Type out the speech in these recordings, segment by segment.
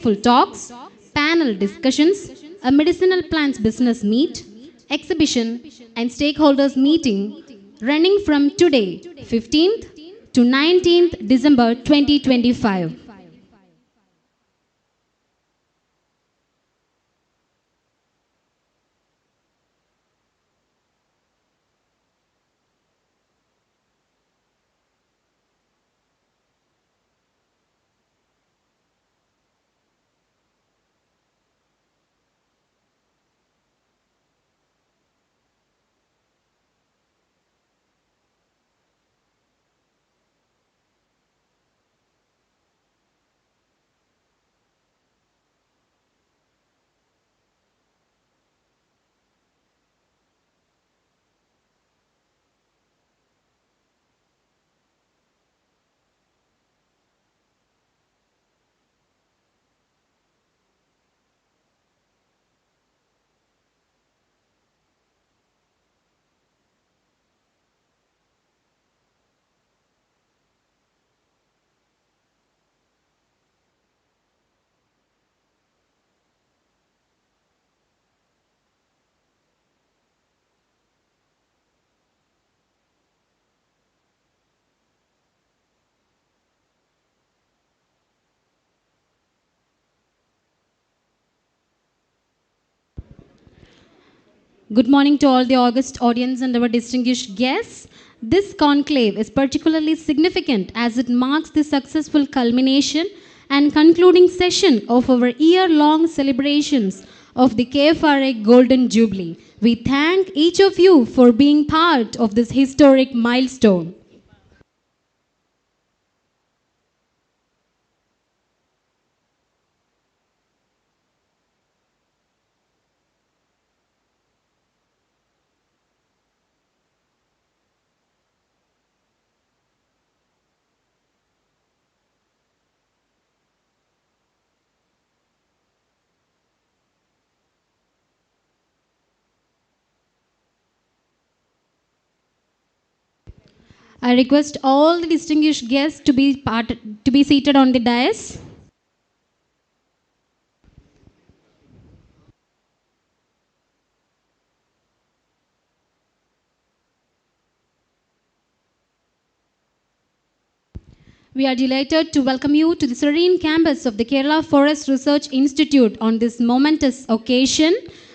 full talks, panel discussions, a medicinal plants business meet, exhibition, and stakeholders meeting running from today, 15th to 19th December 2025. Good morning to all the august audience and our distinguished guests. This conclave is particularly significant as it marks the successful culmination and concluding session of our year-long celebrations of the KFRA Golden Jubilee. We thank each of you for being part of this historic milestone. I request all the distinguished guests to be seated on the dais. We are delighted to welcome you to the serene campus of the Kerala Forest Research Institute on this momentous occasion.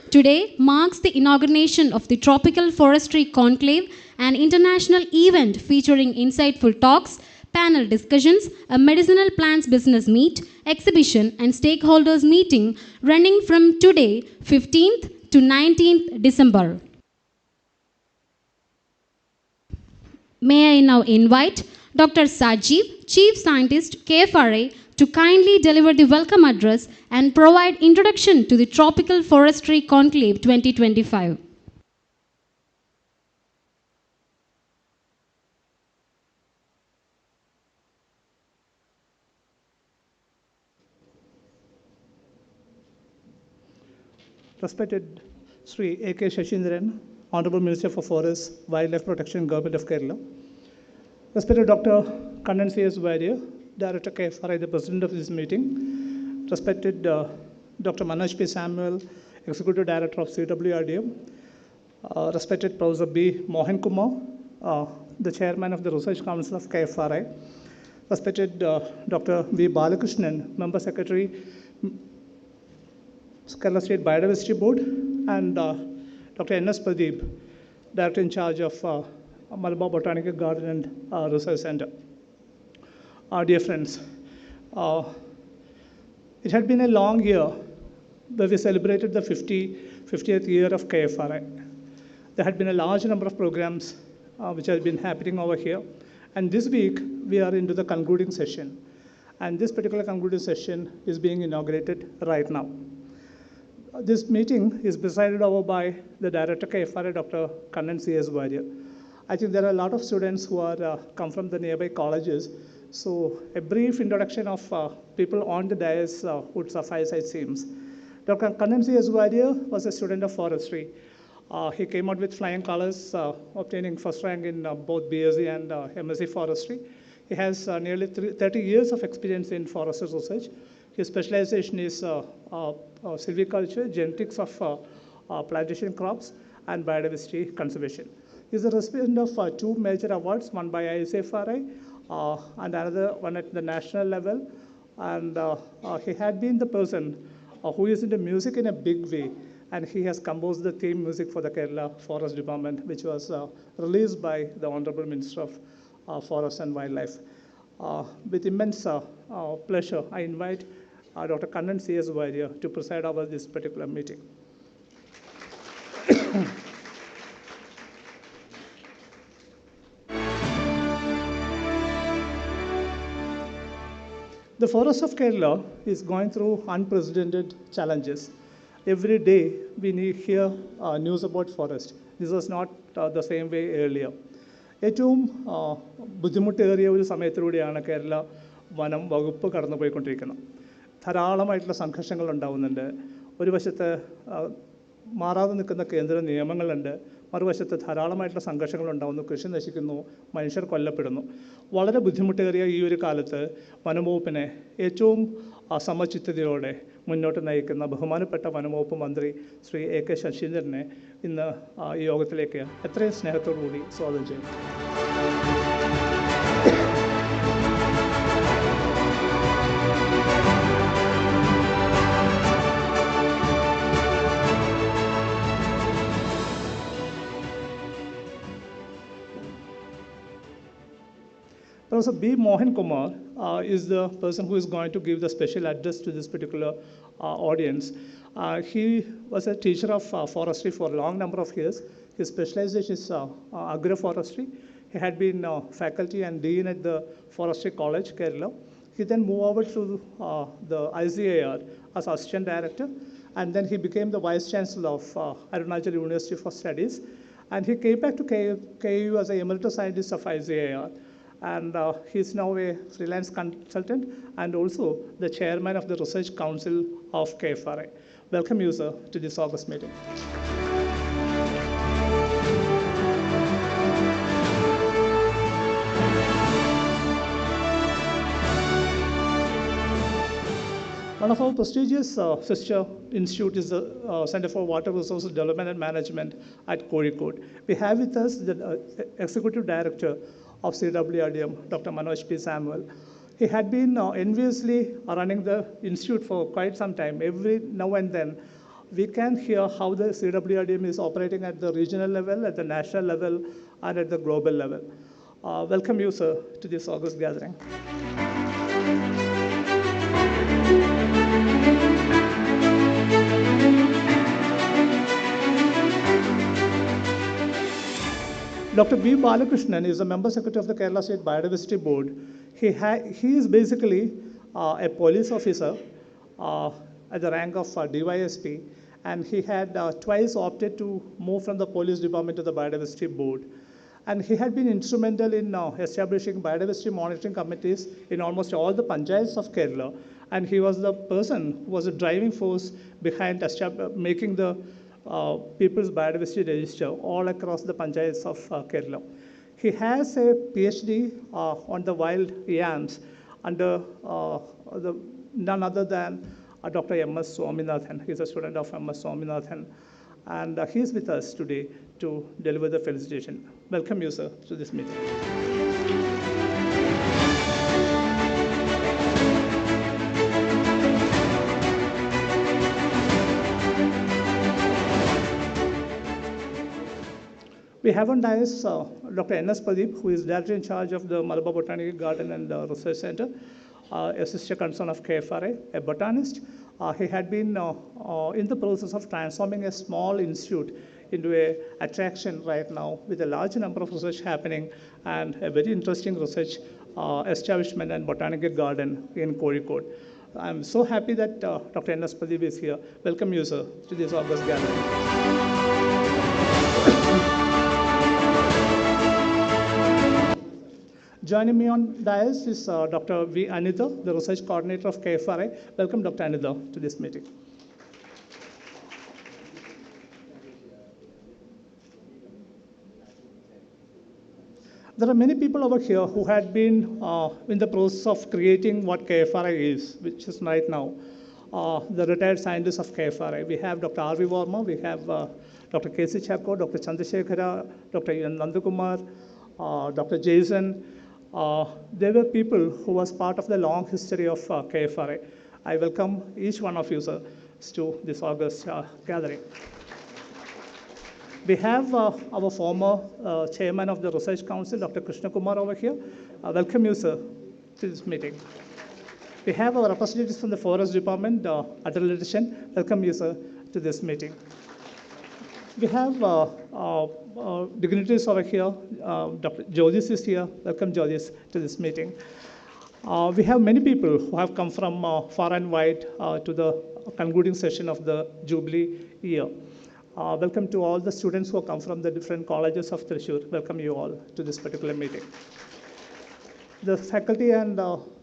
Today marks the inauguration of the Tropical Forestry Conclave, an international event featuring insightful talks, panel discussions, a medicinal plants business meet, exhibition, and stakeholders meeting running from today, 15th to 19th December. May I now invite Dr. Sajeev, Chief Scientist, KFRA, to kindly deliver the welcome address and provide introduction to the Tropical Forestry Conclave 2025. Respected Sri A.K. Shashindran, Honorable Minister for Forests, Wildlife Protection, Government of Kerala. Respected Dr. Kannan C.S. Vaidya, Director KFRI, the President of this meeting. Respected Dr. Manoj P. Samuel, Executive Director of 𝐊𝐅𝐑𝐈𝐬. Respected Professor B. Mohan Kumar, the Chairman of the Research Council of KFRI. Respected Dr. V. Balakrishnan, Member Secretary, Kerala State Biodiversity Board, and Dr. N.S. Pradeep, Director in charge of Malabar Botanical Garden and Research Center. Dear friends, it had been a long year where we celebrated the 50th year of KFRI. There had been a large number of programs which have been happening over here. And this week, we are into the concluding session. And this particular concluding session is being inaugurated right now. This meeting is presided over by the Director KFRA, Dr. Kannan C.S. Vaidya. I think there are a lot of students who are come from the nearby colleges. So a brief introduction of people on the dais would suffice, it seems. Dr. Kannan C.S. Vaidya was a student of forestry. He came out with flying colors, obtaining first rank in both BSc and MSc Forestry. He has nearly 30 years of experience in forestry research. His specialization is silviculture, genetics of plantation crops, and biodiversity conservation. He is the recipient of two major awards, one by ICFRI and another one at the national level. And he had been the person who is into music in a big way, and he has composed the theme music for the Kerala Forest Department, which was released by the Honorable Minister of Forest and Wildlife. With immense pleasure, I invite Dr. Kannan C.S. Warrior to preside over this particular meeting. The forest of Kerala is going through unprecedented challenges. Every day we hear news about forest. This was not the same way earlier. ഏറ്റവും ബുദ്ധിമുട്ടേറിയ ഒരു സമയത്തിലൂടെയാണ് കേരള വനം വകുപ്പ് കടന്നുപോയിക്കൊണ്ടിരിക്കുന്നത്. ധാരാളമായിട്ടുള്ള സംഘർഷങ്ങൾ ഉണ്ടാവുന്നുണ്ട്. ഒരു വശത്ത് മാറാതെ നിൽക്കുന്ന കേന്ദ്ര നിയമങ്ങളുണ്ട്, മറുവശത്ത് ധാരാളമായിട്ടുള്ള സംഘർഷങ്ങൾ ഉണ്ടാകുന്നു, കൃഷി നശിക്കുന്നു, മനുഷ്യർ കൊല്ലപ്പെടുന്നു. വളരെ ബുദ്ധിമുട്ടേറിയ ഈ ഒരു കാലത്ത് വനംവകുപ്പിനെ ഏറ്റവും സമചിത്തതയോടെ മുന്നോട്ട് നയിക്കുന്ന ബഹുമാനപ്പെട്ട വനംവകുപ്പ് മന്ത്രി ശ്രീ A.K. ശശീന്ദ്രനെ ഇന്ന് ഈ യോഗത്തിലേക്ക് എത്രയും സ്നേഹത്തോടു കൂടി സ്വാഗതം ചെയ്യുന്നു. Professor B. Mohan Kumar is the person who is going to give the special address to this particular audience. He was a teacher of forestry for a long number of years. His specialization is agroforestry. He had been faculty and dean at the Forestry College, Kerala. He then moved over to the ICAR as assistant director, and then he became the vice chancellor of Arunachal University for Studies. And he came back to KU as an emeritus scientist of ICAR. And he is now a freelance consultant and also the chairman of the Research Council of 𝐓𝐿. Welcome you, sir, to this August meeting. One of our prestigious sister institute is the Center for Water Resources Development and Management at Kozhikode. We have with us the executive director of CWRDM, Dr. Manoj P. Samuel. He had been enviously running the institute for quite some time. Every now and then, we can hear how the CWRDM is operating at the regional level, at the national level, and at the global level. Welcome you, sir, to this August gathering. Dr. B. Balakrishnan is a member secretary of the Kerala State Biodiversity Board. He is basically a police officer at the rank of DYSP, and he had twice opted to move from the police department to the Biodiversity Board. And he had been instrumental in establishing biodiversity monitoring committees in almost all the panchayats of Kerala. And he was the person who was a driving force behind making the People's Biodiversity Register all across the panchayats of Kerala. He has a PhD on the wild yams under none other than Dr. M.S. Swaminathan. He's a student of M.S. Swaminathan, and he's with us today to deliver the felicitation. Welcome you, sir, to this meeting. We have on dais Dr. N.S. Pradeep, who is director in charge of the Malabar Botanical Garden and Research Center, a sister concern of 𝐓𝐿, a botanist. He had been in the process of transforming a small institute into an attraction right now with a large number of research happening and a very interesting research establishment and botanical garden in Kozhikode. I'm so happy that Dr. N.S. Pradeep is here. Welcome you, sir, to this August gathering. Joining me on dais is Dr. V. Anitha, the research coordinator of 𝐓𝐿. Welcome, Dr. Anitha, to this meeting. There are many people over here who had been in the process of creating what 𝐘𝐹RI is, which is right now the retired scientists of 𝐘𝐹RI. We have Dr. R.V. Verma, we have Dr. K.C. Chapko, Dr. Chandrasekhara, Dr. Nandakumar, Dr. Jason. They were people who was part of the long history of 𝐘𝐹RI. I welcome each one of you, sir, to this August gathering. We have our former chairman of the Research Council, Dr. Krishna Kumar, over here. Welcome you, sir, to this meeting. We have our representatives from the Forest Department, Adelaide. Welcome you, sir, to this meeting. We have dignitaries over here. Dr. Jyotis is here. Welcome, Jyotis, to this meeting. We have many people who have come from far and wide to the concluding session of the Jubilee year. Welcome to all the students who have come from the different colleges of Thrissur. Welcome you all to this particular meeting. The faculty and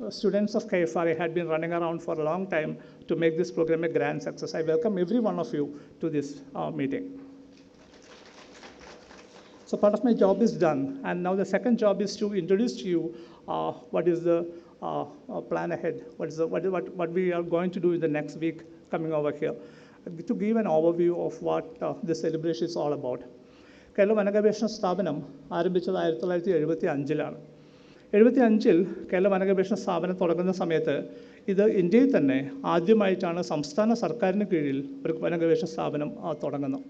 students of 𝐘𝐹RI had been running around for a long time to make this program a grand success. I welcome every one of you to this meeting. So part of my job is done, and now the second job is to introduce to you what is the plan ahead, what we are going to do in the next week coming over here, to give an overview of what this celebration is all about. Kerala വനഗവേഷണ സ്ഥാപനം ആരംഭിച്ചത് 1975-ലാണ്. 75-ൽ കേരള വനഗവേഷണ സ്ഥാപനം തുടങ്ങുന്ന സമയത്ത് ഇത് ഇന്ത്യയിൽ തന്നെ ആദ്യമായിട്ടാണ് സംസ്ഥാന സർക്കാരിന് കീഴിൽ ഒരു വനഗവേഷണ സ്ഥാപനം തുടങ്ങുന്നത്.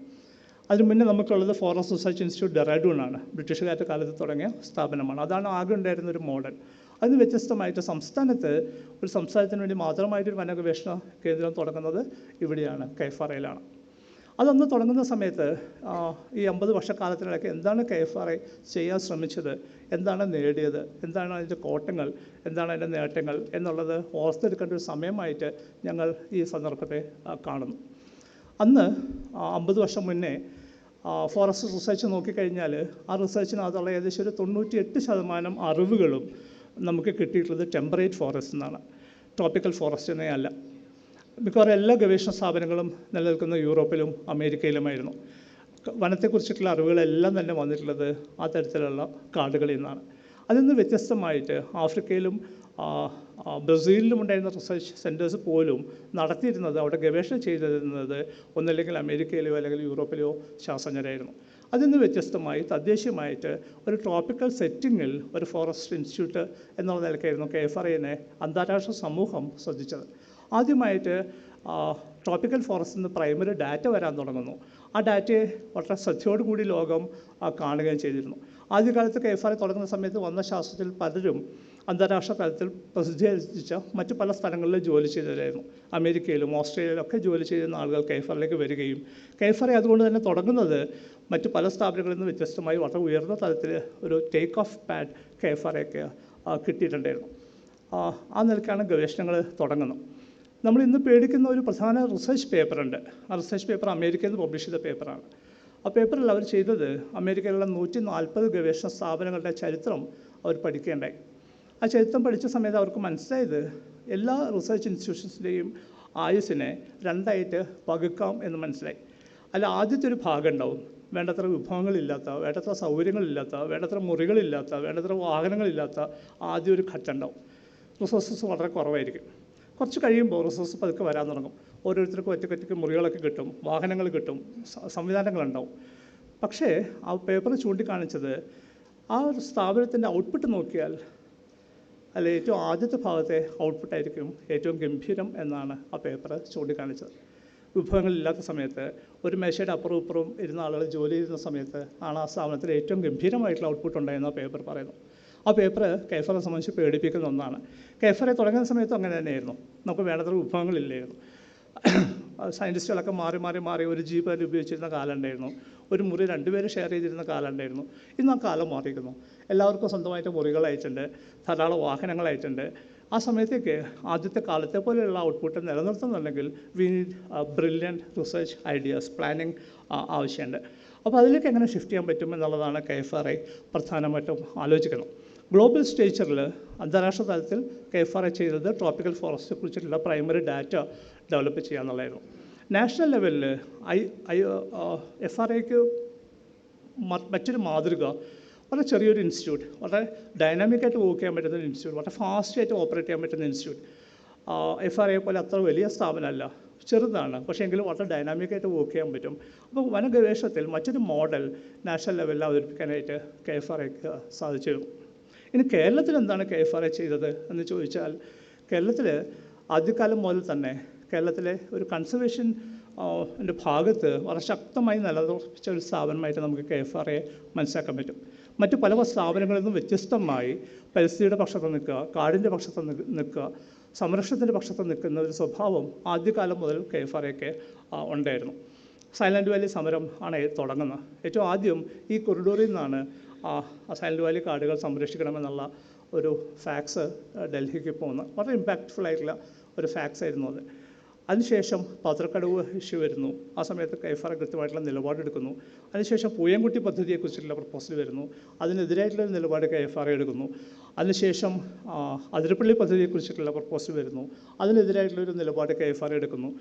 അതിനു മുന്നേ നമുക്കുള്ളത് ഫോറസ്റ്റ് റിസർച്ച് ഇൻസ്റ്റിറ്റ്യൂട്ട് ഡെറാഡൂണാണ്. ബ്രിട്ടീഷുകാരുടെ കാലത്ത് തുടങ്ങിയ സ്ഥാപനമാണ്. അതാണ് ആകെ ഉണ്ടായിരുന്ന ഒരു മോഡൽ. അതിന് വ്യത്യസ്തമായിട്ട് ഒരു സംസ്ഥാനത്തിന് വേണ്ടി മാത്രമായിട്ടൊരു വനഗവേഷണ കേന്ദ്രം തുടങ്ങുന്നത് ഇവിടെയാണ്, 𝐘𝐹RIയിലാണ്. അതൊന്ന് തുടങ്ങുന്ന സമയത്ത് ഈ 50 വർഷക്കാലത്തിനിടയ്ക്ക് എന്താണ് 𝐘𝐹RI ചെയ്യാൻ ശ്രമിച്ചത്, എന്താണ് നേടിയത്, എന്താണ് അതിൻ്റെ കോട്ടങ്ങൾ, എന്താണ് അതിൻ്റെ നേട്ടങ്ങൾ എന്നുള്ളത് ഓർത്തെടുക്കേണ്ട ഒരു സമയമായിട്ട് ഞങ്ങൾ ഈ സന്ദർഭത്തെ കാണുന്നു. അന്ന് 50 വർഷം മുന്നേ ഫോറസ്റ്റ് റിസർച്ച് നോക്കിക്കഴിഞ്ഞാൽ ആ റിസർച്ചിനകത്തുള്ള ഏകദേശം ഒരു 98% അറിവുകളും നമുക്ക് കിട്ടിയിട്ടുള്ളത് ടെമ്പറേറ്റ് ഫോറസ്റ്റ് എന്നാണ്, ട്രോപ്പിക്കൽ ഫോറസ്റ്റ് എന്നേ അല്ല. മിക്കവാറും എല്ലാ ഗവേഷണ സ്ഥാപനങ്ങളും നിലനിൽക്കുന്ന യൂറോപ്പിലും അമേരിക്കയിലുമായിരുന്നു. വനത്തെക്കുറിച്ചിട്ടുള്ള അറിവുകളെല്ലാം തന്നെ വന്നിട്ടുള്ളത് ആ തരത്തിലുള്ള കാടുകളിൽ നിന്നാണ്. അതിൽ നിന്ന് വ്യത്യസ്തമായിട്ട് ആഫ്രിക്കയിലും ബ്രസീലിലും ഉണ്ടായിരുന്ന റിസർച്ച് സെൻറ്റേഴ്സ് പോലും നടത്തിയിരുന്നത്, അവിടെ ഗവേഷണം ചെയ്തിരുന്നത് ഒന്നല്ലെങ്കിൽ അമേരിക്കയിലെയോ അല്ലെങ്കിൽ യൂറോപ്പിലെയോ ശാസ്ത്രജ്ഞരായിരുന്നു. അതിൽ നിന്ന് വ്യത്യസ്തമായി തദ്ദേശീയമായിട്ട് ഒരു ട്രോപ്പിക്കൽ സെറ്റിങ്ങിൽ ഒരു ഫോറസ്റ്റ് ഇൻസ്റ്റിറ്റ്യൂട്ട് എന്നുള്ള നിലയ്ക്കായിരുന്നു 𝐘𝐹RIനെ അന്താരാഷ്ട്ര സമൂഹം ശ്രദ്ധിച്ചത്. ആദ്യമായിട്ട് ട്രോപ്പിക്കൽ ഫോറസ്റ്റിൽ നിന്ന് പ്രൈമറി ഡാറ്റ വരാൻ തുടങ്ങുന്നു. ആ ഡാറ്റയെ വളരെ ശ്രദ്ധയോടുകൂടി ലോകം കാണുകയും ചെയ്തിരുന്നു. ആദ്യകാലത്ത് 𝐘𝐹RI തുടങ്ങുന്ന സമയത്ത് വന്ന ശാസ്ത്രത്തിൽ പലരും അന്താരാഷ്ട്ര തലത്തിൽ പ്രസിദ്ധീകരിച്ച മറ്റു പല സ്ഥലങ്ങളിൽ ജോലി ചെയ്തവരായിരുന്നു. അമേരിക്കയിലും ഓസ്ട്രേലിയയിലും ഒക്കെ ജോലി ചെയ്യുന്ന ആളുകൾ 𝐘𝐹RIയിലേക്ക് വരികയും 𝐘𝐹RI അതുകൊണ്ട് തന്നെ തുടങ്ങുന്നത് മറ്റു പല സ്ഥാപനങ്ങളിൽ നിന്ന് വ്യത്യസ്തമായി വളരെ ഉയർന്ന തലത്തിൽ ഒരു ടേക്ക് ഓഫ് പാഡ് 𝐘𝐹RIയൊക്കെ കിട്ടിയിട്ടുണ്ടായിരുന്നു. ആ നിലയ്ക്കാണ് ഗവേഷണങ്ങൾ തുടങ്ങുന്നത്. നമ്മൾ ഇന്ന് പേടിക്കുന്ന ഒരു പ്രധാന റിസർച്ച് പേപ്പറുണ്ട്. ആ റിസർച്ച് പേപ്പർ അമേരിക്കയിൽ നിന്ന് പബ്ലിഷ് ചെയ്ത പേപ്പറാണ്. ആ പേപ്പറിൽ അവർ ചെയ്തത് അമേരിക്കയിലുള്ള 140 ഗവേഷണ സ്ഥാപനങ്ങളുടെ ചരിത്രം അവർ പഠിക്കുകയുണ്ടായി. ആ ചരിത്രം പഠിച്ച സമയത്ത് അവർക്ക് മനസ്സിലായത് എല്ലാ റിസർച്ച് ഇൻസ്റ്റിറ്റ്യൂഷൻസിൻ്റെയും ആയുസ്സിനെ 2ആയിട്ട് പകുക്കാം എന്ന് മനസ്സിലായി. അല്ല, ആദ്യത്തെ ഒരു ഭാഗം ഉണ്ടാവും, വേണ്ടത്ര വിഭവങ്ങളില്ലാത്ത, വേണ്ടത്ര സൗകര്യങ്ങളില്ലാത്ത, വേണ്ടത്ര മുറികളില്ലാത്ത, വേണ്ടത്ര വാഹനങ്ങളില്ലാത്ത ആദ്യം ഒരു ഘട്ടം ഉണ്ടാവും. റിസോഴ്സസ് വളരെ കുറവായിരിക്കും. കുറച്ച് കഴിയുമ്പോൾ റിസോഴ്സ് പതുക്കെ വരാൻ തുടങ്ങും. ഓരോരുത്തർക്കും ഒറ്റയ്ക്ക് മുറികളൊക്കെ കിട്ടും, വാഹനങ്ങൾ കിട്ടും, സംവിധാനങ്ങളുണ്ടാവും. പക്ഷേ ആ പേപ്പർ ചൂണ്ടിക്കാണിച്ചത് ആ ഒരു സ്ഥാപനത്തിൻ്റെ ഔട്ട്പുട്ട് നോക്കിയാൽ അല്ല, ഏറ്റവും ആദ്യത്തെ ഭാഗത്തെ ഔട്ട്പുട്ടായിരിക്കും ഏറ്റവും ഗംഭീരം എന്നാണ് ആ പേപ്പർ ചൂണ്ടിക്കാണിച്ചത്. വിഭവങ്ങളില്ലാത്ത സമയത്ത് ഒരു മേശയുടെ അപ്പുറവും ഇപ്പുറവും ഇരുന്ന ആളുകൾ ജോലി ചെയ്യുന്ന സമയത്ത് ആണ് ആ സ്ഥാപനത്തിൽ ഏറ്റവും ഗംഭീരമായിട്ടുള്ള ഔട്ട്പുട്ട് ഉണ്ടായെന്ന് ആ പേപ്പർ പറയുന്നു. ആ പേപ്പർ 𝐘𝐹RIയെ സംബന്ധിച്ച് പേടിപ്പിക്കുന്ന ഒന്നാണ്. 𝐘𝐹RI തുടങ്ങുന്ന സമയത്തും അങ്ങനെ തന്നെയായിരുന്നു. നമുക്ക് വേണ്ടത്ര വിഭവങ്ങളില്ലായിരുന്നു. സയൻറ്റിസ്റ്റുകളൊക്കെ മാറി ഒരു ജീപ്പ് തന്നെ ഉപയോഗിച്ചിരുന്ന കാലം ഉണ്ടായിരുന്നു. ഒരു മുറി 2 പേര് ഷെയർ ചെയ്തിരുന്ന കാലം ഉണ്ടായിരുന്നു. ഇന്ന് ആ കാലം മാറിയിരിക്കുന്നു. എല്ലാവർക്കും സ്വന്തമായിട്ട് മുറികളായിട്ടുണ്ട്, ധാരാളം വാഹനങ്ങളായിട്ടുണ്ട്. ആ സമയത്തേക്ക് ആദ്യത്തെ കാലത്തെ പോലെയുള്ള ഔട്ട്പുട്ട് നിലനിർത്തുന്നുണ്ടെങ്കിൽ we need brilliant research ideas, planning ആവശ്യമുണ്ട്. അപ്പോൾ അതിലേക്ക് എങ്ങനെ ഷിഫ്റ്റ് ചെയ്യാൻ പറ്റും എന്നുള്ളതാണ് 𝐘𝐹RI പ്രധാനമായിട്ടും ആലോചിക്കുന്നത്. ഗ്ലോബൽ സ്റ്റേച്ചറിൽ അന്താരാഷ്ട്ര തലത്തിൽ 𝐘𝐹RI ചെയ്തത് ട്രോപ്പിക്കൽ ഫോറസ്റ്റിനെ കുറിച്ചിട്ടുള്ള പ്രൈമറി ഡാറ്റ ഡെവലപ്പ് ചെയ്യുക എന്നുള്ളതായിരുന്നു. നാഷണൽ ലെവലിൽ 𝐓RIക്ക് മറ്റൊരു മാതൃക വളരെ ചെറിയൊരു ഇൻസ്റ്റിറ്റ്യൂട്ട്, വളരെ ഡൈനാമിക്കായിട്ട് വർക്ക് ചെയ്യാൻ പറ്റുന്ന ഒരു ഇൻസ്റ്റിറ്റ്യൂട്ട്, വളരെ ഫാസ്റ്റായിട്ട് ഓപ്പറേറ്റ് ചെയ്യാൻ പറ്റുന്ന ഇൻസ്റ്റിറ്റ്യൂട്ട്. FRA പോലെ അത്ര വലിയ സ്ഥാപനമല്ല, ചെറുതാണ്, പക്ഷേ എങ്കിലും വളരെ ഡൈനാമിക്കായിട്ട് വർക്ക് ചെയ്യാൻ പറ്റും. അപ്പോൾ വനഗവേഷണത്തിൽ മറ്റൊരു മോഡൽ നാഷണൽ ലെവലിൽ അവതരിപ്പിക്കാനായിട്ട് KFRAക്ക് സാധിച്ചിരുന്നു. ഇനി കേരളത്തിൽ എന്താണ് KFRA ചെയ്തത് എന്ന് ചോദിച്ചാൽ, കേരളത്തിൽ ആദ്യകാലം മുതൽ തന്നെ കേരളത്തിലെ ഒരു കൺസർവേഷൻ ഭാഗത്ത് വളരെ ശക്തമായി നിലനിർത്തിച്ച ഒരു സ്ഥാപനമായിട്ട് നമുക്ക് KFRA മനസ്സിലാക്കാൻ പറ്റും. മറ്റു പല സ്ഥാപനങ്ങളിൽ നിന്നും വ്യത്യസ്തമായി പരിസ്ഥിതിയുടെ പക്ഷത്ത് നിൽക്കുക, കാടിൻ്റെ പക്ഷത്ത് നിൽക്കുക, സംരക്ഷണത്തിൻ്റെ പക്ഷത്ത് നിൽക്കുന്ന ഒരു സ്വഭാവം ആദ്യകാലം മുതൽ KFRAക്ക് ഉണ്ടായിരുന്നു. സൈലൻറ്റ് വാലി സമരം ആണ് തുടങ്ങുന്നത്. ഏറ്റവും ആദ്യം ഈ കൊറിഡോറിൽ നിന്നാണ് സൈലൻറ്റ് വാലി കാടുകൾ സംരക്ഷിക്കണമെന്നുള്ള ഒരു ഫാക്സ് ഡൽഹിക്ക് പോകുന്നത്. വളരെ ഇമ്പാക്റ്റ്ഫുൾ ആയിട്ടുള്ള ഒരു ഫാക്സ് ആയിരുന്നു അത്. അതിനുശേഷം പാത്രക്കടവ് ഇഷ്യൂ വരുന്നു. ആ സമയത്ത് KFRA കൃത്യമായിട്ടുള്ള നിലപാടെടുക്കുന്നു. അതിനുശേഷം പൂയംകുട്ടി പദ്ധതിയെക്കുറിച്ചുള്ള പ്രപ്പോസൽ വരുന്നു. അതിനെതിരായിട്ടുള്ള നിലപാട് KFRA എടുക്കുന്നു. അതിനുശേഷം അതിരപ്പള്ളി പദ്ധതിയെക്കുറിച്ചിട്ടുള്ള പ്രപ്പോസൽ വരുന്നു. അതിനെതിരായിട്ടുള്ളൊരു നിലപാട് KFRA എടുക്കുന്നു.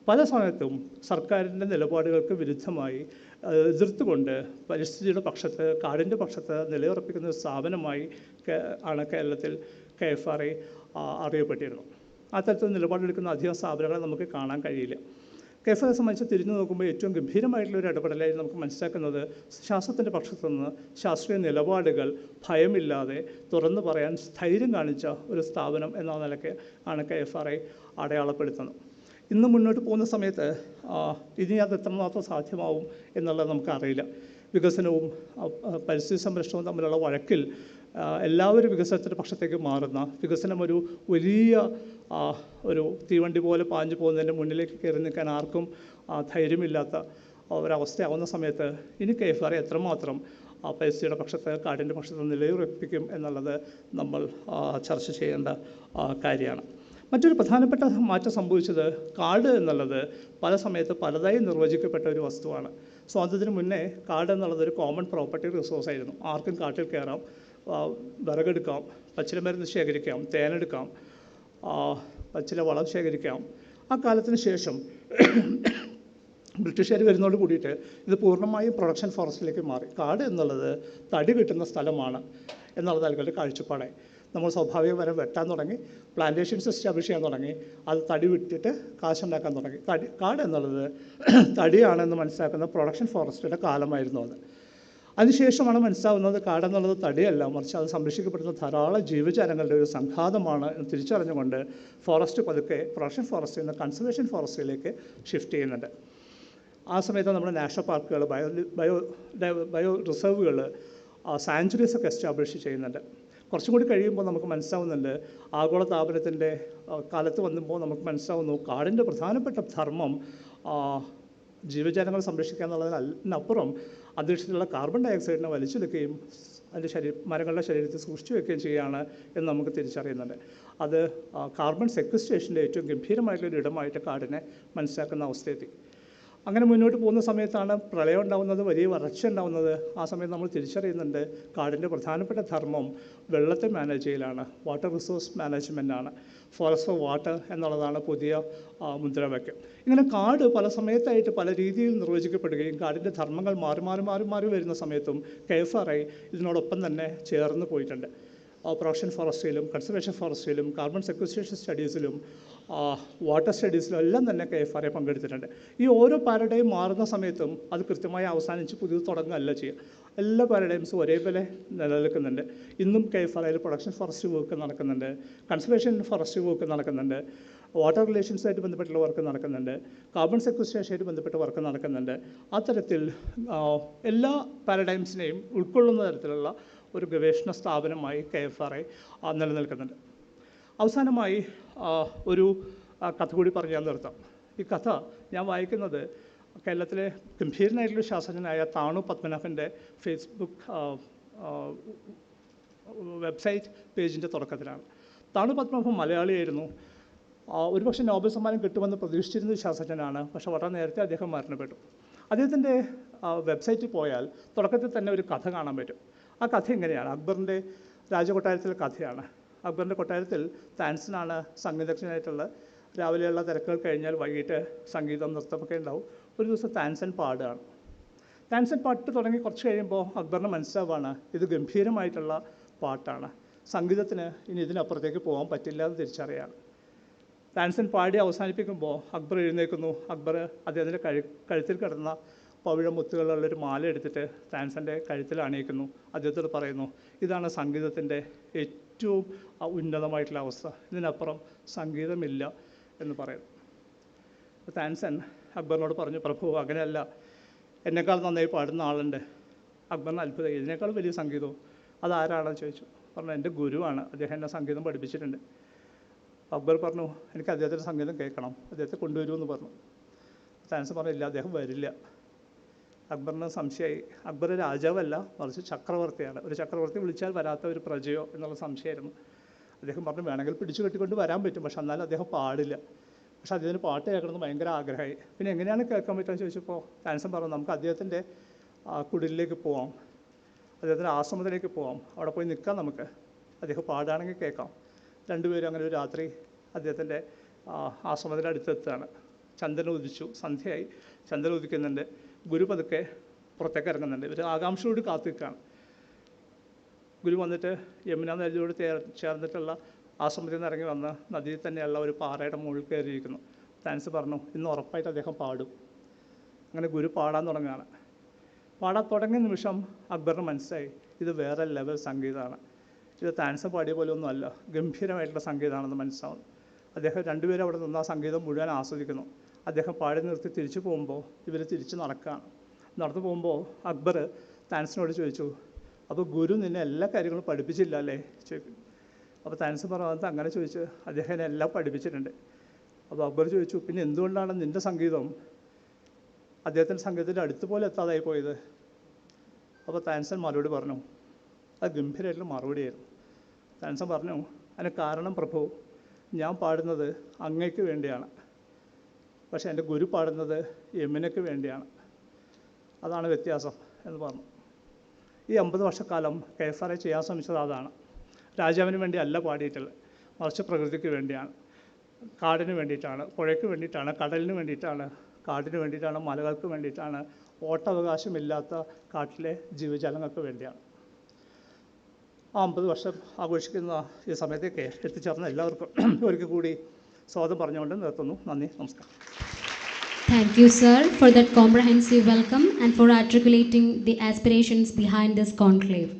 പല സമയത്തും സർക്കാരിൻ്റെ നിലപാടുകൾക്ക് വിരുദ്ധമായി എതിർത്തുകൊണ്ട് പരിസ്ഥിതിയുടെ പക്ഷത്ത്, കാടിൻ്റെ പക്ഷത്ത് നിലയുറപ്പിക്കുന്ന ഒരു സ്ഥാപനമായി ആണ് കേരളത്തിൽ KFRA അറിയപ്പെട്ടിരുന്നു. അത്തരത്തിൽ നിലപാടെടുക്കുന്ന അധികം സ്ഥാപനങ്ങളെ നമുക്ക് കാണാൻ കഴിയില്ല. KFRA സംബന്ധിച്ച് തിരിഞ്ഞു നോക്കുമ്പോൾ ഏറ്റവും ഗംഭീരമായിട്ടുള്ളൊരു ഇടപെടലായി നമുക്ക് മനസ്സിലാക്കുന്നത് ശാസ്ത്രത്തിൻ്റെ പക്ഷത്തു നിന്ന് ശാസ്ത്രീയ നിലപാടുകൾ ഭയമില്ലാതെ തുറന്നു പറയാൻ ധൈര്യം കാണിച്ച ഒരു സ്ഥാപനം എന്ന നിലയ്ക്ക് ആണ് KFRA അടയാളപ്പെടുത്തുന്നത്. ഇന്ന് മുന്നോട്ട് പോകുന്ന സമയത്ത് ഇനി അത് എത്രമാത്രം സാധ്യമാവും എന്നുള്ളത് നമുക്കറിയില്ല. വികസനവും പരിസ്ഥിതി സംരക്ഷണവും തമ്മിലുള്ള വഴക്കിൽ എല്ലാവരും വികസനത്തിൻ്റെ പക്ഷത്തേക്ക് മാറുന്ന, വികസനം ഒരു വലിയ ഒരു തീവണ്ടി പോലെ പാഞ്ഞു പോകുന്നതിൻ്റെ മുന്നിലേക്ക് കയറി നിൽക്കാൻ ആർക്കും ധൈര്യമില്ലാത്ത ഒരവസ്ഥയാവുന്ന സമയത്ത് ഇനി KFRA എത്രമാത്രം പരിസ്ഥിതിയുടെ പക്ഷത്ത്, കാടിൻ്റെ പക്ഷത്ത് നിലയുറപ്പിക്കും എന്നുള്ളത് നമ്മൾ ചർച്ച ചെയ്യേണ്ട കാര്യമാണ്. മറ്റൊരു പ്രധാനപ്പെട്ട മാറ്റം സംഭവിച്ചത്, കാട് എന്നുള്ളത് പല സമയത്ത് പലതായി നിർവചിക്കപ്പെട്ട ഒരു വസ്തുവാണ്. സ്വാതന്ത്ര്യത്തിന് മുന്നേ കാട് എന്നുള്ളത് ഒരു കോമൺ പ്രോപ്പർട്ടി റിസോഴ്സ് ആയിരുന്നു. ആർക്കും കാട്ടിൽ കയറാം, വിറകെടുക്കാം, പച്ചിലമരുന്ന് ശേഖരിക്കാം, തേനെടുക്കാം, പച്ചില വളം ശേഖരിക്കാം. ആ കാലത്തിന് ശേഷം ബ്രിട്ടീഷുകാർ വരുന്നതോട് കൂടിയിട്ട് ഇത് പൂർണ്ണമായും പ്രൊഡക്ഷൻ ഫോറസ്റ്റിലേക്ക് മാറി. കാട് എന്നുള്ളത് തടി കിട്ടുന്ന സ്ഥലമാണ് എന്നുള്ളത് ആളുകളുടെ കാഴ്ചപ്പാടായി. നമ്മൾ സ്വാഭാവികപരം വെട്ടാൻ തുടങ്ങി, പ്ലാന്റേഷൻസ് എസ്റ്റാബ്ലിഷ് ചെയ്യാൻ തുടങ്ങി, അത് തടി വിട്ടിട്ട് കാശുണ്ടാക്കാൻ തുടങ്ങി. കാട് എന്നുള്ളത് തടിയാണെന്ന് മനസ്സിലാക്കുന്ന പ്രൊഡക്ഷൻ ഫോറസ്റ്റിൻ്റെ കാലമായിരുന്നു അത്. അതിനുശേഷമാണ് മനസ്സിലാവുന്നത് കാടെന്നുള്ളത് തടിയല്ല, മറിച്ച് അത് സംരക്ഷിക്കപ്പെടുന്ന ധാരാളം ജീവജാലങ്ങളുടെ ഒരു സംഘാതമാണ് എന്ന് തിരിച്ചറിഞ്ഞുകൊണ്ട് ഫോറസ്റ്റ് പതുക്കെ പ്രൊഡക്ഷൻ ഫോറസ്റ്റിൽ നിന്ന് കൺസർവേഷൻ ഫോറസ്റ്റിലേക്ക് ഷിഫ്റ്റ് ചെയ്യുന്നുണ്ട്. ആ സമയത്ത് നമ്മുടെ നാഷണൽ പാർക്കുകൾ, ബയോ റിസർവുകൾ, സാങ്ച്വറീസൊക്കെ എസ്റ്റാബ്ലിഷ് ചെയ്യുന്നുണ്ട്. കുറച്ചും കൂടി കഴിയുമ്പോൾ നമുക്ക് മനസ്സിലാവുന്നുണ്ട്, ആഗോള താപനത്തിൻ്റെ കാലത്ത് വന്നുമ്പോൾ നമുക്ക് മനസ്സിലാവുന്നു കാടിൻ്റെ പ്രധാനപ്പെട്ട ധർമ്മം ജീവജാലങ്ങൾ സംരക്ഷിക്കുക എന്നുള്ളതിനപ്പുറം അന്തരീക്ഷത്തിലുള്ള കാർബൺ ഡൈ ഓക്സൈഡിനെ വലിച്ചെടുക്കുകയും അതിൻ്റെ മരങ്ങളുടെ ശരീരത്തിൽ സൂക്ഷിച്ചു വയ്ക്കുകയും ചെയ്യുകയാണ് എന്ന് നമുക്ക് തിരിച്ചറിയുന്നുണ്ട്. അത് കാർബൺ സെക്വസ്ട്രേഷൻ്റെ ഏറ്റവും ഗംഭീരമായിട്ടുള്ളൊരു ഇടമായിട്ട് കാടിനെ മനസ്സിലാക്കുന്ന അവസ്ഥയെത്തി. അങ്ങനെ മുന്നോട്ട് പോകുന്ന സമയത്താണ് പ്രളയം ഉണ്ടാകുന്നത്, വലിയ വരൾച്ച ഉണ്ടാകുന്നത്. ആ സമയത്ത് നമ്മൾ തിരിച്ചറിയുന്നുണ്ട് കാടിൻ്റെ പ്രധാനപ്പെട്ട ധർമ്മം വെള്ളത്തെ മാനേജ് ചെയ്യലാണ്, വാട്ടർ റിസോഴ്സ് മാനേജ്മെൻറ്റാണ്. ഫോറസ്റ്റ് ഫോർ വാട്ടർ എന്നുള്ളതാണ് പുതിയ മുദ്രാവാക്യം. ഇങ്ങനെ കാട് പല സമയത്തായിട്ട് പല രീതിയിൽ നിർവചിക്കപ്പെടുകയും കാടിൻ്റെ ധർമ്മങ്ങൾ മാറി വരുന്ന സമയത്തും KFRA ഇതിനോടൊപ്പം തന്നെ ചേർന്ന് പോയിട്ടുണ്ട്. പ്രൊഡക്ഷൻ ഫോറസ്ട്രിയിലും കൺസർവേഷൻ ഫോറസ്ട്രിയിലും കാർബൺ സെക്വസ്ട്രേഷൻ സ്റ്റഡീസിലും വാട്ടർ സ്റ്റഡീസിലും എല്ലാം തന്നെ KFRA പങ്കെടുത്തിട്ടുണ്ട്. ഈ ഓരോ പാരഡൈം മാറുന്ന സമയത്തും അത് കൃത്യമായി അവസാനിച്ച് പുതിയത് തുടങ്ങുകയല്ല ചെയ്യുക. എല്ലാ പാരഡൈംസും ഒരേപോലെ നിലനിൽക്കുന്നുണ്ട്. ഇന്നും KFRAയിൽ പ്രൊഡക്ഷൻ ഫോറസ്ട്രി വർക്ക് നടക്കുന്നുണ്ട്, കൺസർവേഷൻ ഫോറസ്ട്രി വർക്ക് നടക്കുന്നുണ്ട്, വാട്ടർ റിലേഷൻസായിട്ട് ബന്ധപ്പെട്ടുള്ള വർക്ക് നടക്കുന്നുണ്ട്, കാർബൺ സെക്വസ്ട്രേഷനായിട്ട് ബന്ധപ്പെട്ട വർക്ക് നടക്കുന്നുണ്ട്. അത്തരത്തിൽ എല്ലാ പാരഡൈംസിനെയും ഉൾക്കൊള്ളുന്ന തരത്തിലുള്ള ഒരു ഗവേഷണ സ്ഥാപനമായി KFRA നിലനിൽക്കുന്നുണ്ട്. അവസാനമായി ഒരു കഥ കൂടി പറഞ്ഞ് ഞാൻ നിർത്താം. ഈ കഥ ഞാൻ വായിക്കുന്നത് കേരളത്തിലെ ഗംഭീരനായിട്ടുള്ള ശാസ്ത്രജ്ഞനായ താണു പത്മനാഭൻ്റെ ഫേസ്ബുക്ക് വെബ്സൈറ്റ് പേജിൻ്റെ തുടക്കത്തിലാണ്. താണു പത്മനാഭൻ മലയാളിയായിരുന്നു. ഒരുപക്ഷെ നോബൽ സമ്മാനം കിട്ടുമെന്ന് പ്രതീക്ഷിച്ചിരുന്ന ശാസ്ത്രജ്ഞനാണ്. പക്ഷേ വളരെ നേരത്തെ അദ്ദേഹം മരണപ്പെട്ടു. അദ്ദേഹത്തിൻ്റെ വെബ്സൈറ്റിൽ പോയാൽ തുടക്കത്തിൽ തന്നെ ഒരു കഥ കാണാൻ പറ്റും. ആ കഥ ഇങ്ങനെയാണ്. അക്ബറിൻ്റെ രാജകൊട്ടാരത്തിലെ കഥയാണ്. അക്ബറിൻ്റെ കൊട്ടാരത്തിൽ താൻസനാണ് സംഗീതജ്ഞനായിട്ടുള്ളത്. രാവിലെയുള്ള തിരക്കുകൾ കഴിഞ്ഞാൽ വൈകിട്ട് സംഗീതം, നൃത്തമൊക്കെ ഉണ്ടാവും. ഒരു ദിവസം താൻസൻ പാടുകയാണ്. താൻസൻ പാട്ട് തുടങ്ങി കുറച്ച് കഴിയുമ്പോൾ അക്ബറിന് മനസ്സിലാവാണ് ഇത് ഗംഭീരമായിട്ടുള്ള പാട്ടാണ്, സംഗീതത്തിന് ഇനി ഇതിനപ്പുറത്തേക്ക് പോകാൻ പറ്റില്ല എന്ന് തിരിച്ചറിയാണ്. താൻസൻ പാടി അവസാനിപ്പിക്കുമ്പോൾ അക്ബർ എഴുന്നേൽക്കുന്നു. അക്ബർ അദ്ദേഹത്തിൻ്റെ കഴുത്തിൽ കിടന്ന പവിഴമുത്തുകളുള്ളൊരു മാല എടുത്തിട്ട് താൻസൻ്റെ കഴുത്തിൽ അണിയിക്കുന്നു. അദ്ദേഹത്തോട് പറയുന്നു, ഇതാണ് സംഗീതത്തിൻ്റെ ഏറ്റവും ഉന്നതമായിട്ടുള്ള അവസ്ഥ, ഇതിനപ്പുറം സംഗീതമില്ല എന്ന് പറയുന്നു. താൻസൻ അക്ബറിനോട് പറഞ്ഞു, പ്രഭു അങ്ങനെയല്ല, എന്നെക്കാൾ നന്നായി പാടുന്ന ആളുണ്ട്. അക്ബറിന് അത്ഭുതം, ഇതിനേക്കാൾ വലിയ സംഗീതവും, അതാരാണെന്ന് ചോദിച്ചു. പറഞ്ഞു, എൻ്റെ ഗുരുവാണ്, അദ്ദേഹം എന്നെ സംഗീതം പഠിപ്പിച്ചിട്ടുണ്ട്. അക്ബർ പറഞ്ഞു, എനിക്ക് അദ്ദേഹത്തിൻ്റെ സംഗീതം കേൾക്കണം, അദ്ദേഹത്തെ കൊണ്ടുവരുമെന്ന് പറഞ്ഞു. താൻസൻ പറഞ്ഞു, ഇല്ല, അദ്ദേഹം വരില്ല. അക്ബറിന് സംശയമായി. അക്ബർ രാജാവല്ല, മറിച്ച് ചക്രവർത്തിയാണ്. ഒരു ചക്രവർത്തി വിളിച്ചാൽ വരാത്ത ഒരു പ്രജയോ എന്നുള്ള സംശയമായിരുന്നു. അദ്ദേഹം പറഞ്ഞു, വേണമെങ്കിൽ പിടിച്ചു കെട്ടിക്കൊണ്ട് വരാൻ പറ്റും, പക്ഷെ എന്നാലും അദ്ദേഹം പാടില്ല. പക്ഷെ അദ്ദേഹത്തിന് പാട്ട് കേൾക്കണമെന്ന് ഭയങ്കര ആഗ്രഹമായി. പിന്നെ എങ്ങനെയാണ് കേൾക്കാൻ പറ്റുമെന്ന് ചോദിച്ചപ്പോൾ താൻസൻ പറഞ്ഞു, നമുക്ക് അദ്ദേഹത്തിൻ്റെ കുടിലിലേക്ക് പോവാം, അദ്ദേഹത്തിൻ്റെ ആശ്രമത്തിലേക്ക് പോവാം, അവിടെ പോയി നിൽക്കാം, നമുക്ക് അദ്ദേഹം പാടുകയാണെങ്കിൽ കേൾക്കാം. രണ്ടുപേരും അങ്ങനെ ഒരു രാത്രി അദ്ദേഹത്തിൻ്റെ ആശ്രമത്തിൻ്റെ അടുത്തെത്തുകയാണ്. ചന്ദ്രൻ ഉദിച്ചു, സന്ധ്യയായി, ചന്ദ്രൻ ഉദിക്കുന്നുണ്ട്. ഗുരു പതുക്കെ പുറത്തേക്ക് ഇറങ്ങുന്നുണ്ട്. ഇവർ ആകാംക്ഷയോട് കാത്തു നിൽക്കുകയാണ്. ഗുരു വന്നിട്ട് യമുന നദിയോട് ചേർന്നിട്ടുള്ള ആശ്രമത്തിൽ നിന്ന് ഇറങ്ങി വന്ന് നദിയിൽ തന്നെയുള്ള ഒരു പാറയുടെ മുകളിൽ കയറിയിരിക്കുന്നു. താൻസൻ പറഞ്ഞു, ഇന്ന് ഉറപ്പായിട്ട് അദ്ദേഹം പാടും. അങ്ങനെ ഗുരു പാടാൻ തുടങ്ങുകയാണ്. പാടാൻ തുടങ്ങിയ നിമിഷം അക്ബറിന് മനസ്സിലായി, ഇത് വേറെ ലെവൽ സംഗീതമാണ്, ഇത് താൻസൻ പാടിയ പോലെ ഒന്നുമല്ല, ഗംഭീരമായിട്ടുള്ള സംഗീതമാണെന്ന് മനസ്സിലാവുന്നു. അദ്ദേഹം രണ്ടുപേരും അവിടെ നിന്ന് ആ സംഗീതം മുഴുവൻ ആസ്വദിക്കുന്നു. അദ്ദേഹം പാടി നിർത്തി തിരിച്ചു പോകുമ്പോൾ ഇവർ തിരിച്ച് നടക്കുകയാണ്. നടന്നു പോകുമ്പോൾ അക്ബർ താൻസനോട് ചോദിച്ചു, അപ്പോൾ ഗുരു നിന്നെ എല്ലാ കാര്യങ്ങളും പഠിപ്പിച്ചില്ല അല്ലേ ചോദിക്കും. അപ്പോൾ താൻസൻ പറഞ്ഞത് അങ്ങനെ ചോദിച്ച്, അദ്ദേഹം എന്നെ എല്ലാം പഠിപ്പിച്ചിട്ടുണ്ട്. അപ്പോൾ അക്ബർ ചോദിച്ചു, പിന്നെ എന്തുകൊണ്ടാണ് നിൻ്റെ സംഗീതം അദ്ദേഹത്തിൻ്റെ സംഗീതത്തിൻ്റെ അടുത്ത് പോലെ എത്താതായി പോയത്? അപ്പോൾ താൻസൻ മറുപടി പറഞ്ഞു, അത് ഗംഭീരമായിട്ടുള്ള മറുപടിയായിരുന്നു. താൻസൻ പറഞ്ഞു, അതിന് കാരണം പ്രഭു, ഞാൻ പാടുന്നത് അങ്ങയ്ക്ക് വേണ്ടിയാണ്, പക്ഷേ എൻ്റെ ഗുരു പാടുന്നത് യമുനയ്ക്ക് വേണ്ടിയാണ്, അതാണ് വ്യത്യാസം എന്ന് പറഞ്ഞു. ഈ 50 വർഷക്കാലം 𝐓𝐼 ചെയ്യാൻ ശ്രമിച്ചത് അതാണ്. രാജാവിന് വേണ്ടി അല്ല പാടിയിട്ടുള്ളത്, മറിച്ച് പ്രകൃതിക്ക് വേണ്ടിയാണ്, കാടിന് വേണ്ടിയിട്ടാണ്, പുഴയ്ക്ക് വേണ്ടിയിട്ടാണ്, കടലിന് വേണ്ടിയിട്ടാണ്, കാടിന് വേണ്ടിയിട്ടാണ്, മലകൾക്ക് വേണ്ടിയിട്ടാണ്, ഓട്ടവകാശമില്ലാത്ത കാട്ടിലെ ജീവജാലങ്ങൾക്ക് വേണ്ടിയാണ്. ആ 50 വർഷം ആഘോഷിക്കുന്ന ഈ സമയത്തേക്ക് എത്തിച്ചേർന്ന എല്ലാവർക്കും ഒരിക്കൽ കൂടി സ്വാഗതം പറഞ്ഞുകൊണ്ട് നിർത്തുന്നു. നന്ദി, നമസ്കാരം. Thank you, sir, for that comprehensive welcome and for articulating the aspirations behind this conclave.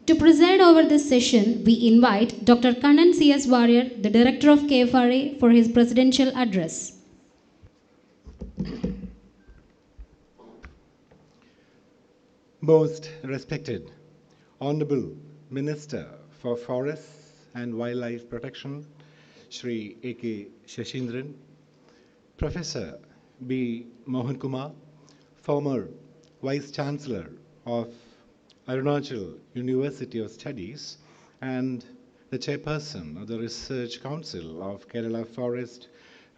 To preside over this session, we invite Dr. Kannan C.S. Warrior, the Director of 𝐓𝐼, for his presidential address. Most respected Honorable Minister for Forests and Wildlife Protection, Shri A.K. Shashindran, Professor B. Mohan Kumar, former Vice Chancellor of Arunachal University of Studies and the Chairperson of the Research Council of Kerala Forest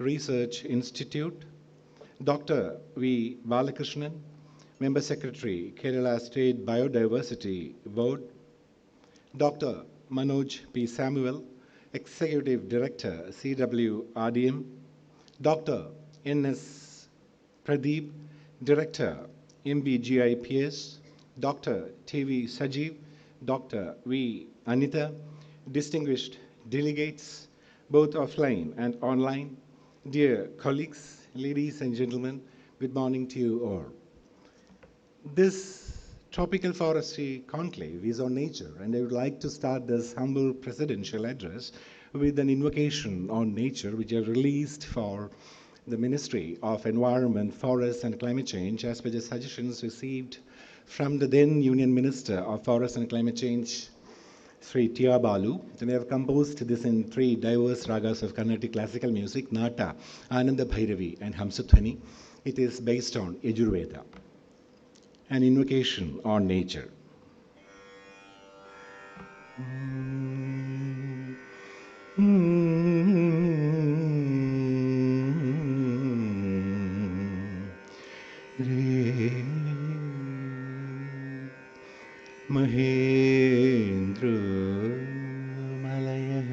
Research Institute, Dr. V. Balakrishnan, Member Secretary, Kerala State Biodiversity Board, Dr. Manoj P. Samuel, Executive Director, CWRDM, Dr. N.S. Pradeep, Director, MBGIPS, Dr. T.V. Sajeev, Dr. V. Anita, distinguished delegates, both offline and online, dear colleagues, ladies and gentlemen, good morning to you all. This tropical forestry conclave is on nature, and I would like to start this humble presidential address with an invocation on nature which I released for the Ministry of Environment, Forests and Climate Change as per the suggestions received from the then Union Minister of Forests and Climate Change, Sri T.R. Balu. And I have composed this in 3 diverse ragas of Carnatic classical music, Nata, Ananda Bhairavi and Hamsathwani. It is based on Yajurveda. An invocation on nature. Mahendra Malaya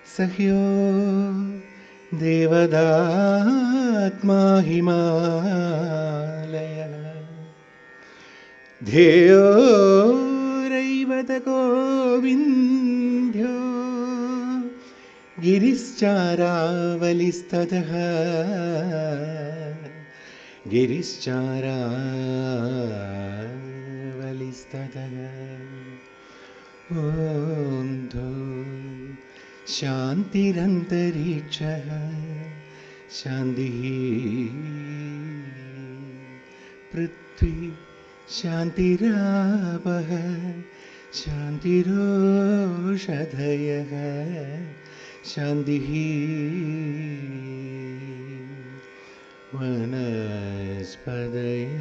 Sahyo Devada हिमालयः ध्येयोरैवतको विन्ध्यो गिरिश्चारावलिस्ततः गिरिश्चारावलिस्ततः ॐ शान्तिरन्तरिक्षः शान्तिः पृथ्वी शान्तिरापः शान्तिरोषधयः शान्तिः वनस्पतयः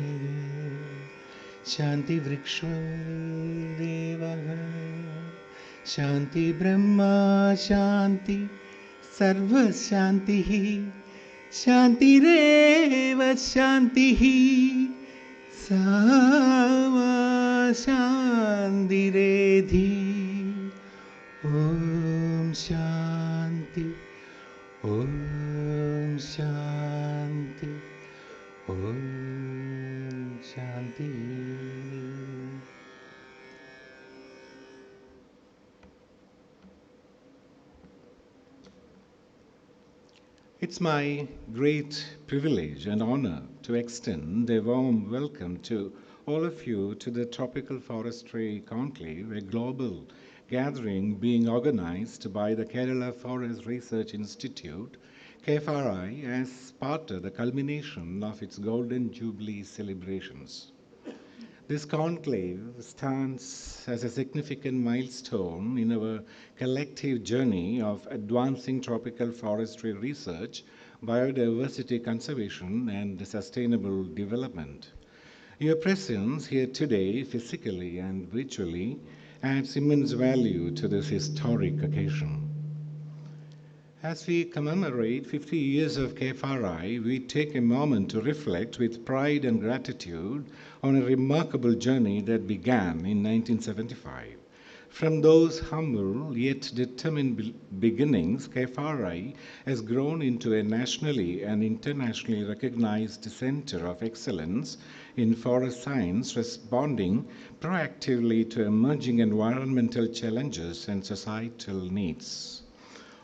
शान्तिवृक्षदेवः शान्ति ब्रह्मा शान्ति सर्वशान्तिः शान्तिरेव शान्तिः सामा शान्तिरेधि ॐ शान्ति ॐ शान्ति ॐ शान्ति. It's my great privilege and honor to extend a warm welcome to all of you to the Tropical Forestry Conclave, a global gathering being organized by the Kerala Forest Research Institute, 𝐓𝐹𝐼, as part of the culmination of its Golden Jubilee celebrations. This conclave stands as a significant milestone in our collective journey of advancing tropical forestry research, biodiversity conservation, and sustainable development. Your presence here today, physically and virtually, adds immense value to this historic occasion. As we commemorate 50 years of 𝐓𝐹𝐼, we take a moment to reflect with pride and gratitude on a remarkable journey that began in 1975. From those humble yet determined beginnings, 𝐓𝐹𝐼 has grown into a nationally and internationally recognized center of excellence in forest science, responding proactively to emerging environmental challenges and societal needs.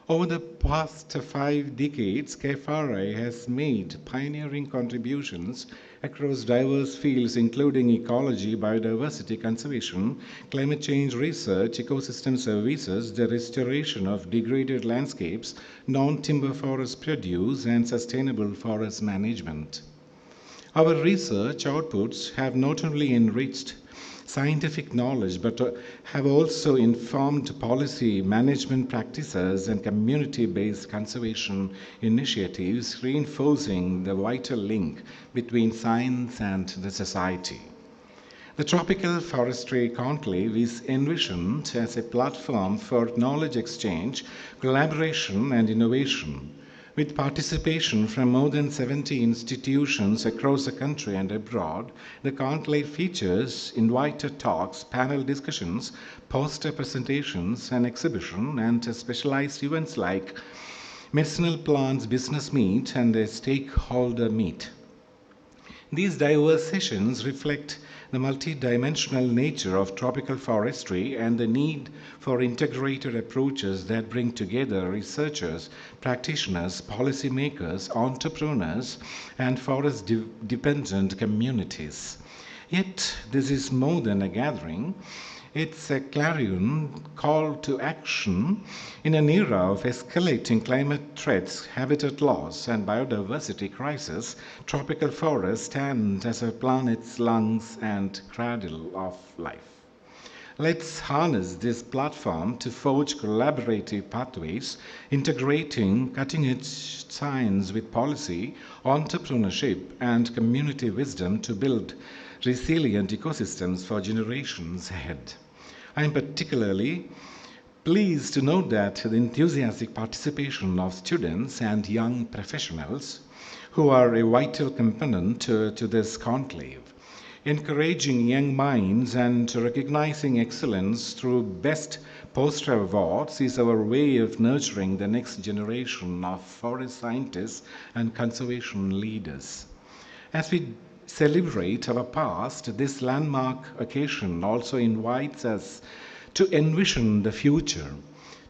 Over the past 5 decades, 𝐓𝐹𝐼 has made pioneering contributions across diverse fields including ecology, biodiversity conservation, climate change research, ecosystem services, the restoration of degraded landscapes, non-timber forest produce, and sustainable forest management. Our research outputs have not only enriched scientific knowledge, but have also informed policy management practices and community-based conservation initiatives, reinforcing the vital link between science and the society. The Tropical Forestry Conclave is envisioned as a platform for knowledge exchange, collaboration, and innovation. With participation from more than 70 institutions across the country and abroad, the conclave features invited talks, panel discussions, poster presentations, an exhibition, and specialized events like medicinal plants business meet and a stakeholder meet. These diverse sessions reflect the multidimensional nature of tropical forestry and the need for integrated approaches that bring together researchers, practitioners, policymakers, entrepreneurs, and forest-dependent communities. Yet, this is more than a gathering. It's a clarion call to action in an era of escalating climate threats, habitat loss, and biodiversity crisis. Tropical forests stand as our planet's lungs and cradle of life. Let's harness this platform to forge collaborative pathways, integrating cutting-edge science with policy, entrepreneurship, and community wisdom to build resilient ecosystems for generations ahead. I am particularly pleased to note that the enthusiastic participation of students and young professionals who are a vital component to this conclave. Encouraging young minds and recognizing excellence through best Poster Awards is our way of nurturing the next generation of forest scientists and conservation leaders. As we celebrate our past, this landmark occasion also invites us to envision the future.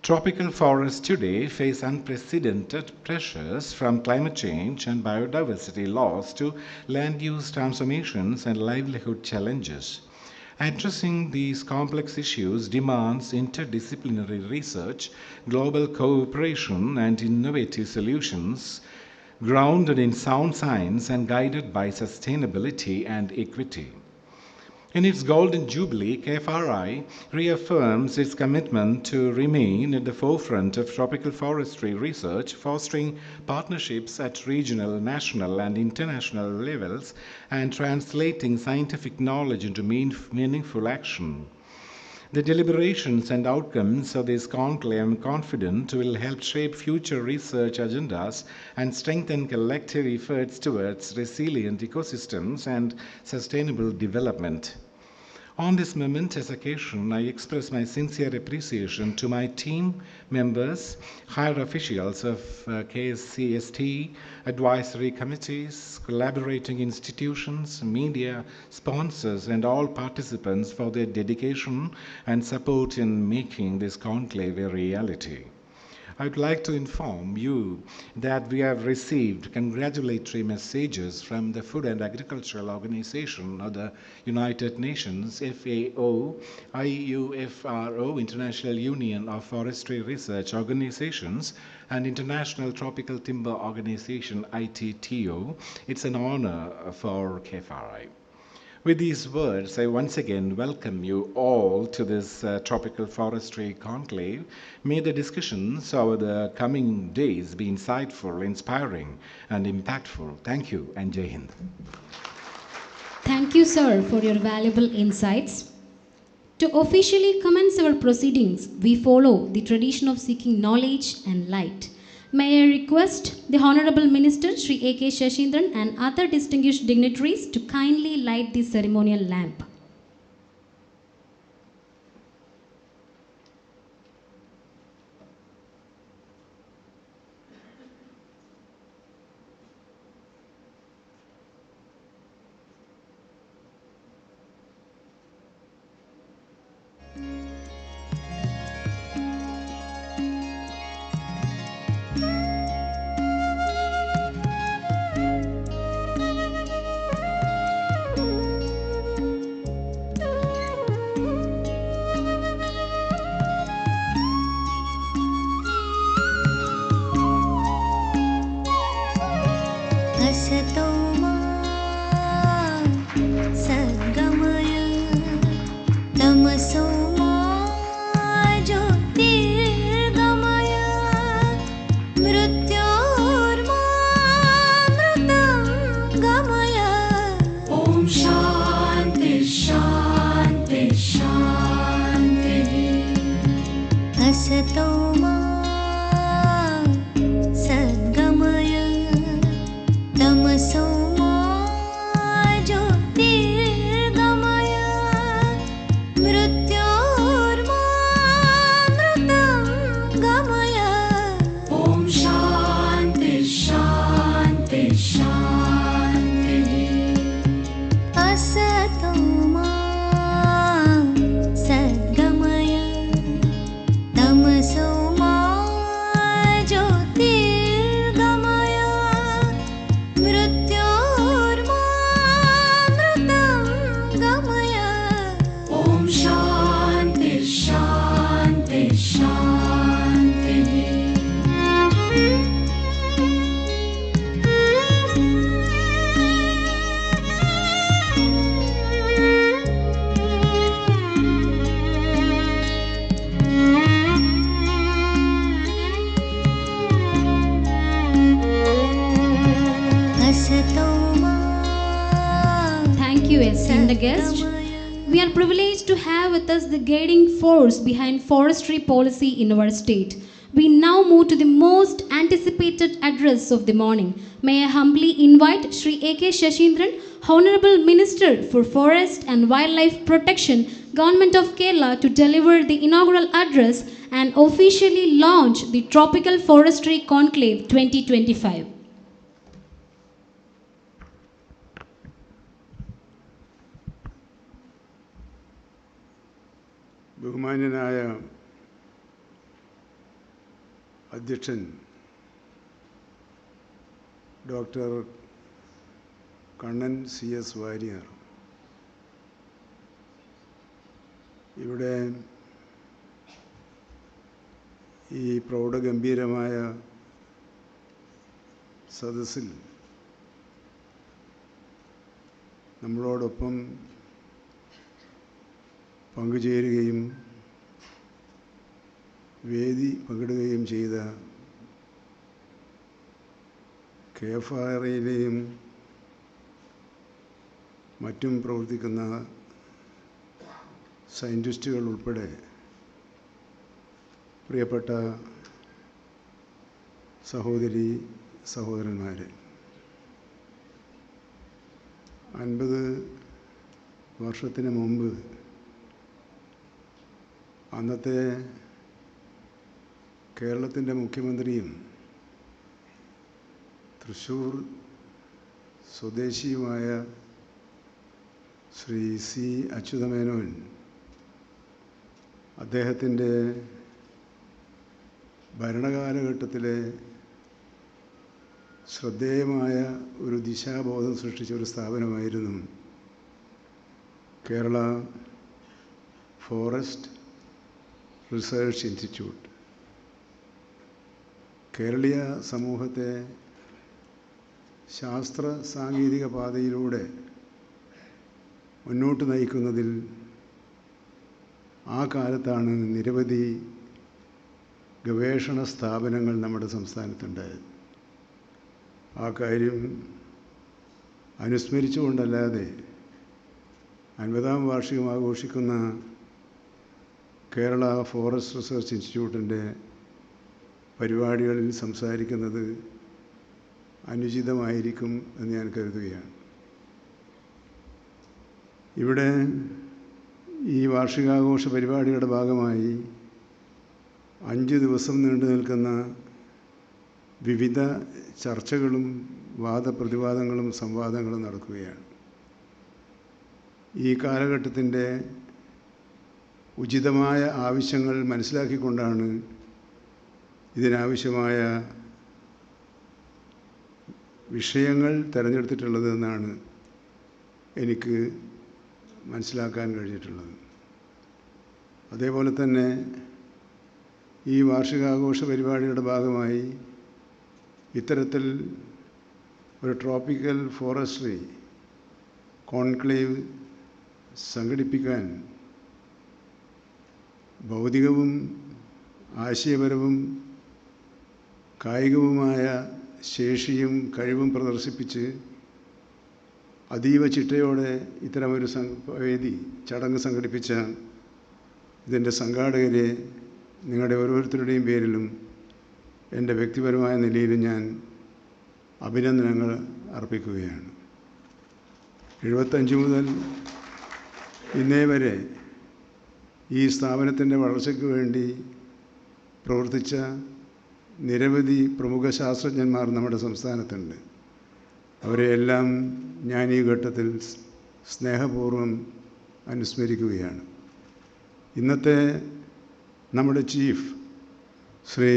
Tropical forests today face unprecedented pressures from climate change and biodiversity loss to land use transformations and livelihood challenges. Addressing these complex issues demands interdisciplinary research, global cooperation, and innovative solutions grounded in sound science and guided by sustainability and equity. In its Golden Jubilee, 𝐓𝐹RI reaffirms its commitment to remain at the forefront of tropical forestry research, fostering partnerships at regional, national, and international levels, and translating scientific knowledge into meaningful action. The deliberations and outcomes of this conclave, I am confident, will help shape future research agendas and strengthen collective efforts towards resilient ecosystems and sustainable development. On this momentous occasion, I express my sincere appreciation to my team members, higher officials of KSCST, advisory committees, collaborating institutions, media, sponsors, and all participants for their dedication and support in making this conclave a reality. I would like to inform you that we have received congratulatory messages from the Food and Agricultural Organization of the United Nations, FAO, IUFRO, International Union of Forestry Research Organizations, and International Tropical Timber Organization, ITTO. It's an honor for 𝐓𝐹RI. With these words, I once again welcome you all to this tropical forestry conclave. May the discussions over the coming days be insightful, inspiring, and impactful. Thank you, and Jai Hind. Thank you, sir, for your valuable insights. To officially commence our proceedings, we follow the tradition of seeking knowledge and light. May I request the Honorable Minister, Shri A.K. Shashindran, and other distinguished dignitaries to kindly light the ceremonial lamp. Guest. We are privileged to have with us the guiding force behind forestry policy in our state. We now move to the most anticipated address of the morning. May I humbly invite Shri A.K. Shashindran, Honorable Minister for Forest and Wildlife Protection, Government of Kerala, to deliver the inaugural address and officially launch the Tropical Forestry Conclave 2025. ബഹുമാന്യനായ അധ്യക്ഷൻ doctor Kannan CS Warrier, ഇവിടെ ഈ പ്രൗഢഗംഭീരമായ സദസ്സിൽ നമ്മളോടൊപ്പം പങ്കുചേരുകയും വേദി പങ്കിടുകയും ചെയ്ത 𝐓𝐼𝐂𝐻്𝐼ലെയും മറ്റും പ്രവർത്തിക്കുന്ന സയൻറ്റിസ്റ്റുകൾ ഉൾപ്പെടെ പ്രിയപ്പെട്ട സഹോദരി സഹോദരന്മാരെ, 50 വർഷത്തിന് മുമ്പ് അന്നത്തെ കേരളത്തിൻ്റെ മുഖ്യമന്ത്രിയും തൃശ്ശൂർ സ്വദേശിയുമായ ശ്രീ C. അച്യുതമേനോൻ അദ്ദേഹത്തിൻ്റെ ഭരണകാലഘട്ടത്തിലെ ശ്രദ്ധേയമായ ഒരു ദിശാബോധം സൃഷ്ടിച്ച ഒരു സ്ഥാപനമായിരുന്നു കേരള ഫോറസ്റ്റ് റിസർച്ച് ഇൻസ്റ്റിറ്റ്യൂട്ട്. കേരളീയ സമൂഹത്തെ ശാസ്ത്ര സാങ്കേതിക പാതയിലൂടെ മുന്നോട്ട് നയിക്കുന്നതിൽ ആ കാലത്താണ് നിരവധി ഗവേഷണ സ്ഥാപനങ്ങൾ നമ്മുടെ സംസ്ഥാനത്തുണ്ടായത്. ആ കാര്യം അനുസ്മരിച്ചുകൊണ്ടല്ലാതെ 50ാം വാർഷികം ആഘോഷിക്കുന്ന കേരള ഫോറസ്റ്റ് റിസർച്ച് ഇൻസ്റ്റിറ്റ്യൂട്ടിൻ്റെ പരിപാടികളിൽ സംസാരിക്കുന്നത് അനുചിതമായിരിക്കും എന്ന് ഞാൻ കരുതുകയാണ്. ഇവിടെ ഈ വാർഷികാഘോഷ പരിപാടിയുടെ ഭാഗമായി 5 ദിവസം നീണ്ടു നിൽക്കുന്ന വിവിധ ചർച്ചകളും വാദപ്രതിവാദങ്ങളും സംവാദങ്ങളും നടക്കുകയാണ്. ഈ കാലഘട്ടത്തിൻ്റെ ഉചിതമായ ആവശ്യങ്ങൾ മനസ്സിലാക്കിക്കൊണ്ടാണ് ഇതിനാവശ്യമായ വിഷയങ്ങൾ തിരഞ്ഞെടുത്തിട്ടുള്ളതെന്നാണ് എനിക്ക് മനസ്സിലാക്കാൻ കഴിഞ്ഞിട്ടുള്ളത്. അതേപോലെ തന്നെ ഈ വാർഷികാഘോഷ പരിപാടിയുടെ ഭാഗമായി ഇത്തരത്തിൽ ഒരു ട്രോപ്പിക്കൽ ഫോറസ്ട്രി കോൺക്ലേവ് സംഘടിപ്പിക്കാൻ ഭൗതികവും ആശയപരവും കായികവുമായ ശേഷിയും കഴിവും പ്രദർശിപ്പിച്ച് അതീവ ചിട്ടയോടെ ഇത്തരമൊരു ചടങ്ങ് സംഘടിപ്പിച്ച ഇതിൻ്റെ സംഘാടകരെ നിങ്ങളുടെ ഓരോരുത്തരുടെയും പേരിലും എൻ്റെ വ്യക്തിപരമായ നിലയിലും ഞാൻ അഭിനന്ദനങ്ങൾ അർപ്പിക്കുകയാണ്. 75 മുതൽ ഇന്നേ വരെ ഈ സ്ഥാപനത്തിൻ്റെ വളർച്ചയ്ക്ക് വേണ്ടി പ്രവർത്തിച്ച നിരവധി പ്രമുഖ ശാസ്ത്രജ്ഞന്മാർ നമ്മുടെ സംസ്ഥാനത്തുണ്ട്. അവരെയെല്ലാം ഞാൻ ഈ ഘട്ടത്തിൽ സ്നേഹപൂർവ്വം അനുസ്മരിക്കുകയാണ്. ഇന്നത്തെ നമ്മുടെ ചീഫ് ശ്രീ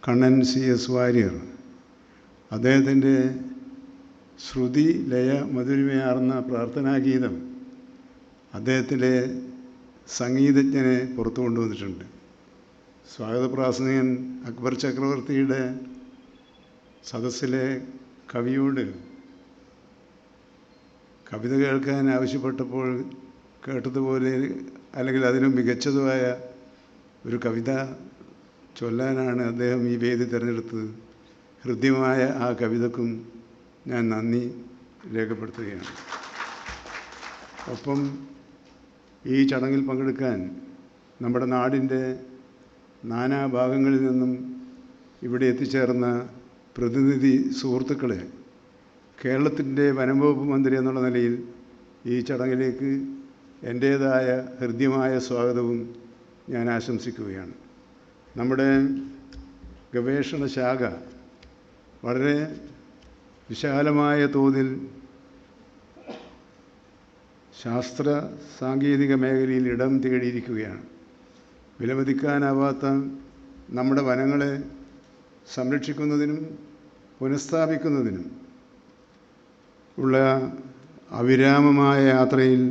കണ്ണൻ CS വാര്യർ, അദ്ദേഹത്തിൻ്റെ ശ്രുതി ലയ മധുരിമയാർന്ന പ്രാർത്ഥനാഗീതം അദ്ദേഹത്തിലെ സംഗീതജ്ഞനെ പുറത്തു കൊണ്ടുവന്നിട്ടുണ്ട്. സ്വാഗതപ്രാസംഗികൻ അക്ബർ ചക്രവർത്തിയുടെ സദസ്സിലെ കവിയോട് കവിത കേൾക്കാൻ ആവശ്യപ്പെട്ടപ്പോൾ കേട്ടതുപോലെ അല്ലെങ്കിൽ അതിനും മികച്ചതുമായ ഒരു കവിത ചൊല്ലാനാണ് അദ്ദേഹം ഈ വേദി തിരഞ്ഞെടുത്തത്. ഹൃദ്യമായ ആ കവിതക്കും ഞാൻ നന്ദി രേഖപ്പെടുത്തുകയാണ്. ഒപ്പം ഈ ചടങ്ങിൽ പങ്കെടുക്കാൻ നമ്മുടെ നാടിൻ്റെ നാനാഭാഗങ്ങളിൽ നിന്നും ഇവിടെ എത്തിച്ചേർന്ന പ്രതിനിധി സുഹൃത്തുക്കളെ കേരളത്തിൻ്റെ വനംവകുപ്പ് മന്ത്രി എന്നുള്ള നിലയിൽ ഈ ചടങ്ങിലേക്ക് എൻ്റേതായ ഹൃദ്യമായ സ്വാഗതവും ഞാൻ ആശംസിക്കുകയാണ്. നമ്മുടെ ഗവേഷണ ശാഖ വളരെ വിശാലമായ തോതിൽ ശാസ്ത്ര സാങ്കേതിക മേഖലയിൽ ഇടം തേടിയിരിക്കുകയാണ്. വിലമതിക്കാനാവാത്ത നമ്മുടെ വനങ്ങളെ സംരക്ഷിക്കുന്നതിനും പുനഃസ്ഥാപിക്കുന്നതിനും ഉള്ള അവിരാമമായ യാത്രയിൽ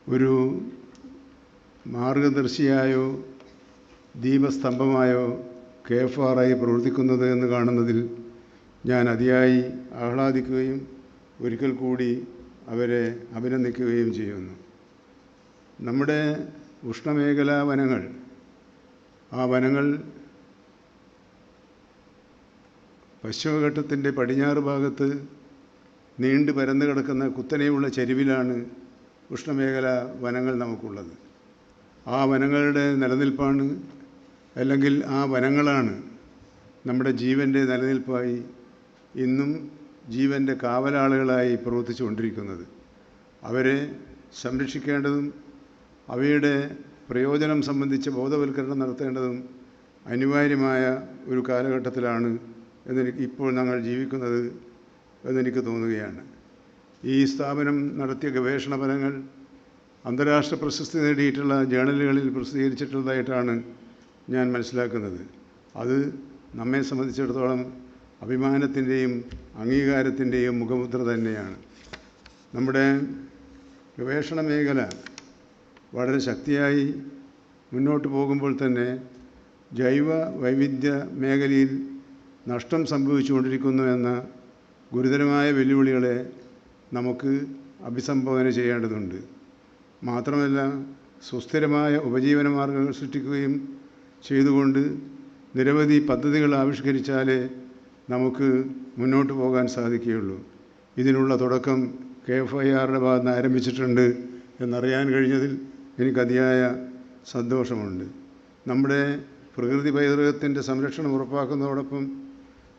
ഒരു മാർഗദർശിയായോ ദീപസ്തംഭമായോ 𝐓𝐹RI പ്രവർത്തിക്കുന്നത് എന്ന് കാണുന്നതിൽ ഞാൻ അതിയായി ആഹ്ലാദിക്കുകയും ഒരിക്കൽ കൂടി അവരെ അഭിനന്ദിക്കുകയും ചെയ്യുന്നു. നമ്മുടെ ഉഷ്ണമേഖലാ വനങ്ങൾ, ആ വനങ്ങൾ പശ്ചിമഘട്ടത്തിൻ്റെ പടിഞ്ഞാറ് ഭാഗത്ത് നീണ്ടു പരന്നു കിടക്കുന്ന കുത്തനെയുള്ള ചരിവിലാണ് ഉഷ്ണമേഖലാ വനങ്ങൾ നമുക്കുള്ളത്. ആ വനങ്ങളുടെ നിലനിൽപ്പാണ്, അല്ലെങ്കിൽ ആ വനങ്ങളാണ് നമ്മുടെ ജീവൻ്റെ നിലനിൽപ്പായി ഇന്നും ജീവൻ്റെ കാവലാളുകളായി പ്രവർത്തിച്ചു കൊണ്ടിരിക്കുന്നത്. അവരെ സംരക്ഷിക്കേണ്ടതും അവയുടെ പ്രയോജനം സംബന്ധിച്ച് ബോധവൽക്കരണം നടത്തേണ്ടതും അനിവാര്യമായ ഒരു കാലഘട്ടത്തിലാണ് ഇപ്പോൾ ഞങ്ങൾ ജീവിക്കുന്നത് എന്നെനിക്ക് തോന്നുകയാണ്. ഈ സ്ഥാപനം നടത്തിയ ഗവേഷണ ഫലങ്ങൾ അന്താരാഷ്ട്ര പ്രശസ്തി നേടിയിട്ടുള്ള ജേണലുകളിൽ പ്രസിദ്ധീകരിച്ചിട്ടുള്ളതായിട്ടാണ് ഞാൻ മനസ്സിലാക്കുന്നത്. അത് നമ്മെ സംബന്ധിച്ചിടത്തോളം അഭിമാനത്തിൻ്റെയും അംഗീകാരത്തിൻ്റെയും മുഖമുദ്ര തന്നെയാണ്. നമ്മുടെ ഗവേഷണ മേഖല വളരെ ശക്തിയായി മുന്നോട്ട് പോകുമ്പോൾ തന്നെ ജൈവ വൈവിധ്യ മേഖലയിൽ നഷ്ടം സംഭവിച്ചുകൊണ്ടിരിക്കുന്നു എന്ന ഗുരുതരമായ വെല്ലുവിളികളെ നമുക്ക് അഭിസംബോധന ചെയ്യേണ്ടതുണ്ട്. മാത്രമല്ല, സുസ്ഥിരമായ ഉപജീവന മാർഗങ്ങൾ സൃഷ്ടിക്കുകയും ചെയ്തുകൊണ്ട് നിരവധി പദ്ധതികൾ ആവിഷ്കരിച്ചാലേ നമുക്ക് മുന്നോട്ട് പോകാൻ സാധിക്കുകയുള്ളൂ. ഇതിനുള്ള തുടക്കം 𝐓𝐹Rയുടെ ഭാഗത്ത് നിന്ന് ആരംഭിച്ചിട്ടുണ്ട് എന്നറിയാൻ കഴിഞ്ഞതിൽ എനിക്ക് അതിയായ സന്തോഷമുണ്ട്. നമ്മുടെ പ്രകൃതി പൈതൃകത്തിൻ്റെ സംരക്ഷണം ഉറപ്പാക്കുന്നതോടൊപ്പം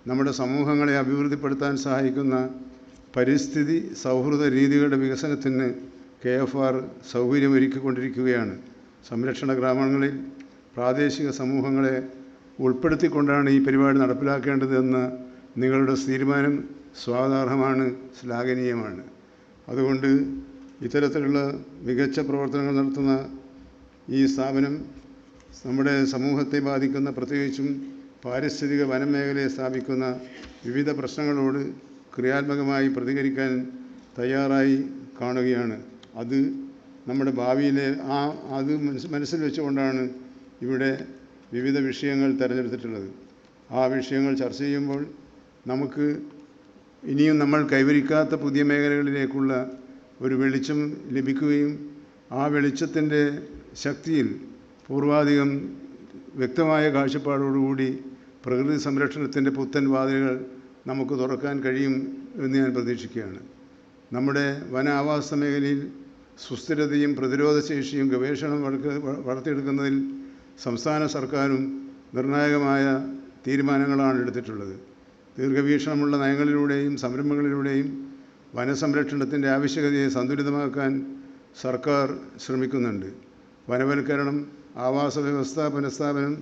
നമ്മുടെ സമൂഹങ്ങളെ അഭിവൃദ്ധിപ്പെടുത്താൻ സഹായിക്കുന്ന പരിസ്ഥിതി സൗഹൃദ രീതികളുടെ വികസനത്തിന് 𝐓𝐹R സൗകര്യമൊരുക്കിക്കൊണ്ടിരിക്കുകയാണ്. സംരക്ഷണ ഗ്രാമങ്ങളിൽ പ്രാദേശിക സമൂഹങ്ങളെ ഉൾപ്പെടുത്തിക്കൊണ്ടാണ് ഈ പരിപാടി നടപ്പിലാക്കേണ്ടതെന്ന നിങ്ങളുടെ തീരുമാനം സ്വാഗതാർഹമാണ്, ശ്ലാഘനീയമാണ്. അതുകൊണ്ട് ഇത്തരത്തിലുള്ള മികച്ച പ്രവർത്തനങ്ങൾ നടത്തുന്ന ഈ സ്ഥാപനം നമ്മുടെ സമൂഹത്തെ ബാധിക്കുന്ന, പ്രത്യേകിച്ചും പാരിസ്ഥിതിക വനമേഖലയെ സ്ഥാപിക്കുന്ന വിവിധ പ്രശ്നങ്ങളോട് ക്രിയാത്മകമായി പ്രതികരിക്കാൻ തയ്യാറായി കാണുകയാണ്. അത് നമ്മുടെ ഭാവിയിലെ അത് മനസ്സിൽ വെച്ചുകൊണ്ടാണ് ഇവിടെ വിവിധ വിഷയങ്ങൾ തിരഞ്ഞെടുത്തിട്ടുള്ളത്. ആ വിഷയങ്ങൾ ചർച്ച ചെയ്യുമ്പോൾ നമുക്ക് ഇനിയും നമ്മൾ കൈവരിക്കാത്ത പുതിയ മേഖലകളിലേക്കുള്ള ഒരു വെളിച്ചം ലഭിക്കുകയും ആ വെളിച്ചത്തിൻ്റെ ശക്തിയിൽ പൂർവാധികം വ്യക്തമായ കാഴ്ചപ്പാടോടുകൂടി പ്രകൃതി സംരക്ഷണത്തിൻ്റെ പുത്തൻ വാതിലുകൾ നമുക്ക് തുറക്കാൻ കഴിയും എന്ന് ഞാൻ പ്രതീക്ഷിക്കുകയാണ്. നമ്മുടെ വന ആവാസ മേഖലയിൽ സുസ്ഥിരതയും പ്രതിരോധശേഷിയും ഗവേഷണം വളർത്തിയെടുക്കുന്നതിൽ സംസ്ഥാന സർക്കാരും നിർണായകമായ തീരുമാനങ്ങളാണ് എടുത്തിട്ടുള്ളത്. ദീർഘവീക്ഷണമുള്ള നയങ്ങളിലൂടെയും സംരംഭങ്ങളിലൂടെയും വനസംരക്ഷണത്തിൻ്റെ ആവശ്യകതയെ സന്തുലിതമാക്കാൻ സർക്കാർ ശ്രമിക്കുന്നുണ്ട്. വനവൽക്കരണം, ആവാസ വ്യവസ്ഥ പുനഃസ്ഥാപനം,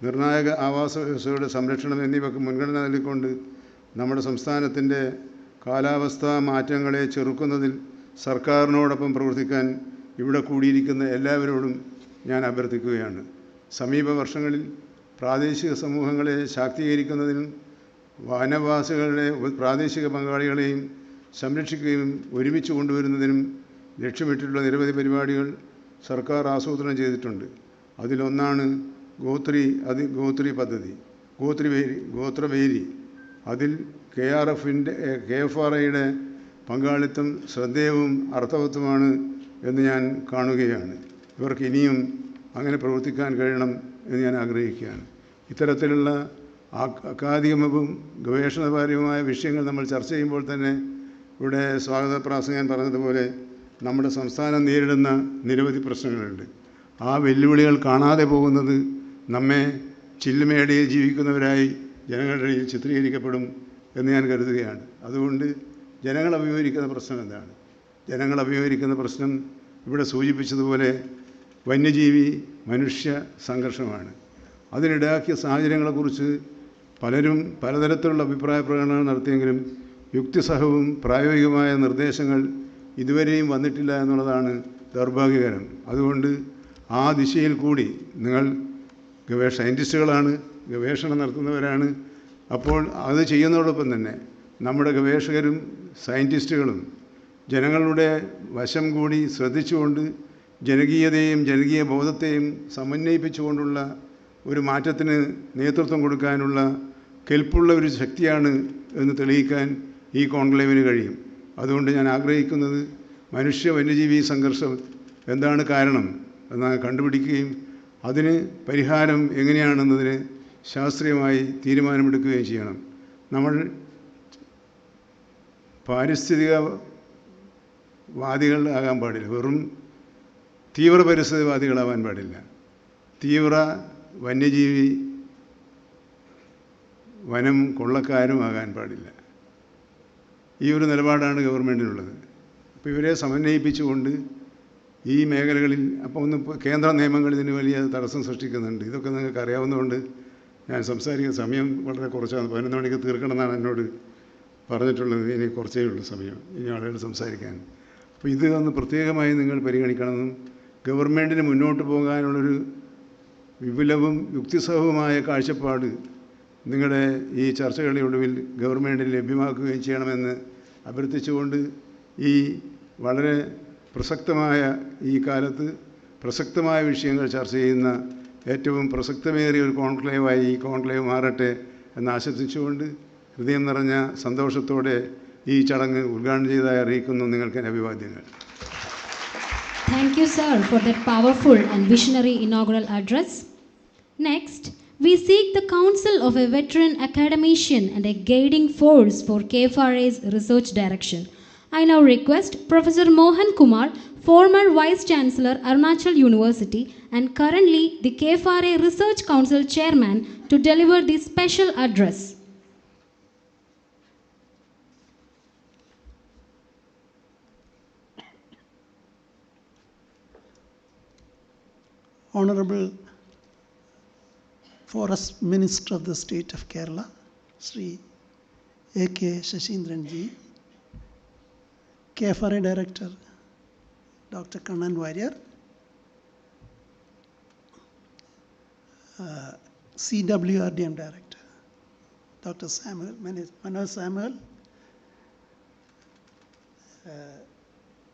നിർണായക ആവാസ വ്യവസ്ഥയുടെ സംരക്ഷണം എന്നിവയ്ക്ക് മുൻഗണന നൽകിക്കൊണ്ട് നമ്മുടെ സംസ്ഥാനത്തിൻ്റെ കാലാവസ്ഥാ മാറ്റങ്ങളെ ചെറുക്കുന്നതിൽ സർക്കാരിനോടൊപ്പം പ്രവർത്തിക്കാൻ ഇവിടെ കൂടിയിരിക്കുന്ന എല്ലാവരോടും ഞാൻ അഭ്യർത്ഥിക്കുകയാണ്. സമീപ വർഷങ്ങളിൽ പ്രാദേശിക സമൂഹങ്ങളെ ശാക്തീകരിക്കുന്നതിനും വനവാസികളുടെ പ്രാദേശിക പങ്കാളികളെയും സംരക്ഷിക്കുകയും ഒരുമിച്ച് കൊണ്ടുവരുന്നതിനും ലക്ഷ്യമിട്ടിട്ടുള്ള നിരവധി പരിപാടികൾ സർക്കാർ ആസൂത്രണം ചെയ്തിട്ടുണ്ട്. അതിലൊന്നാണ് ഗോത്രി പദ്ധതി, ഗോത്രവേരി. അതിൽ 𝐓𝐹RIയുടെ പങ്കാളിത്തം ശ്രദ്ധേയവും അർത്ഥവത്തുമാണ് എന്ന് ഞാൻ കാണുകയാണ്. ഇവർക്ക് ഇനിയും അങ്ങനെ പ്രവർത്തിക്കാൻ കഴിയണം എന്ന് ഞാൻ ആഗ്രഹിക്കുകയാണ്. ഇത്തരത്തിലുള്ള അക്കാദമികവും ഗവേഷണപരവുമായ വിഷയങ്ങൾ നമ്മൾ ചർച്ച ചെയ്യുമ്പോൾ തന്നെ ഇവിടെ സ്വാഗത പ്രാസംഗികൻ പറഞ്ഞതുപോലെ നമ്മുടെ സംസ്ഥാനം നേരിടുന്ന നിരവധി പ്രശ്നങ്ങളുണ്ട്. ആ വെല്ലുവിളികൾ കാണാതെ പോകുന്നത് നമ്മെ ചില്ലുമേടയിൽ ജീവിക്കുന്നവരായി ജനങ്ങളുടെ ഇടയിൽ ചിത്രീകരിക്കപ്പെടും എന്ന് ഞാൻ കരുതുകയാണ്. അതുകൊണ്ട് ജനങ്ങൾ അഭിമുഖീകരിക്കുന്ന പ്രശ്നം എന്താണ്? ജനങ്ങൾ അഭിമുഖീകരിക്കുന്ന പ്രശ്നം ഇവിടെ സൂചിപ്പിച്ചതുപോലെ വന്യജീവി മനുഷ്യ സംഘർഷമാണ്. അതിനിടയാക്കിയ സാഹചര്യങ്ങളെക്കുറിച്ച് പലരും പലതരത്തിലുള്ള അഭിപ്രായ പ്രകടനങ്ങൾ നടത്തിയെങ്കിലും യുക്തിസഹവും പ്രായോഗികമായ നിർദ്ദേശങ്ങൾ ഇതുവരെയും വന്നിട്ടില്ല എന്നുള്ളതാണ് ദൗർഭാഗ്യകരം. അതുകൊണ്ട് ആ ദിശയിൽ കൂടി നിങ്ങൾ സയൻറ്റിസ്റ്റുകളാണ്, ഗവേഷണം നടത്തുന്നവരാണ്. അപ്പോൾ അത് ചെയ്യുന്നതോടൊപ്പം തന്നെ നമ്മുടെ ഗവേഷകരും സയൻറ്റിസ്റ്റുകളും ജനങ്ങളുടെ വശം കൂടി ശ്രദ്ധിച്ചുകൊണ്ട് ജനകീയതയും ജനകീയ ബോധത്തെയും സമന്വയിപ്പിച്ചുകൊണ്ടുള്ള ഒരു മാറ്റത്തിന് നേതൃത്വം കൊടുക്കാനുള്ള കെൽപ്പുള്ള ഒരു ശക്തിയാണ് എന്ന് തെളിയിക്കാൻ ഈ കോൺക്ലേവിന് കഴിയും. അതുകൊണ്ട് ഞാൻ ആഗ്രഹിക്കുന്നത് മനുഷ്യ വന്യജീവി സംഘർഷം എന്താണ് കാരണം എന്ന് കണ്ടുപിടിക്കുകയും അതിന് പരിഹാരം എങ്ങനെയാണെന്നതിന് ശാസ്ത്രീയമായി തീരുമാനമെടുക്കുകയും ചെയ്യണം. നമ്മൾ പാരിസ്ഥിതികവാദികൾ ആകാൻ പാടില്ല, വെറും തീവ്ര പരിസ്ഥിതിവാദികളാവാൻ പാടില്ല. തീവ്ര വന്യജീവി വനം കൊള്ളക്കാരും ആകാൻ പാടില്ല. ഈ ഒരു നിലപാടാണ് ഗവൺമെൻറ്റിനുള്ളത്. അപ്പോൾ ഇവരെ സമന്വയിപ്പിച്ചുകൊണ്ട് ഈ മേഖലകളിൽ അപ്പോൾ ഒന്ന് കേന്ദ്ര നിയമങ്ങൾ ഇതിന് വലിയ തടസ്സം സൃഷ്ടിക്കുന്നുണ്ട്. ഇതൊക്കെ നിങ്ങൾക്ക് അറിയാവുന്നതുകൊണ്ട് ഞാൻ സംസാരിക്കുന്ന സമയം വളരെ കുറച്ചാണ്. 11 മണിക്ക് തീർക്കണമെന്നാണ് എന്നോട് പറഞ്ഞിട്ടുള്ളത്. ഇനി കുറച്ചേ ഉള്ളൂ സമയം ഇനി ആളുകൾ സംസാരിക്കാൻ. അപ്പോൾ ഇത് ഒന്ന് പ്രത്യേകമായി നിങ്ങൾ പരിഗണിക്കണമെന്നും ഗവൺമെൻറ്റിന് മുന്നോട്ട് പോകാനുള്ളൊരു വിപുലവും യുക്തിസഹവുമായ കാഴ്ചപ്പാട് നിങ്ങളുടെ ഈ ചർച്ചകളുടെ ഒടുവിൽ ഗവൺമെൻറ്റിന് ലഭ്യമാക്കുകയും ചെയ്യണമെന്ന് അഭ്യർത്ഥിച്ചുകൊണ്ട് ഈ വളരെ പ്രസക്തമായ ഈ കാലത്ത് പ്രസക്തമായ വിഷയങ്ങൾ ചർച്ച ചെയ്യുന്ന ഏറ്റവും പ്രസക്തമേറിയ ഒരു കോൺക്ലേവായി ഈ കോൺക്ലേവ് മാറട്ടെ എന്ന് ആശംസിച്ചുകൊണ്ട് ഹൃദയം നിറഞ്ഞ സന്തോഷത്തോടെ ഈ ചടങ്ങ് ഉദ്ഘാടനം ചെയ്തതായി അറിയിക്കുന്നു. നിങ്ങൾക്ക് എൻ്റെ അഭിവാദ്യങ്ങൾ. Thank you, sir, for that powerful and visionary inaugural address. Next, we seek the counsel of a veteran academician and a guiding force for 𝐓𝐹RA's research direction. I now request Professor Mohan Kumar, former Vice Chancellor, Arunachal University, and currently the 𝐓𝐹RA Research Council Chairman, to deliver this special address. Honorable Forest Minister of the State of Kerala, Sri A.K. Shashindran ji, 𝐓𝐹RA Director, Dr. Kannan Warrior, CWRDM Director, Dr. Manoj Samuel,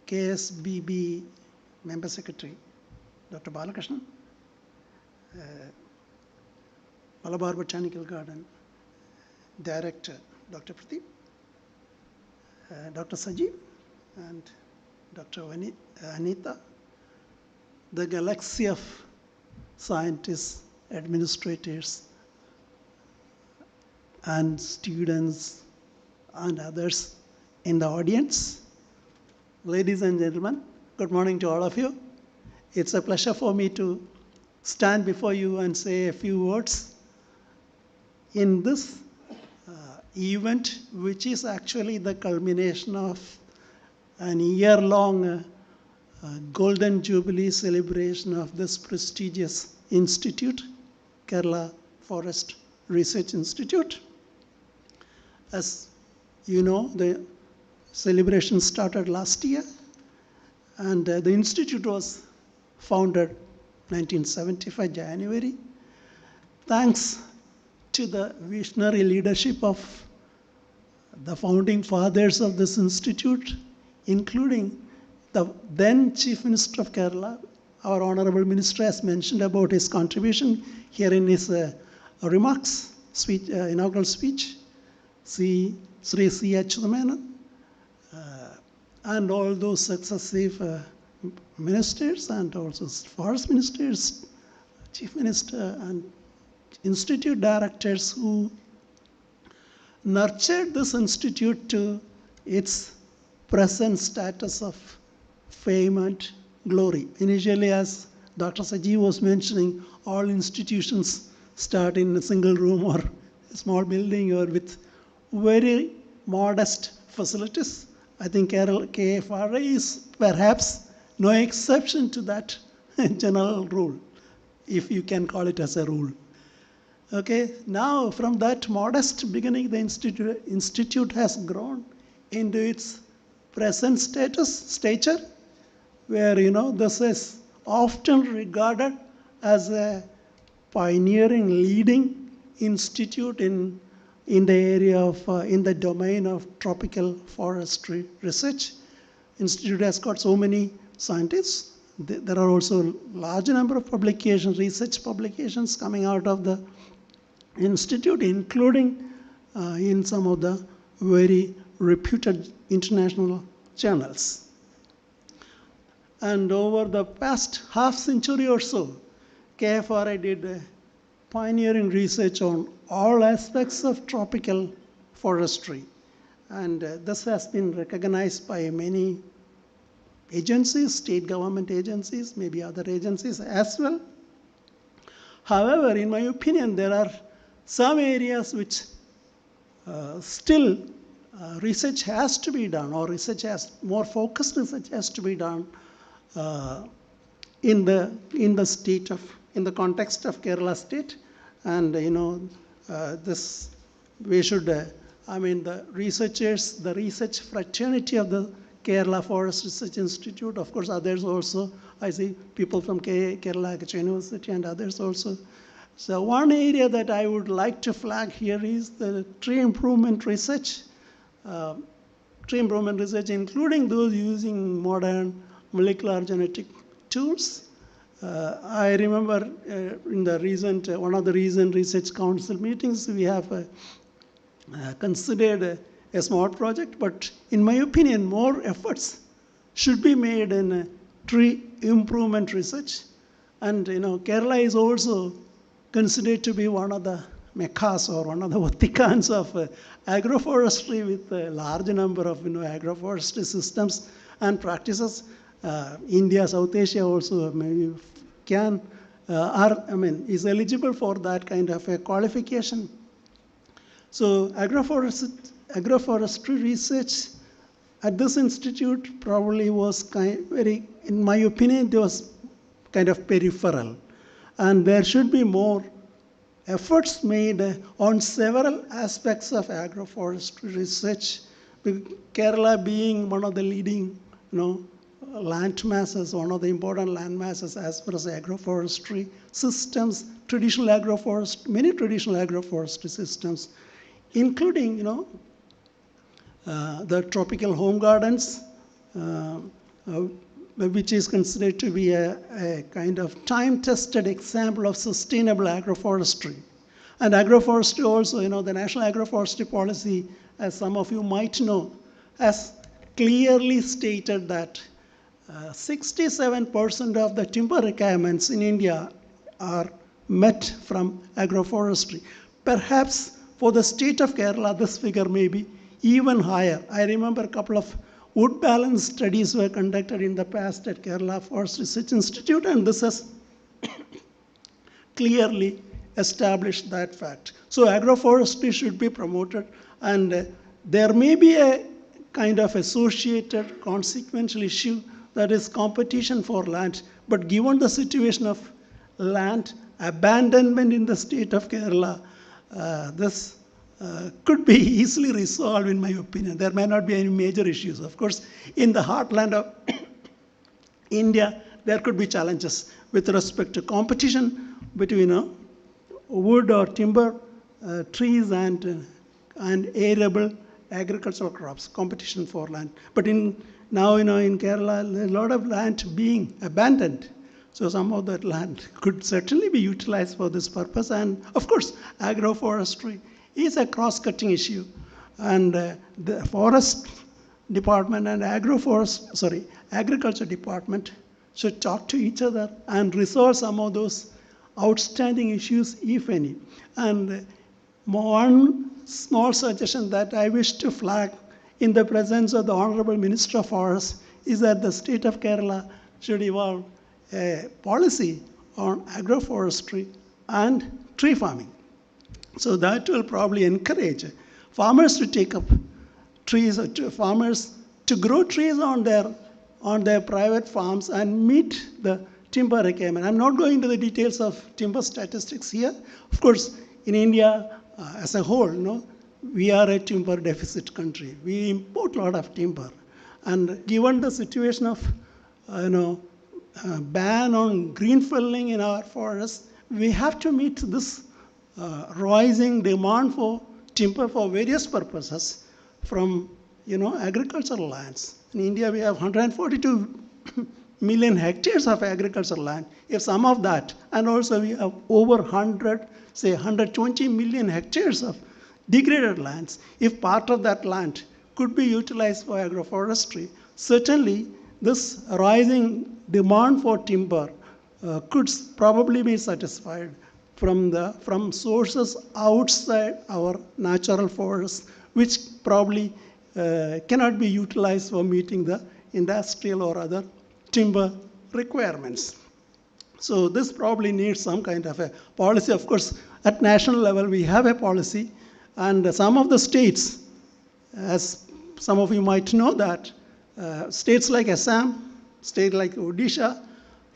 KSBB Member Secretary, Dr. Balakrishnan, Malabar Botanical Garden Director, Dr. Pradeep, Dr. Sajeev, and Dr. Anita, the galaxy of scientists, administrators, and students and others in the audience. Ladies and gentlemen, good morning to all of you. It's a pleasure for me to stand before you and say a few words in this event, which is actually the culmination of an year-long Golden Jubilee celebration of this prestigious institute, Kerala Forest Research Institute. As you know, the celebration started last year, and the institute was founded 1975 January. Thanks to the visionary leadership of the founding fathers of this institute, including the then Chief Minister of Kerala, our Honorable Minister has mentioned about his contribution here in his remarks, inaugural speech, Sri C.H. And all those successive ministers and also forest ministers, chief minister and institute directors who nurtured this institute to its present status of fame and glory. Initially, as Dr. Saji was mentioning, all institutions start in a single room or a small building or with very modest facilities. I think KFRA is perhaps no exception to that general rule, if you can call it as a rule. Okay, now from that modest beginning, the institute has grown into its present stature, where this is often regarded as a pioneering, leading institute in the area of, in the domain of tropical forestry research. Institute has got so many scientists. There are also large number of publications, research publications coming out of the institute, including in some of the very reputed international journals. And over the past half century or so, KFRA did pioneering research on all aspects of tropical forestry. And this has been recognized by many agencies, state government agencies, maybe other agencies as well. However, in my opinion, there are some areas which still research has to be done, or more focused research has to be done in the context of Kerala state. And this we should the researchers, the research fraternity of the Kerala Forest Research Institute, of course others also, I see people from 𝐊𝐼𝐂𝐀𝐋 University and others also. So one area that I would like to flag here is the tree improvement research. Including those using modern molecular genetic tools. I remember in the one of the recent research council meetings, we have considered a small project, but in my opinion, more efforts should be made in tree improvement research. And Kerala is also considered to be one of the meccas or one of the Vaticans of agroforestry, with a large number of agroforestry systems and practices. India, South Asia also maybe is eligible for that kind of a qualification. So agroforestry research at this institute probably was in my opinion, it was kind of peripheral. And there should be more efforts made on several aspects of agroforestry research. Kerala being one of the leading, land masses, one of the important land masses as far as agroforestry systems, many traditional agroforestry systems, including, the tropical home gardens, which is considered to be a kind of time-tested example of sustainable agroforestry. And agroforestry also, the National Agroforestry Policy, as some of you might know, has clearly stated that 67% of the timber requirements in India are met from agroforestry. Perhaps for the state of Kerala, this figure may be even higher. I remember a couple of wood balance studies were conducted in the past at Kerala Forest Research Institute, and this has clearly established that fact. So agroforestry should be promoted, and there may be a kind of associated consequential issue, that is competition for land. But given the situation of land abandonment in the state of Kerala, this could be easily resolved, in my opinion. There may not be any major issues. Of course, in the heartland of India, there could be challenges with respect to competition between wood or timber, trees and arable agricultural crops, competition for land. But now in Kerala, a lot of land being abandoned. So some of that land could certainly be utilized for this purpose. And of course, agroforestry is a cross-cutting issue. And the forest department and agriculture department should talk to each other and resolve some of those outstanding issues, if any. And one small suggestion that I wish to flag in the presence of the Honorable Minister of Forests is that the state of Kerala should evolve a policy on agroforestry and tree farming. So that will probably encourage farmers to take up trees, farmers to grow trees on their private farms and meet the timber requirement. I'm not going into the details of timber statistics here. Of course, in India as a whole, we are a timber deficit country. We import a lot of timber. And given the situation of ban on green felling in our forests, we have to meet this rising demand for timber for various purposes from agricultural lands. In India, we have 142 million hectares of agricultural land. If some of that, and also we have over 120 million hectares of degraded lands, if part of that land could be utilized for agroforestry, certainly this rising demand for timber could probably be satisfied from sources outside our natural forests, which probably cannot be utilized for meeting the industrial or other timber requirements. So this probably needs some kind of a policy. Of course, at national level, we have a policy, and some of the states, as some of you might know that, states like Assam, states like Odisha,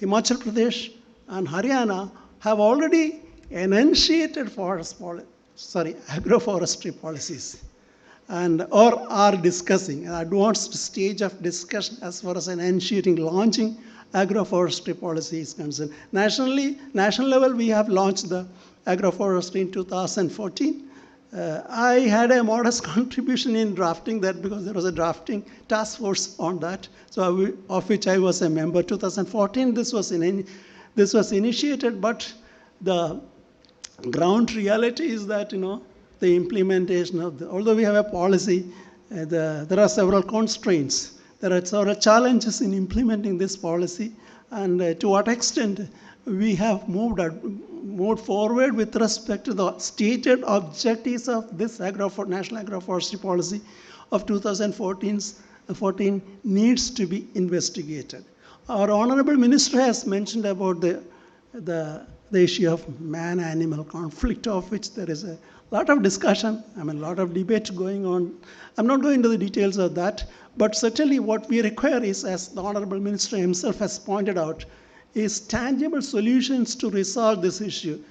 Himachal Pradesh, and Haryana have already enunciated agroforestry policies, or are discussing an advanced stage of discussion as far as launching agroforestry policy is concerned. National level, we have launched the agroforestry in 2014. I had a modest contribution in drafting that because there was a drafting task force on that, of which I was a member. 2014, this was initiated, but the ground reality is that the implementation of although we have a policy, there are several constraints. There are several challenges in implementing this policy, and to what extent we have moved forward with respect to the stated objectives of this national agroforestry policy of 2014 needs to be investigated. Our Honorable Minister has mentioned about the issue of man-animal conflict, of which there is a lot of discussion, a lot of debate going on. I'm not going into the details of that, but certainly what we require is, as the Honorable Minister himself has pointed out, is tangible solutions to resolve this issue.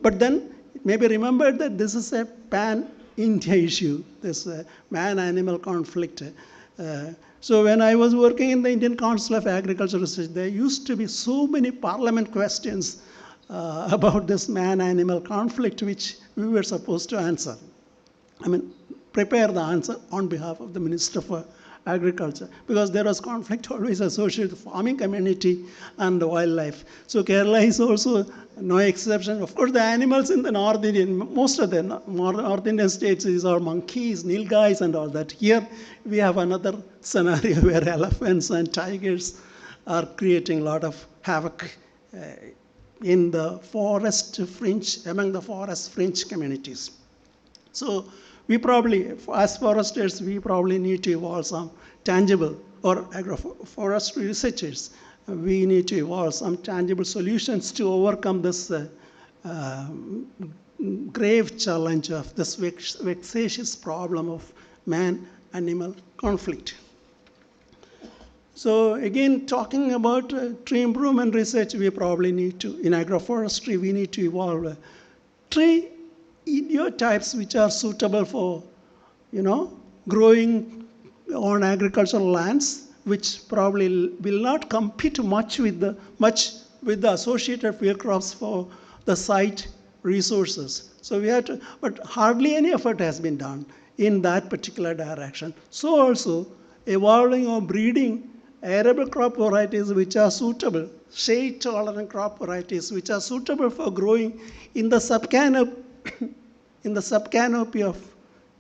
But then it may be remembered that this is a pan-India issue, this man-animal conflict. So when I was working in the Indian Council of Agricultural Research, there used to be so many parliament questions about this man-animal conflict, which we were supposed to answer. Prepare the answer on behalf of the Minister for Agriculture, because there was conflict always associated with the farming community and the wildlife. So Kerala is also no exception. Of course, the animals in the North Indian, most of the North Indian states are monkeys, nilgais and all that. Here we have another scenario where elephants and tigers are creating a lot of havoc in the among the forest fringe communities. So we probably, as foresters, we probably need to evolve some tangible, or agroforestry researchers, we need to evolve some tangible solutions to overcome this grave challenge of this vexatious problem of man-animal conflict. So again, talking about tree improvement research, we probably need to, in agroforestry, we need to evolve tree idiotypes which are suitable for, growing on agricultural lands, which probably will not compete much with the associated field crops for the site resources. So we have to, but hardly any effort has been done in that particular direction. So also evolving or breeding arable crop varieties which are suitable, shade-tolerant crop varieties which are suitable for growing in the subcanopy of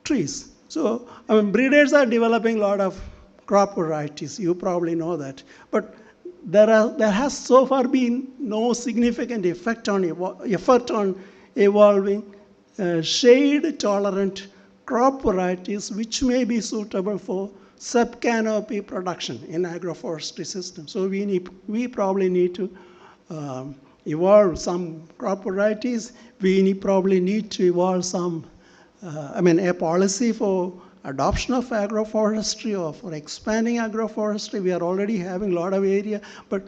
trees. So, breeders are developing a lot of crop varieties. You probably know that. But there has so far been no significant effort on evolving shade-tolerant crop varieties which may be suitable for sub-canopy production in agroforestry system. So we probably need to evolve some crop varieties. We probably need to evolve some, a policy for adoption of agroforestry or for expanding agroforestry. We are already having a lot of area, but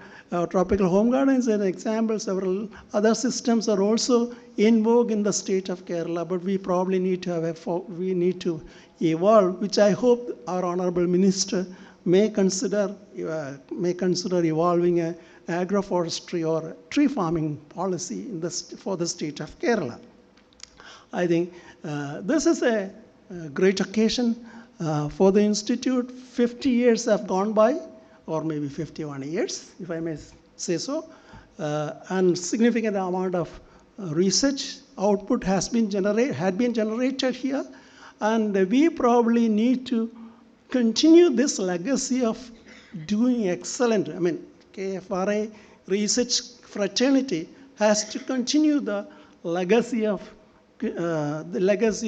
tropical home gardens is an example. Several other systems are also in vogue in the state of Kerala, but we probably need to have we need to evolve, which I hope our Honorable Minister may consider evolving a agroforestry or tree farming policy for the state of Kerala. I think this is a great occasion for the Institute. 50 years have gone by, or maybe 51 years, if I may say so, and significant amount of research output had been generated here, and we probably need to continue this legacy of doing excellent. KFRA research fraternity has to continue the legacy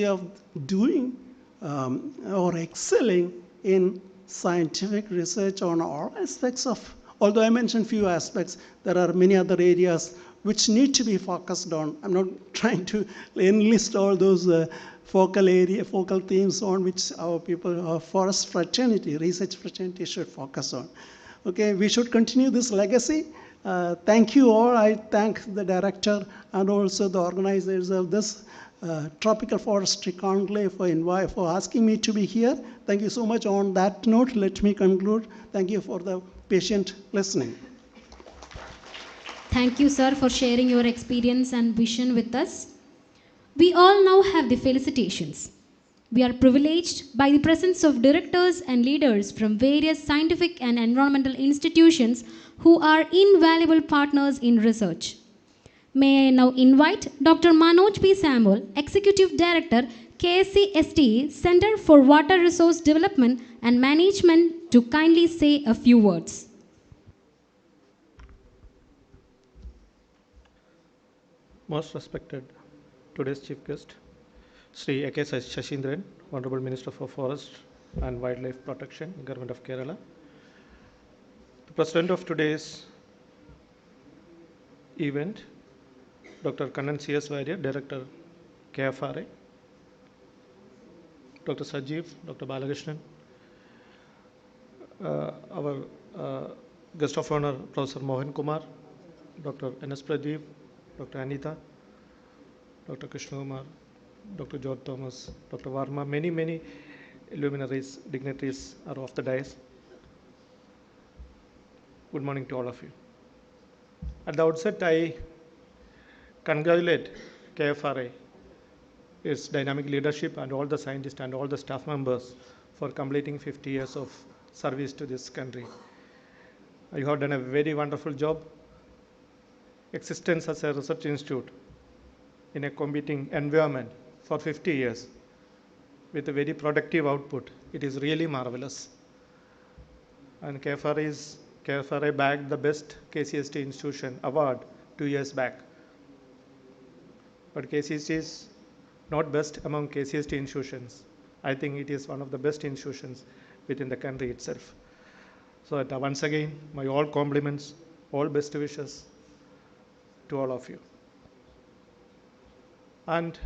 of doing or excelling in scientific research on all aspects of, although I mentioned few aspects, there are many other areas which need to be focused on. I'm not trying to enlist all those focal themes on which our forest fraternity, research fraternity should focus on. Okay, we should continue this legacy. Thank you all. I thank the director and also the organizers of this Tropical Forestry Conclave for asking me to be here. Thank you so much. On that note, let me conclude. Thank you for the patient listening. Thank you, sir, for sharing your experience and vision with us. We all now have the felicitations. We are privileged by the presence of directors and leaders from various scientific and environmental institutions who are invaluable partners in research. May I now invite Dr. Manoj P. Samuel, Executive Director, KSCST Center for Water Resource Development and Management, to kindly say a few words. Most respected today's chief guest, Sri A.K. Shashindran, Honorable Minister for Forest and Wildlife Protection, Government of Kerala. The President of today's event, Dr. Kannan C.S. Vairya, Director, KFRA, Dr. Sajeev, Dr. Balakrishnan, our guest of honor, Professor Mohan Kumar, Dr. N.S. Pradeep, Dr. Anita, Dr. Krishna Kumar, Dr. George Thomas, Dr. Varma, many luminaries, dignitaries are off the dais. Good morning to all of you. At the outset, I congratulate KFRA, its dynamic leadership, and all the scientists and all the staff members for completing 50 years of service to this country. You have done a very wonderful job. Existence as a research institute in a competing environment for 50 years with a very productive output. It is really marvelous. And KFRA bagged the best KCST institution award 2 years back. But KCST is not best among KCST institutions. I think it is one of the best institutions within the country itself. So once again, my all compliments, all best wishes to all of you. And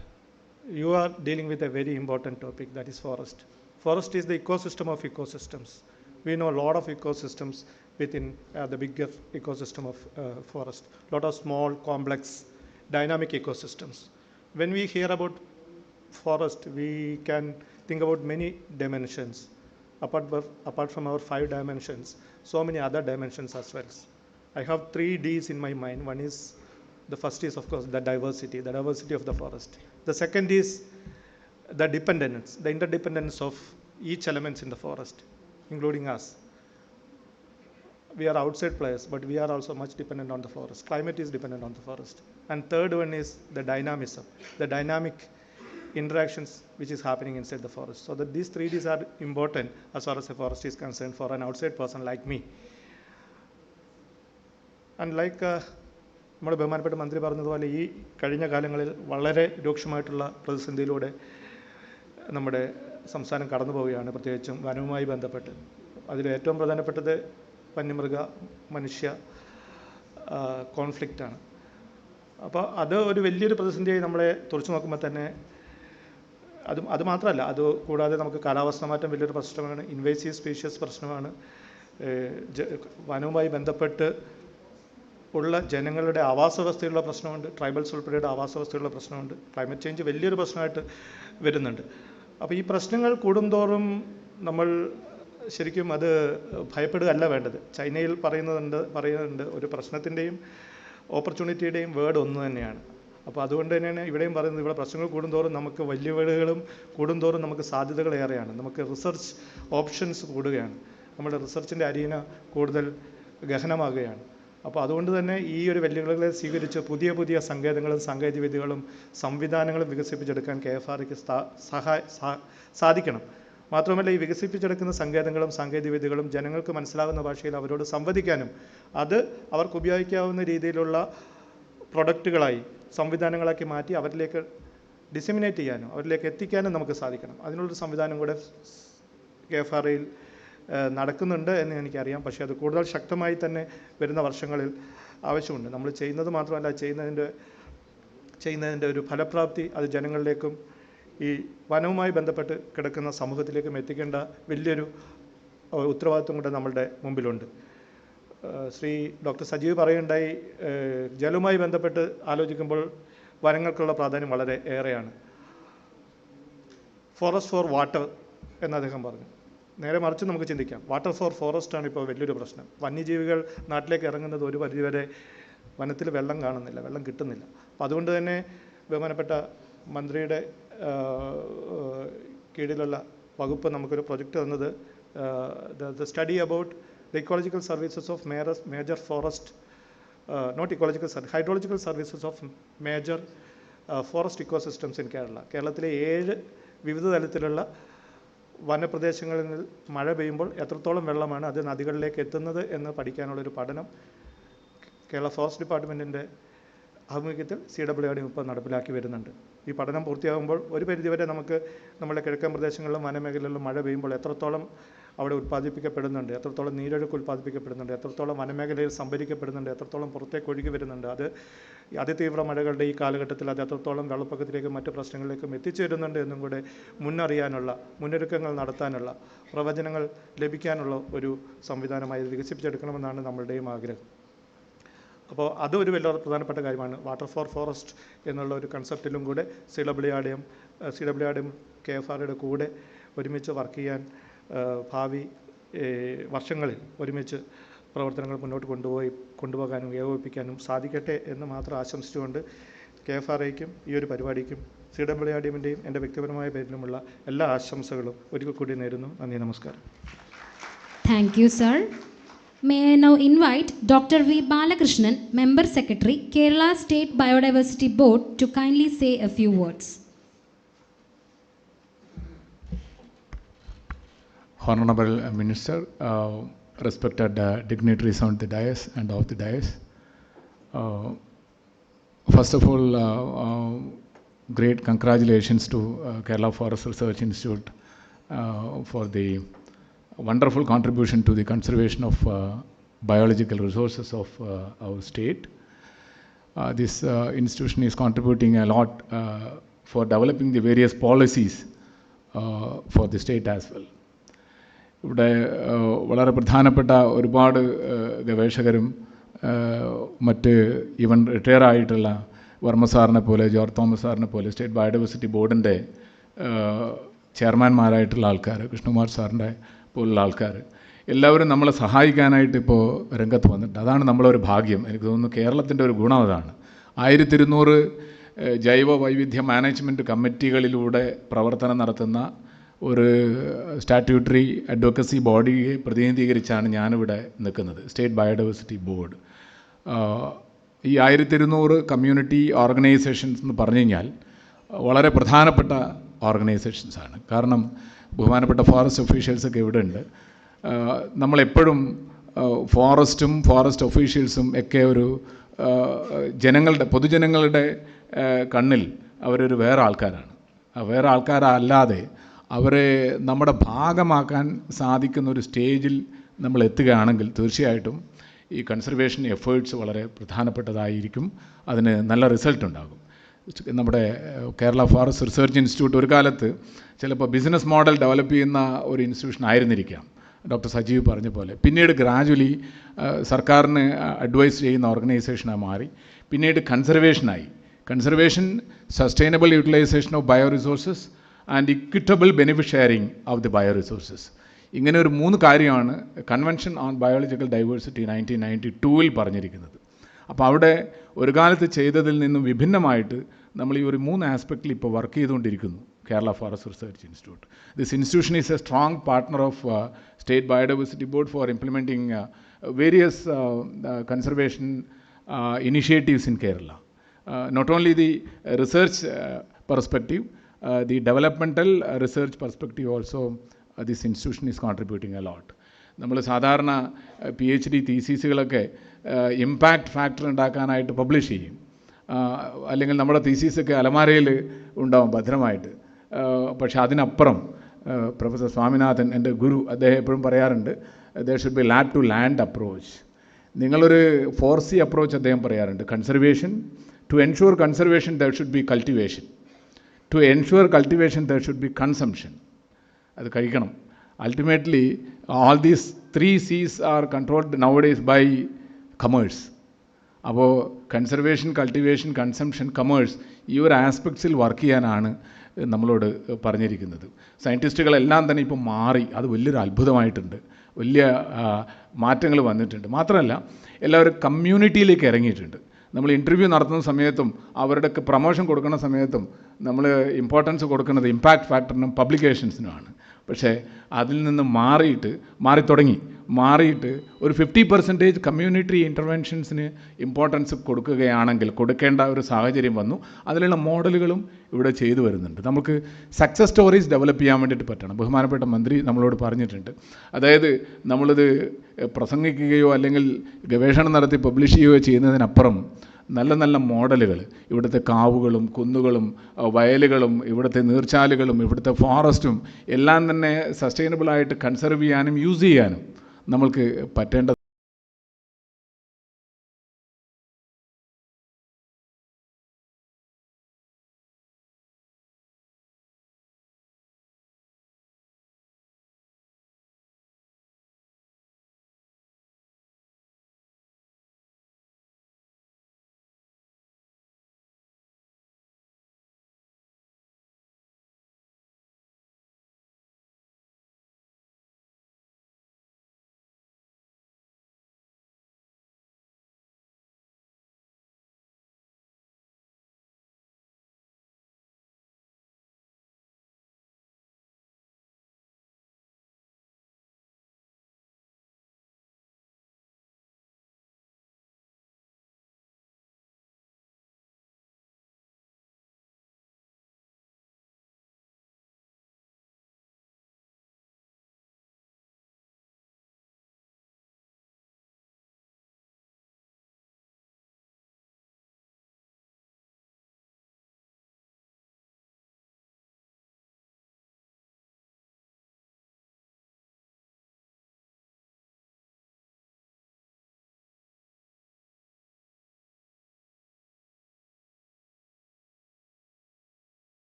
you are dealing with a very important topic, that is forest. Forest is the ecosystem of ecosystems. We know a lot of ecosystems within the bigger ecosystem of forest. A lot of small, complex, dynamic ecosystems. When we hear about forest, we can think about many dimensions. Apart from our 5 dimensions, so many other dimensions as well. I have 3 Ds in my mind. The first is, of course, the diversity of the forest. The second is the dependence, the interdependence of each element in the forest, including us. We are outside players, but we are also much dependent on the forest. Climate is dependent on the forest. And third one is the dynamism, the dynamic interactions which is happening inside the forest. So that these 3 Ds are important as far as the forest is concerned for an outside person like me. And like നമ്മുടെ ബഹുമാനപ്പെട്ട മന്ത്രി പറഞ്ഞതുപോലെ ഈ കഴിഞ്ഞ കാലങ്ങളിൽ വളരെ രൂക്ഷമായിട്ടുള്ള പ്രതിസന്ധിയിലൂടെ നമ്മുടെ സംസ്ഥാനം കടന്നു പോവുകയാണ്, പ്രത്യേകിച്ചും വനവുമായി ബന്ധപ്പെട്ട്. അതിൽ ഏറ്റവും പ്രധാനപ്പെട്ടത് വന്യമൃഗ മനുഷ്യ കോൺഫ്ലിക്റ്റാണ്. അപ്പോൾ അത് ഒരു വലിയൊരു പ്രതിസന്ധിയായി നമ്മളെ തുറച്ചു നോക്കുമ്പോൾ തന്നെ അത് മാത്രമല്ല, അത് കൂടാതെ നമുക്ക് കാലാവസ്ഥാ മാറ്റം വലിയൊരു പ്രശ്നമാണ്, ഇൻവേസീവ് സ്പീഷ്യസ് പ്രശ്നമാണ്, വനവുമായി ബന്ധപ്പെട്ട് ഉള്ള ജനങ്ങളുടെ ആവാസ വ്യവസ്ഥയുള്ള പ്രശ്നമുണ്ട്, ട്രൈബൽസ് ഉൾപ്പെടെയുള്ള ആവാസ വ്യവസ്ഥയുള്ള പ്രശ്നമുണ്ട്, ക്ലൈമറ്റ് ചേഞ്ച് വലിയൊരു പ്രശ്നമായിട്ട് വരുന്നുണ്ട്. അപ്പോൾ ഈ പ്രശ്നങ്ങൾ കൂടുന്തോറും നമ്മൾ ശരിക്കും അത് ഭയപ്പെടുകയല്ല വേണ്ടത്. ചൈനയിൽ പറയുന്നുണ്ട് ഒരു പ്രശ്നത്തിൻ്റെയും ഓപ്പർച്യൂണിറ്റിയുടെയും വേർഡ് ഒന്ന് തന്നെയാണ്. അപ്പോൾ അതുകൊണ്ട് തന്നെയാണ് ഇവിടെയും പറയുന്നത്, ഇവിടെ പ്രശ്നങ്ങൾ കൂടുന്തോറും നമുക്ക് വെല്ലുവിളികളും കൂടുന്തോറും നമുക്ക് സാധ്യതകൾ ഏറെയാണ്, നമുക്ക് റിസർച്ച് ഓപ്ഷൻസ് കൂടുകയാണ്, നമ്മുടെ റിസർച്ചിൻ്റെ അരീന കൂടുതൽ ഗഹനമാകുകയാണ്. അപ്പോൾ അതുകൊണ്ട് തന്നെ ഈ ഒരു വെല്ലുവിളികളെ സ്വീകരിച്ച് പുതിയ പുതിയ സങ്കേതങ്ങളും സാങ്കേതികവിദ്യകളും സംവിധാനങ്ങളും വികസിപ്പിച്ചെടുക്കാൻ 𝐾FRക്ക് സാധിക്കണം. മാത്രമല്ല, ഈ വികസിപ്പിച്ചെടുക്കുന്ന സങ്കേതങ്ങളും സാങ്കേതികവിദ്യകളും ജനങ്ങൾക്ക് മനസ്സിലാകുന്ന ഭാഷയിൽ അവരോട് സംവദിക്കാനും അത് അവർക്ക് ഉപയോഗിക്കാവുന്ന രീതിയിലുള്ള പ്രൊഡക്റ്റുകളായി സംവിധാനങ്ങളാക്കി മാറ്റി അവരിലേക്ക് ഡിസമിനേറ്റ് ചെയ്യാനും അവരിലേക്ക് എത്തിക്കാനും നമുക്ക് സാധിക്കണം. അതിനുള്ളൊരു സംവിധാനം കൂടെ 𝐾FRയിൽ നടക്കുന്നുണ്ട് എന്ന് എനിക്കറിയാം. പക്ഷേ അത് കൂടുതൽ ശക്തമായി തന്നെ വരുന്ന വർഷങ്ങളിൽ ആവശ്യമുണ്ട്. നമ്മൾ ചെയ്യുന്നത് മാത്രമല്ല, ചെയ്യുന്നതിൻ്റെ ഒരു ഫലപ്രാപ്തി അത് ജനങ്ങളിലേക്കും ഈ വനവുമായി ബന്ധപ്പെട്ട് കിടക്കുന്ന സമൂഹത്തിലേക്കും എത്തിക്കേണ്ട വലിയൊരു ഉത്തരവാദിത്വം കൂടെ നമ്മളുടെ മുമ്പിലുണ്ട്. ശ്രീ ഡോക്ടർ സജീവ് പറയുണ്ടായി, ജലവുമായി ബന്ധപ്പെട്ട് ആലോചിക്കുമ്പോൾ വനങ്ങൾക്കുള്ള പ്രാധാന്യം വളരെ ഏറെയാണ്. ഫോറസ്റ്റ് ഫോർ വാട്ടർ എന്ന് അദ്ദേഹം പറഞ്ഞു. നേരെ മറിച്ച് നമുക്ക് ചിന്തിക്കാം, വാട്ടർ ഫോർ ഫോറസ്റ്റാണ് ഇപ്പോൾ വലിയൊരു പ്രശ്നം. വന്യജീവികൾ നാട്ടിലേക്ക് ഇറങ്ങുന്നത് ഒരു പരിധിവരെ വനത്തിൽ വെള്ളം കാണുന്നില്ല, വെള്ളം കിട്ടുന്നില്ല. അപ്പോൾ അതുകൊണ്ട് തന്നെ ബഹുമാനപ്പെട്ട മന്ത്രിയുടെ കീഴിലുള്ള വകുപ്പ് നമുക്കൊരു പ്രൊജക്റ്റ് തന്നത് the study about the ecological services of major forest hydrological services of major forest ecosystems in Kerala. കേരളത്തിലെ 7 വിവിധ തലത്തിലുള്ള വനപ്രദേശങ്ങളിൽ മഴ പെയ്യുമ്പോൾ എത്രത്തോളം വെള്ളമാണ് അത് നദികളിലേക്ക് എത്തുന്നത് എന്ന് പഠിക്കാനുള്ളൊരു പഠനം കേരള ഫോറസ്റ്റ് ഡിപ്പാർട്ട്മെൻറ്റിൻ്റെ ആഭിമുഖ്യത്തിൽ CWRD ഇപ്പോൾ നടപ്പിലാക്കി വരുന്നുണ്ട്. ഈ പഠനം പൂർത്തിയാകുമ്പോൾ ഒരു പരിധിവരെ നമുക്ക് നമ്മുടെ കിഴക്കൻ പ്രദേശങ്ങളിലും വനമേഖലകളിലും മഴ പെയ്യുമ്പോൾ എത്രത്തോളം അവിടെ ഉൽപ്പാദിപ്പിക്കപ്പെടുന്നുണ്ട്, എത്രത്തോളം നീരൊഴുക്ക് ഉൽപ്പാദിപ്പിക്കപ്പെടുന്നുണ്ട്, എത്രത്തോളം വനമേഖലയിൽ സംഭരിക്കപ്പെടുന്നുണ്ട്, എത്രത്തോളം പുറത്തേക്ക് ഒഴുകി വരുന്നുണ്ട്, അത് അതിതീവ്ര മഴകളുടെ ഈ കാലഘട്ടത്തിൽ അത് എത്രത്തോളം വെള്ളപ്പൊക്കത്തിലേക്കും മറ്റ് പ്രശ്നങ്ങളിലേക്കും എത്തിച്ചേരുന്നുണ്ട് എന്നും കൂടെ മുന്നറിയാനുള്ള, മുന്നൊരുക്കങ്ങൾ നടത്താനുള്ള, പ്രവചനങ്ങൾ ലഭിക്കാനുള്ള ഒരു സംവിധാനമായി വികസിപ്പിച്ചെടുക്കണമെന്നാണ് നമ്മളുടെയും ആഗ്രഹം. അപ്പോൾ അതൊരു വലിയ പ്രധാനപ്പെട്ട കാര്യമാണ്. വാട്ടർ ഫോർ ഫോറസ്റ്റ് എന്നുള്ള ഒരു കൺസെപ്റ്റിലും കൂടെ CWRDയും 𝐾FRയുടെ കൂടെ ഒരുമിച്ച് വർക്ക് ചെയ്യാൻ ഭാവി വർഷങ്ങളിൽ ഒരുമിച്ച് പ്രവർത്തനങ്ങൾ മുന്നോട്ട് കൊണ്ടുപോകാനും ഏകോപിപ്പിക്കാനും സാധിക്കട്ടെ എന്ന് മാത്രം ആശംസിച്ചുകൊണ്ട് 𝐾FRയ്ക്കും ഈ ഒരു പരിപാടിക്കും CWRDയുടെയും എൻ്റെ വ്യക്തിപരമായ പേരിലുമുള്ള എല്ലാ ആശംസകളും ഒരിക്കൽ കൂടി നേരുന്നു. നന്ദി, നമസ്കാരം. Thank you, sir. May I now invite Dr. V. Balakrishnan, Member Secretary, Kerala State Biodiversity Board, to kindly say a few words. Honorable Minister, respected dignitaries on the dais and off the dais. First of all, great congratulations to Kerala Forest Research Institute for the wonderful contribution to the conservation of biological resources of our state. This institution is contributing a lot for developing the various policies for the state as well. ഇവിടെ വളരെ പ്രധാനപ്പെട്ട ഒരുപാട് ഗവേഷകരും മറ്റ് even retire ആയിട്ടുള്ള വർമ്മ സാറിനെ പോലെ, George Thomas സാറിനെ പോലെ, സ്റ്റേറ്റ് ബയോഡൈവേഴ്സിറ്റി ബോർഡിൻ്റെ ചെയർമാൻമാരായിട്ടുള്ള ആൾക്കാർ, കൃഷ്ണകുമാർ സാറിൻ്റെ പോലുള്ള ആൾക്കാർ എല്ലാവരും നമ്മളെ സഹായിക്കാനായിട്ട് ഇപ്പോൾ രംഗത്ത് വന്നിട്ടുണ്ട്. അതാണ് നമ്മളൊരു ഭാഗ്യം. എനിക്ക് തോന്നുന്നു കേരളത്തിൻ്റെ ഒരു ഗുണം അതാണ്. 1200 ജൈവ വൈവിധ്യ മാനേജ്മെൻറ്റ് കമ്മിറ്റികളിലൂടെ പ്രവർത്തനം നടത്തുന്ന ഒരു സ്റ്റാറ്റ്യൂട്ടറി അഡ്വക്കസി ബോഡിയെ പ്രതിനിധീകരിച്ചാണ് ഞാനിവിടെ നിൽക്കുന്നത്, സ്റ്റേറ്റ് ബയോഡൈവേഴ്സിറ്റി ബോർഡ്. ഈ 1200 കമ്മ്യൂണിറ്റി ഓർഗനൈസേഷൻസ് എന്ന് പറഞ്ഞു കഴിഞ്ഞാൽ വളരെ പ്രധാനപ്പെട്ട ഓർഗനൈസേഷൻസാണ്. കാരണം ബഹുമാനപ്പെട്ട ഫോറസ്റ്റ് ഒഫീഷ്യൽസൊക്കെ ഇവിടെ ഉണ്ട്. നമ്മളെപ്പോഴും ഫോറസ്റ്റും ഫോറസ്റ്റ് ഒഫീഷ്യൽസും ഒക്കെ ഒരു പൊതുജനങ്ങളുടെ കണ്ണിൽ അവരൊരു വേറെ ആൾക്കാരാണ്. വേറെ ആൾക്കാരല്ലാതെ അവരെ നമ്മുടെ ഭാഗമാക്കാൻ സാധിക്കുന്ന ഒരു സ്റ്റേജിൽ നമ്മൾ എത്തുകയാണെങ്കിൽ തീർച്ചയായിട്ടും ഈ കൺസർവേഷൻ എഫേർട്സ് വളരെ പ്രധാനപ്പെട്ടതായിരിക്കും. അതിന് നല്ല റിസൾട്ട് ഉണ്ടാകും. നമ്മുടെ കേരള ഫോറസ്റ്റ് റിസർച്ച് ഇൻസ്റ്റിറ്റ്യൂട്ട് ഒരു കാലത്ത് ചിലപ്പോൾ ബിസിനസ് മോഡൽ ഡെവലപ്പ് ചെയ്യുന്ന ഒരു ഇൻസ്റ്റിറ്റ്യൂഷൻ ആയിരുന്നിരിക്കാം, ഡോക്ടർ സജീവ് പറഞ്ഞ പോലെ. പിന്നീട് ഗ്രാജുവലി സർക്കാരിന് അഡ്വൈസ് ചെയ്യുന്ന ഓർഗനൈസേഷനായി മാറി. പിന്നീട് കൺസർവേഷനായി. Conservation, sustainable utilisation of bio resources and equitable benefit sharing of the bio resources. ഇങ്ങനെ ഒരു 3 കാര്യമാണ് കൺവെൻഷൻ ഓൺ ബയോളജിക്കൽ ഡൈവേഴ്സിറ്റി 1992 പറഞ്ഞിരിക്കുന്നത്. അപ്പോൾ അവിടെ ഒരു കാലത്ത് ചെയ്തതിൽ നിന്നും വിഭിന്നമായിട്ട് നമ്മൾ ഈ ഒരു 3 ആസ്പെക്റ്റിൽ ഇപ്പോൾ വർക്ക് ചെയ്തുകൊണ്ടിരിക്കുന്നു. Kerala Forest Research Institute. This institution is a strong partner of State Biodiversity Board for implementing various conservation initiatives in Kerala. Not only the research perspective, the developmental research perspective also, this institution is contributing a lot. നമ്മൾ സാധാരണ PhD തീസീസുകളൊക്കെ impact factor ഉണ്ടാക്കാനായിട്ട് publish ചെയ്യും. അല്ലെങ്കിൽ നമ്മുടെ തീസീസൊക്കെ അലമാരയിൽ ഉണ്ടാവും ഭദ്രമായിട്ട്. പക്ഷെ അതിനപ്പുറം പ്രൊഫസർ സ്വാമിനാഥൻ, എൻ്റെ ഗുരു, അദ്ദേഹം എപ്പോഴും പറയാറുണ്ട്, there should be lab to land approach. നിങ്ങളൊരു 4C അപ്രോച്ച് അദ്ദേഹം പറയാറുണ്ട്. Conservation, to ensure conservation there should be cultivation, to ensure cultivation there should be consumption. അത് കഴിക്കണം. Ultimately all these 3 C's are controlled nowadays by commerce. അപ്പോൾ conservation, cultivation, consumption, comers, ഈ ഒരു ആസ്പെക്ട്സിൽ work ചെയ്യാനാണ് നമ്മളോട് പറഞ്ഞിരിക്കുന്നത്. സയൻറ്റിസ്റ്റുകളെല്ലാം തന്നെ ഇപ്പോൾ മാറി. അത് വലിയൊരു അത്ഭുതമായിട്ടുണ്ട്. വലിയ മാറ്റങ്ങൾ വന്നിട്ടുണ്ട്. മാത്രമല്ല എല്ലാവരും കമ്മ്യൂണിറ്റിയിലേക്ക് ഇറങ്ങിയിട്ടുണ്ട്. നമ്മൾ ഇൻ്റർവ്യൂ നടത്തുന്ന സമയത്തും അവരുടെ പ്രൊമോഷൻ കൊടുക്കുന്ന സമയത്തും നമ്മൾ ഇമ്പോർട്ടൻസ് കൊടുക്കുന്നത് ഇമ്പാക്റ്റ് ഫാക്ടറിനും പബ്ലിക്കേഷൻസിനുമാണ്. പക്ഷേ അതിൽ നിന്ന് മാറിയിട്ട് ഒരു 50% കമ്മ്യൂണിറ്റി ഇൻ്റർവെൻഷൻസിന് ഇമ്പോർട്ടൻസ് കൊടുക്കേണ്ട ഒരു സാഹചര്യം വന്നു. അതിലുള്ള മോഡലുകളും ഇവിടെ ചെയ്തു വരുന്നുണ്ട്. നമുക്ക് സക്സസ് സ്റ്റോറീസ് ഡെവലപ്പ് ചെയ്യാൻ വേണ്ടിയിട്ട് പറ്റണം. ബഹുമാനപ്പെട്ട മന്ത്രി നമ്മളോട് പറഞ്ഞിട്ടുണ്ട്. അതായത് നമ്മളിത് പ്രസംഗിക്കുകയോ അല്ലെങ്കിൽ ഗവേഷണം നടത്തി പബ്ലിഷ് ചെയ്യുകയോ ചെയ്യുന്നതിനപ്പുറം നല്ല നല്ല മോഡലുകൾ, ഇവിടുത്തെ കാവുകളും കുന്നുകളും വയലുകളും ഇവിടുത്തെ നീർച്ചാലുകളും ഇവിടുത്തെ ഫോറസ്റ്റും എല്ലാം തന്നെ സസ്റ്റൈനബിളായിട്ട് കൺസർവ് ചെയ്യാനും യൂസ് ചെയ്യാനും നമ്മൾക്ക് പറ്റേണ്ട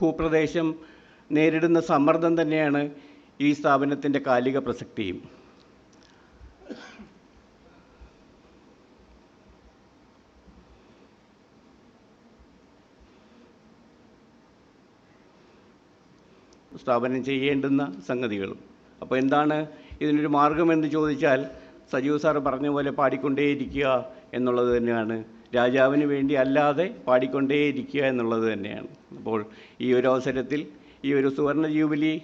ഭൂപ്രദേശം നേരിടുന്ന സമ്മർദ്ദം തന്നെയാണ് ഈ സ്ഥാപനത്തിൻ്റെ കാലിക പ്രസക്തിയും. സ്ഥാപനം ചെയ്യേണ്ടുന്ന സംഗതികളും. അപ്പോൾ എന്താണ് ഇതിനൊരു മാർഗമെന്ന് ചോദിച്ചാൽ, സജീവ് സാറ് പറഞ്ഞ പോലെ പാടിക്കൊണ്ടേയിരിക്കുക എന്നുള്ളത് തന്നെയാണ്. രാജാവിന് വേണ്ടി അല്ലാതെ പാടിക്കൊണ്ടേയിരിക്കുക എന്നുള്ളത് തന്നെയാണ്. അപ്പോൾ ഈ ഒരു അവസരത്തിൽ ഈ ഒരു സുവർണ ജൂബിലി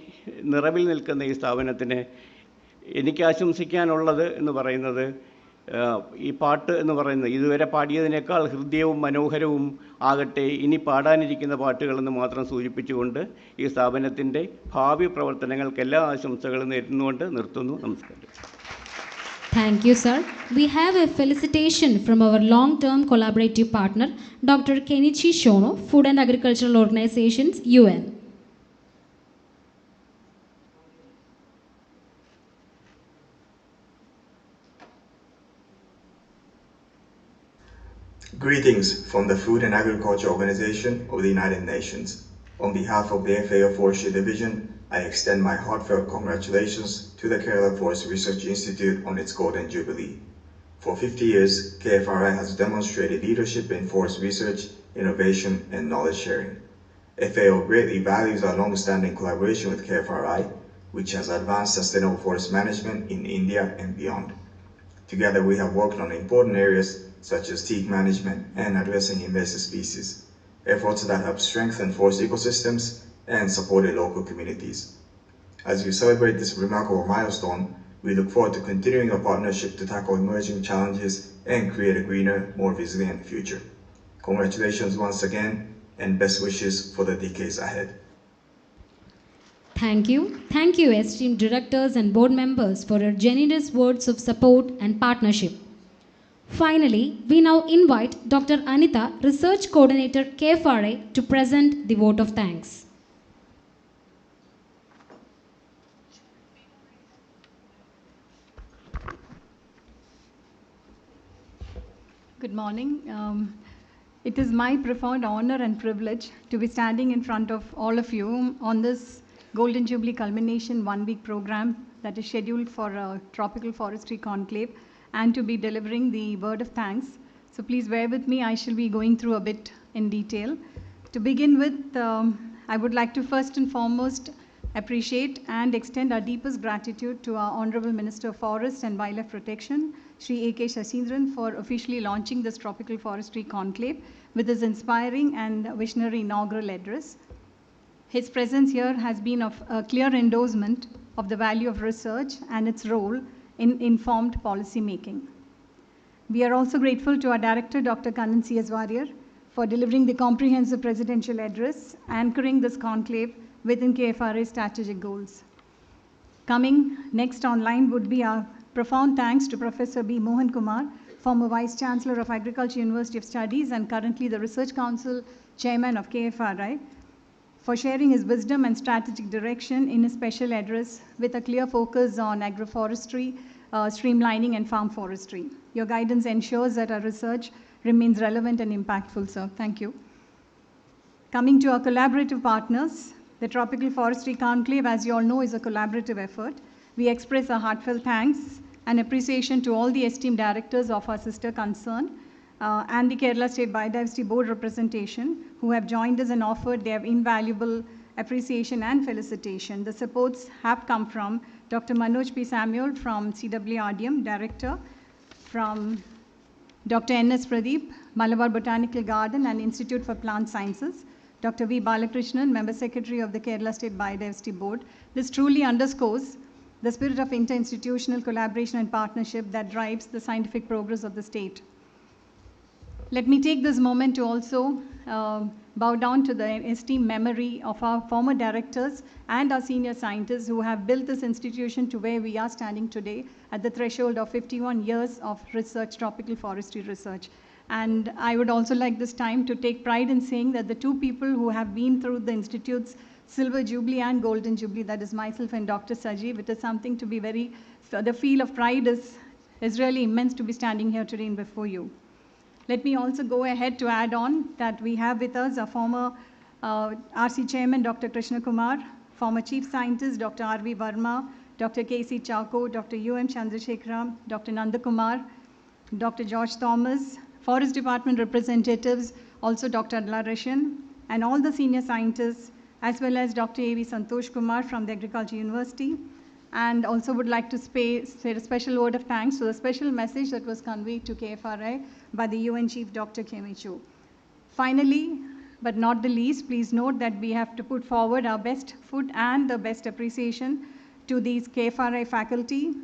നിറവിൽ നിൽക്കുന്ന ഈ സ്ഥാപനത്തിന് എനിക്ക് ആശംസിക്കാനുള്ളത് എന്ന് പറയുന്നത്, ഈ പാട്ട് എന്ന് പറയുന്നത് ഇതുവരെ പാടിയതിനേക്കാൾ ഹൃദ്യവും മനോഹരവും ആകട്ടെ ഇനി പാടാനിരിക്കുന്ന പാട്ടുകളെന്ന് മാത്രം സൂചിപ്പിച്ചുകൊണ്ട് ഈ സ്ഥാപനത്തിൻ്റെ ഭാവി പ്രവർത്തനങ്ങൾക്ക് എല്ലാ ആശംസകളും നേരുന്നുകൊണ്ട് നിർത്തുന്നു. നമസ്കാരം. Thank you, sir. We have a felicitation from our long-term collaborative partner, Dr. Kenichi Shono, Food and Agricultural Organizations, UN. Greetings from the Food and Agriculture Organization of the United Nations. On behalf of the FAO Forestry Division, I extend my heartfelt congratulations to the Kerala Forest Research Institute on its Golden Jubilee. For 50 years, KFRI has demonstrated leadership in forest research, innovation, and knowledge sharing. FAO greatly values our long-standing collaboration with KFRI, which has advanced sustainable forest management in India and beyond. Together, we have worked on important areas such as teak management and addressing invasive species, efforts that have strengthened forest ecosystems and supported local communities. As we celebrate this remarkable milestone, we look forward to continuing our partnership to tackle emerging challenges and create a greener, more resilient future. Congratulations once again, and best wishes for the decades ahead. Thank you. Thank you, esteemed directors and board members, for your generous words of support and partnership. Finally, we now invite Dr. Anita, Research Coordinator, KFRI, to present the vote of thanks. Good morning. It is my profound honor and privilege to be standing in front of all of you on this Golden Jubilee Culmination one-week program that is scheduled for a tropical forestry conclave, and to be delivering the word of thanks. So please bear with me, I shall be going through a bit in detail. To begin with, I would like to first and foremost appreciate and extend our deepest gratitude to our Honorable Minister of Forest and Wildlife Protection, Shri A.K. Shashindran, for officially launching this tropical forestry conclave with his inspiring and visionary inaugural address. His presence here has been of a clear endorsement of the value of research and its role in informed policy making. We are also grateful to our Director, Dr. Kannan C.S. Warrier, for delivering the comprehensive presidential address, anchoring this conclave within KFRA's strategic goals. Coming next online would be our profound thanks to Professor B. Mohan Kumar, former Vice Chancellor of Agriculture University of Studies and currently the Research Council Chairman of KFRI, for sharing his wisdom and strategic direction in a special address with a clear focus on agroforestry, streamlining, and farm forestry. Your guidance ensures that our research remains relevant and impactful, sir. Thank you. Coming to our collaborative partners, the Tropical Forestry Conclave, as you all know, is a collaborative effort. We express our heartfelt thanks and appreciation to all the esteemed directors of our sister concern and the Kerala State Biodiversity Board representation who have joined us and offered their invaluable appreciation and felicitation. The supports have come from Dr. Manoj P. Samuel from CWRDM, Director, from Dr. N.S. Pradeep, Malabar Botanical Garden and Institute for Plant Sciences, Dr. V. Balakrishnan, Member Secretary of the Kerala State Biodiversity Board. This truly underscores the spirit of interinstitutional collaboration and partnership that drives the scientific progress of the state. Let me take this moment to also bow down to the esteemed memory of our former directors and our senior scientists who have built this institution to where we are standing today at the threshold of 51 years of research, tropical forestry research. And I would also like this time to take pride in saying that the two people who have been through the Institute's Silver Jubilee and Golden Jubilee, that is myself and Dr. Sajeev, it is something to be very, the feel of pride is really immense to be standing here today before you. Let me also go ahead to add on that we have with us a former RC Chairman Dr. Krishna Kumar, former Chief Scientist Dr. R.V. Verma, Dr. K.C. Chako, Dr. U.M. Chandrasekharam, Dr. Nandakumar, Dr. George Thomas, Forest Department representatives, also Dr. Adla Rashan, and all the senior scientists, as well as Dr. A.V. Santosh Kumar from the Agriculture University. And also would like to say a special word of thanks to the special message that was conveyed to KFRI by the UN Chief Dr. King. Finally, but not the least, please note that we have to put forward our best foot and the best appreciation to these KFRI faculty,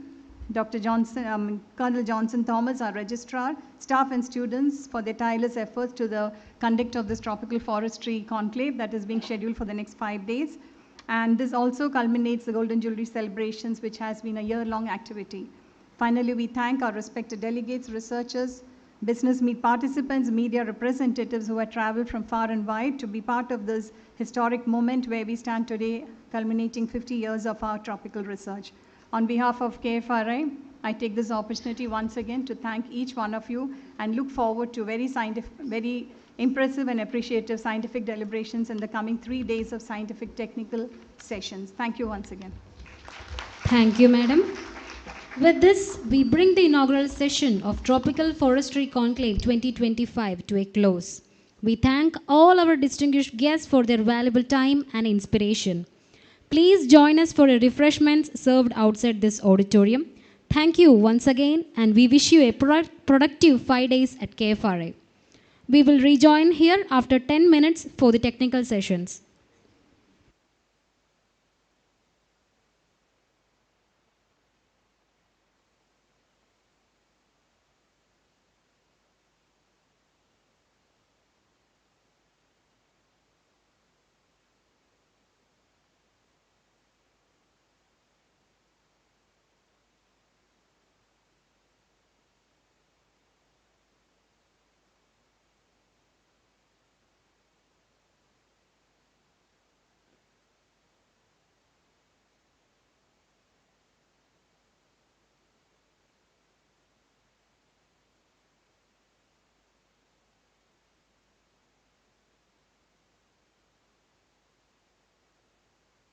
Dr. Colonel Johnson Thomas, our registrar, staff and students for their tireless efforts to the conduct of this tropical forestry conclave that is being scheduled for the next 5 days. And this also culminates the Golden Jubilee celebrations, which has been a year-long activity. Finally, we thank our respected delegates, researchers, business meet participants, media representatives who have traveled from far and wide to be part of this historic moment where we stand today, culminating 50 years of our tropical research. On behalf of KFRI, I take this opportunity once again to thank each one of you and look forward to very impressive and appreciative scientific deliberations in the coming 3 days of scientific technical sessions. Thank you once again. Thank you, Madam. With this, we bring the inaugural session of Tropical Forestry Conclave 2025 to a close. We thank all our distinguished guests for their valuable time and inspiration. Please join us for refreshments served outside this auditorium. Thank you once again, and we wish you a productive 5 days at KFRI. We will rejoin here after 10 minutes for the technical sessions.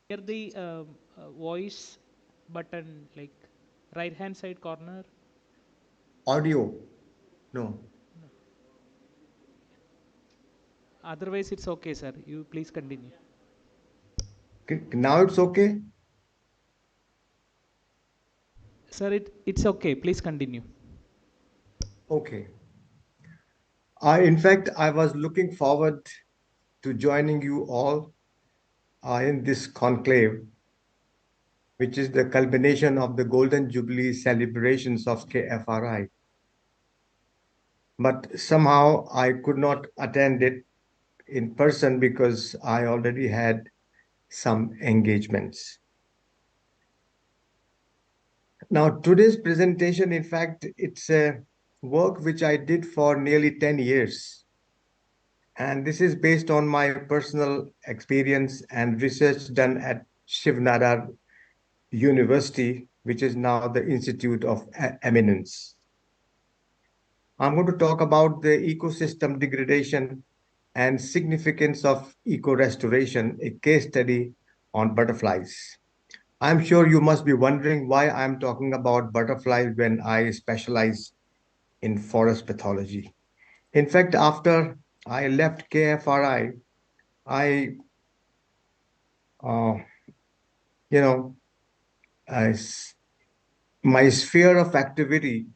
Hear the voice button, like right hand side corner. Audio? No. Otherwise, it's okay, sir. You please continue. Now it's okay? Sir, it's okay. Please continue. Okay. In fact, I was looking forward to joining you all in this conclave, which is the culmination of the Golden Jubilee celebrations of KFRI. But somehow I could not attend it in person because I already had some engagements. Now, today's presentation, in fact, it's a work which I did for nearly 10 years. And this is based on my personal experience and research done at Shiv Nara University, which is now the Institute of Eminence. I'm going to talk about the ecosystem degradation and significance of eco-restoration, a case study on butterflies. I'm sure you must be wondering why I'm talking about butterflies when I specialize in forest pathology. In fact, after I left KFRI, my sphere of activity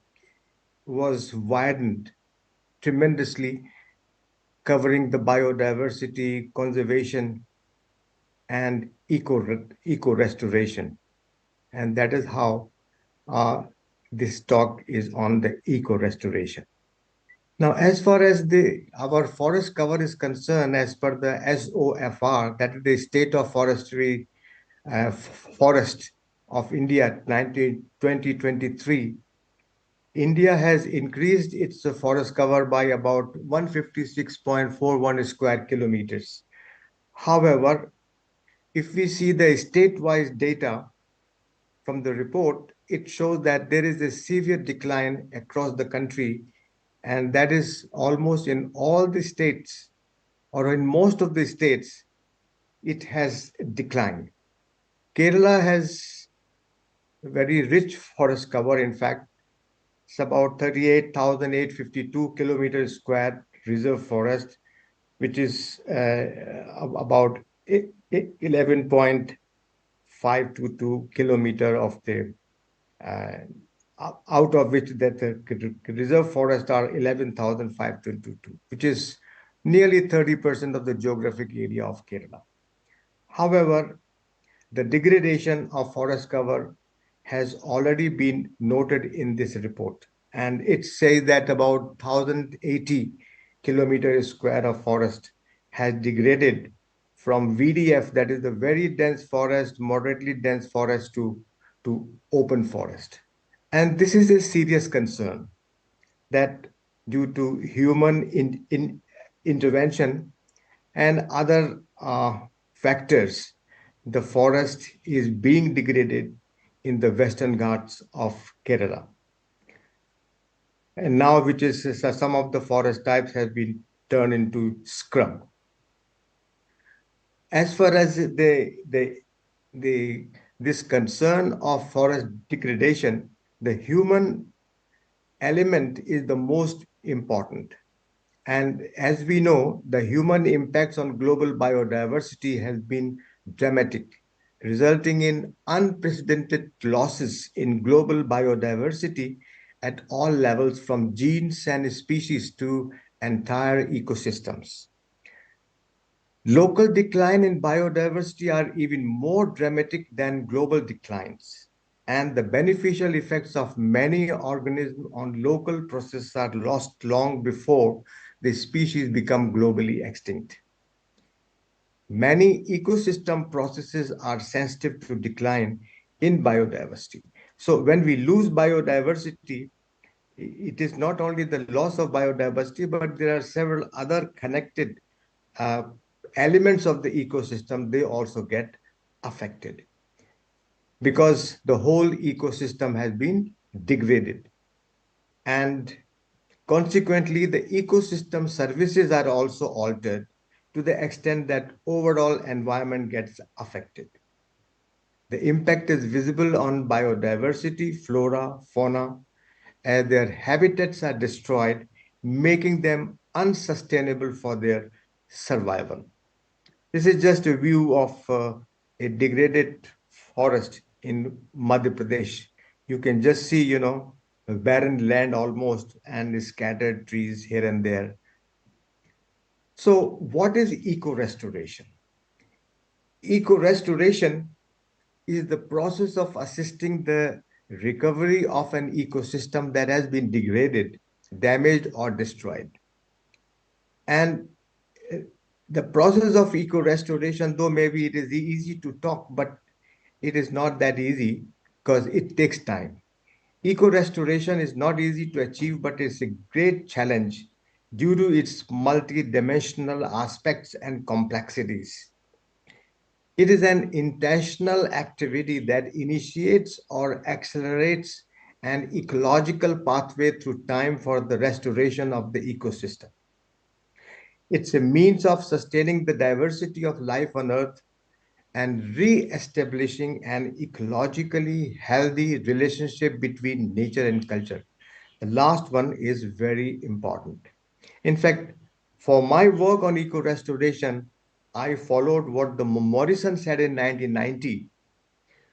was widened tremendously, covering the biodiversity, conservation, and eco-restoration. And that is how this talk is on the eco-restoration. Now, as far as our forest cover is concerned, as per the SOFR, that is the State of Forestry Forest of India 2023, India has increased its forest cover by about 156.41 square kilometers. However, if we see the state-wise data from the report, it shows that there is a severe decline across the country, and that is almost in all the states or in most of the states, it has declined. Kerala has very rich forest cover. In fact, it's about 38,852 kilometers square reserve forest, which is about 11.522 kilometer of the out of which that the reserve forests are 11,522, which is nearly 30% of the geographic area of Kerala. However, the degradation of forest cover has already been noted in this report, and it says that about 1,080 kilometers square of forest has degraded from VDF, that is the very dense forest, moderately dense forest, to open forest. And this is a serious concern that due to human intervention and other factors, the forest is being degraded in the Western Ghats of Kerala. And now, which is some of the forest types have been turned into scrub. As far as this concern of forest degradation, the human element is the most important. And as we know, the human impacts on global biodiversity has been dramatic, resulting in unprecedented losses in global biodiversity at all levels, from genes and species to entire ecosystems. Local decline in biodiversity are even more dramatic than global declines, and the beneficial effects of many organisms on local processes are lost long before the species become globally extinct. Many ecosystem processes are sensitive to decline in biodiversity. So when we lose biodiversity, it is not only the loss of biodiversity, but there are several other connected elements of the ecosystem. They also get affected because the whole ecosystem has been degraded. And consequently, the ecosystem services are also altered to the extent that overall environment gets affected. The impact is visible on biodiversity, flora, fauna, as their habitats are destroyed, making them unsustainable for their survival. This is just a view of a degraded forest in Madhya Pradesh. You can just see, a barren land almost, and scattered trees here and there. So what is eco-restoration? Eco-restoration is the process of assisting the recovery of an ecosystem that has been degraded, damaged, or destroyed. And the process of eco-restoration, though maybe it is easy to talk, but it is not that easy because it takes time. Eco-restoration is not easy to achieve, but it's a great challenge due to its multi-dimensional aspects and complexities. It is an intentional activity that initiates or accelerates an ecological pathway through time for the restoration of the ecosystem. It's a means of sustaining the diversity of life on Earth and re-establishing an ecologically healthy relationship between nature and culture. The last one is very important. In fact, for my work on eco-restoration, I followed what the Morrison said in 1990,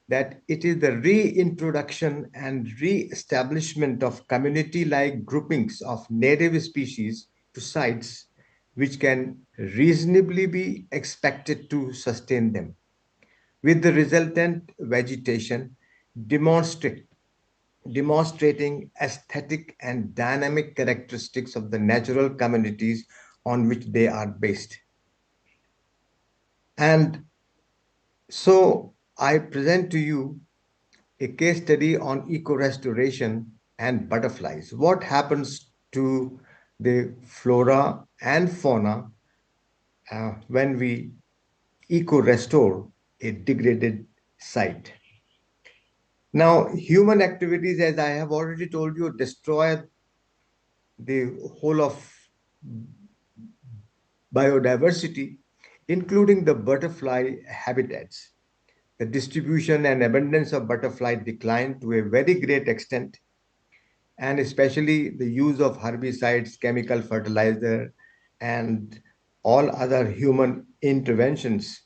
that it is the reintroduction and re-establishment of community-like groupings of native species to sites which can reasonably be expected to sustain them, with the resultant vegetation demonstrating aesthetic and dynamic characteristics of the natural communities on which they are based. And so I present to you a case study on eco-restoration and butterflies. What happens to the flora and fauna when we eco-restore a degraded site? Now, human activities, as I have already told you, destroy the whole of biodiversity, including the butterfly habitats. The distribution and abundance of butterfly declined to a very great extent, and especially the use of herbicides, chemical fertilizer, and all other human interventions,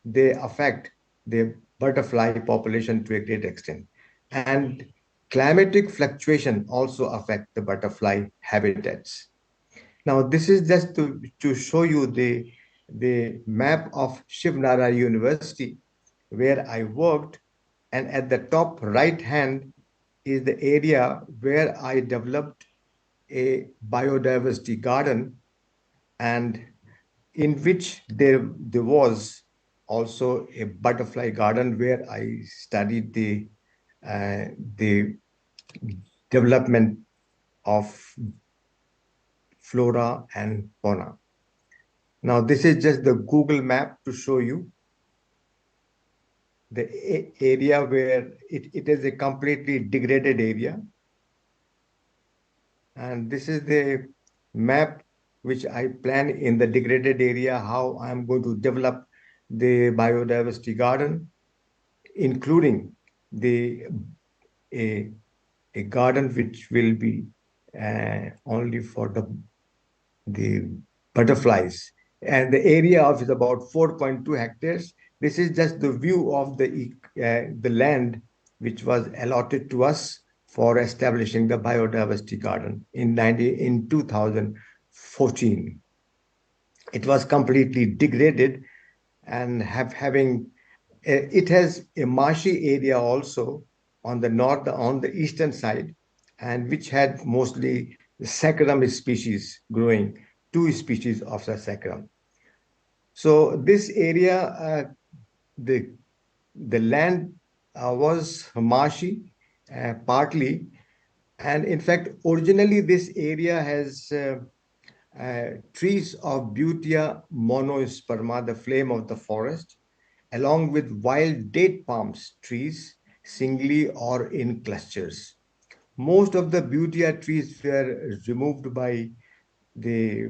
they affect the butterfly population to a great extent. And climatic fluctuation also affect the butterfly habitats. Now, this is just to show you the map of Shiv Nara University, where I worked, and at the top right hand is the area where I developed a biodiversity garden, and in which there was also a butterfly garden where I studied the development of flora and fauna. Now, this is just the Google map to show you the area where it is a completely degraded area. And this is the map which I plan in the degraded area, how I'm going to develop the biodiversity garden, including a garden which will be only for the butterflies. And the area of is about 4.2 hectares. This is just the view of the land which was allotted to us for establishing the biodiversity garden in 2014. It was completely degraded, and it has a marshy area also on the eastern side, and which had mostly saccharum species growing, 2 species of the saccharum. So this area, the land was marshy partly, and in fact, originally this area has trees of Butea monosperma, the flame of the forest, along with wild date palms trees, singly or in clusters. Most of the Butea trees were removed by the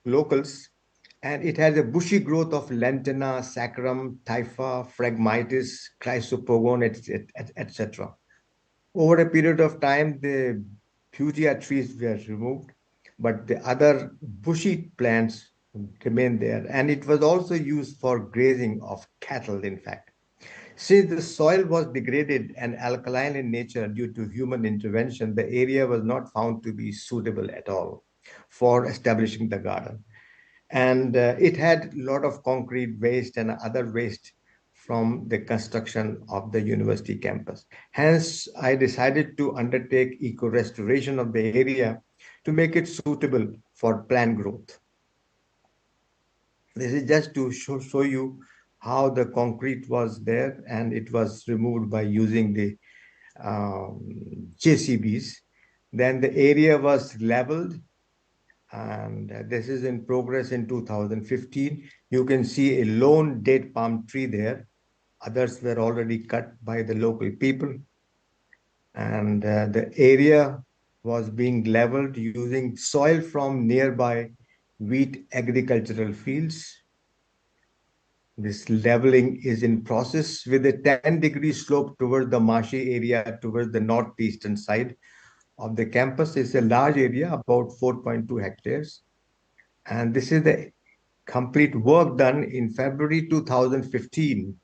locals, and it has a bushy growth of lantana, saccharum, typha, phragmites, chrysopogon, etc. Over a period of time, the Butea trees were removed, but the other bushy plants remained there. And it was also used for grazing of cattle, in fact. Since the soil was degraded and alkaline in nature due to human intervention, the area was not found to be suitable at all for establishing the garden. And it had a lot of concrete waste and other waste from the construction of the university campus. Hence, I decided to undertake eco-restoration of the area to make it suitable for plant growth. This is just to show you how the concrete was there, and it was removed by using the JCBs. Then the area was leveled, and this is in progress in 2015. You can see a lone date palm tree there. Others were already cut by the local people. And the area was being leveled using soil from nearby wheat agricultural fields. This leveling is in process with a 10-degree slope towards the marshy area towards the northeastern side of the campus. It's a large area, about 4.2 hectares. And this is the complete work done in February 2015.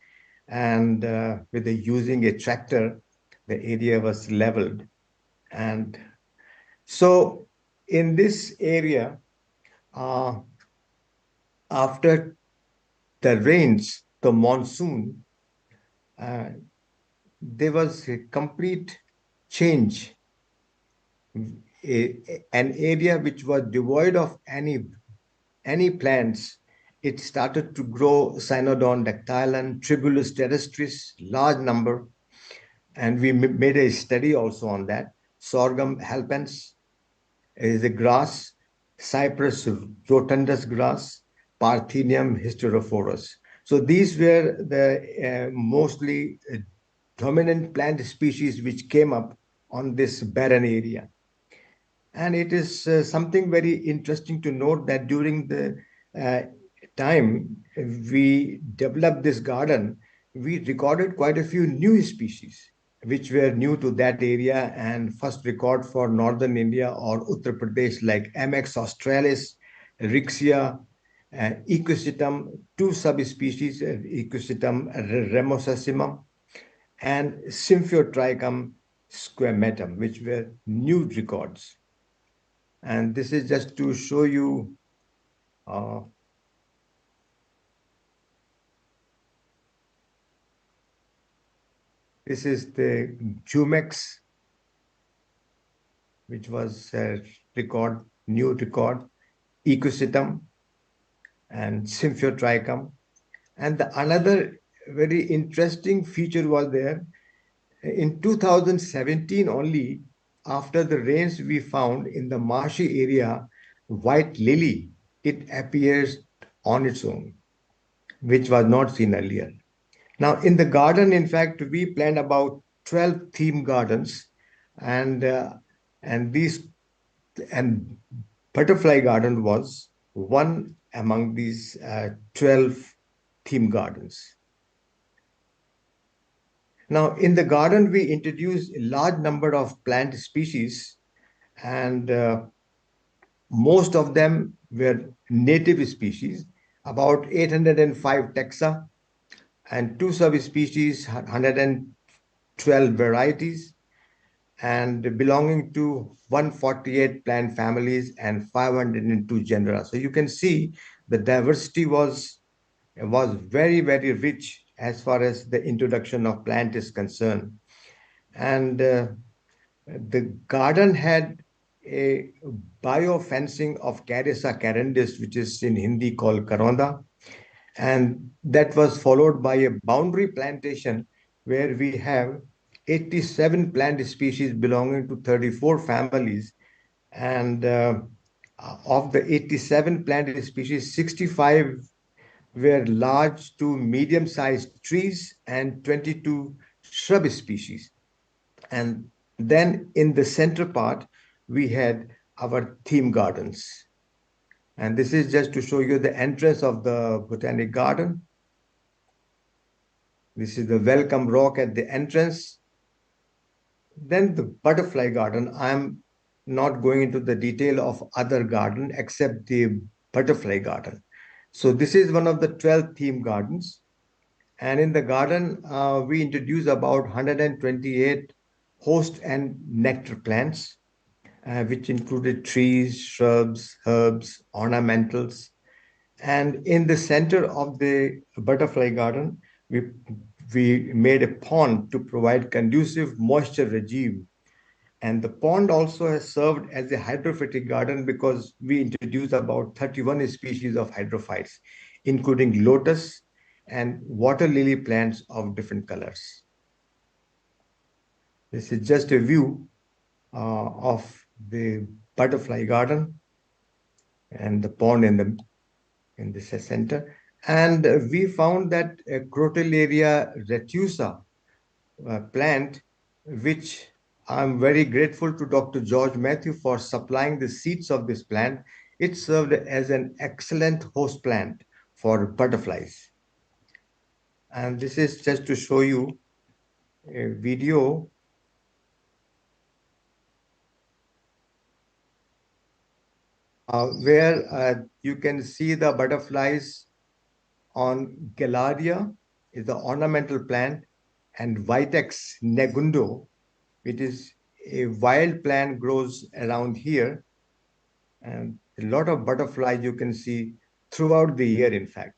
And with using a tractor, the area was leveled. And so in this area, after the rains, the monsoon, there was a complete change. An area which was devoid of any plants, it started to grow Cynodon dactylon, Tribulus terrestris, large number. And we made a study also on that. Sorghum halpens is a grass, Cypress rotundus grass, Parthenium hysterophorus. So these were the mostly dominant plant species which came up on this barren area. And it is something very interesting to note that during the time we developed this garden, we recorded quite a few new species which were new to that area, and first record for northern India or Uttar Pradesh like MX australis, Rixia, Ecosystem, two subspecies, Ecosystem remosassimum and Symphyotrichum squamatum, which were new records. And this is just to show you this is the Jumex, which was a record, new record, Ecosystem and Symphyotrichum. And another very interesting feature was there. In 2017 only, after the rains we found in the marshy area, white lily, it appears on its own, which was not seen earlier. Now, in the garden, in fact, we planned about 12 theme gardens, and butterfly garden was one among these 12 theme gardens. Now, in the garden, we introduced a large number of plant species, and most of them were native species, about 805 taxa, and two subspecies, 112 varieties, and belonging to 148 plant families and 502 genera. So you can see the diversity was very, very rich as far as the introduction of plant is concerned. And the garden had a biofencing of Carissa carendis, which is in Hindi called Karonda. And that was followed by a boundary plantation where we have 87 plant species belonging to 34 families. And of the 87 plant species, 65 were large to medium-sized trees and 22 shrub species. And then in the center part, we had our theme gardens. And this is just to show you the entrance of the botanic garden. This is the welcome rock at the entrance. Then the butterfly garden. I'm not going into the detail of other garden except the butterfly garden. So this is one of the 12 theme gardens. And in the garden, we introduced about 128 host and nectar plants, which included trees, shrubs, herbs, ornamentals. And in the center of the butterfly garden, we made a pond to provide conducive moisture regime. And the pond also has served as a hydrophytic garden because we introduced about 31 species of hydrophytes, including lotus and water lily plants of different colors. This is just a view of the butterfly garden and the pond in the center. And we found that a Crotalaria retusa plant, which I'm very grateful to Dr. George Matthew for supplying the seeds of this plant. It served as an excellent host plant for butterflies. And this is just to show you a video where you can see the butterflies on Galaria, is the ornamental plant, and Vitex negundo, it is a wild plant, grows around here. And a lot of butterflies you can see throughout the year, in fact.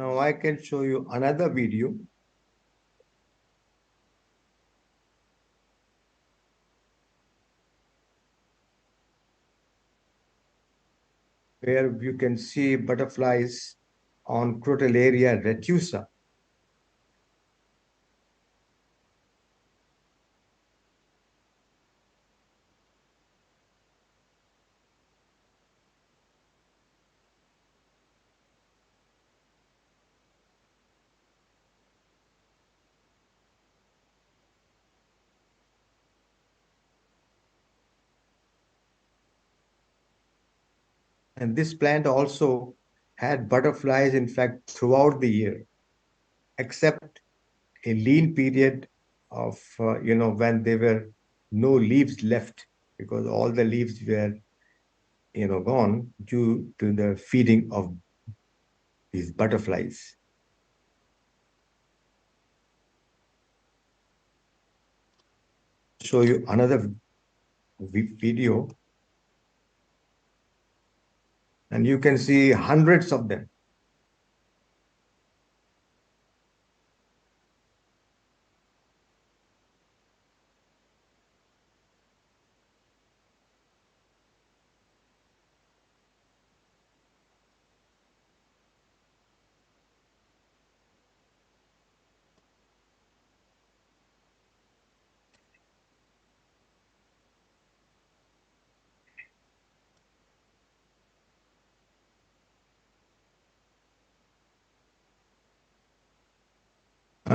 Now I can show you another video. Where you can see butterflies on Crotalaria retusa. And this plant also had butterflies, in fact, throughout the year, except a lean period of, when there were no leaves left, because all the leaves were, gone due to the feeding of these butterflies. Show you another video. And you can see hundreds of them.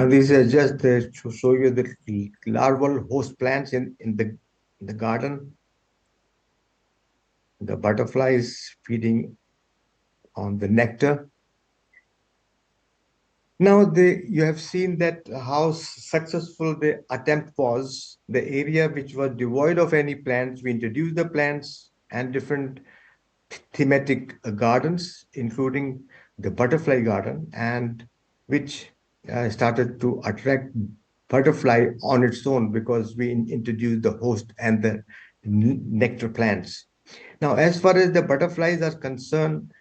These are just to show you the larval host plants in the garden. The butterflies feeding on the nectar. Now you have seen that how successful the attempt was. The area which was devoid of any plants, we introduced the plants and different thematic gardens, including the butterfly garden, and which started to attract butterfly on its own because we introduced the host and the nectar plants. Now, as far as the butterflies are concerned,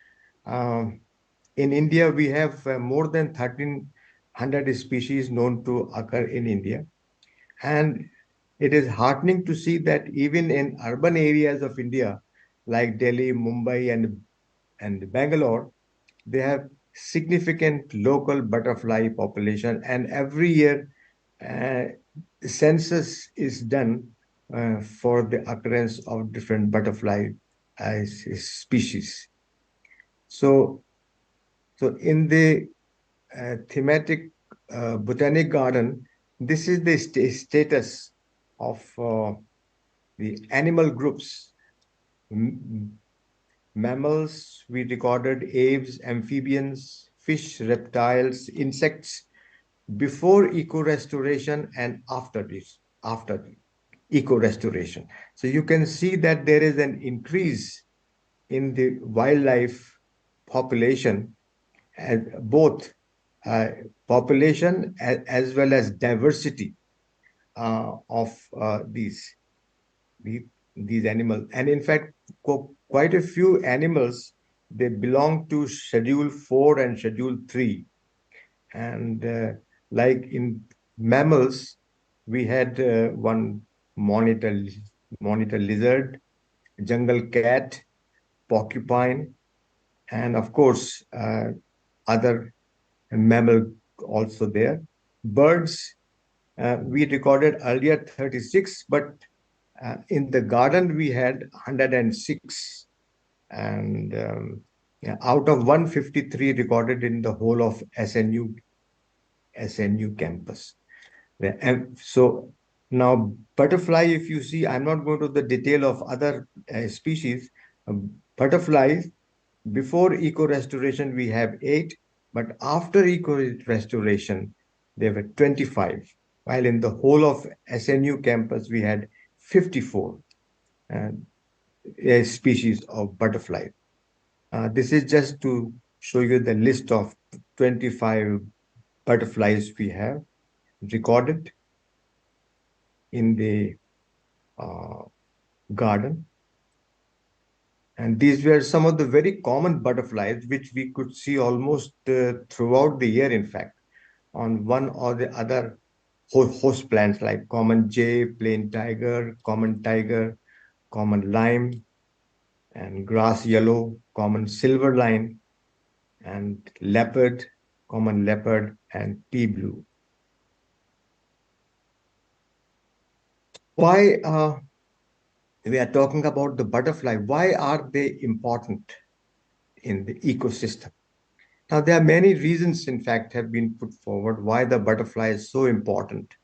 in India, we have more than 1,300 species known to occur in India. And it is heartening to see that even in urban areas of India, like Delhi, Mumbai, and Bangalore, they have significant local butterfly population. And every year, census is done for the occurrence of different butterfly species. So in the thematic botanic garden, this is the status of the animal groups. Mammals, we recorded aves, amphibians, fish, reptiles, insects, before eco-restoration and after eco-restoration. So you can see that there is an increase in the wildlife population, both population as well as diversity of these animals. And in fact, quite a few animals, they belong to Schedule 4 and Schedule 3. And like in mammals, we had one monitor lizard, jungle cat, porcupine, and of course, other mammal also there. Birds, we recorded earlier 36, but in the garden we had 106. And out of 153 recorded in the whole of SNU campus. And so now butterfly, if you see, I'm not going to the detail of other species. Butterflies, before eco-restoration, we have 8, but after eco-restoration, there were 25, while in the whole of SNU campus, we had 54 species of butterfly. This is just to show you the list of 25 butterflies we have recorded in the garden. And these were some of the very common butterflies, which we could see almost throughout the year, in fact, on one or the other host plants like common jay, plain tiger, common lime, and grass yellow, common silver line, and leopard, common leopard, and pea blue. Why we are talking about the butterfly? Why are they important in the ecosystem? Now, there are many reasons, in fact, have been put forward why the butterfly is so important,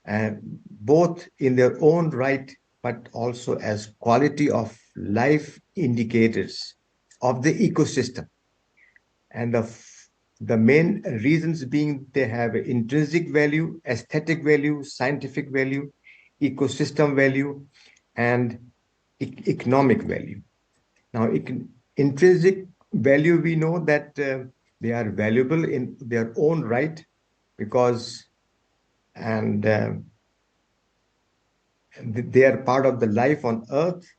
and both in their own right, but also as quality of life indicators of the ecosystem. And the main reasons being they have intrinsic value, aesthetic value, scientific value, ecosystem value, and economic value. Now, intrinsic value, we know that they are valuable in their own right because they are part of the life on Earth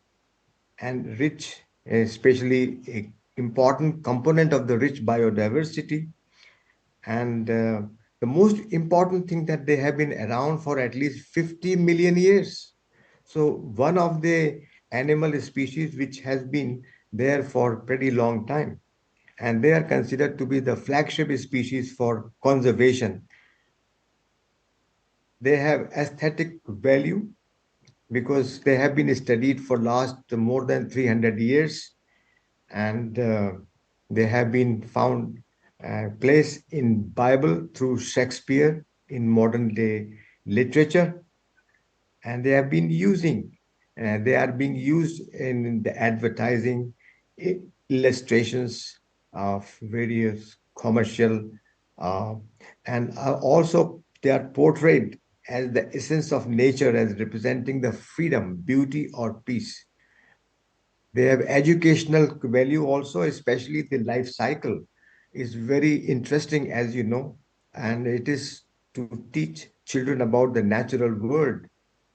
and rich, especially an important component of the rich biodiversity. And the most important thing that they have been around for at least 50 million years. So one of the animal species which has been there for a pretty long time. And they are considered to be the flagship species for conservation. They have aesthetic value because they have been studied for last more than 300 years. And they have been found place in Bible through Shakespeare in modern day literature, and they are being used in the advertising, illustrations of various commercial, and also they are portrayed as the essence of nature, as representing the freedom, beauty, or peace. They have educational value also, especially the life cycle is very interesting, as you know, and it is to teach children about the natural world,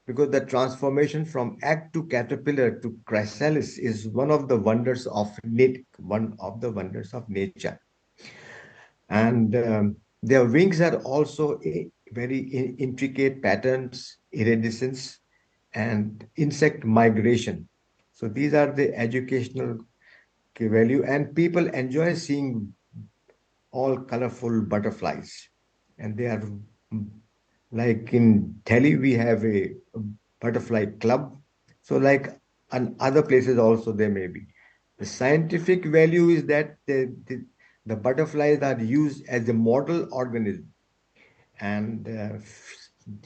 because the transformation from egg to caterpillar to chrysalis is one of the wonders of nature. And their wings are also very intricate patterns, iridescence, and insect migration. So these are the educational value, and people enjoy seeing all colorful butterflies. And they are like in Delhi, we have a butterfly club. So like in other places also there may be. The scientific value is that the butterflies are used as a model organism and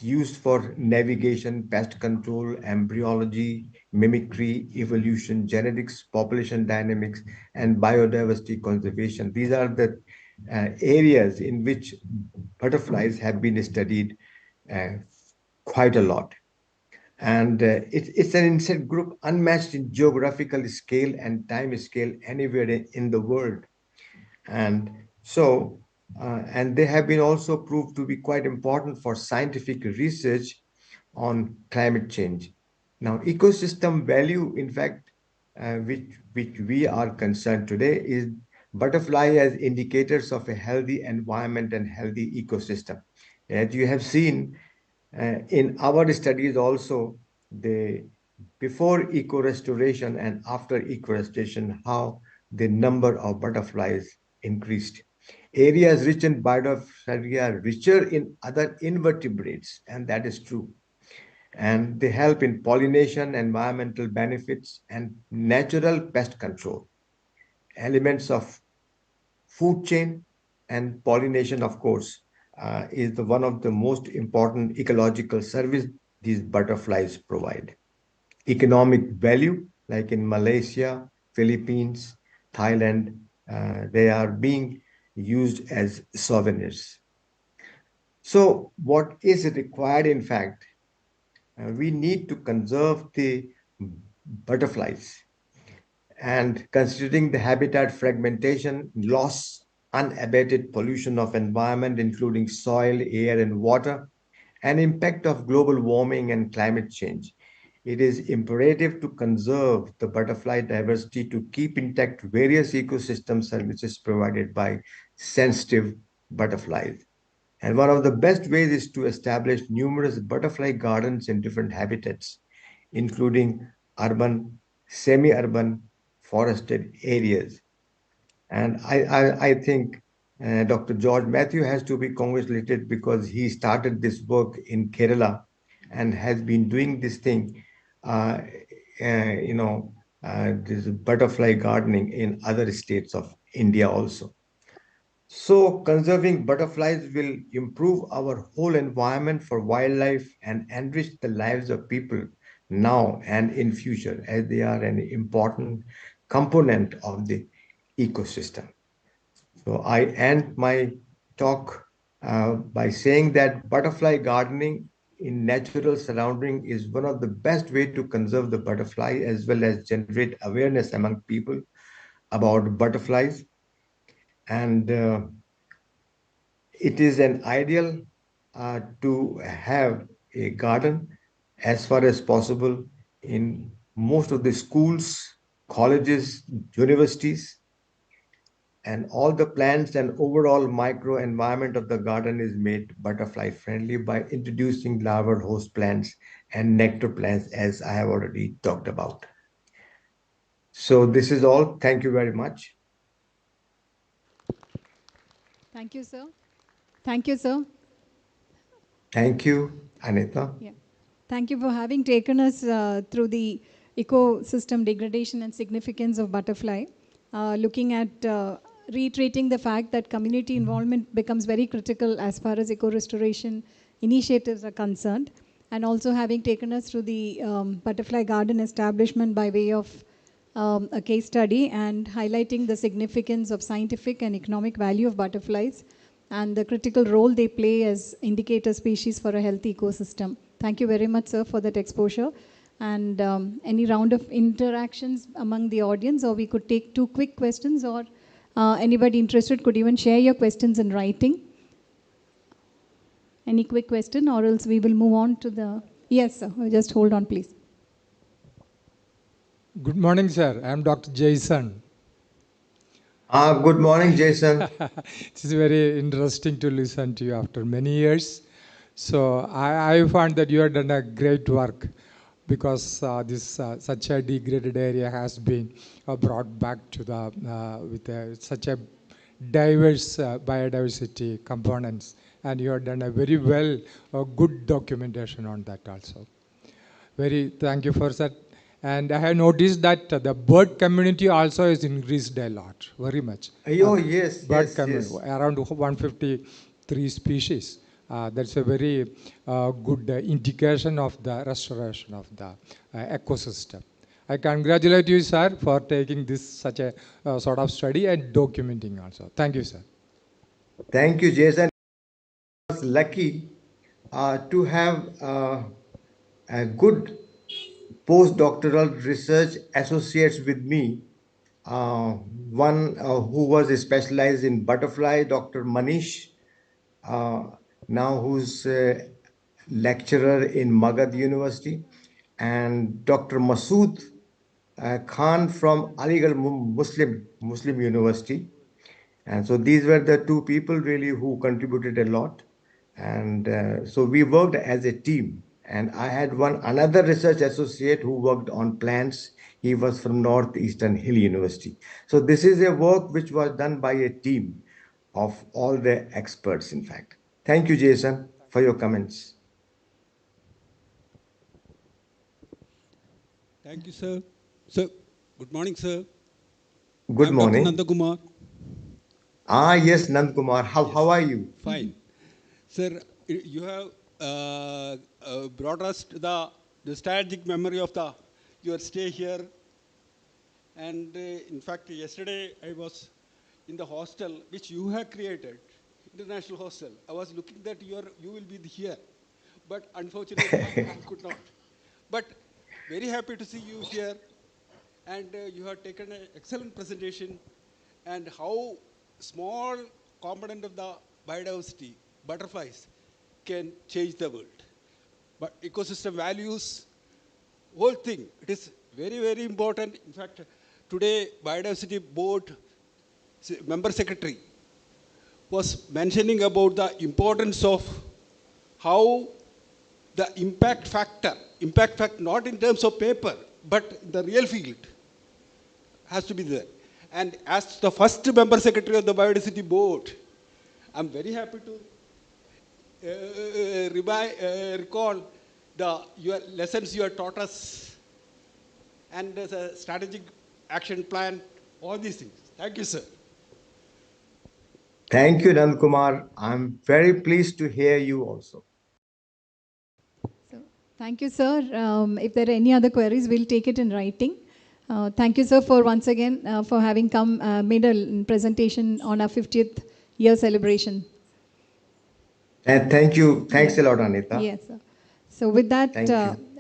used for navigation, pest control, embryology, mimicry, evolution, genetics, population dynamics, and biodiversity conservation. These are the areas in which butterflies have been studied quite a lot. And it's an insect group unmatched in geographical scale and time scale anywhere in the world. And so, and they have been also proved to be quite important for scientific research on climate change. Now, ecosystem value, in fact, which we are concerned today, is butterfly as indicators of a healthy environment and healthy ecosystem. As you have seen in our studies also, before eco-restoration and after eco-restoration, how the number of butterflies increased. Areas rich in biodiversity are richer in other invertebrates, and that is true. And they help in pollination, environmental benefits, and natural pest control. Elements of food chain and pollination, of course, is one of the most important ecological service these butterflies provide. Economic value, like in Malaysia, Philippines, Thailand, they are being used as souvenirs. So what is required, in fact, we need to conserve the butterflies. And considering the habitat fragmentation, loss, unabated pollution of environment, including soil, air, and water, and impact of global warming and climate change, it is imperative to conserve the butterfly diversity to keep intact various ecosystem services provided by sensitive butterflies. And one of the best ways is to establish numerous butterfly gardens in different habitats, including urban, semi-urban, forested areas. And I think Dr. George Matthew has to be congratulated because he started this work in Kerala and has been doing this thing, this butterfly gardening in other states of India also. So conserving butterflies will improve our whole environment for wildlife and enrich the lives of people now and in future, as they are an important component of the ecosystem. So I end my talk by saying that butterfly gardening in natural surrounding is one of the best way to conserve the butterfly as well as generate awareness among people about butterflies. And it is an ideal to have a garden as far as possible in most of the schools, colleges, universities, and all the plants and overall microenvironment of the garden is made butterfly friendly by introducing larval host plants and nectar plants, as I have already talked about. So this is all. Thank you very much. Thank you, sir. Thank you, sir. Thank you, Anita. Yeah. Thank you for having taken us through the ecosystem degradation and significance of butterfly, looking at reiterating the fact that community involvement becomes very critical as far as eco-restoration initiatives are concerned, and also having taken us through the butterfly garden establishment by way of a case study and highlighting the significance of scientific and economic value of butterflies and the critical role they play as indicator species for a healthy ecosystem. Thank you very much, sir, for that exposure. And any round of interactions among the audience, or we could take 2 quick questions, or anybody interested could even share your questions in writing. Any quick question, or else we will move on to the... Yes, sir. Just hold on, please. Good morning, sir. I am Dr. Jason. Good morning, Jason. It is very interesting to listen to you after many years. So I found that you have done a great work because such a degraded area has been brought back to the with such a diverse biodiversity components, and you have done a very good documentation on that also. Thank you for that. And I have noticed that the bird community also has increased a lot, very much. Oh, yes, bird community, around 153 species. That's a very good indication of the restoration of the ecosystem. I congratulate you, sir, for taking this such a sort of study and documenting also. Thank you, sir. Thank you, Jason. I was lucky to have a good postdoctoral research associates with me. One who was specialized in butterfly, Dr. Manish, now who's a lecturer in Magad University, and Dr. Masood Khan from Aligarh Muslim University. And so these were the 2 people really who contributed a lot. And so we worked as a team. And I had another research associate who worked on plants. He was from Northeastern Hill University. So this is a work which was done by a team of all the experts, in fact. Thank you, Jason, for your comments. Thank you, sir. Sir, good morning, sir. Good morning. Dr. Nandakumar. Yes, Nandakumar. How are you? Fine. Sir, you have brought us to the nostalgic memory of your stay here. And in fact, yesterday I was in the hostel which you have created, international hostel. I was looking that you will be here, but unfortunately I could not. But very happy to see you here, and you have taken an excellent presentation, and how small component of the biodiversity, butterflies, can change the world. But ecosystem values whole thing. It is very, very important. In fact, today, Biodiversity Board member secretary was mentioning about the importance of how the impact factor not in terms of paper, but the real field has to be there. And as the first member secretary of the Biodiversity Board, I'm very happy to recall your lessons you have taught us and the strategic action plan, all these things. Thank you, sir. Thank you, Nandkumar. I'm very pleased to hear you also. Thank you, sir. If there are any other queries, we'll take it in writing. Thank you, sir, for once again for having come, made a presentation on our 50th year celebration. And thank you. Thanks a lot, Anita. Yes, sir. So with that,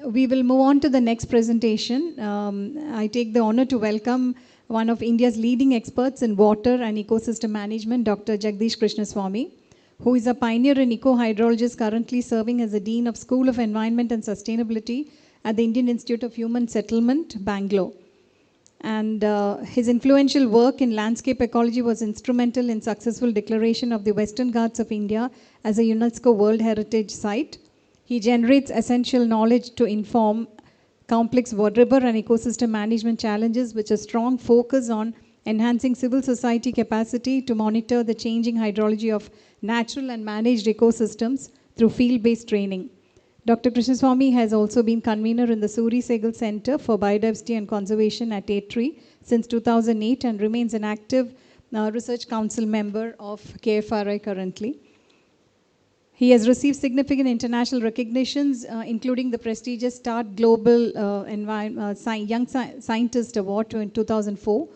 we will move on to the next presentation. I take the honor to welcome one of India's leading experts in water and ecosystem management, Dr. Jagdish Krishnaswamy, who is a pioneer in eco-hydrologist, currently serving as the Dean of School of Environment and Sustainability at the Indian Institute of Human Settlement, Bangalore. And his influential work in landscape ecology was instrumental in successful declaration of the Western Ghats of India as a UNESCO World Heritage Site. He generates essential knowledge to inform complex river and ecosystem management challenges, with a strong focus on enhancing civil society capacity to monitor the changing hydrology of natural and managed ecosystems through field-based training. Dr. Krishnaswamy has also been convener in the Suri Sehgal Center for Biodiversity and Conservation at 𝐓𝐿 since 2008 and remains an active research council member of KFRI currently. He has received significant international recognitions, including the prestigious START Global Young Scientist Award in 2004,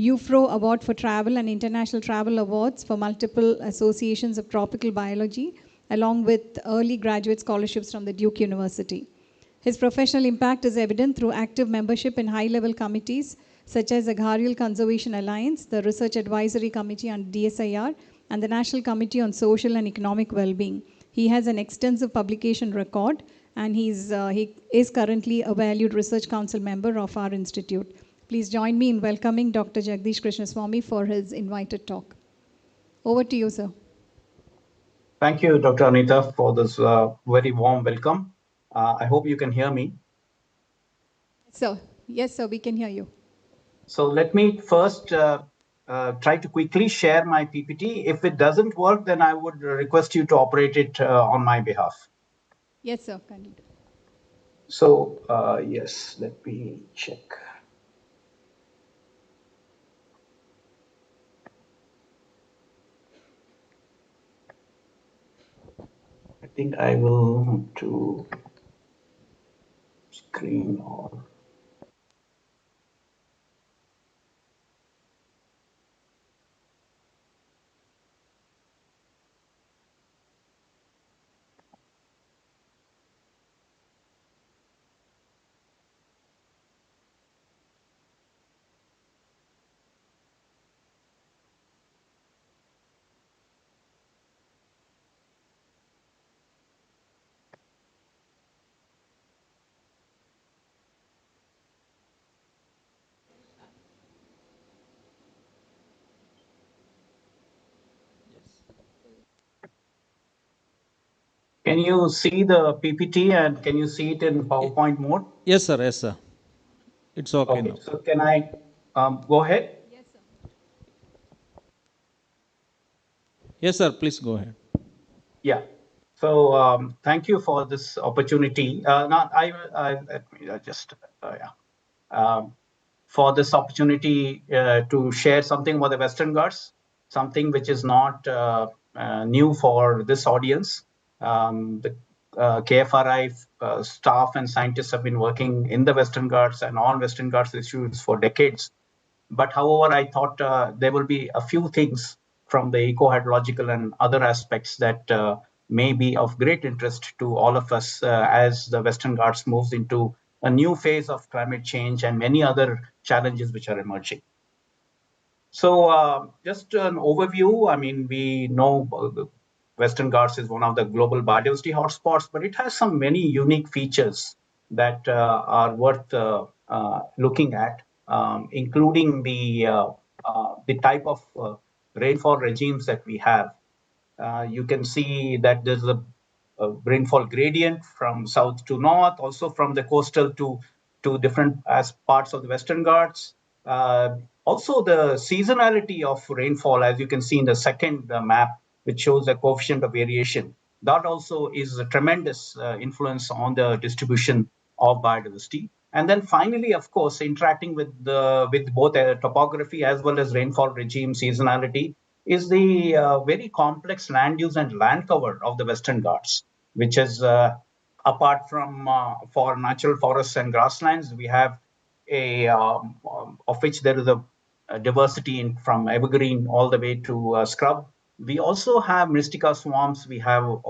𝐓𝐹RO Award for Travel and International Travel Awards for multiple associations of tropical biology, along with early graduate scholarships from the Duke University. His professional impact is evident through active membership in high-level committees such as the 𝐓𝐼𝐿 Conservation Alliance, the Research Advisory Committee on DSIR, and the National Committee on Social and Economic Well-being. He has an extensive publication record, and he is currently a valued research council member of our institute. Please join me in welcoming Dr. Jagdish Krishnaswamy for his invited talk. Over to you, sir. Thank you, Dr. Anita, for this very warm welcome. I hope you can hear me. So, yes, sir, we can hear you. So let me first try to quickly share my PPT. If it doesn't work, then I would request you to operate it on my behalf. Yes, sir. Kindly. So, yes, let me check. I think I will move to screen or can you see the PPT and can you see it in PowerPoint mode? Yes, sir. Yes, sir. It's okay now. So can I go ahead? Yes, sir. Yes, sir. Please go ahead. Yeah. So thank you for this opportunity. Now for this opportunity to share something about the Western Ghats, something which is not new for this audience. The KFRI staff and scientists have been working in the Western Ghats and on Western Ghats issues for decades. But however, I thought there will be a few things from the eco-hydrological and other aspects that may be of great interest to all of us as the Western Ghats moves into a new phase of climate change and many other challenges which are emerging. So just an overview. I mean, we know the Western Ghats is one of the global biodiversity hotspots, but it has some many unique features that are worth looking at, including the type of rainfall regimes that we have. You can see that there's a rainfall gradient from south to north, also from the coastal to different as parts of the Western Ghats. Also, the seasonality of rainfall, as you can see in the second map, which shows the coefficient of variation, that also is a tremendous influence on the distribution of biodiversity. And then finally, of course, interacting with both topography as well as rainfall regime seasonality is the very complex land use and land cover of the Western Ghats, which is apart from for natural forests and grasslands, we have of which there is a diversity from evergreen all the way to scrub. We also have mystica swamps. We have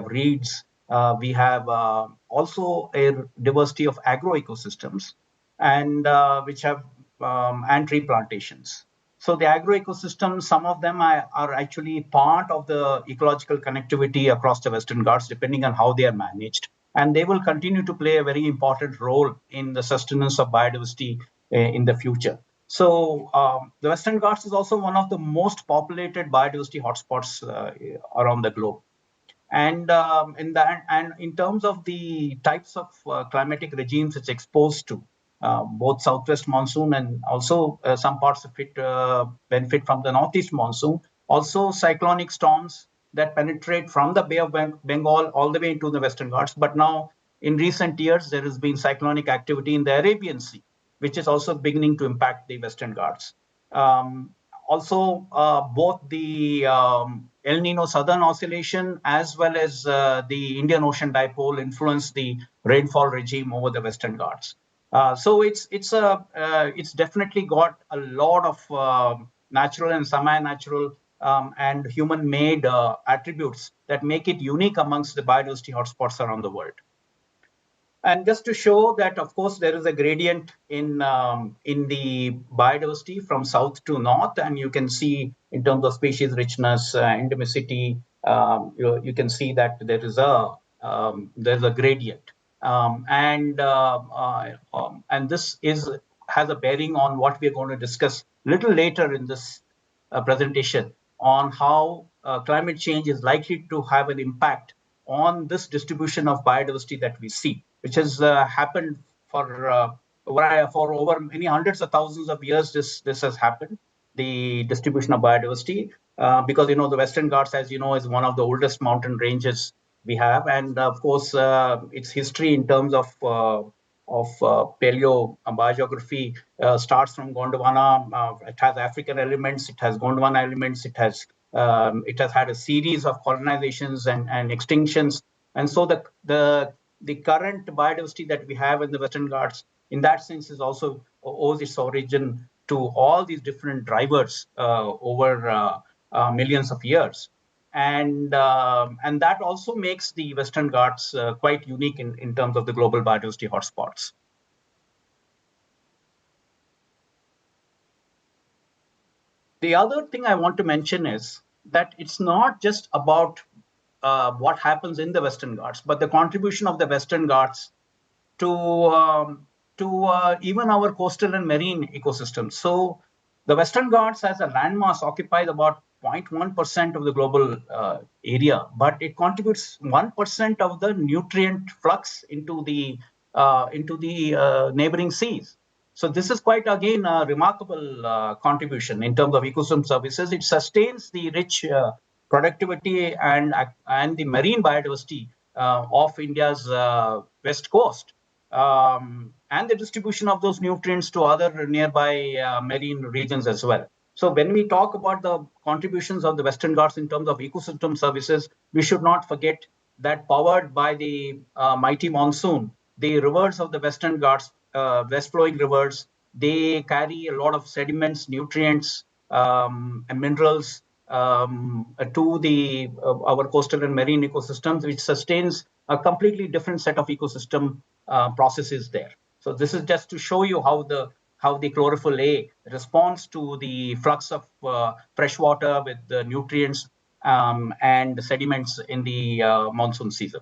reeds. We have also a diversity of agro-ecosystems, and which have and tree plantations. So the agro-ecosystems, some of them are actually part of the ecological connectivity across the Western Ghats, depending on how they are managed. And they will continue to play a very important role in the sustenance of biodiversity in the future. So the Western Ghats is also one of the most populated biodiversity hotspots around the globe. And in terms of the types of climatic regimes it's exposed to, both southwest monsoon and also some parts of it benefit from the northeast monsoon. Also cyclonic storms that penetrate from the Bay of Bengal all the way into the Western Ghats. But now in recent years, there has been cyclonic activity in the Arabian Sea, which is also beginning to impact the Western Ghats. Also, both the El Nino Southern Oscillation as well as the Indian Ocean Dipole influence the rainfall regime over the Western Ghats. So it's definitely got a lot of natural and semi-natural and human-made attributes that make it unique amongst the biodiversity hotspots around the world. And just to show that, of course, there is a gradient in the biodiversity from south to north, and you can see in terms of species richness, endemicity, you can see that there is a gradient, and this has a bearing on what we are going to discuss a little later in this presentation on how climate change is likely to have an impact on this distribution of biodiversity that we see, which has happened for over many hundreds of thousands of years. This has happened, the distribution of biodiversity, because the Western Ghats, as you know, is one of the oldest mountain ranges we have, and of course, its history in terms of paleo biogeography starts from Gondwana. It has African elements, it has Gondwana elements, it has had a series of colonizations and extinctions, and so the current biodiversity that we have in the Western Ghats, in that sense, is also owes its origin to all these different drivers over millions of years, and that also makes the Western Ghats quite unique in terms of the global biodiversity hotspots. The other thing I want to mention is that it's not just about what happens in the Western Ghats, but the contribution of the Western Ghats to even our coastal and marine ecosystems. So the Western Ghats as a landmass occupies about 0.1% of the global area, but it contributes 1% of the nutrient flux into the neighboring seas. So this is quite, again, a remarkable contribution in terms of ecosystem services. It sustains the rich productivity and the marine biodiversity of India's west coast, and the distribution of those nutrients to other nearby marine regions as well. So when we talk about the contributions of the Western Ghats in terms of ecosystem services, we should not forget that powered by the mighty monsoon, the rivers of the Western Ghats, west-flowing rivers, they carry a lot of sediments, nutrients, and minerals to our coastal and marine ecosystems, which sustains a completely different set of ecosystem processes there. So this is just to show you how the chlorophyll A responds to the flux of fresh water with the nutrients and the sediments in the monsoon season.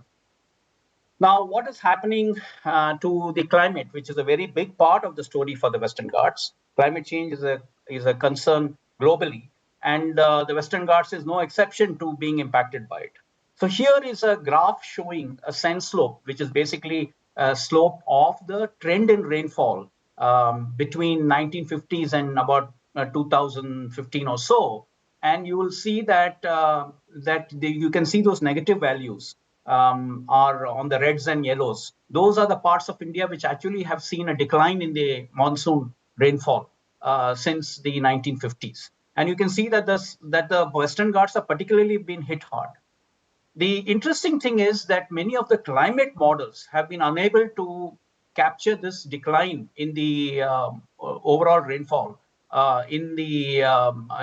Now, what is happening to the climate, which is a very big part of the story for the Western Ghats? Climate change is a concern globally, and the Western Ghats is no exception to being impacted by it. So here is a graph showing a send slope, which is basically a slope of the trend in rainfall between 1950s and about 2015 or so. And you will see that you can see those negative values are on the reds and yellows. Those are the parts of India which actually have seen a decline in the monsoon rainfall since the 1950s. And you can see that the Western Ghats have particularly been hit hard. The interesting thing is that many of the climate models have been unable to capture this decline in the overall rainfall in the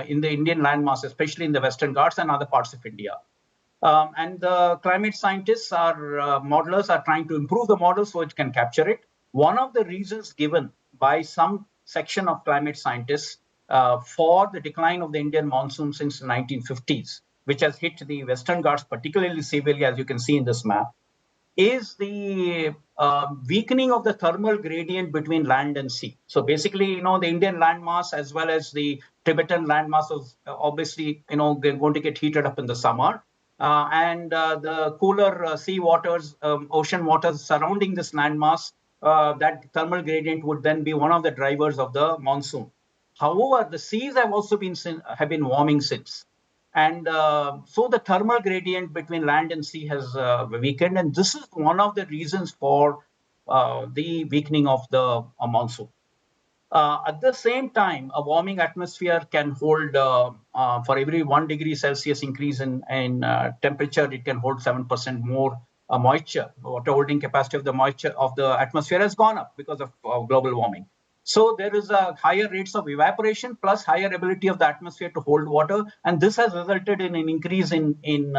Indian landmass, especially in the Western Ghats and other parts of India. And the climate scientists modelers are trying to improve the model so it can capture it. One of the reasons given by some section of climate scientists for the decline of the Indian monsoon since the 1950s, which has hit the Western Ghats particularly severely, as you can see in this map, is the weakening of the thermal gradient between land and sea. So basically, the Indian landmass as well as the Tibetan landmass is obviously, they're going to get heated up in the summer. And the cooler sea waters, ocean waters surrounding this landmass, that thermal gradient would then be one of the drivers of the monsoon. However, the seas have also been warming since. And so the thermal gradient between land and sea has weakened. And this is one of the reasons for the weakening of the monsoon. At the same time, a warming atmosphere can hold, for every 1 degree Celsius increase in temperature, it can hold 7% more moisture. Water holding capacity of the moisture of the atmosphere has gone up because of global warming. So there is a higher rates of evaporation plus higher ability of the atmosphere to hold water. And this has resulted in an increase in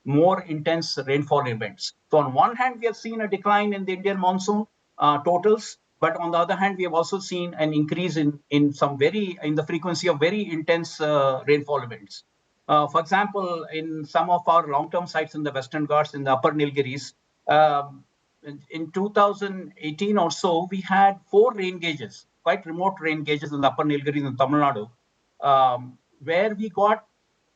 more intense rainfall events. So on one hand, we have seen a decline in the Indian monsoon totals. But on the other hand, we have also seen an increase in the frequency of very intense rainfall events. For example, in some of our long-term sites in the Western Ghats, in the Upper Nilgiris, in 2018 or so, we had 4 rain gauges, quite remote rain gauges in the Upper Nilgiris in Tamil Nadu, where we got,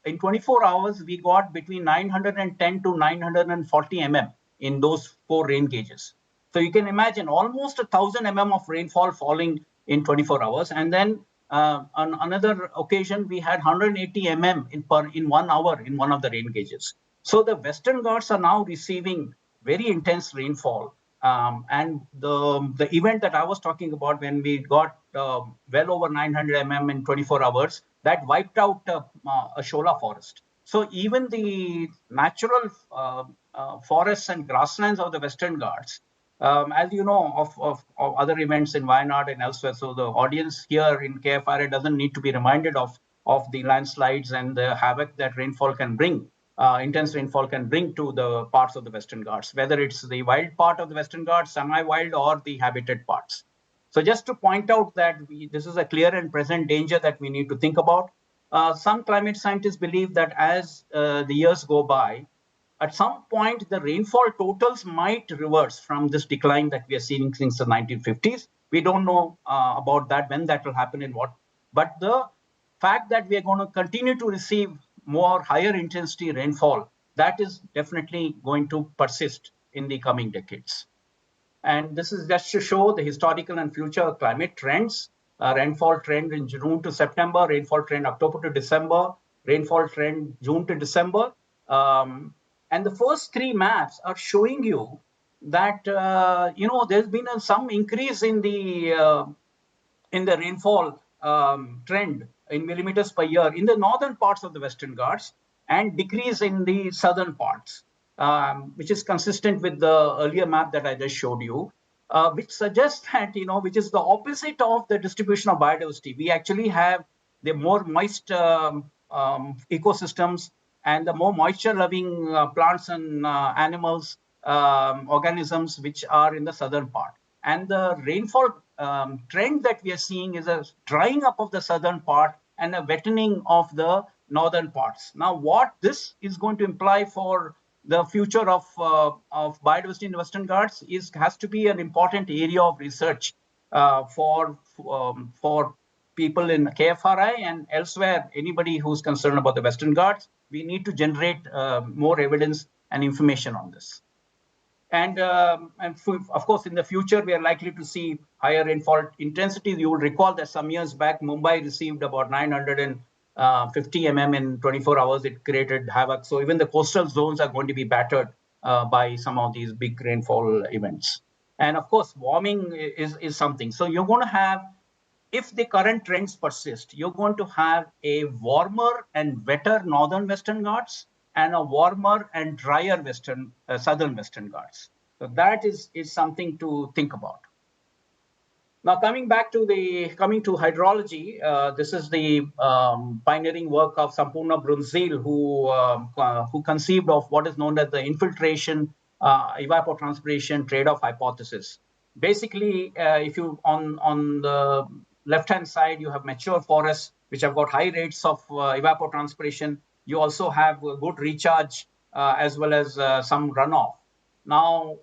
in 24 hours, we got between 910 to 940 mm in those 4 rain gauges. So you can imagine almost 1,000 mm of rainfall falling in 24 hours. And then on another occasion, we had 180 mm in 1 hour in one of the rain gauges. So the Western Ghats are now receiving very intense rainfall. And the event that I was talking about, when we got well over 900 mm in 24 hours, that wiped out a shola forest. So even the natural forests and grasslands of the Western Ghats, as you know, of other events in Wayanad and elsewhere. So the audience here in KFRA doesn't need to be reminded of the landslides and the havoc that rainfall can bring, intense rainfall can bring to the parts of the Western Ghats, whether it's the wild part of the Western Ghats, semi-wild, or the habited parts. So just to point out that this is a clear and present danger that we need to think about. Some climate scientists believe that as the years go by, at some point, the rainfall totals might reverse from this decline that we are seeing since the 1950s. We don't know about that, when that will happen and what. But the fact that we are going to continue to receive more higher intensity rainfall, that is definitely going to persist in the coming decades. And this is just to show the historical and future climate trends. Rainfall trend in June to September, rainfall trend October to December, rainfall trend June to December. And the first 3 maps are showing you that there's been some increase in the rainfall trend in millimeters per year in the northern parts of the Western Ghats and decrease in the southern parts, which is consistent with the earlier map that I just showed you, which suggests that, which is the opposite of the distribution of biodiversity. We actually have the more moist ecosystems and the more moisture-loving plants and animals, organisms, which are in the southern part. And the rainfall trend that we are seeing is a drying up of the southern part and a wettening of the northern parts. Now, what this is going to imply for the future of biodiversity in the Western Ghats has to be an important area of research for people in KFRI and elsewhere. Anybody who's concerned about the Western Ghats, we need to generate more evidence and information on this. And of course, in the future, we are likely to see higher rainfall intensity. You would recall that some years back, Mumbai received about 950 mm in 24 hours. It created havoc. So even the coastal zones are going to be battered by some of these big rainfall events. And of course, warming is something. So you're going to have, if the current trends persist, you're going to have a warmer and wetter northern Western Ghats and a warmer and drier southern Western Ghats. So that is something to think about. Now coming to hydrology, this is the pioneering work of Sampurna Brunzil, who conceived of what is known as the infiltration evapotranspiration trade-off hypothesis. Basically, if you on the left-hand side, you have mature forests which have got high rates of evapotranspiration. You also have good recharge as well as some runoff. Now,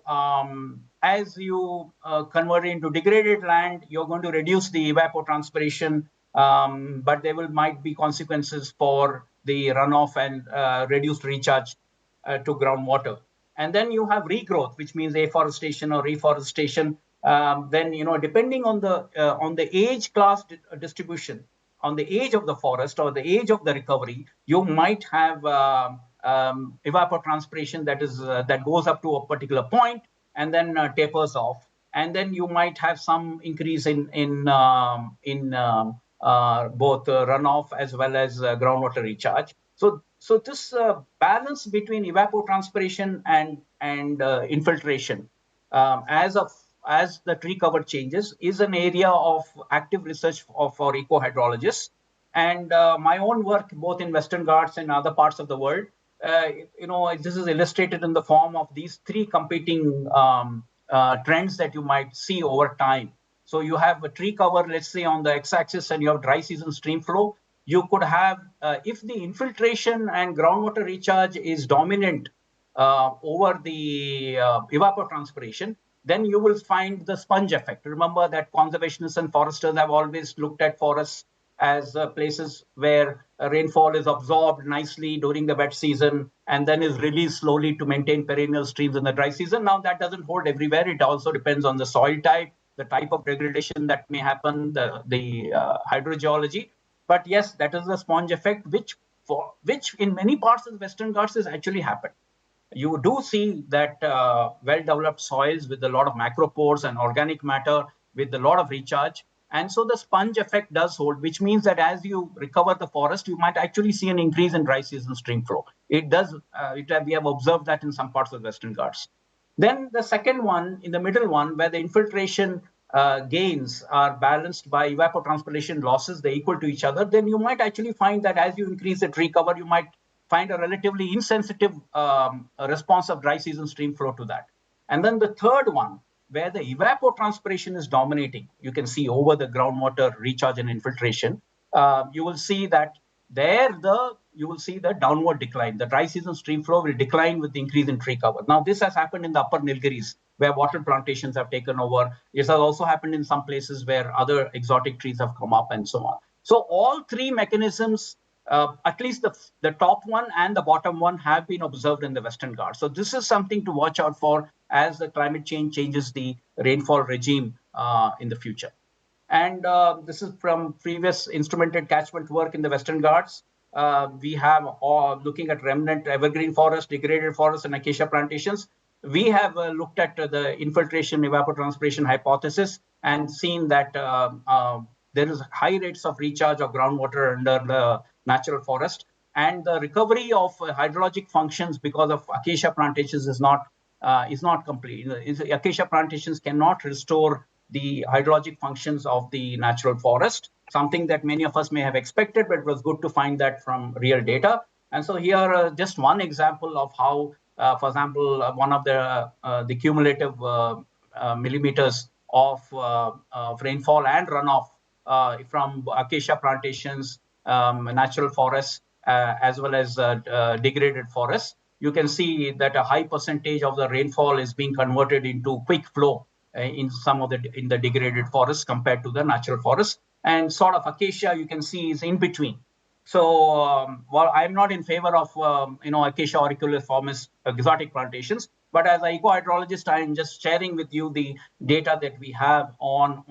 as you convert it into degraded land, you're going to reduce the evapotranspiration, but there might be consequences for the runoff and reduced recharge to groundwater. And then you have regrowth, which means afforestation or reforestation. Then, depending on the age class distribution, on the age of the forest or the age of the recovery, you might have evapotranspiration that goes up to a particular point and then tapers off. And then you might have some increase in both runoff as well as groundwater recharge. So this balance between evapotranspiration and infiltration as the tree cover changes is an area of active research for eco-hydrologists. And my own work, both in Western Ghats and other parts of the world, this is illustrated in the form of these three competing trends that you might see over time. So you have a tree cover, let's say on the x-axis, and you have dry season stream flow. You could have, if the infiltration and groundwater recharge is dominant over the evapotranspiration, then you will find the sponge effect. Remember that conservationists and foresters have always looked at forests as places where rainfall is absorbed nicely during the wet season and then is released slowly to maintain perennial streams in the dry season. Now that doesn't hold everywhere. It also depends on the soil type, the type of degradation that may happen, the hydrogeology. But yes, that is the sponge effect, which in many parts of the Western Ghats has actually happened. You do see that well-developed soils with a lot of macropores and organic matter with a lot of recharge. And so the sponge effect does hold, which means that as you recover the forest, you might actually see an increase in dry season stream flow. It does. We have observed that in some parts of the Western Ghats. Then the second one, in the middle one, where the infiltration gains are balanced by evapotranspiration losses, they equal to each other, then you might actually find that as you increase the tree cover, you might find a relatively insensitive response of dry season stream flow to that. And then the third one, where the evapotranspiration is dominating, you can see over the groundwater recharge and infiltration, you will see that you will see the downward decline. The dry season stream flow will decline with the increase in tree cover. Now, this has happened in the upper Nilgiris, where water plantations have taken over. It has also happened in some places where other exotic trees have come up and so on. So all three mechanisms, at least the top one and the bottom one, have been observed in the Western Ghats. So this is something to watch out for as the climate change changes the rainfall regime in the future. And this is from previous instrumented catchment work in the Western Ghats. We have looking at remnant evergreen forest, degraded forest, and acacia plantations. We have looked at the infiltration evapotranspiration hypothesis and seen that there is high rates of recharge of groundwater under the natural forest, and the recovery of hydrologic functions because of acacia plantations is not complete. Acacia plantations cannot restore the hydrologic functions of the natural forest, something that many of us may have expected, but it was good to find that from real data. And so here, just one example of how, for example, one of the cumulative millimeters of rainfall and runoff from acacia plantations, natural forests, as well as degraded forests. you can see that a high percentage of the rainfall is being converted into quick flow in some of the degraded forests compared to the natural forest. And sort of acacia, you can see, is in between. So while I'm not in favor of acacia auriculiformis exotic plantations, but as an eco-hydrologist, I'm just sharing with you the data that we have on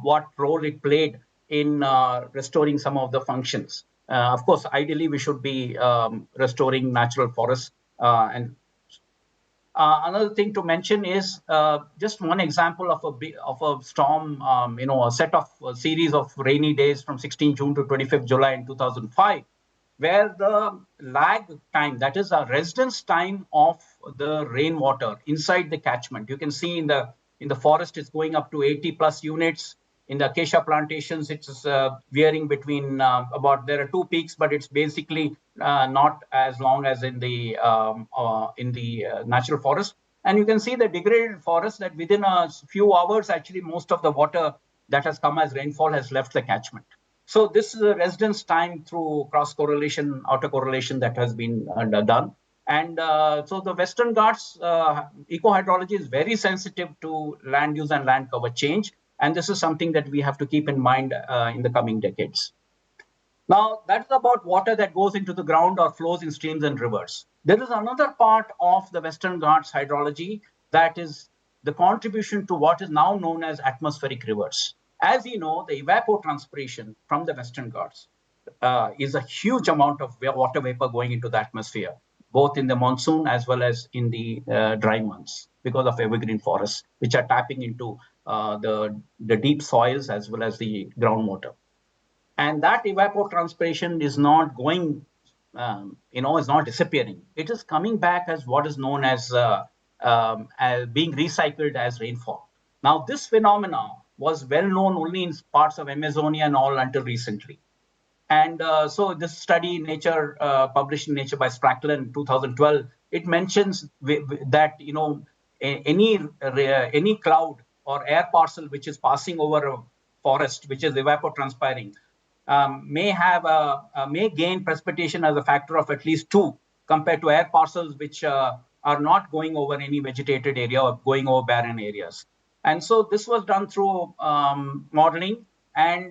what role it played in restoring some of the functions. Of course, ideally, we should be restoring natural forests. And another thing to mention is just one example of a storm, a set of series of rainy days from 16 June to 25th July in 2005, where the lag time, that is a residence time of the rainwater inside the catchment. You can see in the forest, it's going up to 80 plus units. In the acacia plantations, it's varying between there are two peaks, but it's basically not as long as in the natural forest. And you can see the degraded forest that within a few hours, actually, most of the water that has come as rainfall has left the catchment. So this is a residence time through cross-correlation, autocorrelation that has been done. And so the Western Ghats eco-hydrology is very sensitive to land use and land cover change. And this is something that we have to keep in mind in the coming decades. Now, that's about water that goes into the ground or flows in streams and rivers. There is another part of the Western Ghats hydrology that is the contribution to what is now known as atmospheric rivers. As you know, the evapotranspiration from the Western Ghats is a huge amount of water vapor going into the atmosphere, both in the monsoon as well as in the dry months, because of evergreen forests, which are tapping into the deep soils as well as the groundwater. And that evapotranspiration is not going, is not disappearing. It is coming back as what is known as being recycled as rainfall. Now, this phenomenon was well known only in parts of Amazonia and all until recently. And so this study, Nature, published in Nature by Sprackler in 2012, it mentions that any cloud or air parcel which is passing over a forest, which is evapotranspiring, may gain precipitation as a factor of at least 2 compared to air parcels which are not going over any vegetated area or going over barren areas. And so this was done through modeling. And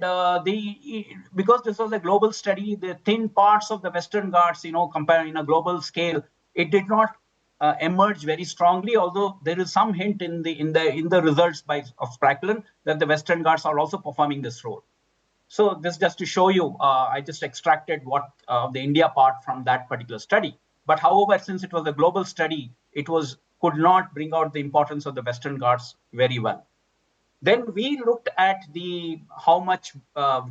because this was a global study, the thin parts of the Western Ghats, compared in a global scale, it did not emerge very strongly. Although there is some hint in the results of Spracklen that the Western Ghats are also performing this role. So this just to show you, I just extracted what the India part from that particular study. But however, since it was a global study, it could not bring out the importance of the Western Ghats very well. Then we looked at how much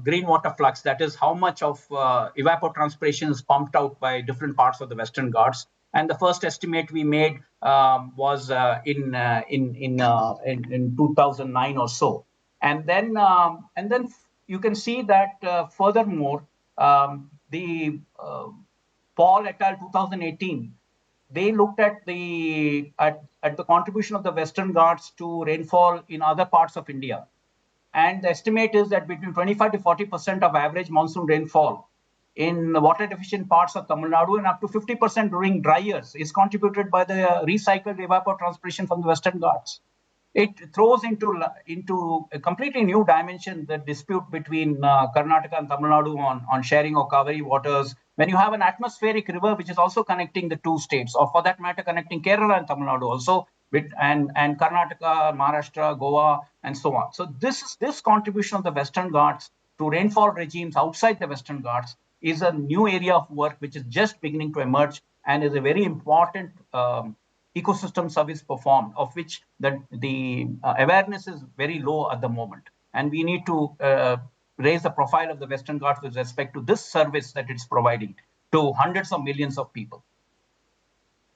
green water flux, that is how much of evapotranspiration is pumped out by different parts of the Western Ghats. And the first estimate we made was in 2009 or so. And then you can see that furthermore, the Paul et al. 2018, they looked at the contribution of the Western Ghats to rainfall in other parts of India. And the estimate is that between 25 to 40% of average monsoon rainfall in the water deficient parts of Tamil Nadu and up to 50% during dry years is contributed by the recycled evapotranspiration from the Western Ghats. It throws into a completely new dimension the dispute between Karnataka and Tamil Nadu on sharing of Kaveri waters. When you have an atmospheric river which is also connecting the two states, or for that matter, connecting Kerala and Tamil Nadu also, and Karnataka, Maharashtra, Goa, and so on. So this contribution of the Western Ghats to rainfall regimes outside the Western Ghats is a new area of work which is just beginning to emerge and is a very important ecosystem service performed, of which the awareness is very low at the moment. And we need to raise the profile of the Western Ghats with respect to this service that it's providing to hundreds of millions of people.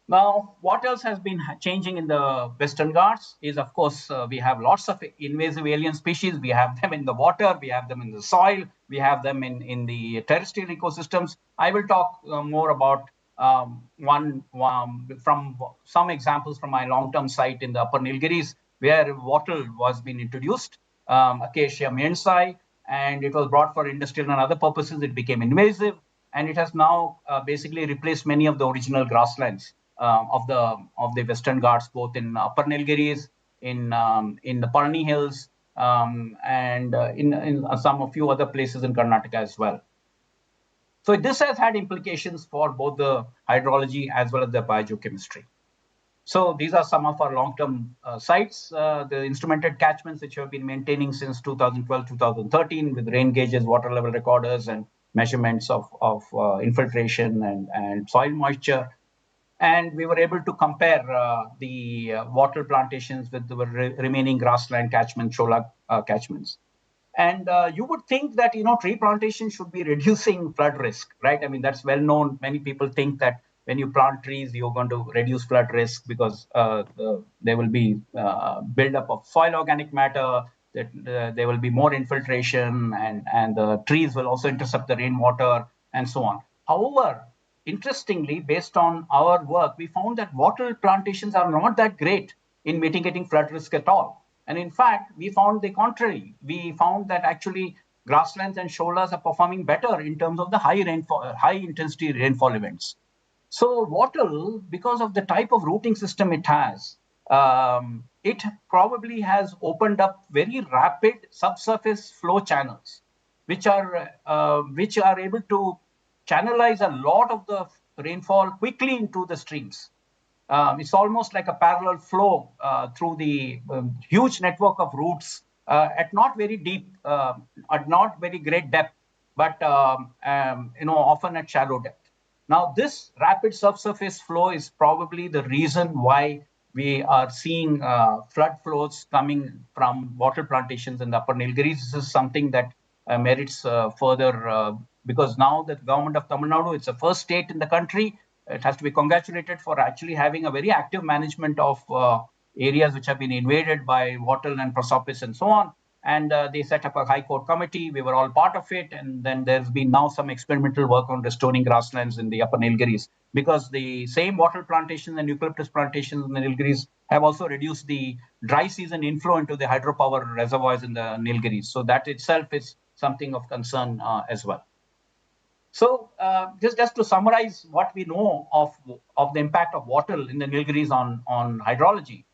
Now, what else has been changing in the Western Ghats is, of course, we have lots of invasive alien species. We have them in the water, we have them in the soil, we have them in the terrestrial ecosystems. I will talk more about from some examples from my long-term site in the Upper Nilgiris, where wattle was being introduced, Acacia mensae, and it was brought for industrial and other purposes. It became invasive. and it has now basically replaced many of the original grasslands of the Western Ghats, both in Upper Nilgiris, in the Palani Hills, and in a few other places in Karnataka as well. So this has had implications for both the hydrology as well as the biogeochemistry. So these are some of our long-term sites, the instrumented catchments which we have been maintaining since 2012-2013 with rain gauges, water level recorders, and measurements of infiltration and soil moisture. And we were able to compare the wattle plantations with the remaining grassland catchment, chola catchments. And you would think that, tree plantation should be reducing flood risk, right? I mean, that's well known. Many people think that when you plant trees, you're going to reduce flood risk because there will be buildup of soil organic matter, that there will be more infiltration, and the trees will also intercept the rainwater and so on. However, interestingly, based on our work, we found that wattle plantations are not that great in mitigating flood risk at all. And in fact, we found the contrary. We found that actually grasslands and sholas are performing better in terms of the high intensity rainfall events. So wattle, because of the type of rooting system it has, it probably has opened up very rapid subsurface flow channels, which are able to channelize a lot of the rainfall quickly into the streams. It's almost like a parallel flow through the huge network of roots at not very deep, at not very great depth, but often at shallow depth. Now, this rapid subsurface flow is probably the reason why we are seeing flood flows coming from wattle plantations in the Upper Nilgiris. This is something that merits further, because now the government of Tamil Nadu, it's the first state in the country. It has to be congratulated for actually having a very active management of areas which have been invaded by wattle and prosopis and so on. And they set up a high court committee. We were all part of it. And then there's been now some experimental work on restoring grasslands in the Upper Nilgiris, because the same wattle plantations and eucalyptus plantations in the Nilgiris have also reduced the dry season inflow into the hydropower reservoirs in the Nilgiris. So that itself is something of concern as well. So just to summarize what we know of the impact of wattle in the Nilgiris on hydrology,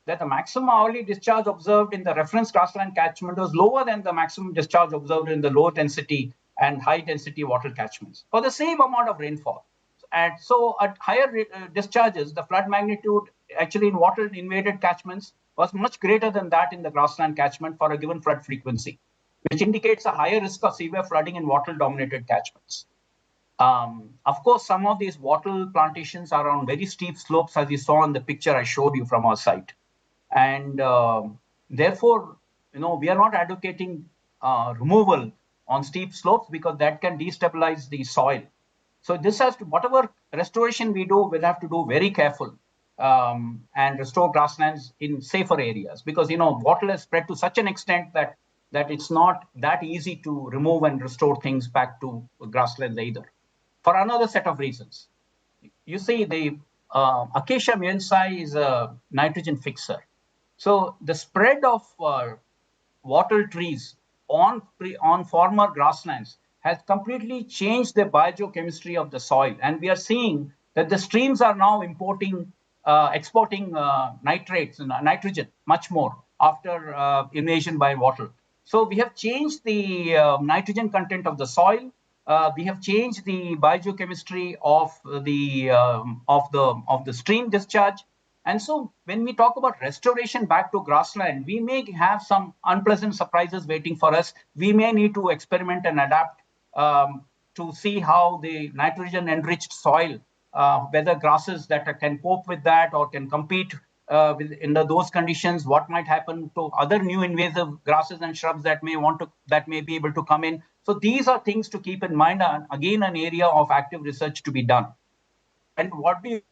that the maximum hourly discharge observed in the reference grassland catchment was lower than the maximum discharge observed in the low density and high density wattle catchments for the same amount of rainfall. And so at higher discharges, the flood magnitude actually in wattle invaded catchments was much greater than that in the grassland catchment for a given flood frequency, which indicates a higher risk of severe flooding in wattle dominated catchments. Of course, some of these wattle plantations are on very steep slopes, as you saw in the picture I showed you from our site. And therefore, we are not advocating removal on steep slopes, because that can destabilize the soil. So this has to, whatever restoration we do, we'll have to do very careful and restore grasslands in safer areas, because, wattle has spread to such an extent that it's not that easy to remove and restore things back to grasslands either. For another set of reasons, you see, the Acacia muensi is a nitrogen fixer. So the spread of wattle trees on former grasslands has completely changed the biogeochemistry of the soil. And we are seeing that the streams are now exporting nitrates and nitrogen much more after invasion by wattle. So we have changed the nitrogen content of the soil. We have changed the biogeochemistry of the stream discharge. And so when we talk about restoration back to grassland, we may have some unpleasant surprises waiting for us. We may need to experiment and adapt to see how the nitrogen enriched soil, whether grasses that can cope with that or can compete under those conditions, what might happen to other new invasive grasses and shrubs that may be able to come in. So these are things to keep in mind, and again, an area of active research to be done. And what we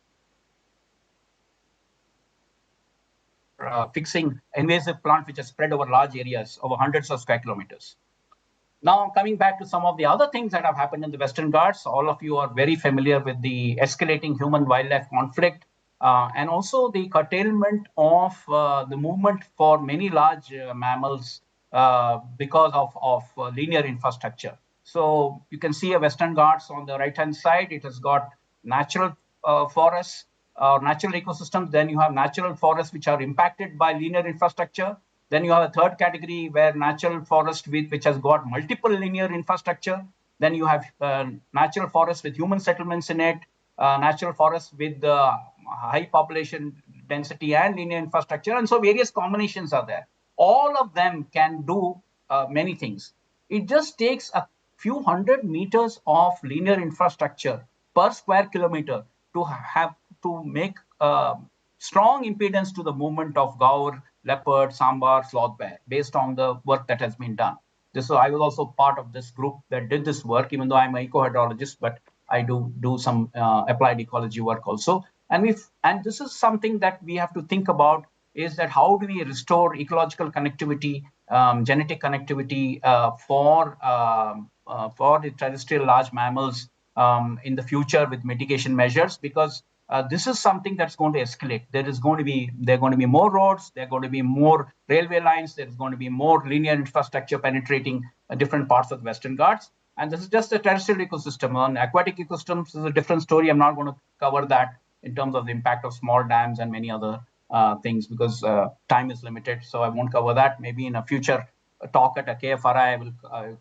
fixing invasive plants which are spread over large areas, over hundreds of square kilometers. Now, coming back to some of the other things that have happened in the Western Ghats, all of you are very familiar with the escalating human-wildlife conflict, and also the curtailment of the movement for many large mammals because of linear infrastructure. So you can see a Western Ghats on the right-hand side. It has got natural forests, natural ecosystems. Then you have natural forests which are impacted by linear infrastructure. Then you have a third category where natural forest which has got multiple linear infrastructure. Then you have natural forests with human settlements in it, natural forests with high population density and linear infrastructure. And so various combinations are there. All of them can do many things. It just takes a few hundred meters of linear infrastructure per square kilometer to make strong impedance to the movement of gaur, leopard, sambar, sloth bear, based on the work that has been done. So I was also part of this group that did this work, even though I'm an eco-hydrologist, but I do some applied ecology work also. And this is something that we have to think about, is that how do we restore ecological connectivity, genetic connectivity for the terrestrial large mammals in the future with mitigation measures, because this is something that's going to escalate. There are going to be more roads, there are going to be more railway lines, there's going to be more linear infrastructure penetrating different parts of the Western Ghats. And this is just a terrestrial ecosystem. On aquatic ecosystems is a different story. I'm not going to cover that in terms of the impact of small dams and many other things, because time is limited. So I won't cover that. Maybe in a future talk at a KFRI,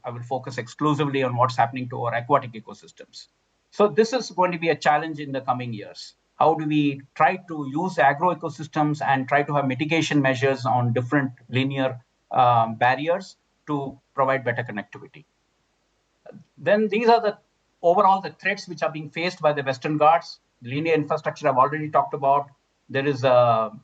I will focus exclusively on what's happening to our aquatic ecosystems. So this is going to be a challenge in the coming years. How do we try to use agroecosystems and try to have mitigation measures on different linear barriers to provide better connectivity? Then these are the overall the threats which are being faced by the Western Ghats. Linear infrastructure I've already talked about. There is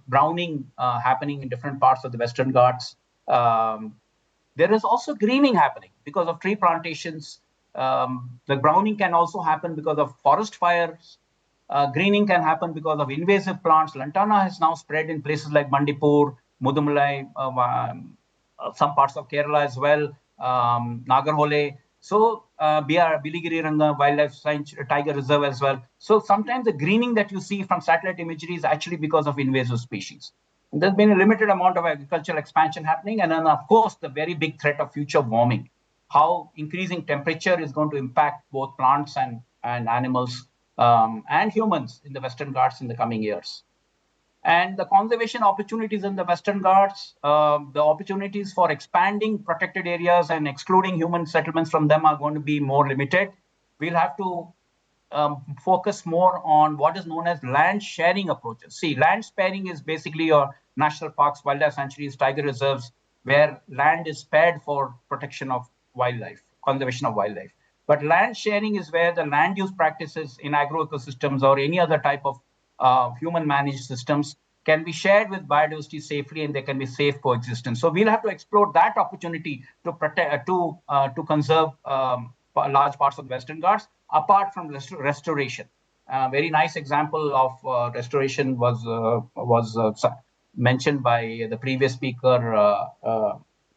browning happening in different parts of the Western Ghats. There is also greening happening because of tree plantations. The browning can also happen because of forest fires. Greening can happen because of invasive plants. Lantana has now spread in places like Bandipur, Mudumalai, some parts of Kerala as well, Nagarhole. So Biligiri Ranga Wildlife Tiger Reserve as well. So sometimes the greening that you see from satellite imagery is actually because of invasive species. And there's been a limited amount of agricultural expansion happening. And then, of course, the very big threat of future warming, how increasing temperature is going to impact both plants and animals and humans in the Western Ghats in the coming years. And the conservation opportunities in the Western Ghats, the opportunities for expanding protected areas and excluding human settlements from them are going to be more limited. We'll have to focus more on what is known as land sharing approaches. See, land sparing is basically your national parks, wildlife sanctuaries, tiger reserves, where land is spared for protection of wildlife, conservation of wildlife. But land sharing is where the land use practices in agroecosystems or any other type of human managed systems can be shared with biodiversity safely, and they can be safe coexistence. So we'll have to explore that opportunity to protect, to conserve large parts of the Western Ghats, apart from restoration. Very nice example of restoration was mentioned by the previous speaker,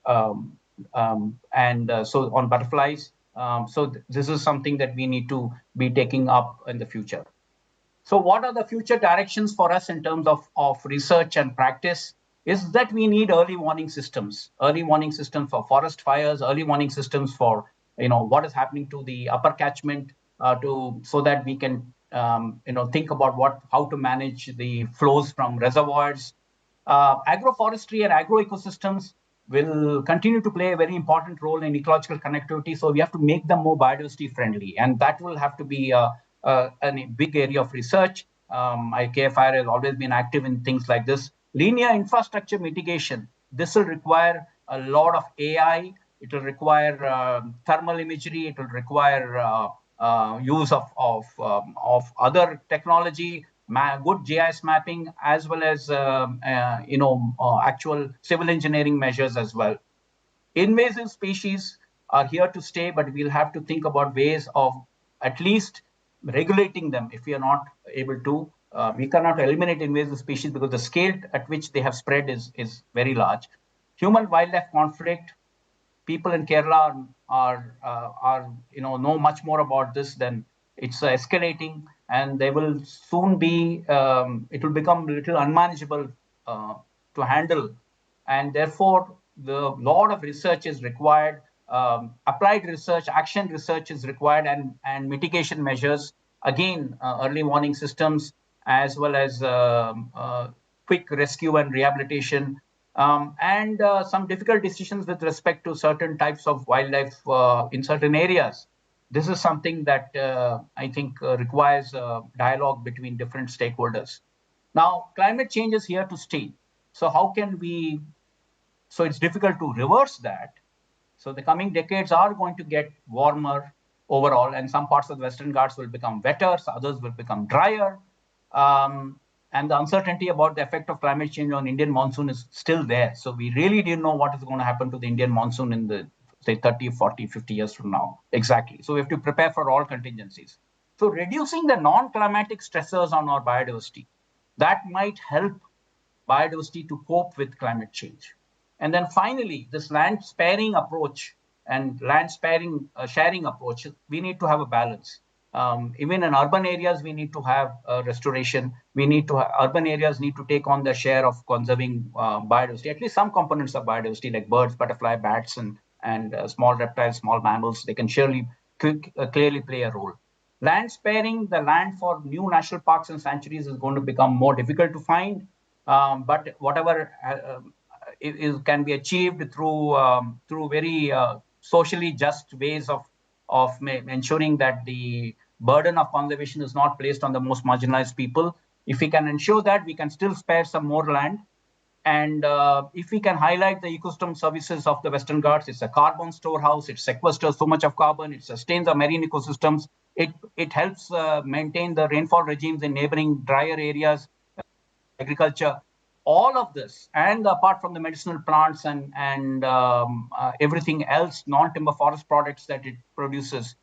so on butterflies. So this is something that we need to be taking up in the future. So what are the future directions for us in terms of research and practice? Is that we need early warning systems for forest fires, early warning systems for what is happening to the upper catchment, so that we can think about how to manage the flows from reservoirs. Agroforestry and agroecosystems will continue to play a very important role in ecological connectivity. So we have to make them more biodiversity friendly, and that will have to be a big area of research. KFIR has always been active in things like this. Linear infrastructure mitigation. This will require a lot of AI. It will require thermal imagery. It will require use of other technology, good GIS mapping, as well as actual civil engineering measures as well. Invasive species are here to stay, but we'll have to think about ways of at least regulating them if we are not able to. We cannot eliminate invasive species because the scale at which they have spread is very large. Human-wildlife conflict. People in Kerala know much more about this than it's escalating, and they will soon be. It will become a little unmanageable to handle, and therefore the lot of research is required applied research, action research is required, and mitigation measures, again, early warning systems, as well as quick rescue and rehabilitation, and some difficult decisions with respect to certain types of wildlife in certain areas. This is something that I think requires dialogue between different stakeholders. Now, climate change is here to stay. So how can we, so it's difficult to reverse that. So the coming decades are going to get warmer overall, and some parts of the Western Ghats will become wetter, so others will become drier. And the uncertainty about the effect of climate change on Indian monsoon is still there. So we really didn't know what is going to happen to the Indian monsoon in the, say, 30, 40, 50 years from now. Exactly. So we have to prepare for all contingencies. So reducing the non-climatic stressors on our biodiversity, that might help biodiversity to cope with climate change. And then finally, this land sparing approach and land sparing sharing approach, we need to have a balance. Even in urban areas, we need to have restoration. We need to urban areas need to take on their share of conserving biodiversity, at least some components of biodiversity like birds, butterfly, bats, and small reptiles, small mammals. They can surely clearly play a role. Land sparing, the land for new national parks and sanctuaries is going to become more difficult to find. But whatever can be achieved through very socially just ways of ensuring that the burden of conservation is not placed on the most marginalized people. If we can ensure that, we can still spare some more land. And if we can highlight the ecosystem services of the Western Ghats, it's a carbon storehouse, it sequesters so much of carbon, it sustains our marine ecosystems, it helps maintain the rainfall regimes in neighboring drier areas, agriculture. All of this, and apart from the medicinal plants and everything else, non-timber forest products that it produces,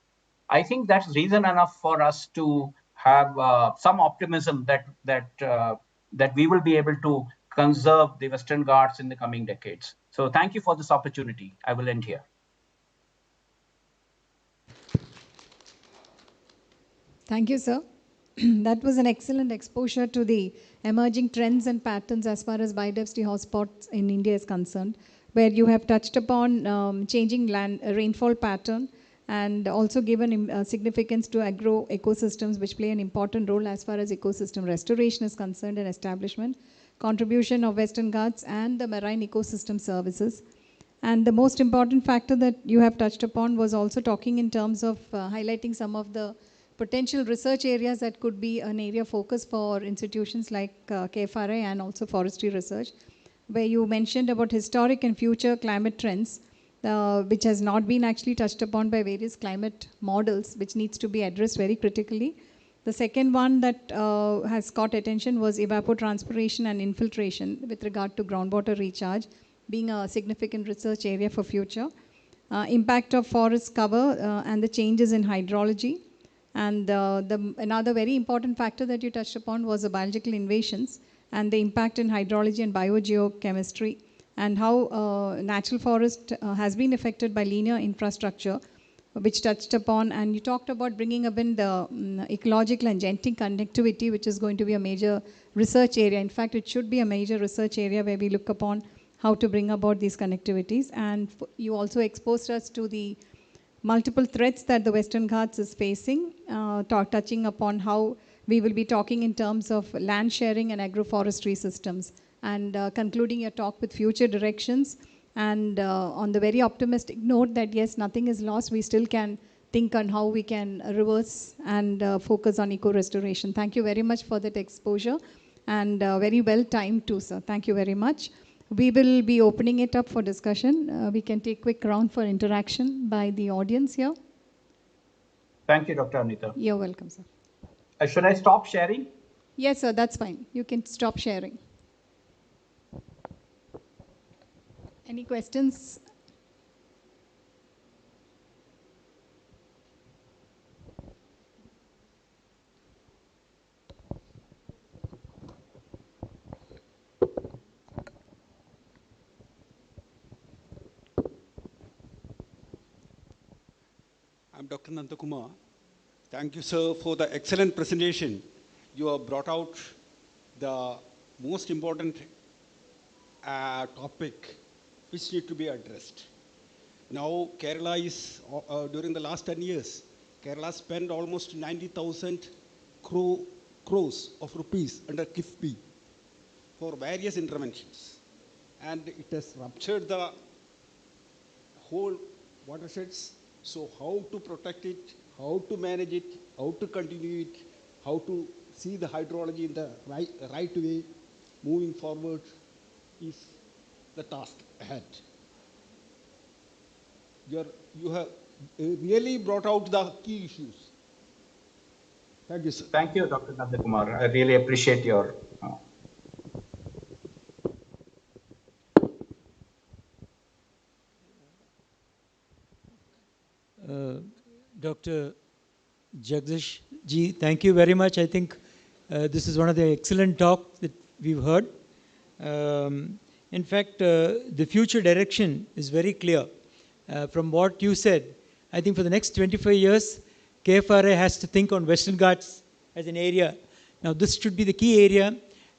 I think that's reason enough for us to have some optimism that we will be able to conserve the Western Ghats in the coming decades. So thank you for this opportunity. I will end here. Thank you, sir. That was an excellent exposure to the emerging trends and patterns as far as biodiversity hotspots in India is concerned, where you have touched upon changing rainfall pattern and also given significance to agro ecosystems, which play an important role as far as ecosystem restoration is concerned and establishment, contribution of Western Ghats and the marine ecosystem services. And the most important factor that you have touched upon was also talking in terms of highlighting some of the potential research areas that could be an area of focus for institutions like KFRI and also forestry research, where you mentioned about historic and future climate trends, which has not been actually touched upon by various climate models, which needs to be addressed very critically. The second one that has caught attention was evapotranspiration and infiltration with regard to groundwater recharge, being a significant research area for future. Impact of forest cover and the changes in hydrology. And another very important factor that you touched upon was the biological invasions and the impact in hydrology and biogeochemistry, and how natural forest has been affected by linear infrastructure, which touched upon, and you talked about bringing up in the ecological and genetic connectivity, which is going to be a major research area. In fact, it should be a major research area where we look upon how to bring about these connectivities. And you also exposed us to the multiple threats that the Western Ghats is facing, touching upon how we will be talking in terms of land sharing and agroforestry systems, and concluding your talk with future directions, and on the very optimistic note that yes, nothing is lost, we still can think on how we can reverse and focus on eco-restoration. Thank you very much for that exposure, and very well timed too, sir. Thank you very much. We will be opening it up for discussion. We can take a quick round for interaction by the audience here. Thank you, Dr. Anita. You're welcome, sir. Should I stop sharing? Yes, sir, that's fine. You can stop sharing. Any questions? I'm Dr. Nandakumar. Thank you, sir, for the excellent presentation. You have brought out the most important topic which need to be addressed. now Kerala is, during the last 10 years, Kerala spent almost 90,000 crores of rupees under 𝐓𝐶FP for various interventions. And it has ruptured the whole watersheds. So how to protect it, how to manage it, how to continue it, how to see the hydrology in the right way moving forward is the task ahead. You have really brought out the key issues. Thank you, sir. Thank you, Dr. Nandakumar. I really appreciate your. Dr. Jagdish ji, thank you very much. I think this is one of the excellent talks that we've heard. In fact, the future direction is very clear. From what you said, I think for the next 25 years, KFRI has to think on Western Ghats as an area. Now, this should be the key area,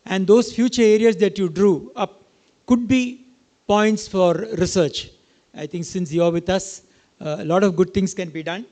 and those future areas that you drew up could be points for research. I think since you're with us, a lot of good things can be done.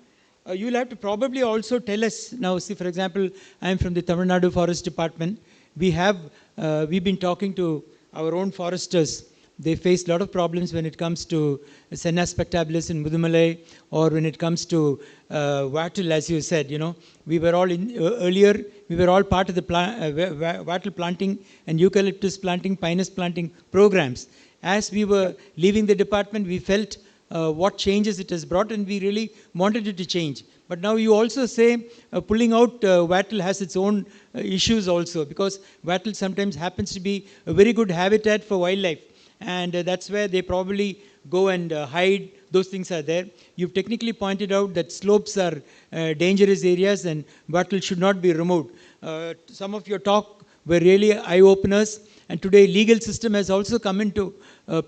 You'll have to probably also tell us now, see, for example, I'm from the Tamil Nadu Forest Department. We've been talking to our own foresters. They face a lot of problems when it comes to Senna spectabilis in Mudumalai, or when it comes to wattle, as you said. You know, we were all earlier. We were all part of the wattle planting and eucalyptus planting, pinus planting programs. As we were leaving the department, we felt what changes it has brought, and we really wanted it to change. But now you also say pulling out wattle has its own issues also, because wattle sometimes happens to be a very good habitat for wildlife. And that's where they probably go and hide. Those things are there. You've technically pointed out that slopes are dangerous areas and wattle should not be removed. Some of your talk were really eye-openers, and today legal system has also come into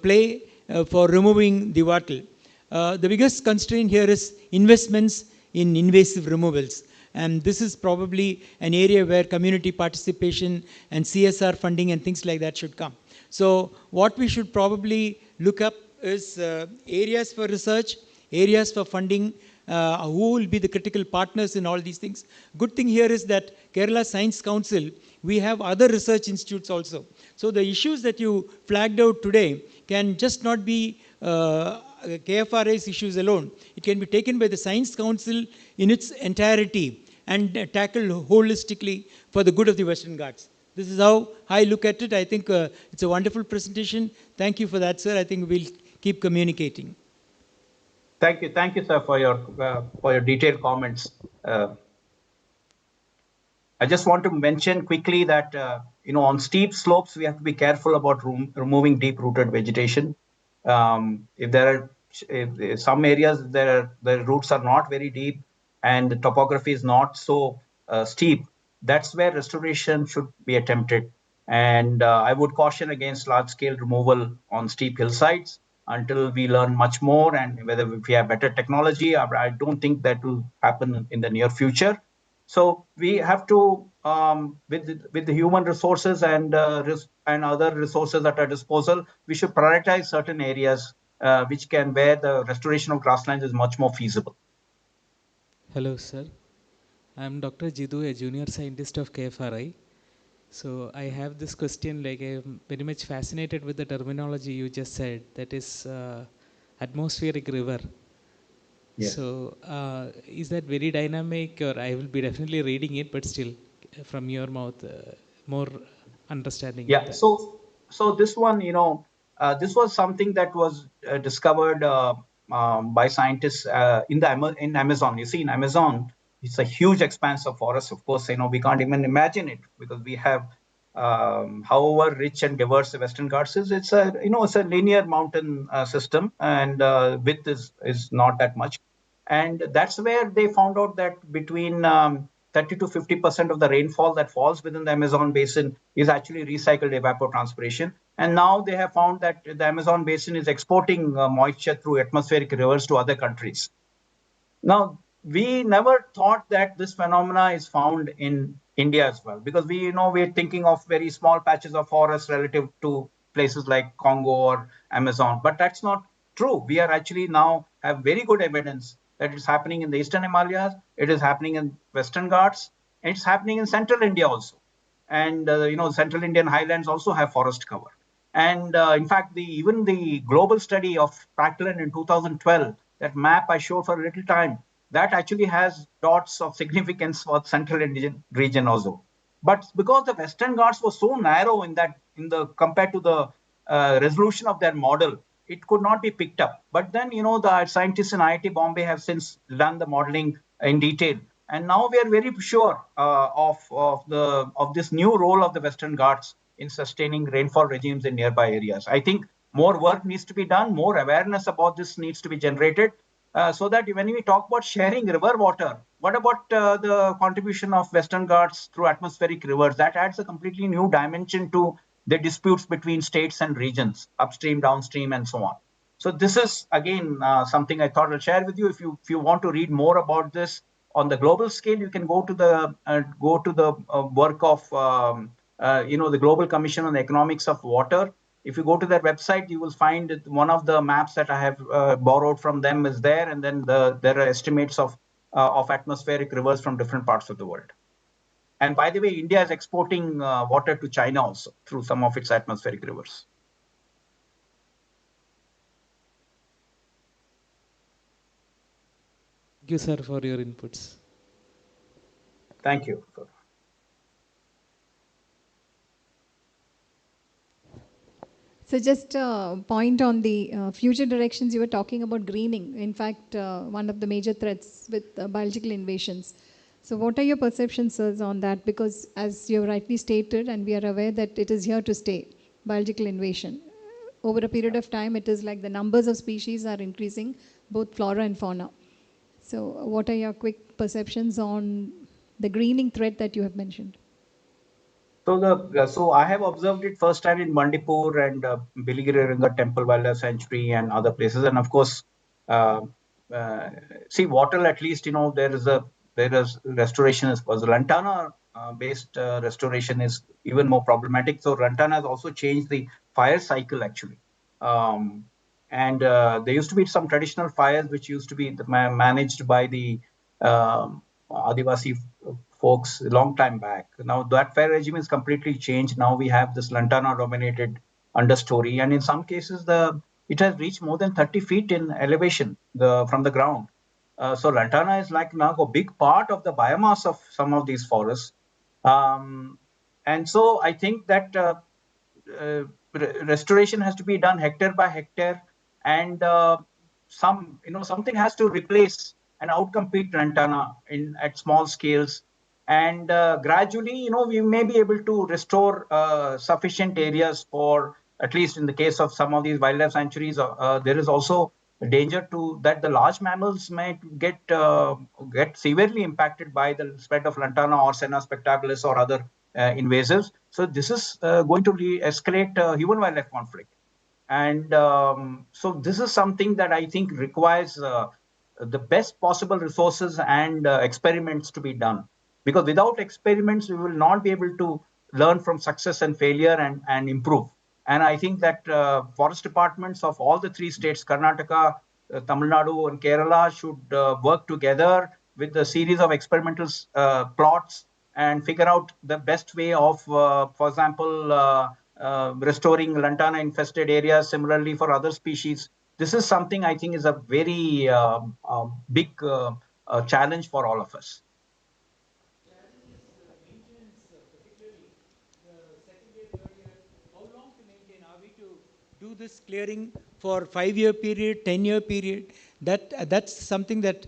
play for removing the wattle. The biggest constraint here is investments in invasive removals. And this is probably an area where community participation and CSR funding and things like that should come. So what we should probably look up is areas for research, areas for funding, who will be the critical partners in all these things. Good thing here is that Kerala Science Council, we have other research institutes also. So the issues that you flagged out today can just not be KFRI's issues alone. It can be taken by the Science Council in its entirety and tackled holistically for the good of the Western Ghats. This is how I look at it. I think it's a wonderful presentation. Thank you for that, sir. I think we'll keep communicating. Thank you, sir, for your detailed comments. I just want to mention quickly that on steep slopes we have to be careful about removing deep-rooted vegetation. If there are some areas the roots are not very deep and the topography is not so steep, that's where restoration should be attempted. And I would caution against large-scale removal on steep hillsides until we learn much more, and whether if we have better technology. I don't think that will happen in the near future. So we have to, with the human resources and other resources at our disposal, we should prioritize certain areas where the restoration of grasslands is much more feasible. Hello, sir. I'm Dr. Jiddu, a junior scientist of KFRI. So I have this question, like I'm very much fascinated with the terminology you just said, that is atmospheric river. Yeah. So is that very dynamic, or I will be definitely reading it, but still from your mouth, more understanding. Yeah, so this one, this was something that was discovered by scientists in Amazon. You see, in Amazon, it's a huge expanse of forest. Of course, we can't even imagine it, because we have, however rich and diverse the Western Ghats is, it's a linear mountain system, and width is not that much. And that's where they found out that between 30 to 50% of the rainfall that falls within the Amazon basin is actually recycled evapotranspiration. And now they have found that the Amazon basin is exporting moisture through atmospheric rivers to other countries. Now, we never thought that this phenomena is found in India as well, because we're thinking of very small patches of forest relative to places like Congo or Amazon, but that's not true. We are actually now have very good evidence that it's happening in the Eastern Himalayas, it is happening in Western Ghats, and it's happening in Central India also. And Central Indian highlands also have forest cover. And in fact, even the global study of Practilan in 2012, that map I showed for a little time, that actually has dots of significance for Central Indian region also. But because the Western Ghats were so narrow compared to the resolution of their model, it could not be picked up. But then, the scientists in IIT Bombay have since done the modeling in detail. And now we are very sure of this new role of the Western Ghats in sustaining rainfall regimes in nearby areas. I think more work needs to be done, more awareness about this needs to be generated, so that when we talk about sharing river water, what about the contribution of Western Ghats through atmospheric rivers? That adds a completely new dimension to the disputes between states and regions, upstream, downstream, and so on. So this is, again, something I thought I'll share with you. If you want to read more about this on the global scale, you can go to the work of the Global Commission on the Economics of Water. If you go to their website, you will find one of the maps that I have borrowed from them is there, and then there are estimates of atmospheric rivers from different parts of the world. And by the way, India is exporting water to China also through some of its atmospheric rivers. Thank you, sir, for your inputs. Thank you. So just a point on the future directions, you were talking about greening. In fact, one of the major threats with biological invasions. So what are your perceptions, sirs, on that? Because as you rightly stated, and we are aware that it is here to stay, biological invasion. Over a period of time, it is like the numbers of species are increasing, both flora and fauna. So what are your quick perceptions on the greening threat that you have mentioned? So I have observed it firsthand in Bandipur and Biligiri Temple Wildlife Sanctuary and other places. And of course, see, water, at least, there is restoration as well. Lantana based restoration is even more problematic. So Lantana has also changed the fire cycle actually. And there used to be some traditional fires which used to be managed by the Adivasi folks a long time back. Now that fire regime is completely changed. Now we have this lantana dominated understory, and in some cases it has reached more than 30 feet in elevation from the ground. So lantana is like now a big part of the biomass of some of these forests. And so I think that restoration has to be done hectare by hectare, and something has to replace and outcompete lantana at small scales. And gradually, we may be able to restore sufficient areas for, at least in the case of some of these wildlife sanctuaries, there is also a danger to that the large mammals might get severely impacted by the spread of lantana or Senna spectabilis or other invasives. So this is going to escalate human-wildlife conflict. And so this is something that I think requires the best possible resources and experiments to be done. Because without experiments, we will not be able to learn from success and failure and improve. And I think that forest departments of all the three states, Karnataka, Tamil Nadu, and Kerala, should work together with a series of experimental plots and figure out the best way of, for example, restoring lantana infested areas. Similarly, for other species, this is something I think is a very big challenge for all of us. Do this clearing for 5-year period, 10-year period? That's something that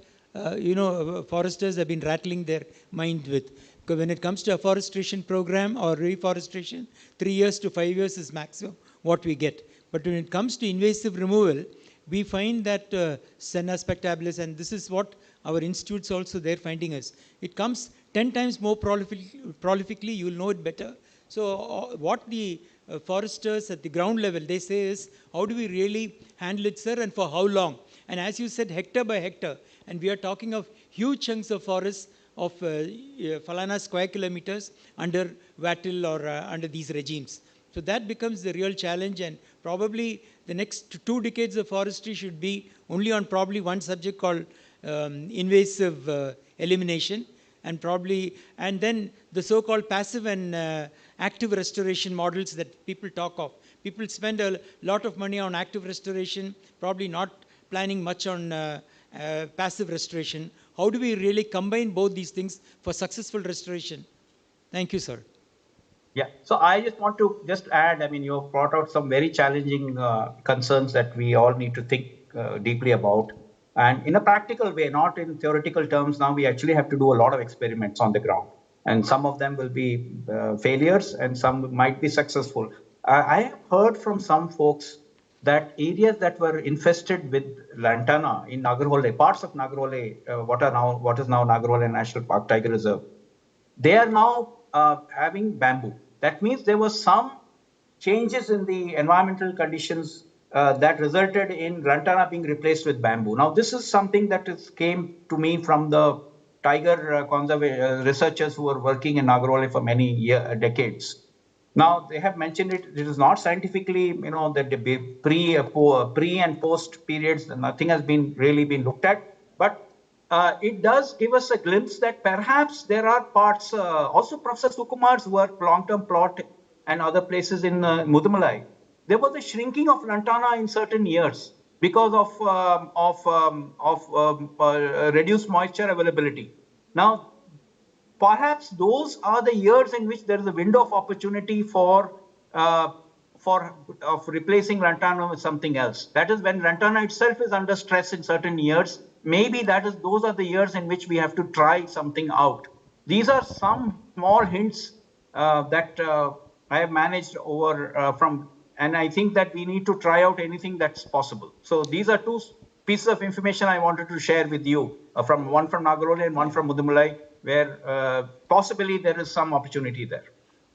foresters have been rattling their mind with. Because when it comes to afforestation program or reforestation, 3 years to 5 years is maximum what we get. But when it comes to invasive removal, we find that Senna spectabilis, and this is what our institutes also they're finding us. It comes 10 times more prolifically. You will know it better. So what the foresters at the ground level, they say is, how do we really handle it, sir, and for how long? And as you said, hectare by hectare, and we are talking of huge chunks of forests of Falana square kilometers under Wattle or under these regimes. So that becomes the real challenge, and probably the next 2 decades of forestry should be only on probably one subject called invasive elimination, and then the so-called passive and active restoration models that people talk of. People spend a lot of money on active restoration, probably not planning much on passive restoration. How do we really combine both these things for successful restoration? Thank you, sir. Yeah, so I just want to add, I mean, you brought out some very challenging concerns that we all need to think deeply about. And in a practical way, not in theoretical terms, now we actually have to do a lot of experiments on the ground. And some of them will be failures and some might be successful. I have heard from some folks that areas that were infested with lantana in Nagarhole, parts of Nagarhole, what is now Nagarhole National Park Tiger Reserve, they are now having bamboo. That means there was some changes in the environmental conditions that resulted in lantana being replaced with bamboo. Now, this is something that came to me from the tiger researchers who were working in Nagarhole for many decades. Now, they have mentioned it is not scientifically, the pre and post periods, nothing has been really been looked at, but it does give us a glimpse that perhaps there are parts, also Professor Sukumar's work, long-term plot and other places in Mudumalai, there was a shrinking of lantana in certain years because of reduced moisture availability. Now, perhaps those are the years in which there is a window of opportunity for replacing lantana with something else. That is when lantana itself is under stress in certain years. Maybe those are the years in which we have to try something out. These are some small hints that I have managed over and I think that we need to try out anything that's possible. So these are 2 pieces of information I wanted to share with you, one from Nagarhole and one from Mudumalai, where possibly there is some opportunity there.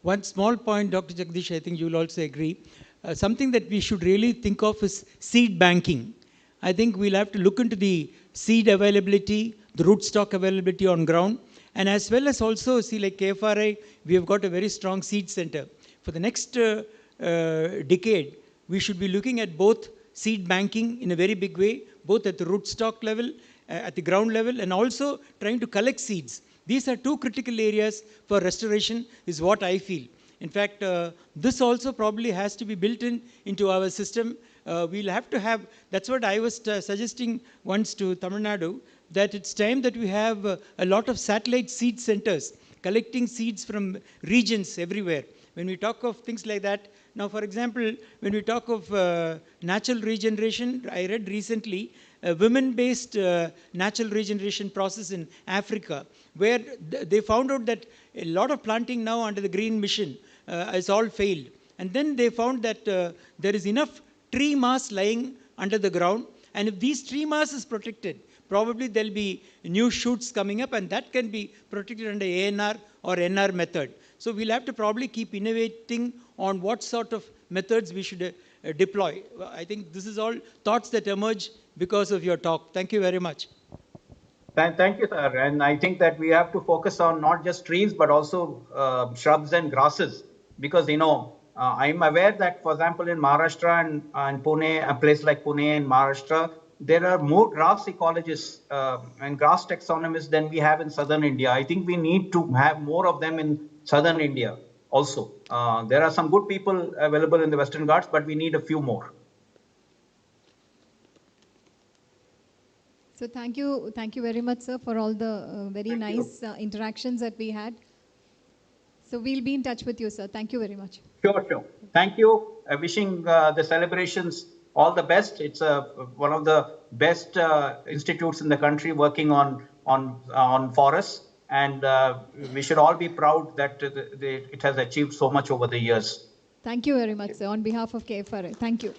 One small point, Dr. Jagdish, I think you will also agree. Something that we should really think of is seed banking. I think we'll have to look into the seed availability, the rootstock availability on ground, and as well as also see, like KFRI, we have got a very strong seed center. For the next decade, we should be looking at both seed banking in a very big way, both at the rootstock level, at the ground level, and also trying to collect seeds. These are 2 critical areas for restoration, is what I feel. In fact, this also probably has to be built into our system. We'll have to have, that's what I was suggesting once to Tamil Nadu, that it's time that we have a lot of satellite seed centers, collecting seeds from regions everywhere. When we talk of things like that, now for example, when we talk of natural regeneration, I read recently a women-based natural regeneration process in Africa, where they found out that a lot of planting now under the Green Mission has all failed. And then they found that there is enough tree mass lying under the ground, and if these tree mass is protected, probably there'll be new shoots coming up, and that can be protected under ANR or NR method. So we'll have to probably keep innovating on what sort of methods we should deploy. I think this is all thoughts that emerge because of your talk. Thank you very much. Thank you, sir. And I think that we have to focus on not just trees, but also shrubs and grasses. Because, I'm aware that, for example, in Maharashtra and Pune, a place like Pune in Maharashtra, there are more grass ecologists and grass taxonomists than we have in southern India. I think we need to have more of them in southern India also. There are some good people available in the Western Ghats, but we need a few more. So thank you very much, sir, for all the very nice interactions that we had. So we'll be in touch with you, sir. Thank you very much. Sure. Thank you. Wishing the celebrations all the best. It's one of the best institutes in the country working on forests, and we should all be proud that it has achieved so much over the years. Thank you very much, sir, on behalf of KFRI. Thank you.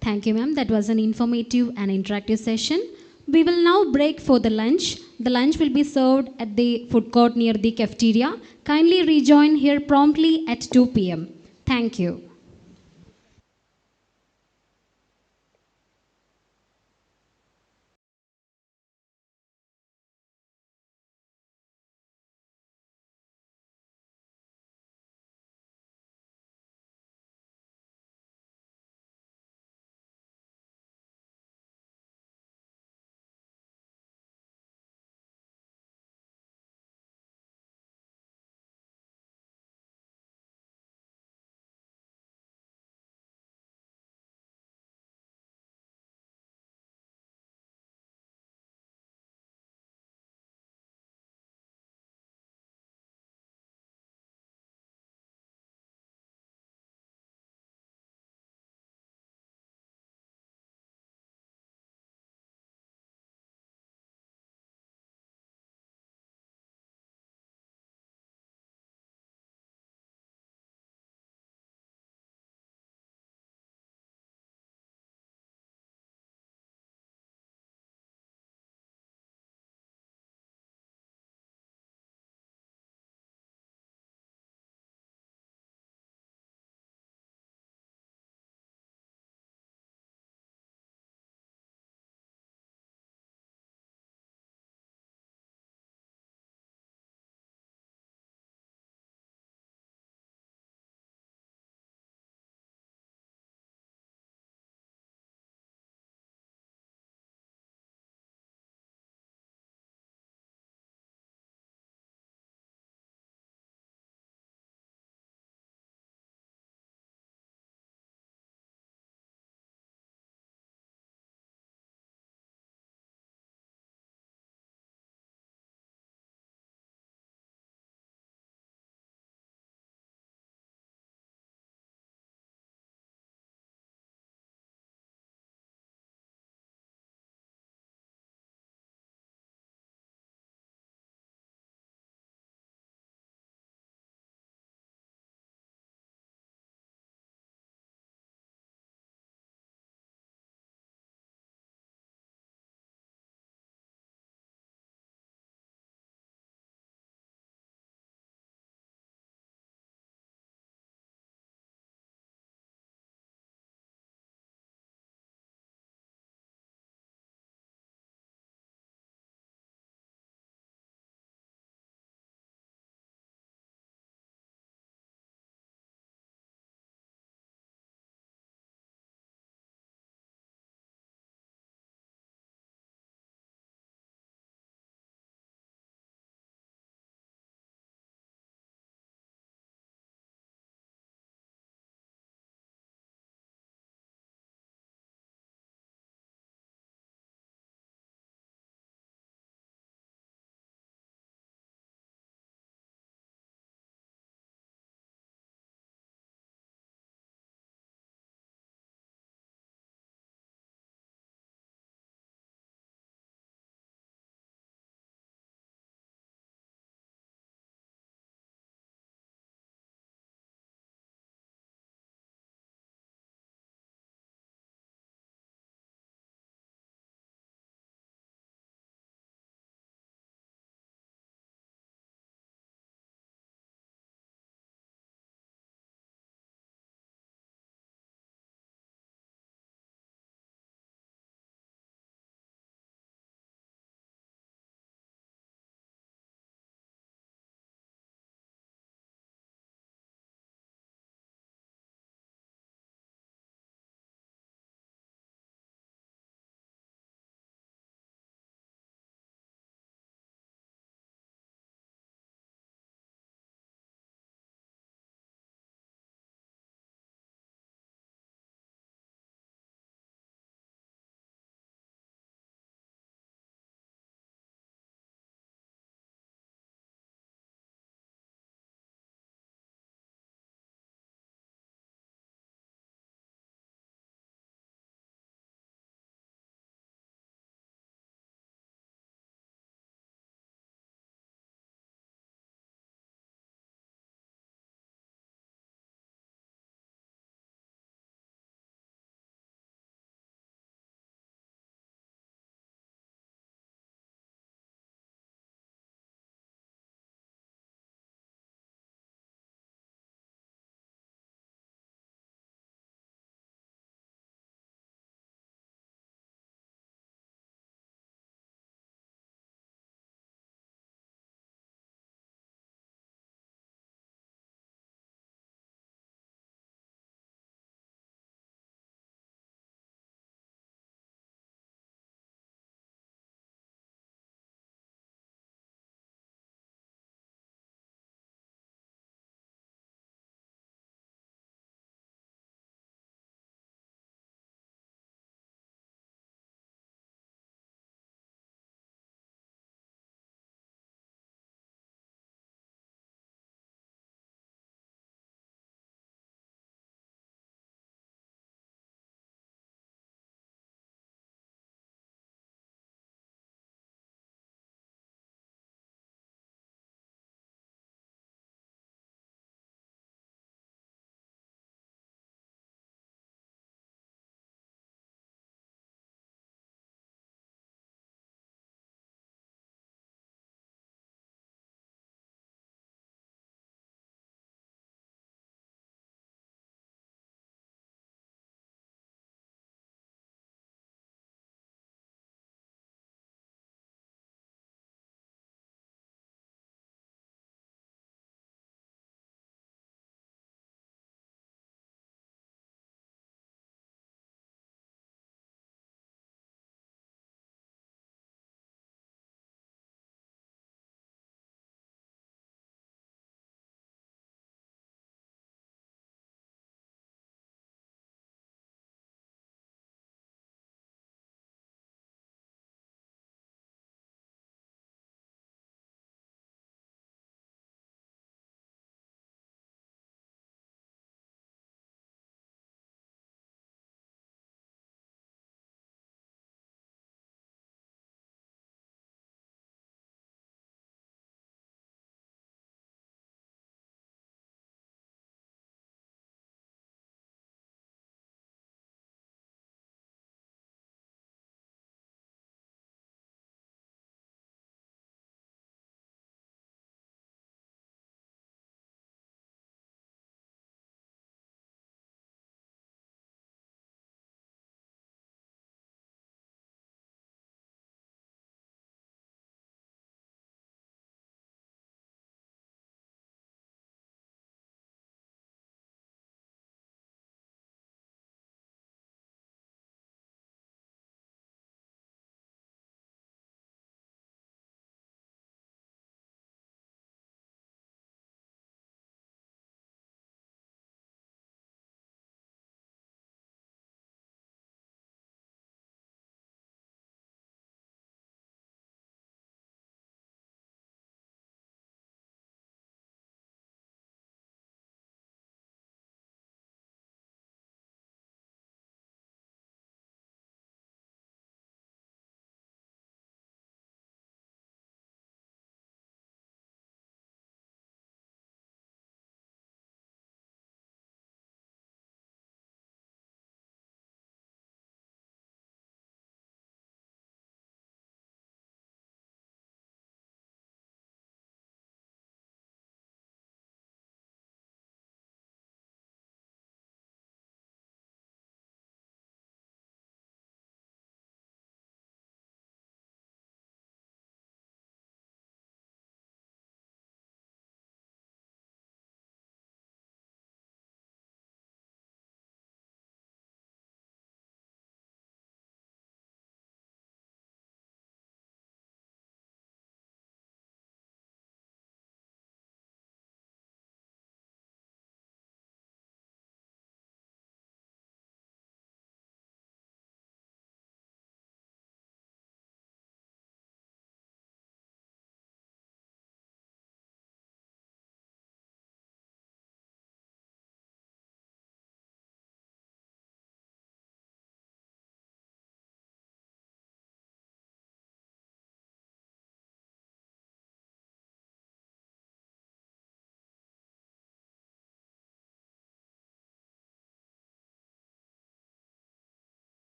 Thank you, ma'am. That was an informative and interactive session. We will now break for the lunch. The lunch will be served at the food court near the cafeteria. Kindly rejoin here promptly at 2 p.m. Thank you.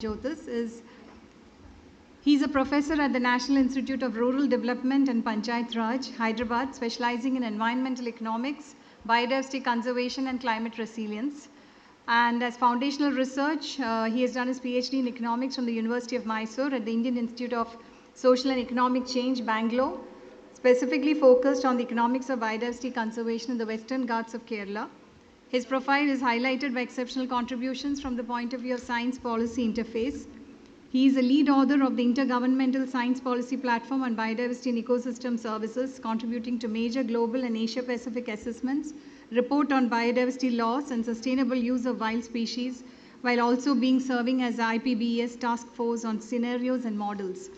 Jyotis is, he's a professor at the National Institute of Rural Development and Panchayat Raj, Hyderabad, specializing in environmental economics, biodiversity conservation and climate resilience. And as foundational research, he has done his PhD in economics from the University of Mysore at the Indian Institute of Social and Economic Change, Bangalore, specifically focused on the economics of biodiversity conservation in the Western Ghats of Kerala. His profile is highlighted by exceptional contributions from the point of view of science policy interface. He is a lead author of the Intergovernmental Science Policy Platform on Biodiversity and Ecosystem Services, contributing to major global and Asia-Pacific assessments, report on biodiversity loss and sustainable use of wild species, while also serving as the IPBES task force on scenarios and models.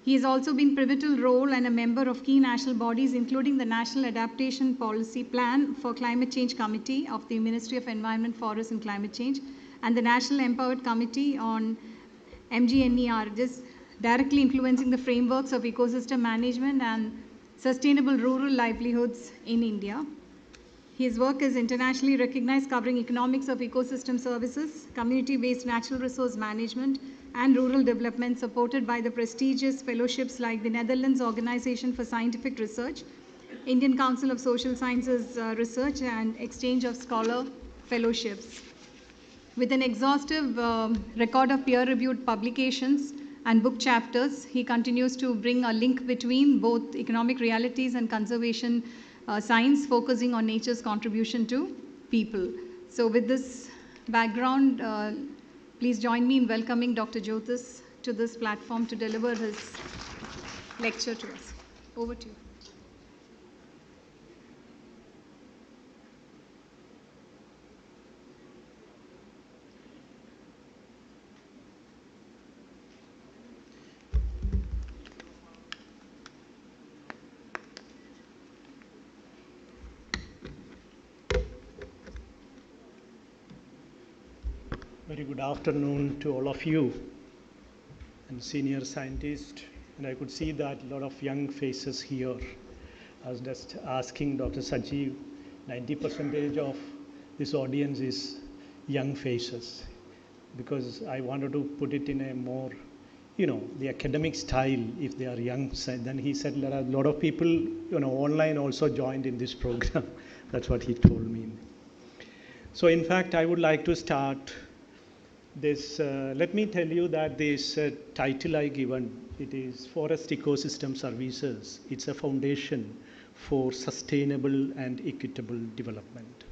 He has also been pivotal role and a member of key national bodies, including the National Adaptation Policy Plan for Climate Change Committee of the Ministry of Environment, Forests and Climate Change, and the National Empowered Committee on MGNER, just directly influencing the frameworks of ecosystem management and sustainable rural livelihoods in India. His work is internationally recognized, covering economics of ecosystem services, community-based natural resource management, and rural development, supported by the prestigious fellowships like the Netherlands Organization for Scientific Research, Indian Council of Social Sciences Research, and Exchange of Scholar Fellowships. With an exhaustive record of peer-reviewed publications and book chapters, he continues to bring a link between both economic realities and conservation science, focusing on nature's contribution to people. So with this background, please join me in welcoming Dr. Jyotis to this platform to deliver his lecture to us. Over to you. Very good afternoon to all of you and senior scientists. And I could see that a lot of young faces here. I was just asking Dr. Sajeev, 90% of this audience is young faces, because I wanted to put it in a more, the academic style. If they are young, then he said there are a lot of people, online also joined in this program. That's what he told me. So in fact, I would like to start this. Let me tell you that this title I given, it is Forest Ecosystem Services. It's a foundation for sustainable and equitable development.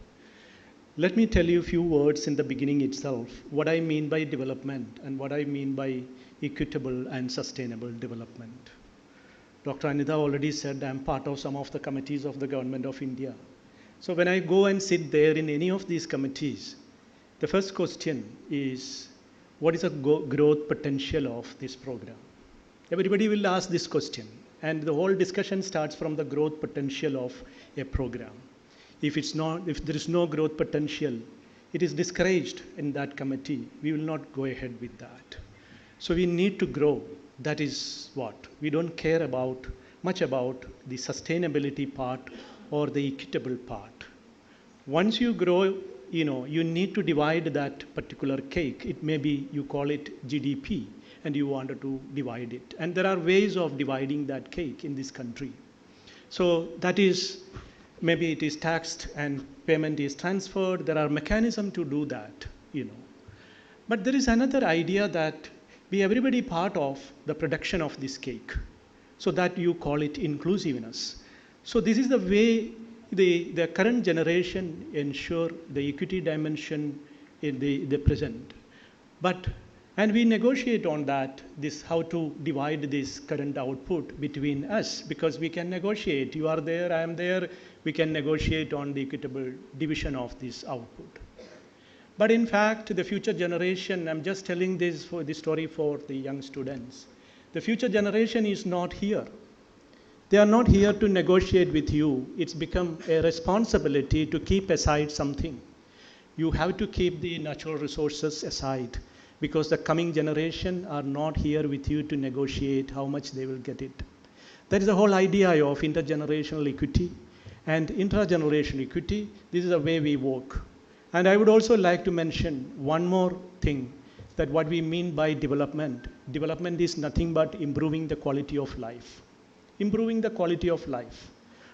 Let me tell you a few words in the beginning itself, what I mean by development and what I mean by equitable and sustainable development. Dr. Anita already said I'm part of some of the committees of the Government of India. So when I go and sit there in any of these committees, the first question is, what is the growth potential of this program? Everybody will ask this question, and the whole discussion starts from the growth potential of a program. If there is no growth potential, it is discouraged in that committee. We will not go ahead with that. So we need to grow. That is what we don't care much about the sustainability part or the equitable part. Once you grow, you need to divide that particular cake. It may be, you call it GDP, and you wanted to divide it. And there are ways of dividing that cake in this country. So that is, maybe it is taxed and payment is transferred. There are mechanisms to do that, But there is another idea that everybody part of the production of this cake. So that you call it inclusiveness. So this is the way the current generation ensure the equity dimension in the present. And we negotiate on that, how to divide this current output between us, because we can negotiate. You are there, I am there, we can negotiate on the equitable division of this output. But in fact, the future generation, I'm just telling this story for the young students. The future generation is not here. They are not here to negotiate with you. It's become a responsibility to keep aside something. You have to keep the natural resources aside, because the coming generation are not here with you to negotiate how much they will get it. That is the whole idea of intergenerational equity and intragenerational equity. This is the way we work. And I would also like to mention one more thing, that what we mean by development. Development is nothing but improving the quality of life. Improving the quality of life.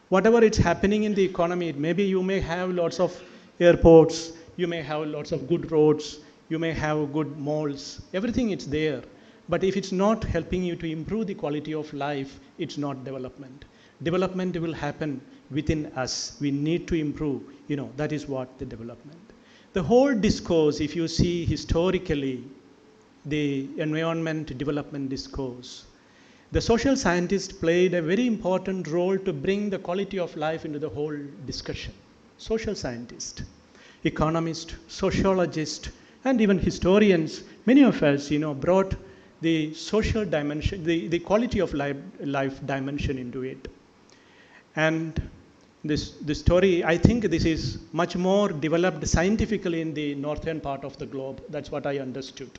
Whatever is happening in the economy, maybe you may have lots of airports, you may have lots of good roads, you may have good malls, everything is there. But if it's not helping you to improve the quality of life, it's not development. Development will happen within us. We need to improve, that is what the development. The whole discourse, if you see historically, the environment development discourse, the social scientists played a very important role to bring the quality of life into the whole discussion. Social scientists, economists, sociologists, and even historians, many of us, brought the social dimension, the quality of life dimension into it. And this story, I think this is much more developed scientifically in the northern part of the globe. That's what I understood.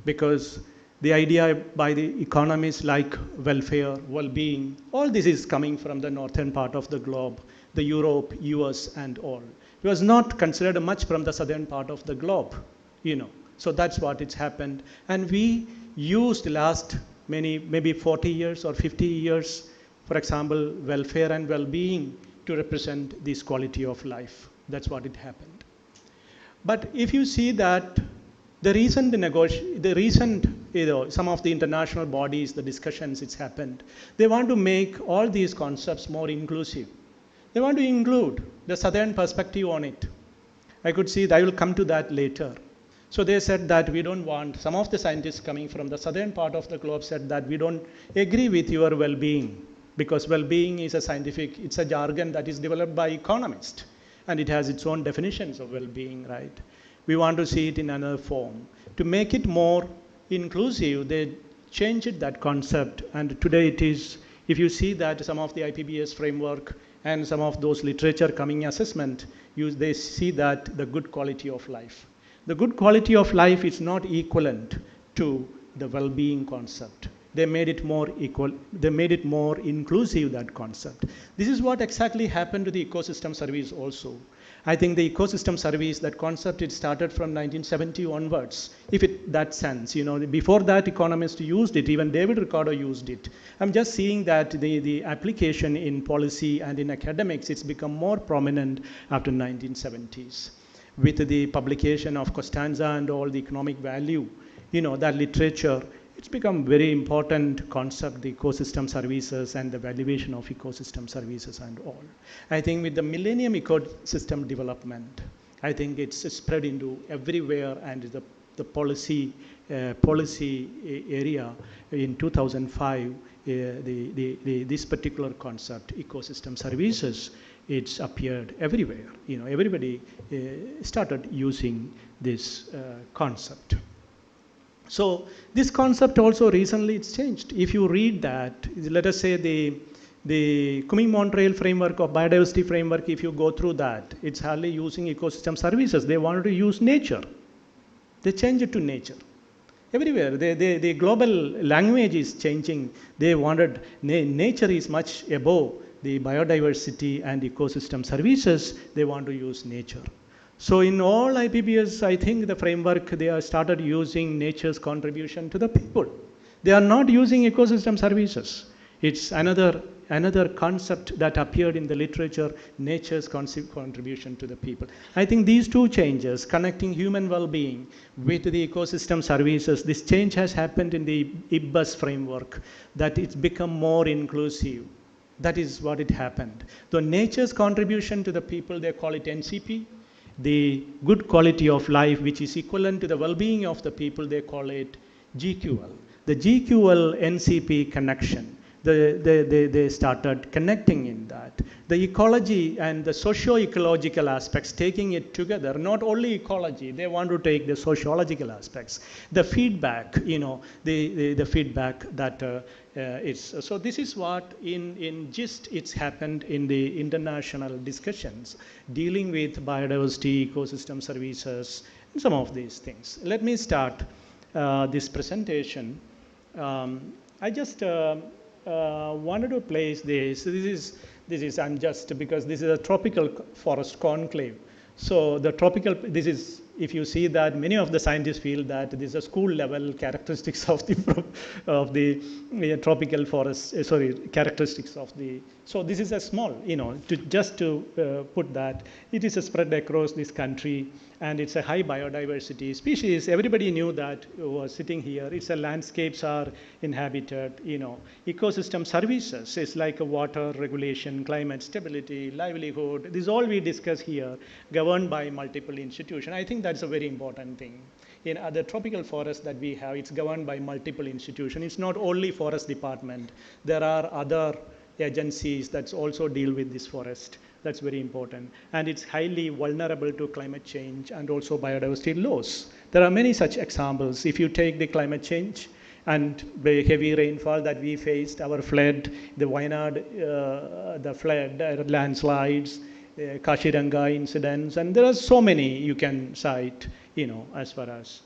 Because the idea by the economists like welfare, well-being, all this is coming from the northern part of the globe, the Europe, US, and all. It was not considered much from the southern part of the globe, So that's what it's happened. And we used last maybe 40 years or 50 years, for example, welfare and well-being to represent this quality of life. That's what it happened. But if you see that the recent some of the international bodies, the discussions it's happened, they want to make all these concepts more inclusive. They want to include the southern perspective on it. I could see that I will come to that later. So they said that we don't want, some of the scientists coming from the southern part of the globe said that we don't agree with your well-being, because well-being is it's a jargon that is developed by economists, and it has its own definitions of well-being, right? We want to see it in another form. To make it more inclusive, they changed that concept, and today it is, if you see that some of the IPBS framework and some of those literature coming assessment, they see that the good quality of life. The good quality of life is not equivalent to the well-being concept. They made it more equal, they made it more inclusive, that concept. This is what exactly happened to the ecosystem service also. I think the ecosystem service, that concept, it started from 1970 onwards, that sense. Before that, economists used it, even David Ricardo used it. I'm just seeing that the application in policy and in academics, it's become more prominent after 1970s. With the publication of Costanza and all the economic value, that literature, it's become very important concept, the ecosystem services and the valuation of ecosystem services and all. I think with the Millennium Ecosystem Development, I think it's spread into everywhere, and the policy area in 2005, this particular concept, ecosystem services, it's appeared everywhere. Everybody started using this concept. So this concept also recently it's changed. If you read that, let us say the Cumming-Montreal framework or biodiversity framework, if you go through that, it's hardly using ecosystem services. They wanted to use nature. They changed it to nature. Everywhere, the global language is changing. They wanted, nature is much above the biodiversity and ecosystem services. They want to use nature. So in all IPBS, I think the framework, they have started using nature's contribution to the people. They are not using ecosystem services. It's another concept that appeared in the literature, nature's contribution to the people. I think these two changes, connecting human well-being with the ecosystem services, this change has happened in the IPBES framework, that it's become more inclusive. That is what it happened. So nature's contribution to the people, they call it NCP. The good quality of life, which is equivalent to the well-being of the people, they call it GQL. The GQL NCP connection, they started connecting in that. The ecology and the socio-ecological aspects, taking it together, not only ecology, they want to take the sociological aspects. The feedback, the feedback that so this is what in gist it's happened in the international discussions dealing with biodiversity, ecosystem services, and some of these things. Let me start this presentation. I just wanted to place this. This is I'm just, because this is a tropical forest conclave. So the tropical, this is if you see that many of the scientists feel that this is a school level characteristics of the tropical forest, characteristics of the, so this is a small, to put that, it is a spread across this country, and it's a high biodiversity species. Everybody knew that who was sitting here. It's a landscapes are inhabited, ecosystem services is like a water regulation, climate stability, livelihood. This all we discuss here, governed by multiple institutions. I think that's a very important thing. In other tropical forests that we have, it's governed by multiple institutions. It's not only forest department. There are other agencies that also deal with this forest. That's very important. And it's highly vulnerable to climate change and also biodiversity loss. There are many such examples. If you take the climate change and the heavy rainfall that we faced, our flood, the Wayanad, the flood, landslides, Kashiranga incidents, and there are so many you can cite, as far as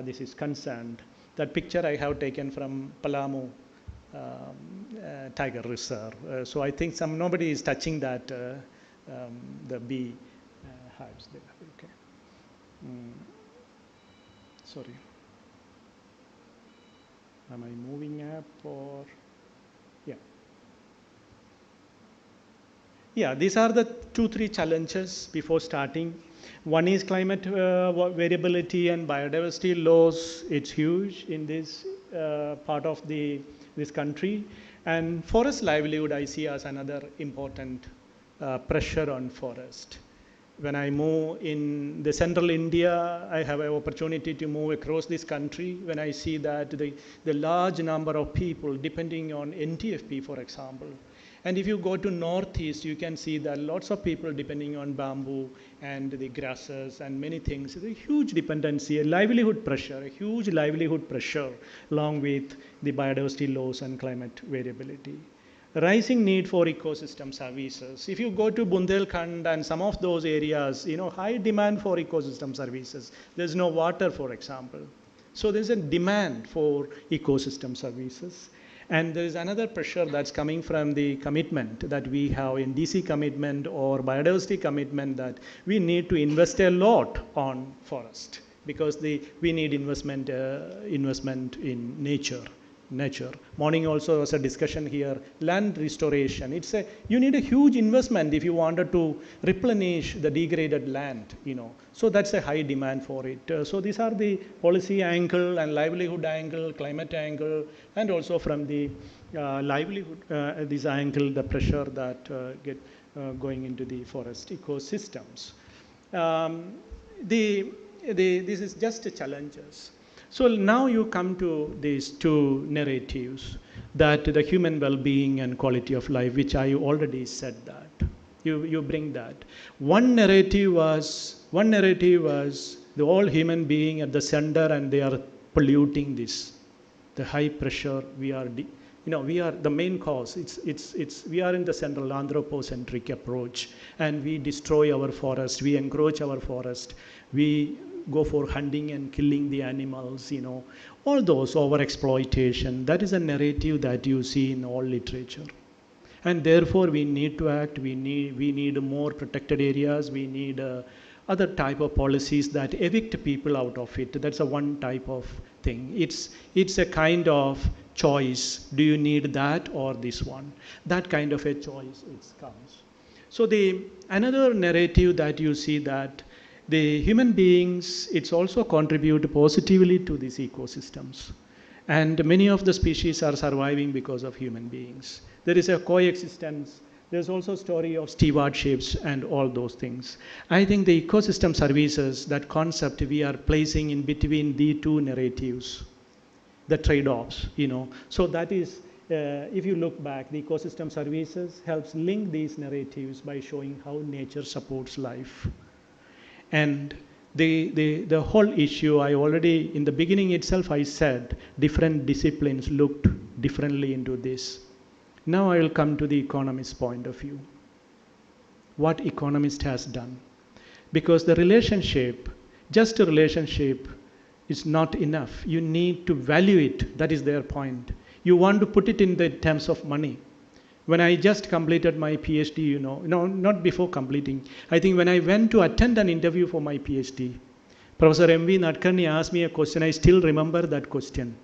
this is concerned. That picture I have taken from Palamu Tiger Reserve. So I think nobody is touching that, the bee hives there. Okay. Sorry. Am I moving up or? Yeah. Yeah, these are the 2-3 challenges before starting. One is climate variability and biodiversity loss. It's huge in this part of this country. And forest livelihood I see as another important pressure on forest. When I move in the central India, I have an opportunity to move across this country. When I see that the large number of people depending on NTFP, for example. And if you go to northeast, you can see that lots of people depending on bamboo and the grasses and many things. It's a huge dependency, a livelihood pressure, a huge livelihood pressure along with the biodiversity loss and climate variability. Rising need for ecosystem services. If you go to Bundelkhand and some of those areas, high demand for ecosystem services. There's no water, for example. So there's a demand for ecosystem services. And there is another pressure that's coming from the commitment that we have in DC commitment or biodiversity commitment that we need to invest a lot on forest because we need investment in nature. Morning also was a discussion here, land restoration. You need a huge investment if you wanted to replenish the degraded land, So that's a high demand for it. So these are the policy angle and livelihood angle, climate angle, and also from the livelihood this angle, the pressure that get going into the forest ecosystems. This is just challenges. So now you come to these two narratives, that the human well-being and quality of life, which I already said that. You bring that. One narrative was the all human being at the center and they are polluting this. The high pressure, we are the main cause. We are in the central anthropocentric approach and we destroy our forest, we encroach our forest, we go for hunting and killing the animals, all those over-exploitation. That is a narrative that you see in all literature. And therefore, we need to act. We need more protected areas. We need other type of policies that evict people out of it. That's a one type of thing. It's a kind of choice. Do you need that or this one? That kind of a choice comes. So another narrative that you see that the human beings, it's also contribute positively to these ecosystems. And many of the species are surviving because of human beings. There is a coexistence. There's also a story of stewardships and all those things. I think the ecosystem services, that concept we are placing in between the two narratives, the trade-offs, So that is, if you look back, the ecosystem services helps link these narratives by showing how nature supports life. And the whole issue, I already, in the beginning itself, I said different disciplines looked differently into this. Now I will come to the economist's point of view. What economist has done. Because the relationship, just a relationship is not enough. You need to value it. That is their point. You want to put it in the terms of money. When I just completed my PhD, not before completing, I think when I went to attend an interview for my PhD, Professor M.V. Nadkarni asked me a question. I still remember that question.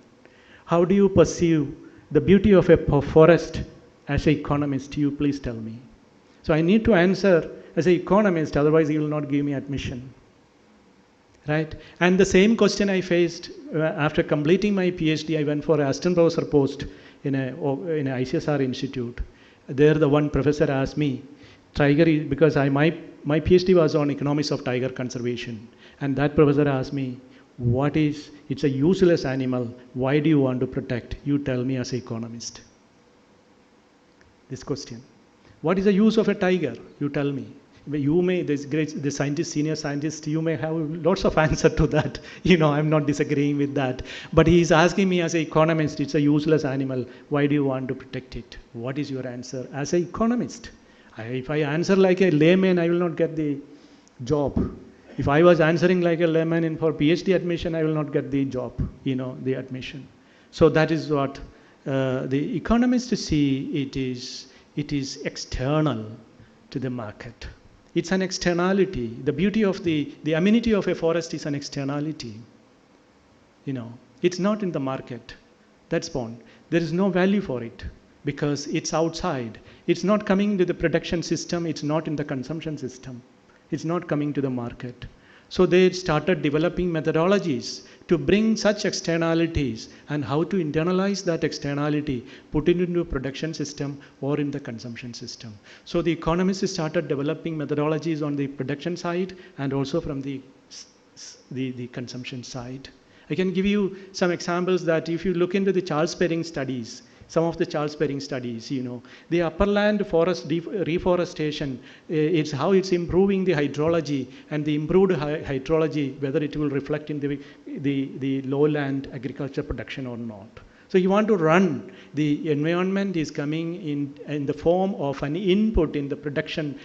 How do you perceive the beauty of a forest as an economist? You please tell me. So I need to answer as an economist, otherwise he will not give me admission. Right? And the same question I faced after completing my PhD. I went for an assistant professor post in a ICSR institute. There the one professor asked me, tiger, because my PhD was on economics of tiger conservation. And that professor asked me, it's a useless animal, why do you want to protect? You tell me as an economist. This question. What is the use of a tiger? You tell me. You may, the scientist, senior scientist, you may have lots of answer to that. I'm not disagreeing with that. But he is asking me as an economist, it's a useless animal. Why do you want to protect it? What is your answer as an economist? If I answer like a layman, I will not get the job. If I was answering like a layman for PhD admission, I will not get the job, the admission. So that is what the economists see. It is external to the market. It's an externality. The beauty of the amenity of a forest is an externality. It's not in the market. That's point. There is no value for it because it's outside. It's not coming to the production system. It's not in the consumption system. It's not coming to the market. So they started developing methodologies to bring such externalities and how to internalize that externality, put it into a production system or in the consumption system. So the economists started developing methodologies on the production side and also from the consumption side. I can give you some examples that if you look into the Charles Perring studies, some of the Charles Perring studies, the upperland forest reforestation, it's how it's improving the hydrology, and the improved hydrology, whether it will reflect in the lowland agriculture production or not. So you want to run, the environment is coming in the form of an input in the production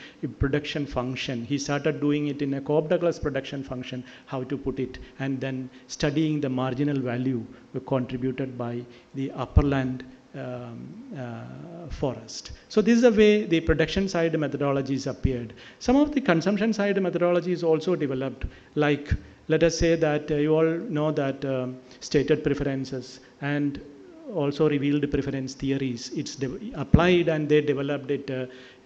function. He started doing it in a Cobb-Douglas production function, how to put it, and then studying the marginal value contributed by the upperland forest. So this is the way the production side methodologies appeared. Some of the consumption side methodologies also developed, like let us say that you all know that stated preferences and also revealed preference theories. It's applied and they developed it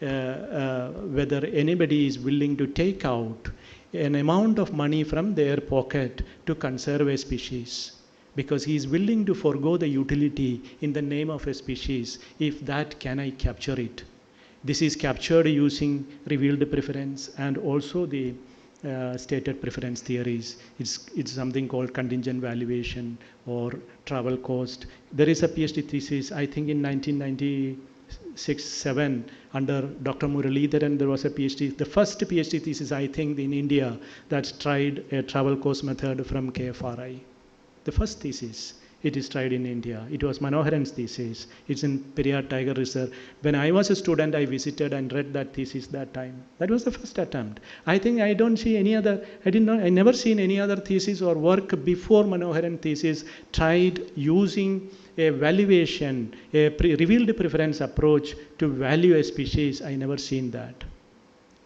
whether anybody is willing to take out an amount of money from their pocket to conserve a species, because he is willing to forego the utility in the name of a species. If that, can I capture it? This is captured using revealed preference and also the stated preference theories. It's something called contingent valuation or travel cost. There is a PhD thesis, I think in 1996-7, under Dr. Muralidharan, there was a PhD, the first PhD thesis, I think, in India that tried a travel cost method from KFRI. The first thesis, it is tried in India. It was Manoharan's thesis. It's in Periyar Tiger Reserve. When I was a student, I visited and read that thesis that time. That was the first attempt. I think I don't see any other, I never seen any other thesis or work before Manoharan thesis tried using a valuation, a revealed preference approach to value a species. I never seen that,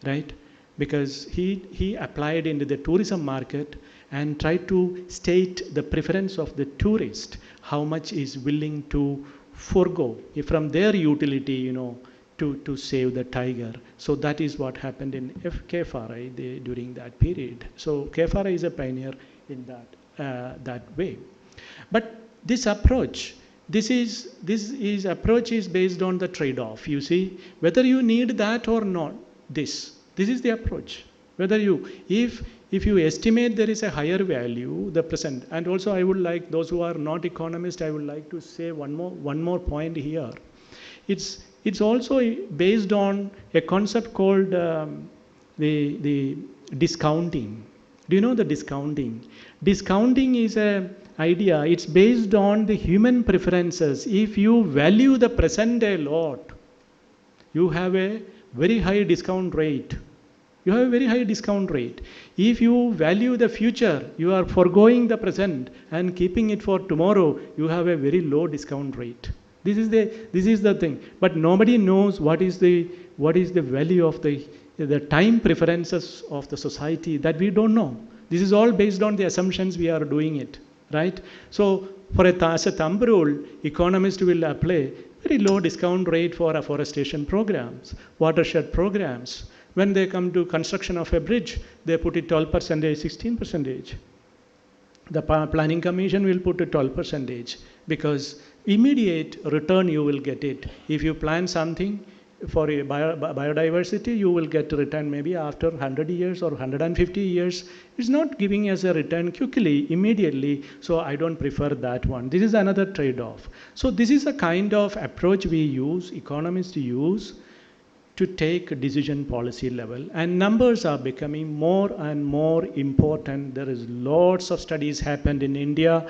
right? Because he applied into the tourism market and try to state the preference of the tourist, how much is willing to forego from their utility, to save the tiger. So that is what happened in KFRI during that period. So KFRI is a pioneer in that way. But this approach, this approach is based on the trade-off. You see, whether you need that or not, this is the approach. Whether if you estimate there is a higher value, the present, and also I would like those who are not economists, I would like to say one more point here. It's also based on a concept called the discounting. Do you know the discounting? Discounting is an idea. It's based on the human preferences. If you value the present a lot, you have a very high discount rate. You have a very high discount rate. If you value the future, you are foregoing the present and keeping it for tomorrow, you have a very low discount rate. This is the thing. But nobody knows what is the value of the time preferences of the society. That we don't know. This is all based on the assumptions we are doing it, right? So as a thumb rule, economists will apply very low discount rate for afforestation programs, watershed programs. When they come to construction of a bridge, they put it 12%, 16%. The planning commission will put it 12% because immediate return you will get it. If you plan something for a biodiversity, you will get a return maybe after 100 years or 150 years. It's not giving us a return quickly, immediately, so I don't prefer that one. This is another trade-off. So this is a kind of approach we use, economists use, to take decision policy level. And numbers are becoming more and more important. There is lots of studies happened in India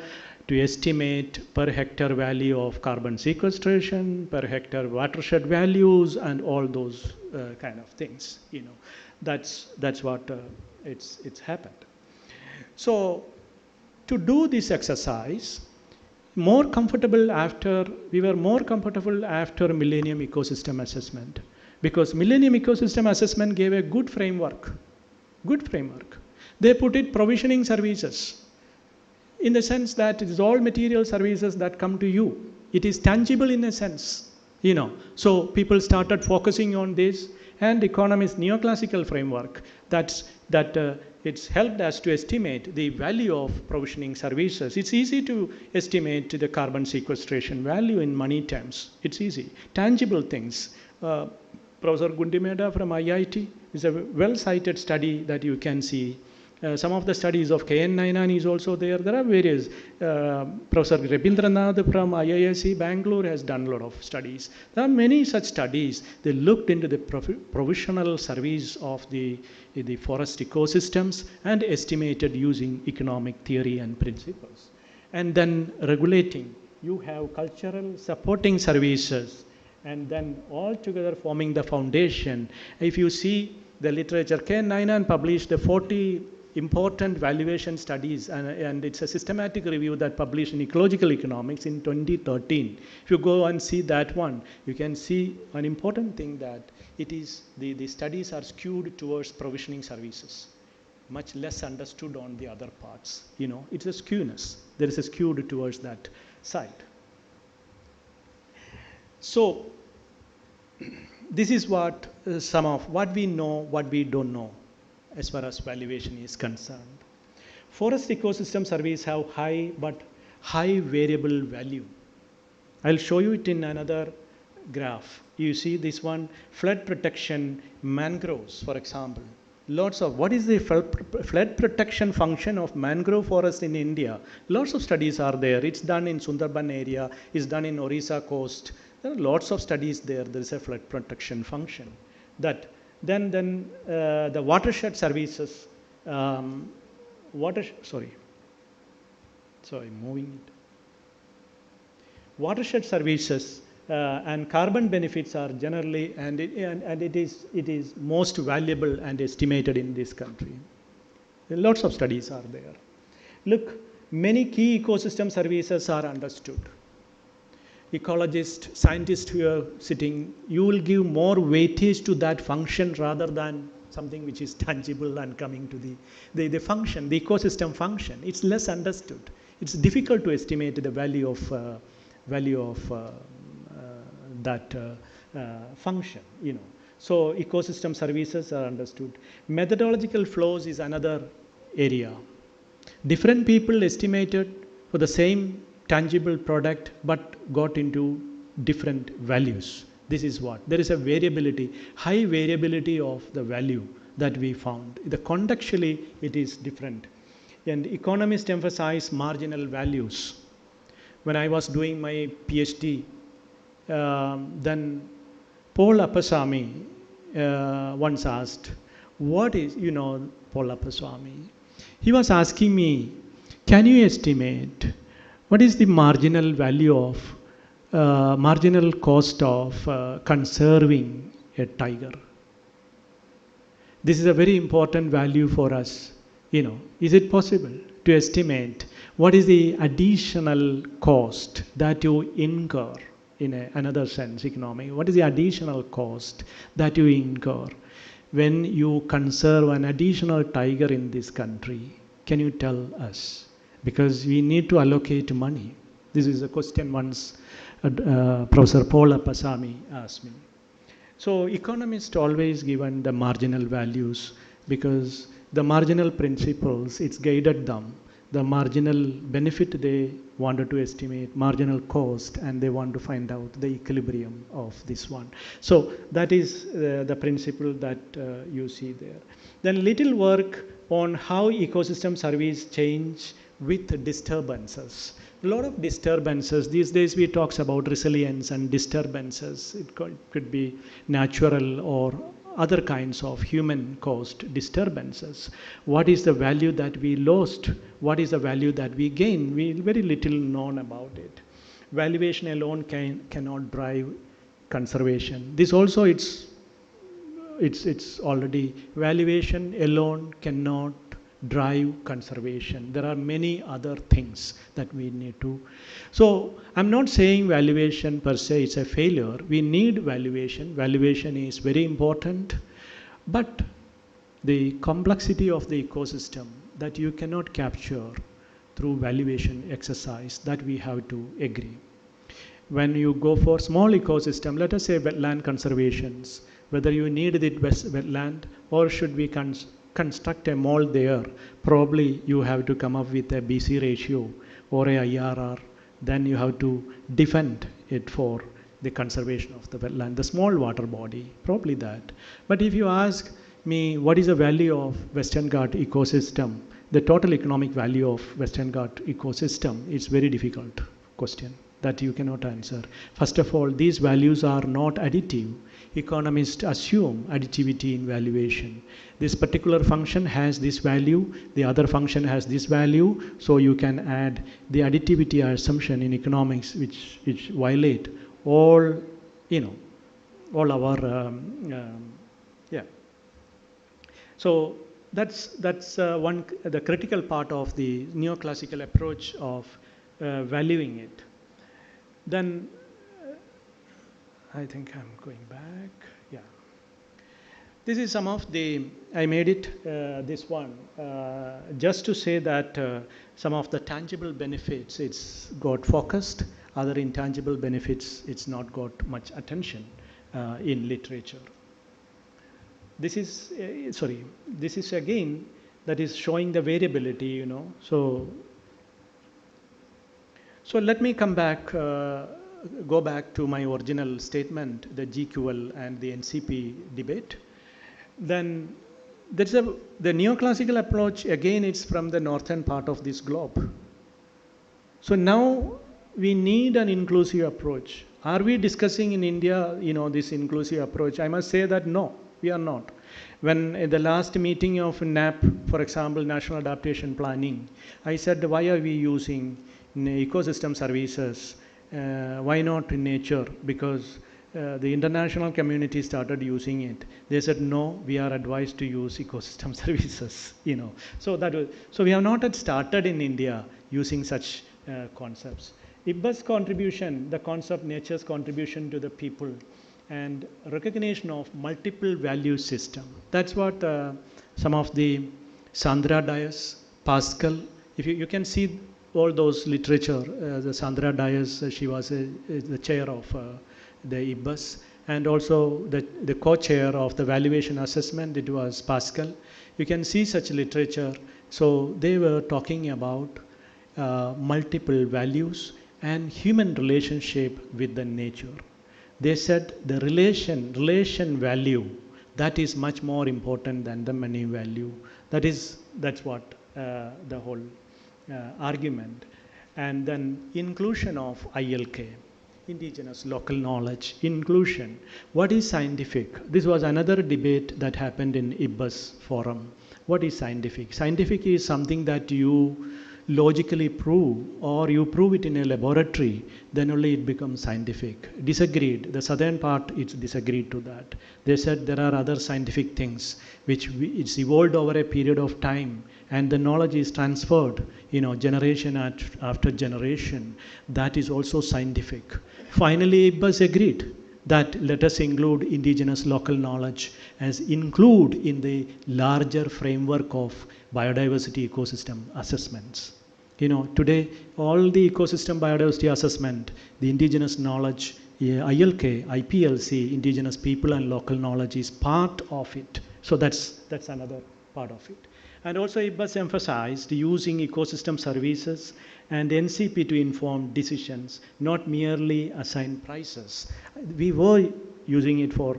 to estimate per hectare value of carbon sequestration, per hectare watershed values, and all those kind of things. You know, that's what it's happened. So to do this exercise, we were more comfortable after Millennium Ecosystem Assessment, because Millennium Ecosystem Assessment gave a good framework. They put it provisioning services, in the sense that it is all material services that come to you. It is tangible in a sense, you know. So people started focusing on this, and economists' neoclassical framework it's helped us to estimate the value of provisioning services. It's easy to estimate the carbon sequestration value in money terms. It's easy. Tangible things. Professor Gundimeda from IIT is a well-cited study that you can see. Some of the studies of K.N. Nayanan is also there. There are various. Professor Rabindranath from IISc Bangalore has done a lot of studies. There are many such studies. They looked into the provisional service of the forest ecosystems and estimated using economic theory and principles. And then regulating. You have cultural supporting services, and then all together forming the foundation. If you see the literature, K.N. Nayanan published the 40 important valuation studies, and it's a systematic review that published in Ecological Economics in 2013. If you go and see that one, you can see an important thing, that it is the studies are skewed towards provisioning services, much less understood on the other parts. You know, it's a skewness. There is a skewed towards that side. So this is what some of what we know, what we don't know as far as valuation is concerned. Forest ecosystem surveys have high variable value. I'll show you it in another graph. You see this one, flood protection, mangroves, for example. Lots of, what is the flood protection function of mangrove forest in India? Lots of studies are there. It's done in Sundarban area, it's done in Orissa coast. There are lots of studies there. There is a flood protection function. Then the watershed services, watershed services and carbon benefits are generally, and it is most valuable and estimated in this country. Lots of studies are there. Look, many key ecosystem services are understood. Ecologists, scientists who are sitting, you will give more weightage to that function rather than something which is tangible and coming to the function, the ecosystem function. It's less understood. It's difficult to estimate the value of that function, you know. So ecosystem services are understood. Methodological flows is another area. Different people estimated for the same tangible product but got into different values. This is what, there is a variability, high variability of the value that we found. Contextually it is different, and economists emphasize marginal values. When I was doing my PhD, then Paul Appasamy once asked, what is, you know, Paul Appasamy, he was asking me, can you estimate what is the marginal value of, marginal cost of conserving a tiger? This is a very important value for us. You know, is it possible to estimate what is the additional cost that you incur in another sense, economic? What is the additional cost that you incur when you conserve an additional tiger in this country? Can you tell us? Because we need to allocate money. This is a question once Professor Paula Pasami asked me. So economists always given the marginal values because the marginal principles, it's guided them. The marginal benefit they wanted to estimate, marginal cost, and they want to find out the equilibrium of this one. So that is the principle that you see there. Then little work on how ecosystem surveys change with disturbances. A lot of disturbances. These days we talk about resilience and disturbances. It could be natural or other kinds of human-caused disturbances. What is the value that we lost? What is the value that we gain? Very little known about it. Valuation alone cannot drive conservation. This also it's already valuation alone cannot drive conservation. There are many other things that we need to. So I'm not saying valuation per se is a failure. We need valuation. Valuation is very important. But the complexity of the ecosystem that you cannot capture through valuation exercise, that we have to agree. When you go for small ecosystem, let us say wetland conservations, whether you need the wetland or should we construct a mall there, probably you have to come up with a BC ratio or a IRR. Then you have to defend it for the conservation of the wetland, the small water body, probably that. But if you ask me what is the value of Western Ghat ecosystem, the total economic value of Western Ghat ecosystem, it's very difficult question that you cannot answer. First of all, these values are not additive. Economists assume additivity in valuation. This particular function has this value, the other function has this value, so you can add the additivity assumption in economics which violate all, all our, yeah. So that's the critical part of the neoclassical approach of valuing it. Then I think I'm going back. Yeah. This is some of the, I made it this one, just to say that some of the tangible benefits, it's got focused, other intangible benefits, it's not got much attention in literature. This is, this is again, that is showing the variability, So let me come back, go back to my original statement, the GQL and the NCP debate. Then there's the neoclassical approach, again, it's from the northern part of this globe. So now we need an inclusive approach. Are we discussing in India, this inclusive approach? I must say that no, we are not. When in the last meeting of NAP, for example, National Adaptation Planning, I said, why are we using ecosystem services? Why not in nature? Because the international community started using it. They said, no, we are advised to use ecosystem services, So we have not yet started in India using such concepts. IBBA's contribution, the concept nature's contribution to the people, and recognition of multiple value system. That's what some of the Sandra Dias, Pascal, if you can see all those literature, the Sandra Dias, she was the chair of the IBBAS, and also the co-chair of the valuation assessment, it was Pascal. You can see such literature. So they were talking about multiple values and human relationship with the nature. They said the relation value, that is much more important than the money value. That's what the whole argument. And then inclusion of ILK, indigenous local knowledge, inclusion. What is scientific? This was another debate that happened in IBBAS forum. What is scientific? Scientific is something that you logically prove, or you prove it in a laboratory, then only it becomes scientific. Disagreed. The southern part, it's disagreed to that. They said there are other scientific things which it's evolved over a period of time, and the knowledge is transferred, generation after generation. That is also scientific. Finally, IBBAS agreed that let us include indigenous local knowledge as include in the larger framework of biodiversity ecosystem assessments. Today, all the ecosystem biodiversity assessment, the indigenous knowledge, ILK, IPLC, indigenous people and local knowledge is part of it. So that's another part of it. And also it was emphasized using ecosystem services and NCP to inform decisions, not merely assign prices. We were using it for,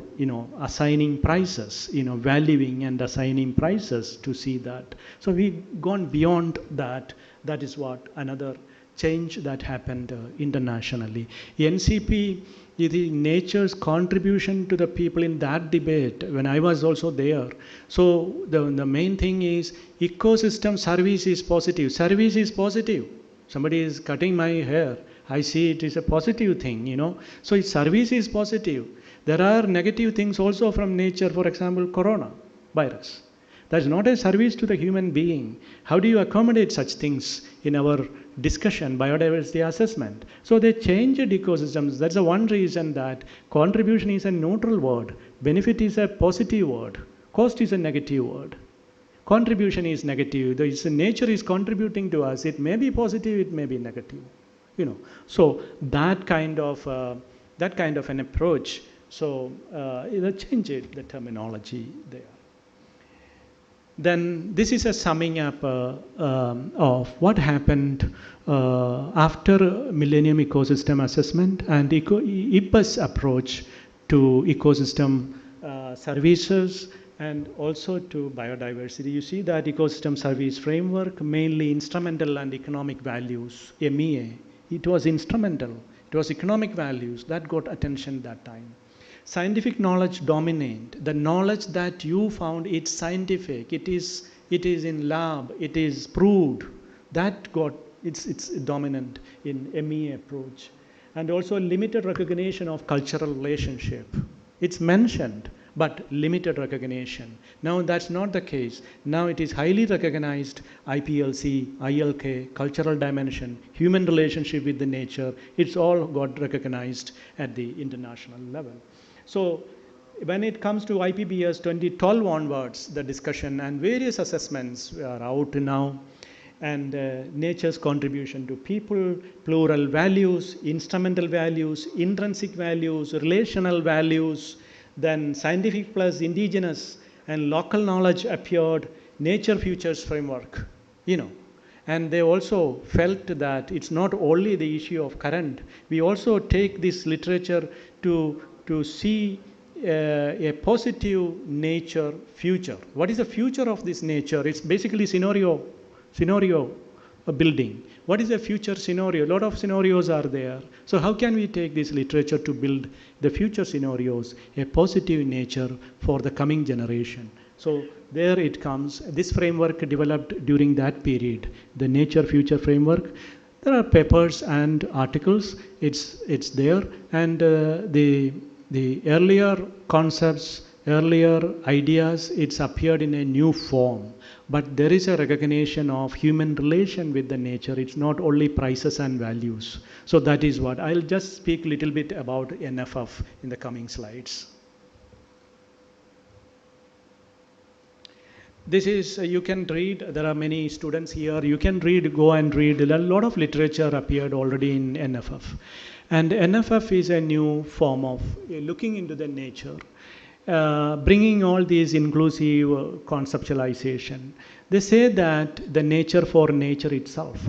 assigning prices, valuing and assigning prices to see that. So we've gone beyond that. That is what another change that happened internationally. NCP is nature's contribution to the people in that debate when I was also there. So the main thing is ecosystem service is positive. Service is positive. Somebody is cutting my hair. I see it is a positive thing, So service is positive. There are negative things also from nature, for example, coronavirus. That's not a service to the human being. How do you accommodate such things in our discussion, biodiversity assessment? So they changed ecosystems. That's the one reason that contribution is a neutral word. Benefit is a positive word. Cost is a negative word. Contribution is negative. Nature is contributing to us. It may be positive, it may be negative. So that kind of an approach. So it changed the terminology there. Then this is a summing up of what happened after Millennium Ecosystem Assessment and IPA's approach to ecosystem services and also to biodiversity. You see that ecosystem service framework, mainly instrumental and economic values, MEA. It was instrumental. It was economic values that got attention that time. Scientific knowledge dominate. The knowledge that you found, it's scientific. It is in lab. It is proved. That got it's dominant in MEA approach. And also limited recognition of cultural relationship. It's mentioned, but limited recognition. Now that's not the case. Now it is highly recognized. IPLC, ILK, cultural dimension, human relationship with the nature. It's all got recognized at the international level. So when it comes to IPBS 2012 onwards, the discussion and various assessments are out now, and nature's contribution to people, plural values, instrumental values, intrinsic values, relational values, then scientific plus indigenous and local knowledge appeared, nature futures framework, And they also felt that it's not only the issue of current, we also take this literature to see a positive nature future. What is the future of this nature? It's basically scenario building. What is the future scenario? A lot of scenarios are there. So how can we take this literature to build the future scenarios, a positive nature for the coming generation? So there it comes. This framework developed during that period, the nature future framework. There are papers and articles. It's there, and the earlier concepts, earlier ideas, it's appeared in a new form. But there is a recognition of human relation with the nature. It's not only prices and values. So that is what. I'll just speak a little bit about NFF in the coming slides. This is, you can read, there are many students here, you can read, go and read. A lot of literature appeared already in NFF. And NFF is a new form of looking into the nature, bringing all these inclusive conceptualization. They say that the nature for nature itself.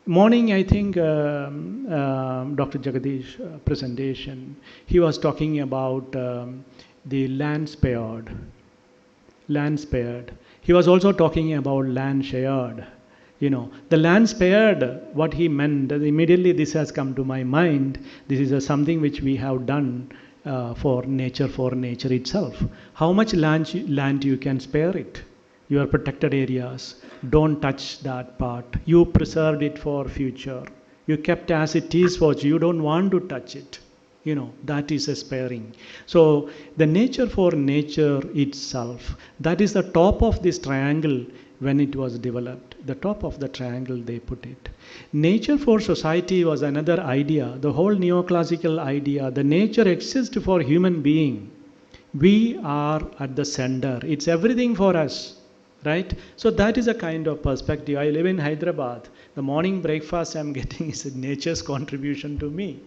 Morning, I think Dr. Jagadish presentation, he was talking about the land spared. Land spared. He was also talking about land shared. The land spared, what he meant, immediately this has come to my mind. This is something which we have done for nature itself. How much land you can spare it? Your protected areas. Don't touch that part. You preserved it for future. You kept as it is for you. You don't want to touch it. That is a sparing. So the nature for nature itself, that is the top of this triangle when it was developed. The top of the triangle they put it. Nature for society was another idea, the whole neoclassical idea. The nature exists for human being. We are at the center. It's everything for us. right? So that is a kind of perspective. I live in Hyderabad. The morning breakfast I'm getting is nature's contribution to me.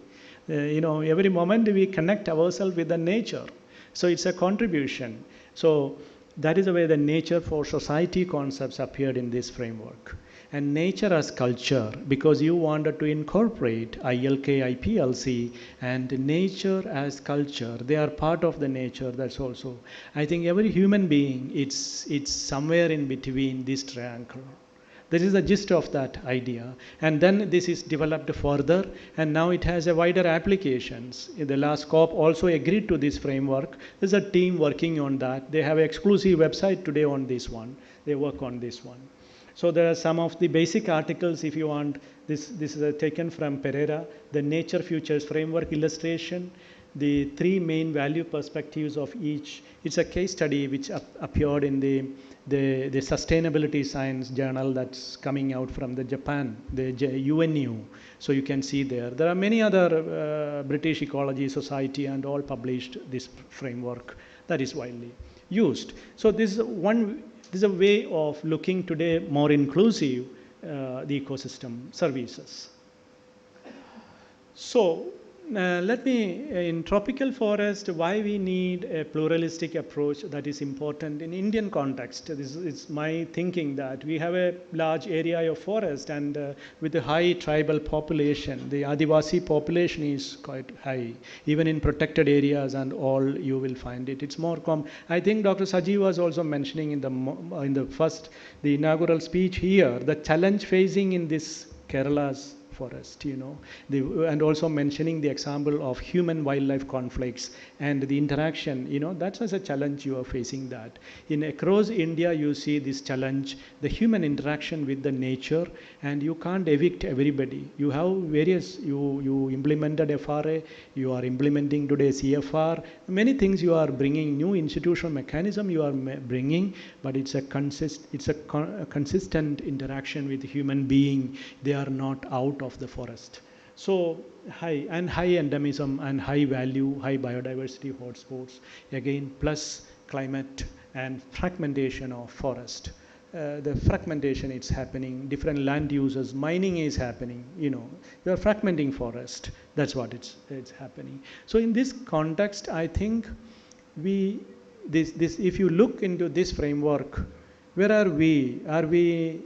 Every moment we connect ourselves with the nature. So it's a contribution. So that is the way the nature for society concepts appeared in this framework. And nature as culture, because you wanted to incorporate ILK, IPLC, and nature as culture. They are part of the nature. That's also, I think every human being, it's somewhere in between this triangle. This is the gist of that idea. And then this is developed further, and now it has a wider applications. The last COP also agreed to this framework. There's a team working on that. They have an exclusive website today on this one. They work on this one. So there are some of the basic articles, if you want. This is taken from Pereira, the Nature Futures Framework illustration, the 3 main value perspectives of each. It's a case study which appeared in the Sustainability Science journal that's coming out from the Japan, the UNU. So you can see there. There are many other British Ecology Society and all published this framework that is widely used. So this is a way of looking today more inclusive the ecosystem services. So let me, in tropical forest, why we need a pluralistic approach that is important in Indian context. This is my thinking that we have a large area of forest, and with a high tribal population, the Adivasi population is quite high. Even in protected areas and all, you will find it. It's more I think Dr. Saji was also mentioning in the inaugural speech here, the challenge facing in this Kerala's forest, and also mentioning the example of human-wildlife conflicts and the interaction, that's as a challenge you are facing that. Across India, you see this challenge, the human interaction with the nature, and you can't evict everybody. You have various, you implemented FRA, you are implementing today CFR, many things you are bringing, new institutional mechanism you are bringing, but it's a consistent interaction with human being. They are not out of the forest. So high endemism and high value, high biodiversity hotspots, again plus climate and fragmentation of forest. The fragmentation is happening, different land uses, mining is happening, you are fragmenting forest. That's what it's happening. So in this context, I think if you look into this framework, where are we? Are we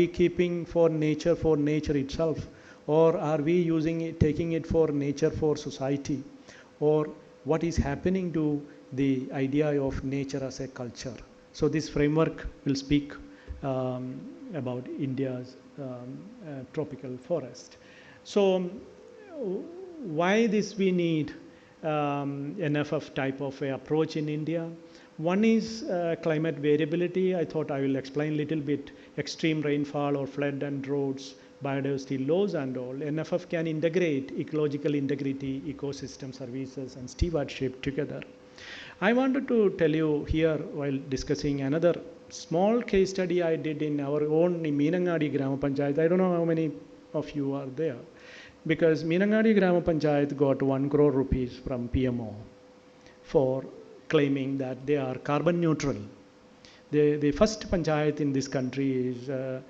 keeping for nature itself, or are we taking it for nature for society, or what is happening to the idea of nature as a culture? So this framework will speak about India's tropical forest. So why we need enough of type of approach in India? One is climate variability. I thought I will explain a little bit. Extreme rainfall or flood and droughts, biodiversity loss and all. NFF can integrate ecological integrity, ecosystem services and stewardship together. I wanted to tell you here, while discussing another small case study I did in our own Meenangadi Grama Panchayat. I don't know how many of you are there, because Meenangadi Grama Panchayat got 1 crore rupees from PMO for claiming that they are carbon neutral. The first panchayat in this country is a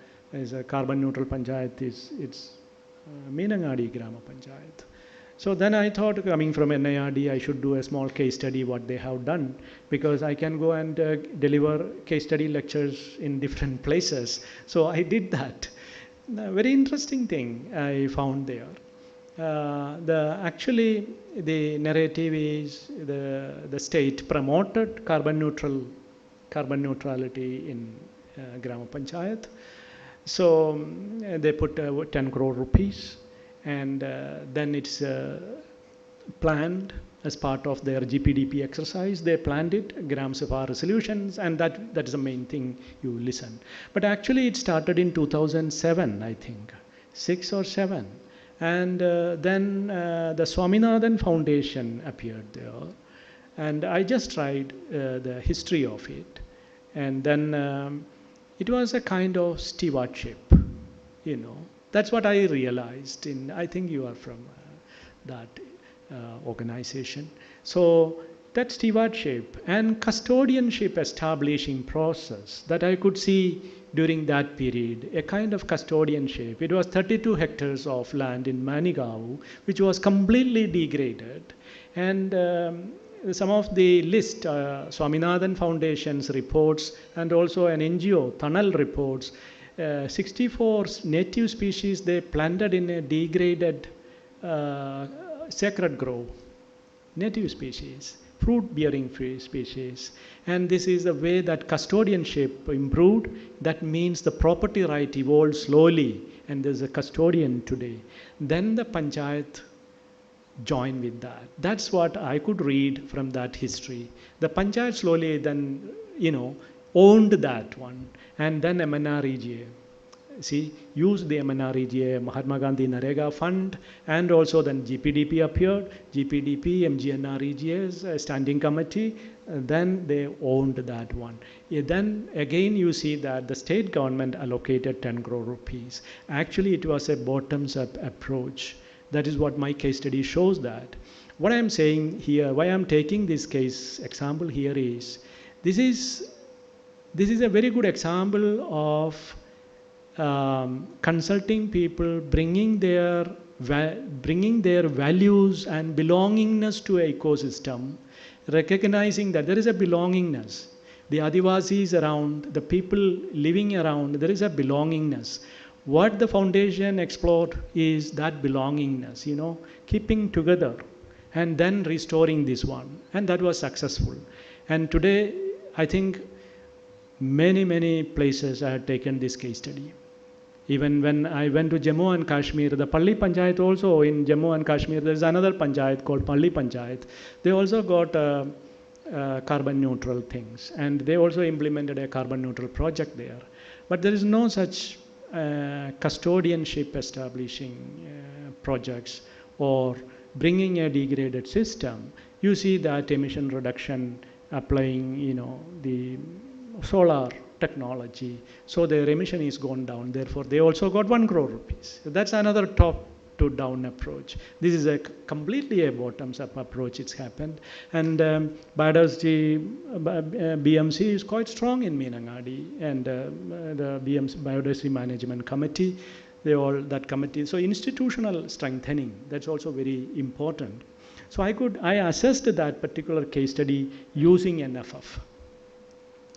carbon neutral panchayat. It's Meenangadi Grama Panchayat. So then I thought, coming from NIRD, I should do a small case study what they have done, because I can go and deliver case study lectures in different places. So I did that. A very interesting thing I found there. Actually, the narrative is the state promoted carbon neutrality in Grama Panchayat. So they put 10 crore rupees, and then it's planned as part of their GPDP exercise. They planned it, Gram Sabha resolutions, and that is the main thing you listen. But actually it started in 2007, I think, 6 or 7. And then the Swaminathan Foundation appeared there, and I just tried the history of it, and then it was a kind of stewardship, That's what I realized. I think you are from that organization. So that stewardship and custodianship establishing process that I could see during that period, a kind of custodianship. It was 32 hectares of land in Manigavu, which was completely degraded. And some of the list, Swaminathan Foundation's reports and also an NGO, Tunnel reports, 64 native species they planted in a degraded sacred grove, native species, fruit-bearing species. And this is the way that custodianship improved. That means the property right evolved slowly, and there's a custodian today. Then the panchayat joined with that. That's what I could read from that history. The panchayat slowly then, owned that one, and then MNREGA. Used the MNREGA, Mahatma Gandhi Narega Fund, and also then GPDP appeared, GPDP, MGNREGA's standing committee, then they owned that one. Then again you see that the state government allocated 10 crore rupees. Actually it was a bottoms-up approach. That is what my case study shows that. What I am saying here, why I am taking this case example here is, this is a very good example of consulting people, bringing their values and belongingness to an ecosystem, recognizing that there is a belongingness. The Adivasis around, the people living around, there is a belongingness. What the foundation explored is that belongingness, keeping together and then restoring this one. And that was successful. And today, I think many places I have taken this case study. Even when I went to Jammu and Kashmir, the Palli Panchayat also in Jammu and Kashmir, there is another Panchayat called Palli Panchayat. They also got carbon neutral things, and they also implemented a carbon neutral project there. But there is no such custodianship establishing projects or bringing a degraded system. You see that emission reduction applying, the solar technology, so their emission is gone down. Therefore, they also got 1 crore rupees. So that's another top-to-down approach. This is a completely a bottoms-up approach. It's happened, and Biodiversity BMC is quite strong in Meenangadi, and the BMC Biodiversity Management Committee, that committee. So institutional strengthening, that's also very important. So I assessed that particular case study using NFF.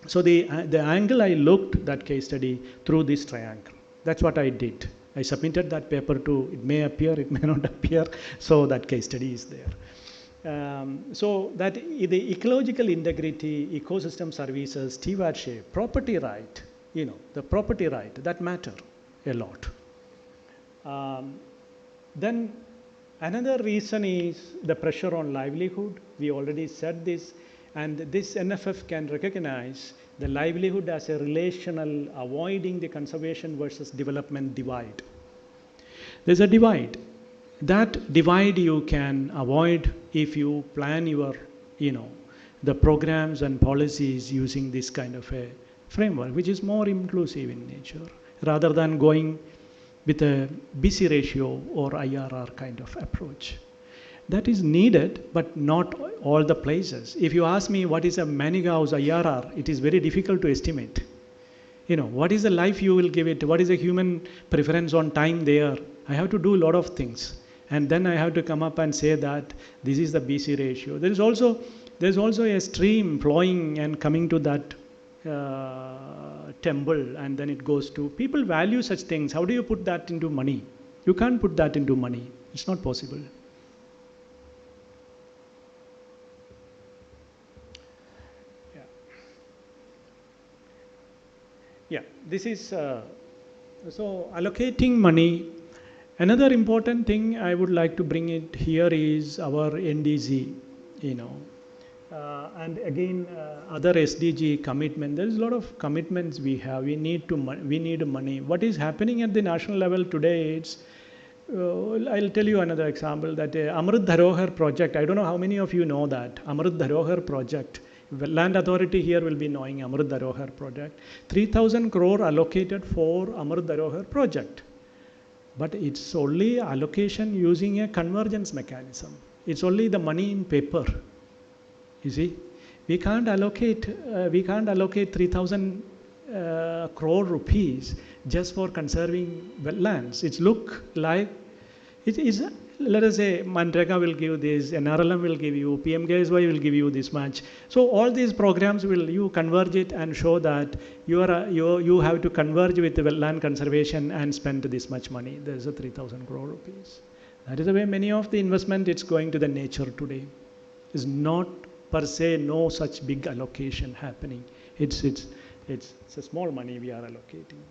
So the angle I looked that case study through this triangle. That's what I did. I submitted that paper to, it may appear, it may not appear, so that case study is there. So that the ecological integrity, ecosystem services, stewardship, property right, the property right, that matter a lot. Then another reason is the pressure on livelihood. We already said this. And this NFF can recognize the livelihood as a relational, avoiding the conservation versus development divide. There's a divide. That divide you can avoid if you plan your, the programs and policies using this kind of a framework, which is more inclusive in nature, rather than going with a BC ratio or IRR kind of approach. That is needed, but not all the places. If you ask me what is a Manigau's IRR, it is very difficult to estimate. What is the life you will give it? What is the human preference on time there? I have to do a lot of things. And then I have to come up and say that this is the BC ratio. There's also a stream flowing and coming to that temple, and then it goes to, people value such things. How do you put that into money? You can't put that into money. It's not possible. Yeah, this is, so allocating money. Another important thing I would like to bring it here is our NDZ, and again, other SDG commitment. There is a lot of commitments we have. We need money. What is happening at the national level today, it's, I'll tell you another example, that Amrit Dharohar project, I don't know how many of you know that, Amrit Dharohar project. Land Authority here will be knowing Amrit Dharohar project. 3,000 crore allocated for Amrit Dharohar project. But it's only allocation using a convergence mechanism. It's only the money in paper. You see, we can't allocate 3,000 crore rupees just for conserving wetlands. It look like it is. Let us say Manrega will give this, NRLM will give you, PMKSY will give you this much. So all these programs you converge it and show that you have to converge with the wetland conservation and spend this much money. There is a 3,000 crore rupees. That is the way many of the investment it's going to the nature today. Is not per se no such big allocation happening. It's a small money we are allocating,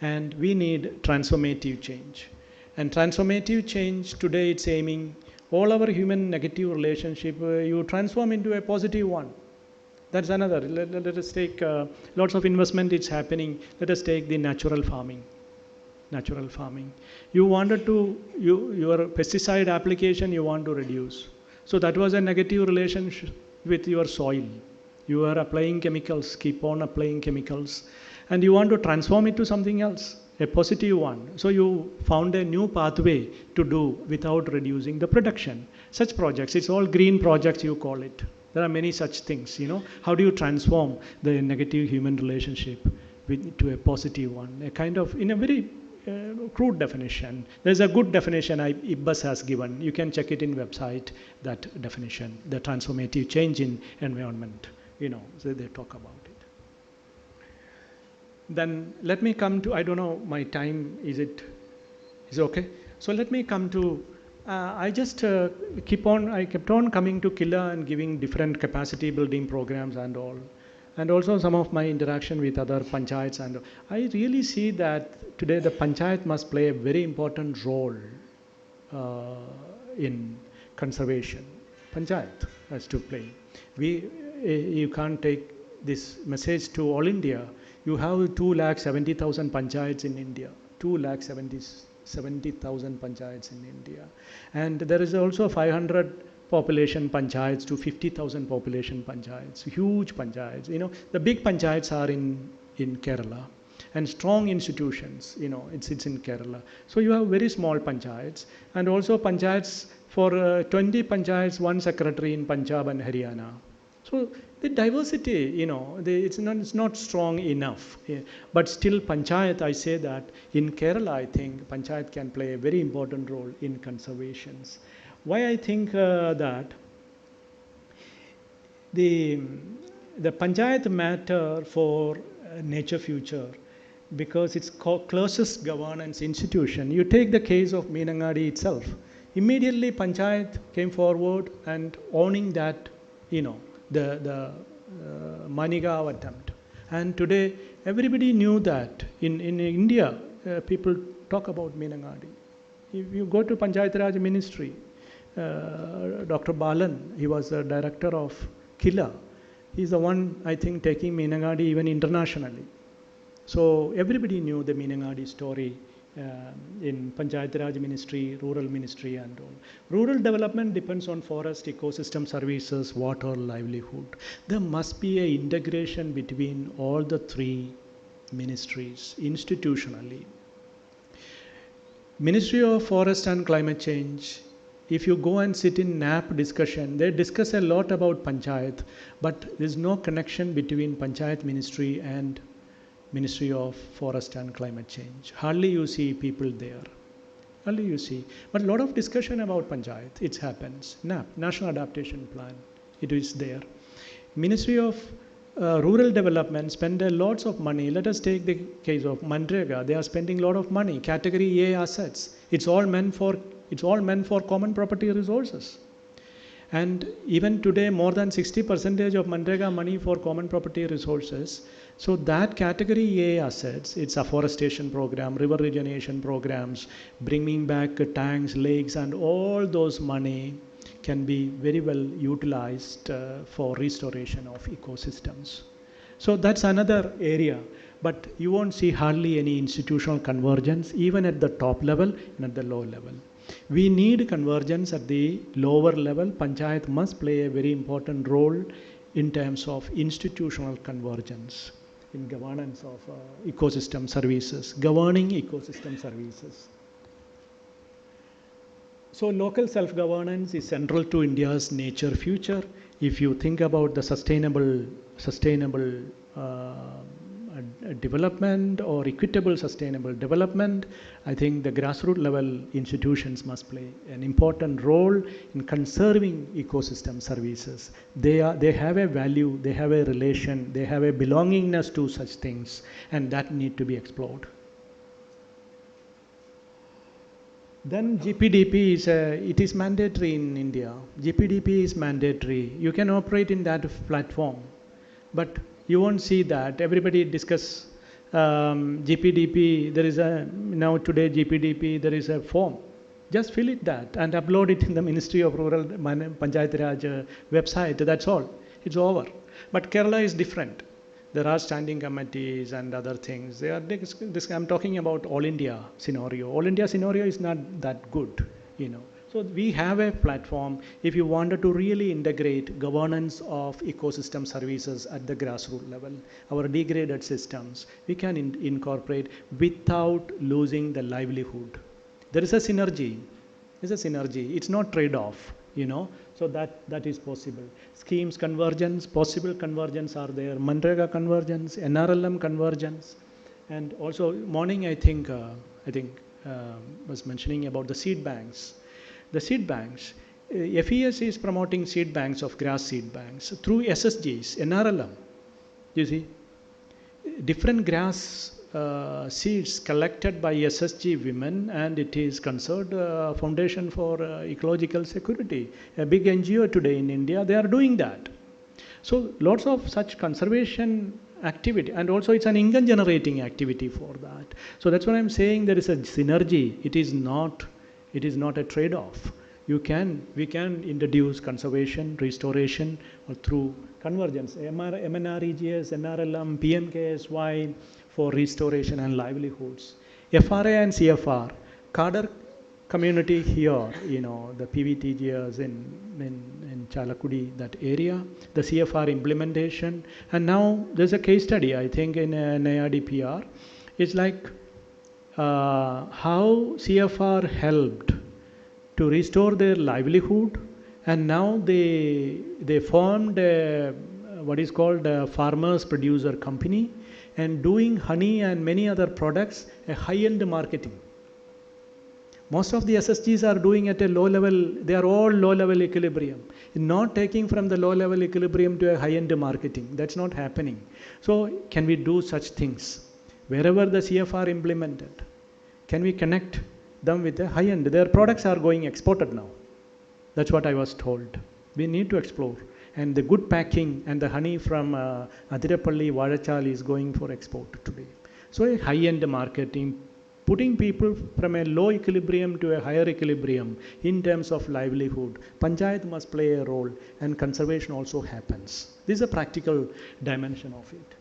and we need transformative change. And transformative change today, it's aiming all our human negative relationship, you transform into a positive one. That's another. Let us take lots of investment, it's happening. Let us take the natural farming. Natural farming. You wanted to, your pesticide application you want to reduce. So that was a negative relationship with your soil. You are applying chemicals, keep on applying chemicals, and you want to transform it to something else, a positive one. So you found a new pathway to do without reducing the production. Such projects, it's all green projects you call it. There are many such things, you know. How do you transform the negative human relationship to a positive one? A kind of, in a very crude definition. There's a good definition IBBAS has given. You can check it in website, that definition, the transformative change in environment, you know, so they talk about it. Then let me come to, I don't know, my time, is okay? So let me come to, I just kept on coming to Killa and giving different capacity building programs and all. And also some of my interaction with other panchayats, and I really see that today the panchayat must play a very important role in conservation. Panchayat has to play. You can't take this message to all India. You have 270,000 panchayats in India. 270,000 panchayats in India. And there is also 500 population panchayats to 50,000 population panchayats, huge panchayats. You know, the big panchayats are in Kerala, and strong institutions, you know, it's in Kerala. So you have very small panchayats, and also panchayats for 20 panchayats, one secretary in Punjab and Haryana. So the diversity, you know, it's not strong enough. But still panchayat, I say that in Kerala, I think panchayat can play a very important role in conservations. Why I think that the panchayat matter for nature future, because it's closest governance institution. You take the case of Meenangadi itself. Immediately panchayat came forward and owning that, you know, the Manigav attempt. And today everybody knew that in India people talk about Meenangadi. If you go to Panchayat Raj Ministry, Dr. Balan, he was the director of Killa. He's the one, I think, taking Meenangadi even internationally. So everybody knew the Meenangadi story in Panchayat Raj Ministry, Rural Ministry and all. Rural development depends on forest, ecosystem services, water, livelihood. There must be an integration between all the three ministries institutionally. Ministry of Forest and Climate Change, if you go and sit in NAP discussion, they discuss a lot about Panchayat, but there is no connection between Panchayat Ministry and Ministry of Forest and Climate Change. Hardly you see people there. Hardly you see. But a lot of discussion about Panchayat, it happens. NAP, National Adaptation Plan, it is there. Ministry of Rural Development spend lots of money. Let us take the case of Manrega. They are spending a lot of money. Category A assets. It's all meant for common property resources. And even today, more than 60% of Manrega money for common property resources. So that category A assets, it's afforestation program, river regeneration programs, bringing back tanks, lakes, and all those money can be very well utilized for restoration of ecosystems. So that's another area, but you won't see hardly any institutional convergence, even at the top level and at the low level. We need convergence at the lower level. Panchayat must play a very important role in terms of institutional convergence in governance of ecosystem services, governing ecosystem services. So local self-governance is central to India's nature future. if you think about the sustainable development or equitable sustainable development, I think the grassroots level institutions must play an important role in conserving ecosystem services. They have a value, they have a relation, they have a belongingness to such things, and that need to be explored. Then GPDP is mandatory in India. GPDP is mandatory. You can operate in that platform, but you won't see that. Everybody discuss GPDP. There is now today GPDP, there is a form. Just fill it that and upload it in the Ministry of Rural Panchayat Raj website. That's all. It's over. But Kerala is different. There are standing committees and other things. I'm talking about all India scenario. All India scenario is not that good, So we have a platform. If you wanted to really integrate governance of ecosystem services at the grassroots level, our degraded systems, we can incorporate without losing the livelihood. There is a synergy. There's a synergy. It's not trade-off, So that is possible. Schemes convergence, possible convergence are there. Manrega convergence, NRLM convergence, and also morning I think was mentioning about the seed banks. The seed banks, FES is promoting seed banks of grass seed banks through SSGs, NRLM. You see, different grass seeds collected by SSG women, and it is concerned Foundation for Ecological Security, a big NGO today in India. They are doing that. So lots of such conservation activity, and also it's an income generating activity for that. So that's what I'm saying. There is a synergy. It is not a trade-off. We can introduce conservation, restoration, or through convergence. MNREGS, NRLM, PMKSY for restoration and livelihoods. FRA and CFR, cadre community here, the PVTGs in Chalakudi, that area, the CFR implementation, and now there's a case study, I think, in NARDPR. It's like how CFR helped to restore their livelihood, and now they formed what is called a farmers producer company, and doing honey and many other products, a high-end marketing. Most of the SSGs are doing at a low level, they are all low level equilibrium. Not taking from the low level equilibrium to a high-end marketing. That's not happening. So can we do such things? Wherever the CFR implemented, can we connect them with the high-end? Their products are going exported now. That's what I was told. We need to explore. And the good packing and the honey from Adirapalli, Vazhachal is going for export today. So a high-end marketing, putting people from a low equilibrium to a higher equilibrium in terms of livelihood. Panchayat must play a role, and conservation also happens. This is a practical dimension of it,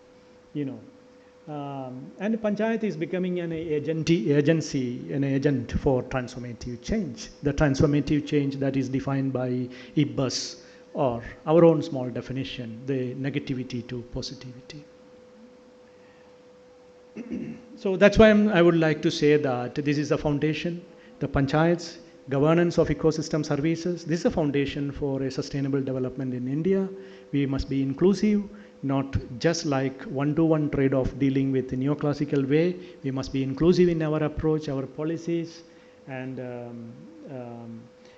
and Panchayat is becoming an agency, an agent for transformative change. The transformative change that is defined by IBUS, or our own small definition, the negativity to positivity. So that's why I would like to say that this is the foundation, the Panchayats, governance of ecosystem services. This is a foundation for a sustainable development in India. We must be inclusive, not just like one-to-one trade-off dealing with the neoclassical way. We must be inclusive in our approach, our policies, and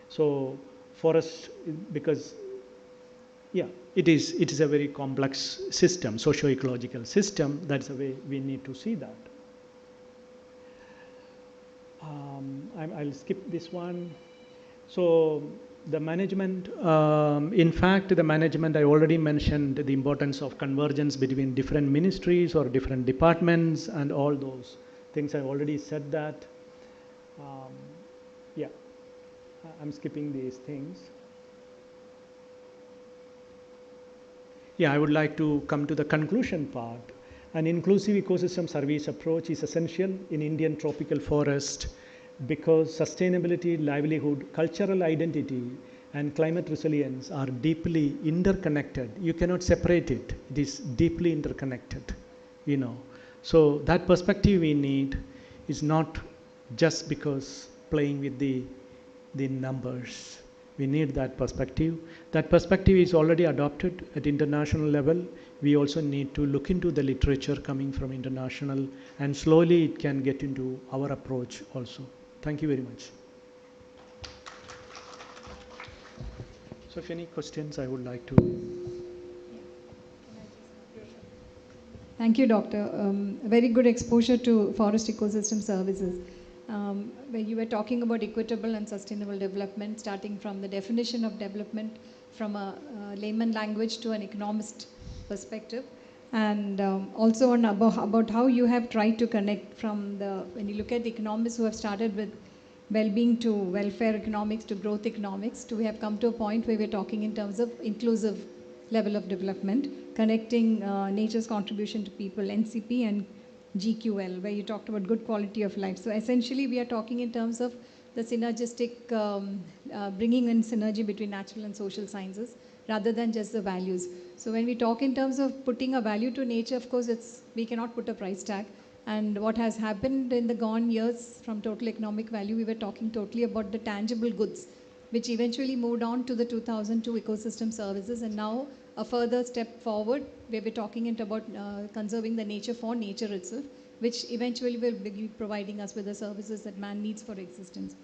so for us, because it is a very complex system, socio-ecological system. That's the way we need to see that. I'll skip this one. So the management, in fact, the management, I already mentioned the importance of convergence between different ministries or different departments and all those things. I already said that. I'm skipping these things. I would like to come to the conclusion part. An inclusive ecosystem service approach is essential in Indian tropical forest because sustainability, livelihood, cultural identity, and climate resilience are deeply interconnected. You cannot separate it. It is deeply interconnected, So that perspective we need is not just because playing with the numbers. We need that perspective. That perspective is already adopted at international level. We also need to look into the literature coming from international, and slowly it can get into our approach also. Thank you very much. So if any questions, I would like to. Thank you, Doctor. A very good exposure to forest ecosystem services. Where you were talking about equitable and sustainable development, starting from the definition of development from a layman language to an economist perspective, and also on about how you have tried to connect from when you look at the economists who have started with well-being to welfare economics to growth economics, we have come to a point where we're talking in terms of inclusive level of development, connecting nature's contribution to people, NCP and GQL, where you talked about good quality of life. So essentially we are talking in terms of the synergistic, bringing in synergy between natural and social sciences rather than just the values. So when we talk in terms of putting a value to nature, of course we cannot put a price tag. And what has happened in the gone years from total economic value, we were talking totally about the tangible goods, which eventually moved on to the 2002 ecosystem services, and now a further step forward where we're talking about conserving the nature for nature itself, which eventually will be providing us with the services that man needs for existence.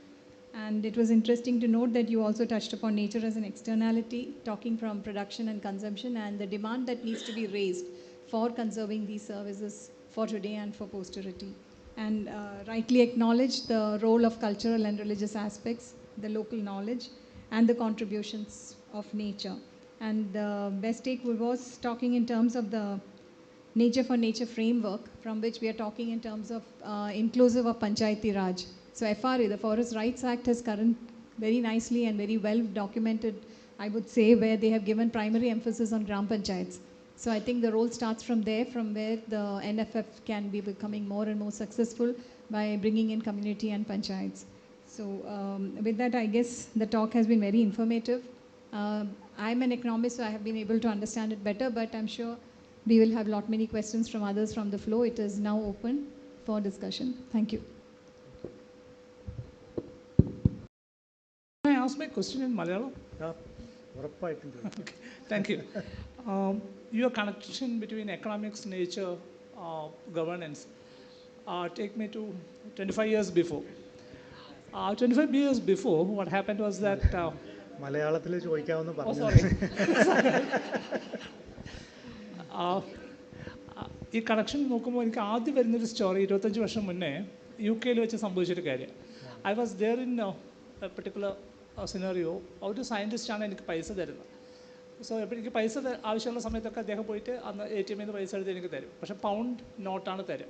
And it was interesting to note that you also touched upon nature as an externality, talking from production and consumption and the demand that needs to be raised for conserving these services for today and for posterity. And rightly acknowledge the role of cultural and religious aspects, the local knowledge, and the contributions of nature. And the best take was talking in terms of the nature for nature framework, from which we are talking in terms of inclusive of Panchayati Raj. So FRA, the Forest Rights Act, has very nicely and very well documented, I would say, where they have given primary emphasis on Gram Panchayats. So I think the role starts from there, from where the NFF can be becoming more and more successful by bringing in community and panchayats. So with that, I guess the talk has been very informative. I'm an economist, so I have been able to understand it better, but I'm sure we will have many questions from others from the floor. It is now open for discussion. Thank you. Can I ask my question in Malayalam? Yeah. Okay. Thank you. Your connection between economics, nature, governance, take me to 25 years before. 25 years before, what happened was that... മലയാളത്തിൽ ചോദിക്കാവുന്ന പറഞ്ഞു. ഈ connection നോക്കുമ്പോൾ എനിക്ക് ആദ്യം വരുന്നൊരു story 25 വർഷം മുന്നേ UK വെച്ച് സംഭവിച്ചൊരു കാര്യം. I was there in particular scenario. ഒരു സയൻറ്റിസ്റ്റാണ് എനിക്ക് പൈസ തരുന്നത്. സോ എപ്പോൾ എനിക്ക് പൈസ ആവശ്യമുള്ള സമയത്തൊക്കെ അദ്ദേഹം പോയിട്ട് അന്ന് ATM നിന്ന് പൈസ എടുത്ത് എനിക്ക് തരും. പക്ഷേ പൗണ്ട് നോട്ടാണ് തരും.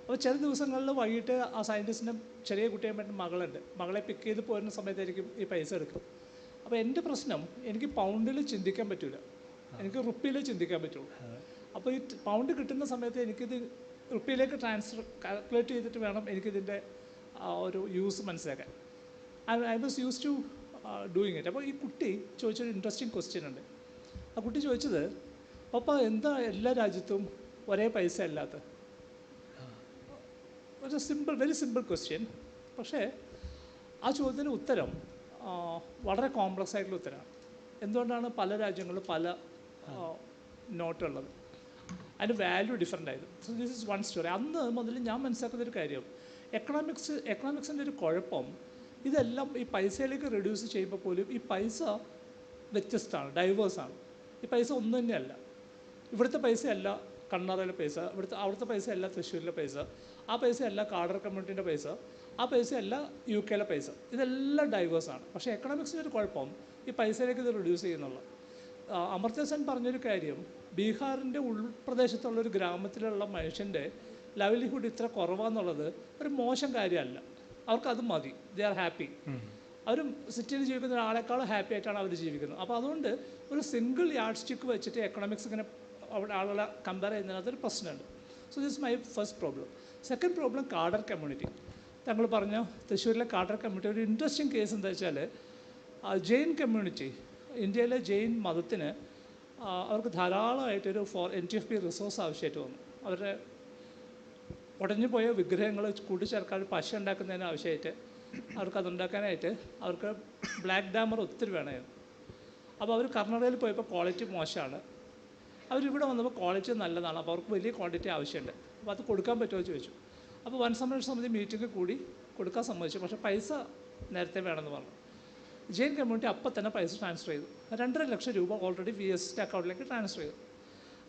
അപ്പോൾ ചില ദിവസങ്ങളിൽ വൈകിട്ട് ആ സയൻറ്റിസ്റ്റിൻ്റെ ചെറിയ കുട്ടിയെ പറ്റി മകളുണ്ട്. മകളെ പിക്ക് ചെയ്ത് പോരുന്ന സമയത്തായിരിക്കും ഈ പൈസ എടുക്കും. അപ്പോൾ എൻ്റെ പ്രശ്നം, എനിക്ക് പൗണ്ടിൽ ചിന്തിക്കാൻ പറ്റില്ല, എനിക്ക് റുപ്പിയിൽ ചിന്തിക്കാൻ പറ്റുള്ളൂ. അപ്പോൾ ഈ പൗണ്ട് കിട്ടുന്ന സമയത്ത് എനിക്കിത് റുപ്പിയിലേക്ക് കാൽക്കുലേറ്റ് ചെയ്തിട്ട് വേണം എനിക്കിതിൻ്റെ ഒരു യൂസ് മനസ്സിലാക്കാൻ. I was use to doing it. അപ്പോൾ ഈ കുട്ടി ചോദിച്ചൊരു ഇൻട്രസ്റ്റിംഗ് ക്വസ്റ്റ്യൻ ഉണ്ട്. ആ കുട്ടി ചോദിച്ചത്, പപ്പ എന്താ എല്ലാ രാജ്യത്തും ഒരേ പൈസ അല്ലാത്ത? ഒരു വെരി സിമ്പിൾ ക്വസ്റ്റ്യൻ. പക്ഷേ ആ ചോദ്യത്തിന് ഉത്തരം വളരെ കോംപ്ലക്സ് ആയിട്ടുള്ള ഉത്തരമാണ്. എന്തുകൊണ്ടാണ് പല രാജ്യങ്ങളിലും പല നോട്ടുള്ളത്? അതിൻ്റെ വാല്യൂ ഡിഫറെൻ്റ് ആയത്. So this is one story. അന്ന് മുതൽ ഞാൻ മനസ്സിലാക്കുന്നൊരു കാര്യം, എക്കണോമിക്സിൻ്റെ ഒരു കുഴപ്പം, ഇതെല്ലാം ഈ പൈസയിലേക്ക് റെഡ്യൂസ് ചെയ്യുമ്പോൾ പോലും ഈ പൈസ വ്യത്യസ്തമാണ്, ഡൈവേഴ്സാണ്. ഈ പൈസ ഒന്നും തന്നെയല്ല. ഇവിടുത്തെ പൈസയല്ല കണ്ണാറയിലെ പൈസ, അവിടുത്തെ പൈസയല്ല തൃശ്ശൂരിലെ പൈസ, ആ പൈസയല്ല കാടർ കമ്മ്യൂണിറ്റീൻ്റെ പൈസ, ആ പൈസയല്ല UK പൈസ. ഇതെല്ലാം ഡൈവേഴ്സാണ്. പക്ഷേ എക്കണോമിക്സിൻ്റെ ഒരു കുഴപ്പം ഈ പൈസയിലേക്ക് ഇത് റെഡ്യൂസ് ചെയ്യുന്നുള്ള. അമർത്യ സെൻ പറഞ്ഞൊരു കാര്യം, ബീഹാറിൻ്റെ ഉൾപ്രദേശത്തുള്ളൊരു ഗ്രാമത്തിലുള്ള മനുഷ്യൻ്റെ ലൈവ്ലിഹുഡ് ഇത്ര കുറവാന്നുള്ളത് ഒരു മോശം കാര്യമല്ല. അവർക്കത് മതി, ദേ ആർ ഹാപ്പി. അവർ സിറ്റിയിൽ ജീവിക്കുന്ന ഒരാളെക്കാളും ഹാപ്പി ആയിട്ടാണ് അവർ ജീവിക്കുന്നത്. അപ്പോൾ അതുകൊണ്ട് ഒരു സിംഗിൾ യാർഡ് സ്റ്റിക്ക് വെച്ചിട്ട് എക്കണോമിക്സ് ഇങ്ങനെ അവിടെ ആളുകളെ കമ്പയർ ചെയ്യുന്നതിനകത്തൊരു പ്രശ്നമുണ്ട്. So this my first problem. Second problem, cadre community. താങ്കൾ പറഞ്ഞു തൃശ്ശൂരിലെ കാഡർ കമ്മ്യൂണിറ്റി. ഒരു ഇൻട്രസ്റ്റിംഗ് കേസ് എന്താ വെച്ചാൽ, ജെയിൻ കമ്മ്യൂണിറ്റി, ഇന്ത്യയിലെ ജെയിൻ മതത്തിന് അവർക്ക് ധാരാളമായിട്ടൊരു NTFP റിസോഴ്സ് ആവശ്യമായിട്ട് വന്നു. അവരുടെ ഉടഞ്ഞു പോയ വിഗ്രഹങ്ങൾ കൂട്ടിച്ചേർക്കാൻ പശ ഉണ്ടാക്കുന്നതിന് ആവശ്യമായിട്ട് അവർക്ക് അതുണ്ടാക്കാനായിട്ട് അവർക്ക് ബ്ലാക്ക് ഡാമർ ഒത്തിരി വേണമായിരുന്നു. അപ്പോൾ അവർ കർണാടകയിൽ പോയപ്പോൾ ക്വാളിറ്റി മോശമാണ്. അവരിവിടെ വന്നപ്പോൾ ക്വാളിറ്റി നല്ലതാണ്. അപ്പോൾ അവർക്ക് വലിയ ക്വാണ്ടിറ്റി ആവശ്യമുണ്ട്. അപ്പോൾ അത് കൊടുക്കാൻ പറ്റുമോ ചോദിച്ചു. അപ്പോൾ വനസംരക്ഷണ സമിതി മീറ്റിംഗ് കൂടി കൊടുക്കാൻ സമ്മതിച്ചു. പക്ഷേ പൈസ നേരത്തെ വേണമെന്ന് പറഞ്ഞു. ജെയിൻ കമ്മ്യൂണിറ്റി അപ്പം തന്നെ പൈസ ട്രാൻസ്ഫർ ചെയ്തു. 2.5 ലക്ഷം രൂപ ഓൾറെഡി VST അക്കൗണ്ടിലേക്ക് ട്രാൻസ്ഫർ ചെയ്തു.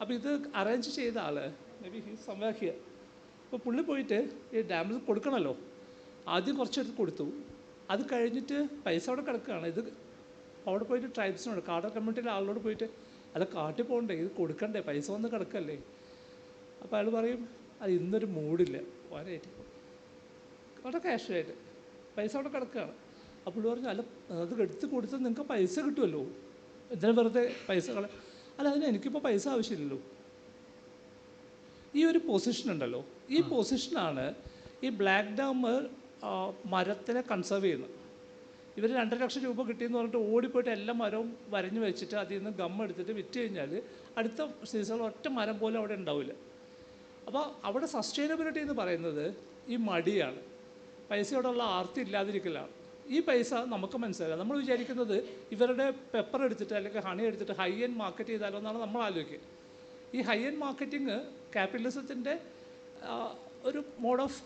അപ്പോൾ ഇത് അറേഞ്ച് ചെയ്ത ആൾ may be he's somewhere here. അപ്പോൾ പുള്ളി പോയിട്ട് ഈ ഡാമിൽ കൊടുക്കണമല്ലോ, ആദ്യം കുറച്ചെടുത്ത് കൊടുത്തു. അത് കഴിഞ്ഞിട്ട് പൈസ അവിടെ കിടക്കുകയാണ്. ഇത് അവിടെ പോയിട്ട് ട്രൈബ്സിനോട് കാടർ കമ്മ്യൂണിറ്റിയിലെ ആളോട് പോയിട്ട് അത് കാട്ടി പോകണ്ടേ, ഇത് കൊടുക്കണ്ടേ, പൈസ വന്ന് കിടക്കല്ലേ. അപ്പോൾ അയാൾ പറയും അത് ഇന്നൊരു മൂഡില്ല പോകാനായിട്ട്, വളരെ കാഷ്വലായിട്ട് പൈസ അവിടെ കിടക്കുകയാണ്. അപ്പോൾ പറഞ്ഞു അല്ല അത് എടുത്ത് കൊടുത്താൽ നിങ്ങൾക്ക് പൈസ കിട്ടുമല്ലോ, എന്തിനാ വെറുതെ പൈസ അല്ല അതിന് എനിക്കിപ്പോൾ പൈസ ആവശ്യമില്ലല്ലോ. ഈ ഒരു പൊസിഷൻ ഉണ്ടല്ലോ, ഈ പൊസിഷനാണ് ഈ ബ്ലാക്ക് ഡാം മരത്തിനെ കൺസേർവ് ചെയ്യുന്നത്. ഇവർ 2.5 ലക്ഷം രൂപ കിട്ടിയെന്ന് പറഞ്ഞിട്ട് ഓടിപ്പോയിട്ട് എല്ലാ മരവും വരഞ്ഞു വെച്ചിട്ട് അതിൽ നിന്ന് ഗം എടുത്തിട്ട് വിറ്റ് കഴിഞ്ഞാൽ അടുത്ത സീസണിൽ ഒറ്റ മരം പോലും അവിടെ ഉണ്ടാവില്ല. അപ്പോൾ അവിടെ സസ്റ്റൈനബിലിറ്റി എന്ന് പറയുന്നത് ഈ മടിയാണ്, പൈസയോടുള്ള ആർത്തി ഇല്ലാതിരിക്കലാണ്. ഈ പൈസ നമുക്ക് മനസ്സിലാക്കാം. നമ്മൾ വിചാരിക്കുന്നത് ഇവരുടെ പെപ്പർ എടുത്തിട്ട് അല്ലെങ്കിൽ ഹണി എടുത്തിട്ട് ഹൈ എൻഡ് മാർക്കറ്റ് ചെയ്താലോ എന്നാണ് നമ്മൾ ആലോചിക്കുക. ഈ ഹൈ എൻഡ് മാർക്കറ്റിംഗ് ക്യാപിറ്റലിസത്തിൻ്റെ ഒരു മോഡ് ഓഫ്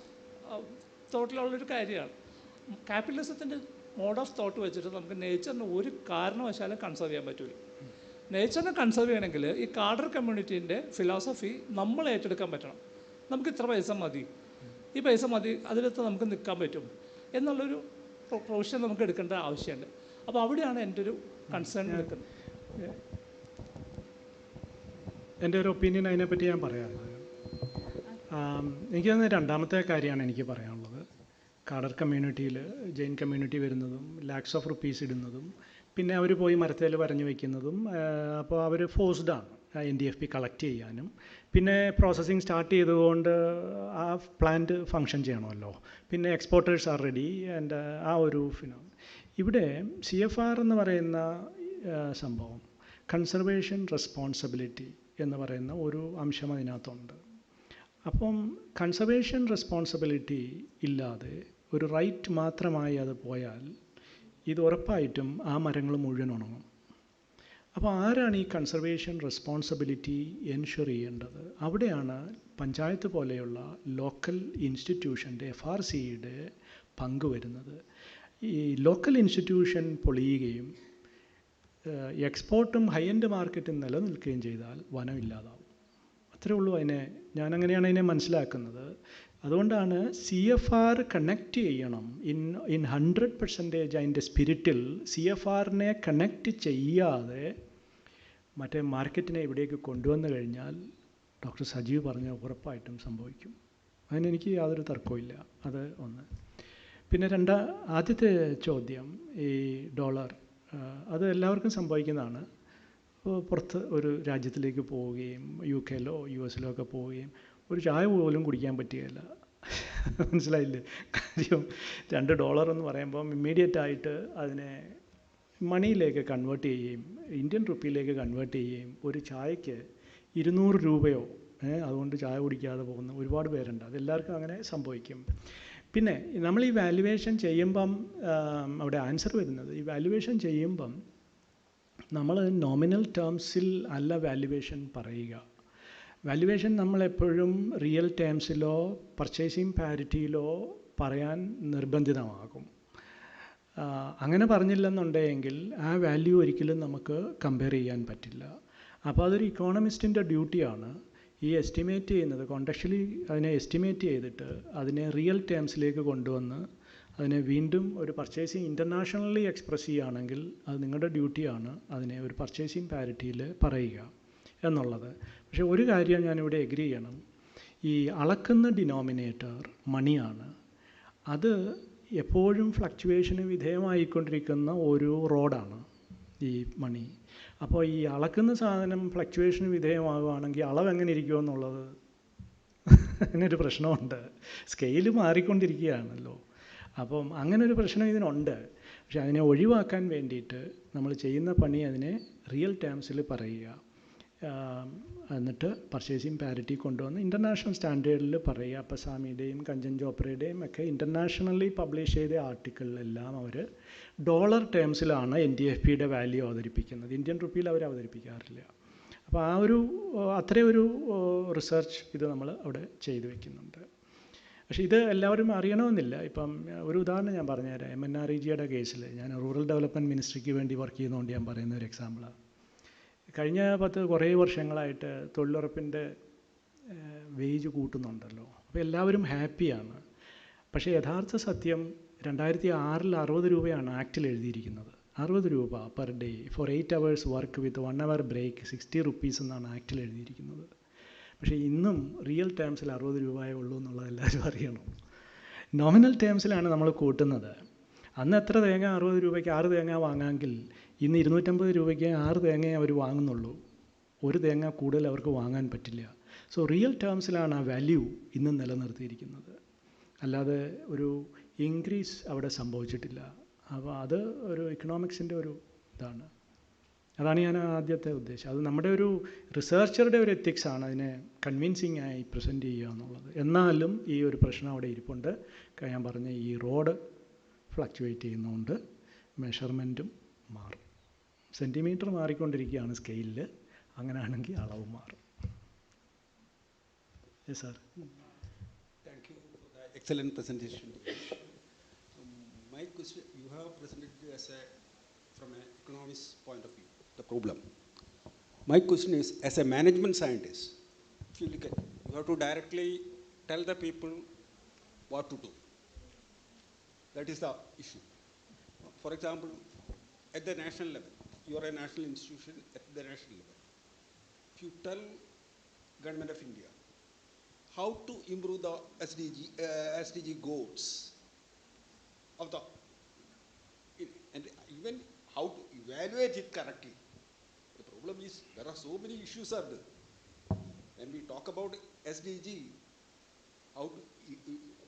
തോട്ടിലുള്ളൊരു കാര്യമാണ്. ക്യാപിറ്റലിസത്തിൻ്റെ മോഡ് ഓഫ് തോട്ട് വെച്ചിട്ട് നമുക്ക് നേച്ചറിന് ഒരു കാരണവശാലും കൺസേർവ് ചെയ്യാൻ പറ്റില്ല. നേച്ചറിനെ കൺസേർവ് ചെയ്യണമെങ്കിൽ ഈ കാഡർ കമ്മ്യൂണിറ്റീൻ്റെ ഫിലോസഫി നമ്മൾ ഏറ്റെടുക്കാൻ പറ്റണം. നമുക്ക് ഇത്ര പൈസ മതി, ഈ പൈസ മതി, അതിലത്ത് നമുക്ക് നിൽക്കാൻ പറ്റും എന്നുള്ളൊരു പ്രൊവിഷൻ നമുക്ക് എടുക്കേണ്ട ആവശ്യമുണ്ട്. അപ്പോൾ അവിടെയാണ് എൻ്റെ ഒരു കൺസേൺ നിൽക്കുന്നത്. എൻ്റെ ഒരു ഒപ്പീനിയൻ അതിനെപ്പറ്റി ഞാൻ പറയാം. എനിക്ക് തോന്നുന്നത് രണ്ടാമത്തെ കാര്യമാണ് എനിക്ക് പറയാനുള്ളത്. കാഡർ കമ്മ്യൂണിറ്റിയിൽ ജെയിൻ കമ്മ്യൂണിറ്റി വരുന്നതും ലാക്സ് ഓഫ് റുപ്പീസ് ഇടുന്നതും പിന്നെ അവർ പോയി മരത്തേൽ വരഞ്ഞു വയ്ക്കുന്നതും, അപ്പോൾ അവർ ഫോഴ്സ്ഡാണ് NDFP കളക്ട് ചെയ്യാനും. പിന്നെ പ്രോസസ്സിങ് സ്റ്റാർട്ട് ചെയ്തുകൊണ്ട് ആ പ്ലാന്റ് ഫങ്ഷൻ ചെയ്യണമല്ലോ. പിന്നെ എക്സ്പോർട്ടേഴ്സ് ആർ റെഡി ആൻഡ് ആ ഒരു ഇവിടെ CFR എന്ന് പറയുന്ന സംഭവം കൺസർവേഷൻ റെസ്പോൺസിബിലിറ്റി എന്ന് പറയുന്ന ഒരു അംശം അതിനകത്തുണ്ട്. അപ്പം കൺസർവേഷൻ റെസ്പോൺസിബിലിറ്റി ഇല്ലാതെ ഒരു റൈറ്റ് മാത്രമായി അത് പോയാൽ ഇത് ഉറപ്പായിട്ടും ആ മരങ്ങൾ മുഴുവൻ ഉണങ്ങും. അപ്പോൾ ആരാണ് ഈ കൺസർവേഷൻ റെസ്പോൺസിബിലിറ്റി എൻഷുർ ചെയ്യേണ്ടത്? അവിടെയാണ് പഞ്ചായത്ത് പോലെയുള്ള ലോക്കൽ ഇൻസ്റ്റിറ്റ്യൂഷൻ്റെ FRCയുടെ പങ്ക് വരുന്നത്. ഈ ലോക്കൽ ഇൻസ്റ്റിറ്റ്യൂഷൻ പൊളിയുകയും എക്സ്പോർട്ടും ഹൈ എൻഡ് മാർക്കറ്റും നിലനിൽക്കുകയും ചെയ്താൽ വനം ഇല്ലാതാവും. അത്രേ ഉള്ളൂ. ഞാനങ്ങനെയാണ് അതിനെ മനസ്സിലാക്കുന്നത്. അതുകൊണ്ടാണ് CFR കണക്റ്റ് ചെയ്യണം ഇൻ 100% അതിൻ്റെ സ്പിരിറ്റിൽ. CFRനെ കണക്റ്റ് ചെയ്യാതെ മറ്റേ മാർക്കറ്റിനെ ഇവിടേക്ക് കൊണ്ടുവന്നു കഴിഞ്ഞാൽ ഡോക്ടർ സജീവ് പറഞ്ഞ ഉറപ്പായിട്ടും സംഭവിക്കും. അതിനെനിക്ക് യാതൊരു തർക്കവുമില്ല. അത് ഒന്ന്. പിന്നെ ആദ്യത്തെ ചോദ്യം, ഈ ഡോളർ, അത് എല്ലാവർക്കും സംഭവിക്കുന്നതാണ്. പുറത്ത് ഒരു രാജ്യത്തിലേക്ക് പോവുകയും UK-ലോ US-ലോ ഒക്കെ പോവുകയും ഒരു ചായ പോലും കുടിക്കാൻ പറ്റുകയില്ല. മനസ്സിലായില്ലേ കാര്യം? $2 എന്ന് പറയുമ്പം ഇമ്മീഡിയറ്റായിട്ട് അതിനെ മണിയിലേക്ക് കൺവേർട്ട് ചെയ്യുകയും ഇന്ത്യൻ റുപ്പിയിലേക്ക് കൺവേർട്ട് ചെയ്യുകയും ഒരു ചായക്ക് 200 രൂപയോ അതുകൊണ്ട് ചായ കുടിക്കാതെ പോകുന്ന ഒരുപാട് പേരുണ്ട്. അതെല്ലാവർക്കും അങ്ങനെ സംഭവിക്കും. പിന്നെ നമ്മൾ ഈ വാല്യുവേഷൻ ചെയ്യുമ്പം അവിടെ ആൻസർ വരുന്നത്, ഈ വാല്യുവേഷൻ ചെയ്യുമ്പം നമ്മൾ നോമിനൽ ടേംസിൽ അല്ല വാല്യുവേഷൻ പറയുക. വാല്യുവേഷൻ നമ്മളെപ്പോഴും റിയൽ ടേംസിലോ പർച്ചേസിങ് പാരിറ്റിയിലോ പറയാൻ നിർബന്ധിതമാകും. അങ്ങനെ പറഞ്ഞില്ലെന്നുണ്ടെങ്കിൽ ആ വാല്യൂ ഒരിക്കലും നമുക്ക് കമ്പയർ ചെയ്യാൻ പറ്റില്ല. അപ്പോൾ അതൊരു ഇക്കോണമിസ്റ്റിൻ്റെ ഡ്യൂട്ടിയാണ് ഈ എസ്റ്റിമേറ്റ് ചെയ്യുന്നത്. കോണ്ടക്ച്വലി അതിനെ എസ്റ്റിമേറ്റ് ചെയ്തിട്ട് അതിനെ റിയൽ ടേംസിലേക്ക് കൊണ്ടുവന്ന് അതിനെ വീണ്ടും ഒരു പർച്ചേസിങ് ഇൻ്റർനാഷണലി എക്സ്പ്രസ് ചെയ്യുകയാണെങ്കിൽ അത് നിങ്ങളുടെ ഡ്യൂട്ടിയാണ് അതിനെ ഒരു പർച്ചേസിങ് പാരിറ്റിയിൽ പറയുക എന്നുള്ളത്. പക്ഷേ ഒരു കാര്യം ഞാനിവിടെ എഗ്രി ചെയ്യണം, ഈ അളക്കുന്ന ഡിനോമിനേറ്റർ മണിയാണ്. അത് എപ്പോഴും ഫ്ലക്ച്വേഷന് വിധേയമായിക്കൊണ്ടിരിക്കുന്ന ഒരു റോഡാണ് ഈ മണി. അപ്പോൾ ഈ അളക്കുന്ന സാധനം ഫ്ലക്ച്വേഷന് വിധേയമാകുകയാണെങ്കിൽ അളവ് എങ്ങനെ ഇരിക്കുമെന്നുള്ളത് അങ്ങനൊരു പ്രശ്നമുണ്ട്. സ്കെയില് മാറിക്കൊണ്ടിരിക്കുകയാണല്ലോ. അപ്പം അങ്ങനൊരു പ്രശ്നം ഇതിനുണ്ട്. പക്ഷെ അതിനെ ഒഴിവാക്കാൻ വേണ്ടിയിട്ട് നമ്മൾ ചെയ്യുന്ന പണി അതിനെ റിയൽ ടേംസിൽ പറയുക. എന്നിട്ട് പർച്ചേസിങ് പാരിറ്റി കൊണ്ടുവന്ന് ഇൻ്റർനാഷണൽ സ്റ്റാൻഡേർഡിൽ പറയുക. അപ്പസാമിയുടെയും കഞ്ചൻ ചോപ്രയുടെയും ഒക്കെ ഇൻ്റർനാഷണലി പബ്ലിഷ് ചെയ്ത ആർട്ടിക്കിളിലെല്ലാം അവർ ഡോളർ ടേംസിലാണ് NDFPയുടെ വാല്യൂ അവതരിപ്പിക്കുന്നത്. ഇന്ത്യൻ റുപ്പിയിൽ അവർ അവതരിപ്പിക്കാറില്ല. അപ്പോൾ ആ ഒരു അത്രയൊരു റിസർച്ച് ഇത് നമ്മൾ അവിടെ ചെയ്തു വയ്ക്കുന്നുണ്ട്. പക്ഷേ ഇത് എല്ലാവരും അറിയണമെന്നില്ല. ഇപ്പം ഒരു ഉദാഹരണം ഞാൻ പറഞ്ഞുതരാം. MNREGയുടെ കേസിൽ ഞാൻ റൂറൽ ഡെവലപ്മെൻറ്റ് മിനിസ്ട്രിക്ക് വേണ്ടി വർക്ക് ചെയ്യുന്നതുകൊണ്ട് ഞാൻ പറയുന്ന ഒരു എക്സാമ്പിളാണ്. കഴിഞ്ഞ കുറേ വർഷങ്ങളായിട്ട് തൊഴിലുറപ്പിൻ്റെ വേജ് കൂട്ടുന്നുണ്ടല്ലോ. അപ്പോൾ എല്ലാവരും ഹാപ്പിയാണ്. പക്ഷേ യഥാർത്ഥ സത്യം 2006 60 രൂപയാണ് ആക്റ്റിൽ എഴുതിയിരിക്കുന്നത്. 60 രൂപ per day for 8 hours work with 1 hour break 60 rupees എന്നാണ് ആക്റ്റിൽ എഴുതിയിരിക്കുന്നത്. പക്ഷേ ഇന്നും റിയൽ ടേംസിൽ 60 രൂപയേ ഉള്ളൂ എന്നുള്ളത് എല്ലാവരും അറിയണം. നോമിനൽ ടേംസിലാണ് നമ്മൾ കൂട്ടുന്നത്. അന്ന് എത്ര തേങ്ങ 60 രൂപയ്ക്ക് 6 തേങ്ങ വാങ്ങാമെങ്കിൽ ഇന്ന് 250 രൂപയ്ക്ക് 6 തേങ്ങയെ അവർ വാങ്ങുന്നുള്ളൂ. ഒരു തേങ്ങ കൂടുതൽ അവർക്ക് വാങ്ങാൻ പറ്റില്ല. സോ റിയൽ ടേംസിലാണ് ആ വാല്യൂ ഇന്നും നിലനിർത്തിയിരിക്കുന്നത്. അല്ലാതെ ഒരു ഇൻക്രീസ് അവിടെ സംഭവിച്ചിട്ടില്ല. അപ്പോൾ അത് ഒരു ഇക്കണോമിക്സിൻ്റെ ഒരു ഇതാണ്. അതാണ് ഞാൻ ആദ്യത്തെ ഉദ്ദേശം. അത് നമ്മുടെ ഒരു റിസർച്ചറുടെ ഒരു എത്തിക്സാണ് അതിനെ കൺവിൻസിങ് ആയി പ്രസൻറ്റ് ചെയ്യുക എന്നുള്ളത്. എന്നാലും ഈ ഒരു പ്രശ്നം അവിടെ ഇരിപ്പുണ്ട്. ഞാൻ പറഞ്ഞ ഈ റോഡ് ഫ്ലക്ച്വേറ്റ് ചെയ്യുന്നതുകൊണ്ട് മെഷർമെൻറ്റും മാറും. സെൻറ്റിമീറ്റർ മാറിക്കൊണ്ടിരിക്കുകയാണ് സ്കെയിലിൽ. അങ്ങനെയാണെങ്കിൽ അളവ് മാറും. Sir, thank you for the excellent presentation. My question, you have presented from an economist point of view, the problem. My question is, as a management scientist, if you look at, you have to directly tell the people what to do. That is the issue. For example, at the national level, you are a national institution at the national level. If you tell Government of India how to improve the SDG goals of the, and even how to evaluate it correctly. The problem is there are so many issues are there. When we talk about SDG, how to,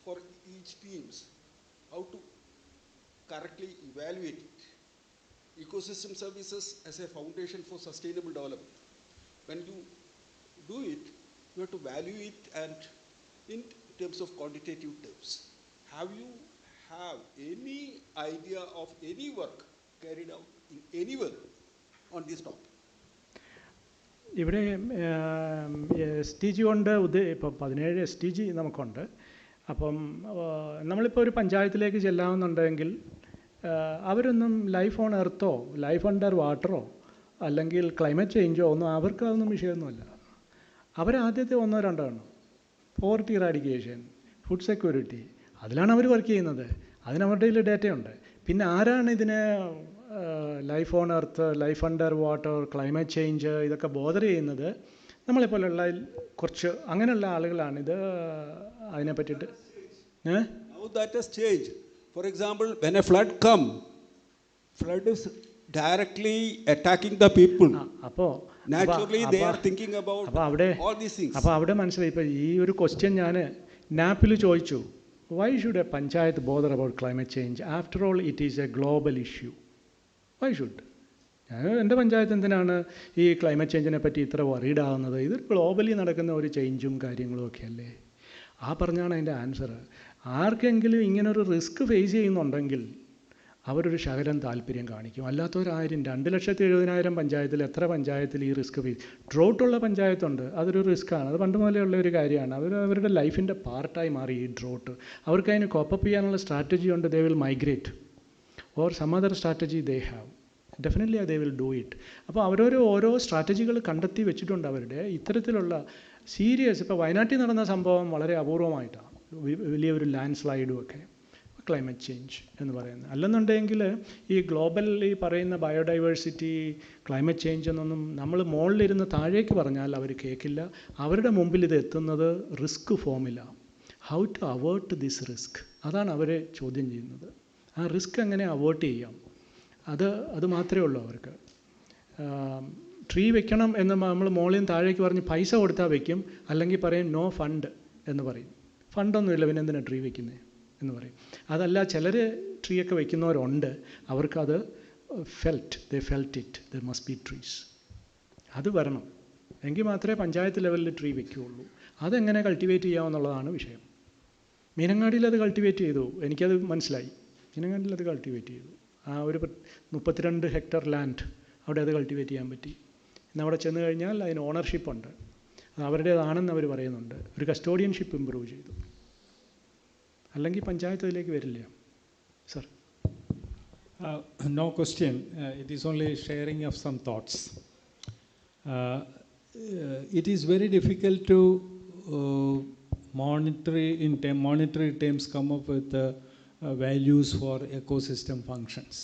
for each teams, how to correctly evaluate it. Ecosystem services as a foundation for sustainable development. When you do it, you have to value it and in terms of quantitative terms. Have you have any idea of any work carried out in anywhere on this topic? ഇവിടെ SDG കൊണ്ട് ഇപ്പോൾ 17 SDG നമുക്കുണ്ട്. അപ്പം നമ്മളിപ്പോൾ ഒരു പഞ്ചായത്തിലേക്ക് ചെല്ലാമെന്നുണ്ടെങ്കിൽ അവരൊന്നും life on എർത്തോ life under വാട്ടറോ അല്ലെങ്കിൽ ക്ലൈമറ്റ് ചേഞ്ചോ ഒന്നും അവർക്ക് അതൊന്നും വിഷയമൊന്നുമല്ല. അവരാദ്യത്തെ 1 2 എണ്ണം പോവർട്ടി ഇറാഡിക്കേഷൻ, ഫുഡ് സെക്യൂരിറ്റി, അതിലാണ് അവർ വർക്ക് ചെയ്യുന്നത്. അതിനവരുടെ കയ്യിൽ ഡേറ്റയുണ്ട്. പിന്നെ ആരാണ് ഇതിനെ life on earth, life under water, climate change ഇതൊക്കെ ബോദർ ചെയ്യുന്നത്? നമ്മളെപ്പോലുള്ള കുറച്ച് അങ്ങനെയുള്ള ആളുകളാണ് ഇത് അതിനെ പറ്റിയിട്ട്. Now that has changed. For example, when a flood comes, flood is directly attacking the people. അപ്പോൾ naturally they are thinking about all these things. അപ്പോൾ അവിടെ മനസ്സിലായി. ഇപ്പോൾ ഈ ഒരു ക്വസ്റ്റ്യൻ ഞാൻ നാപ്പിൽ ചോദിച്ചു. Why should a panchayat bother about climate change? After all, it is a global issue. Why should? എൻ്റെ പഞ്ചായത്ത് എന്തിനാണ് ഈ ക്ലൈമറ്റ് ചേഞ്ചിനെ പറ്റി ഇത്ര വറീഡ് ആവുന്നത്? ഇത് ഗ്ലോബലി നടക്കുന്ന ഒരു ചേഞ്ചും കാര്യങ്ങളും ഒക്കെ അല്ലേ. ആ പറഞ്ഞാണ് അതിൻ്റെ ആൻസർ. ആർക്കെങ്കിലും ഇങ്ങനൊരു റിസ്ക് ഫേസ് ചെയ്യുന്നുണ്ടെങ്കിൽ അവരൊരു ശകലം താല്പര്യം കാണിക്കും. അല്ലാത്തവരായിരം 2,70,000 പഞ്ചായത്തിൽ എത്ര പഞ്ചായത്തിൽ ഈ റിസ്ക് ഫേസ്? ഡ്രോട്ടുള്ള പഞ്ചായത്തുണ്ട്, അതൊരു റിസ്ക്കാണ്. അത് പണ്ട് മുതലേ ഉള്ള ഒരു കാര്യമാണ്. അവരുടെ ലൈഫിൻ്റെ പാർട്ടായി മാറി ഈ ഡ്രോട്ട്. അവർക്ക് അതിന് കോപ്പപ്പ് ചെയ്യാനുള്ള സ്ട്രാറ്റജി ഉണ്ട്. They will migrate or some other strategy they have. Definitely they will do it. അപ്പോൾ ഓരോ സ്ട്രാറ്റജികൾ കണ്ടെത്തി വെച്ചിട്ടുണ്ട് അവരുടെ. ഇത്തരത്തിലുള്ള സീരിയസ്, ഇപ്പോൾ വയനാട്ടിൽ നടന്ന സംഭവം വളരെ അപൂർവമായിട്ടാണ്, വലിയൊരു ലാൻഡ് സ്ലൈഡും ഒക്കെ ക്ലൈമറ്റ് ചേഞ്ച് എന്ന് പറയുന്നത്. അല്ലെന്നുണ്ടെങ്കിൽ ഈ ഗ്ലോബൽ ഈ പറയുന്ന ബയോഡൈവേഴ്സിറ്റി, ക്ലൈമറ്റ് ചേഞ്ച് എന്നൊന്നും നമ്മൾ മുകളിലിരുന്ന് താഴേക്ക് പറഞ്ഞാൽ അവർ കേൾക്കില്ല. അവരുടെ മുമ്പിൽ ഇത് എത്തുന്നത് റിസ്ക് ഫോമിലാണ്. How to avoid this risk, അതാണ് അവരെ ചോദ്യം ചെയ്യുന്നത്. ആ റിസ്ക് എങ്ങനെ അവോയ്ഡ് ചെയ്യാം, അത് മാത്രമേ ഉള്ളൂ അവർക്ക്. ട്രീ വെക്കണം എന്ന് നമ്മൾ മുകളിൽ നിന്ന് താഴേക്ക് പറഞ്ഞ് പൈസ കൊടുത്താൽ വെക്കും, അല്ലെങ്കിൽ പറയും നോ ഫണ്ട് എന്ന് പറയും. ഫണ്ടൊന്നുമില്ല, പിന്നെ എന്തിനാണ് ട്രീ വെക്കുന്നത് എന്ന് പറയും. അതല്ല, ചിലർ ട്രീ ഒക്കെ വെക്കുന്നവരുണ്ട്, അവർക്കത് they felt it, there must be trees. അത് വരണം. എങ്കിൽ മാത്രമേ പഞ്ചായത്ത് ലെവലിൽ ട്രീ വയ്ക്കുകയുള്ളൂ. അതെങ്ങനെ കൾട്ടിവേറ്റ് ചെയ്യാമെന്നുള്ളതാണ് വിഷയം. മീനങ്ങാടിയിൽ അത് കൾട്ടിവേറ്റ് ചെയ്തു, എനിക്കത് മനസ്സിലായി. മീനങ്ങാടിയിൽ അത് കൾട്ടിവേറ്റ് ചെയ്തു. ആ ഒരു 32 ഹെക്ടർ ലാൻഡ് അവിടെ അത് കൾട്ടിവേറ്റ് ചെയ്യാൻ പറ്റി. ഇന്ന് അവിടെ ചെന്ന് കഴിഞ്ഞാൽ അതിന് ഓണർഷിപ്പ് ഉണ്ട്, അത് അവരുടേതാണെന്ന് അവർ പറയുന്നുണ്ട്. ഒരു കസ്റ്റോഡിയൻഷിപ്പ് ഇമ്പ്രൂവ് ചെയ്തു. അല്ലെങ്കിൽ പഞ്ചായത്ത് അതിലേക്ക് വരില്ല. Sir. No question. It is only sharing of some thoughts. It is very difficult to monetary terms come up with values for ecosystem functions.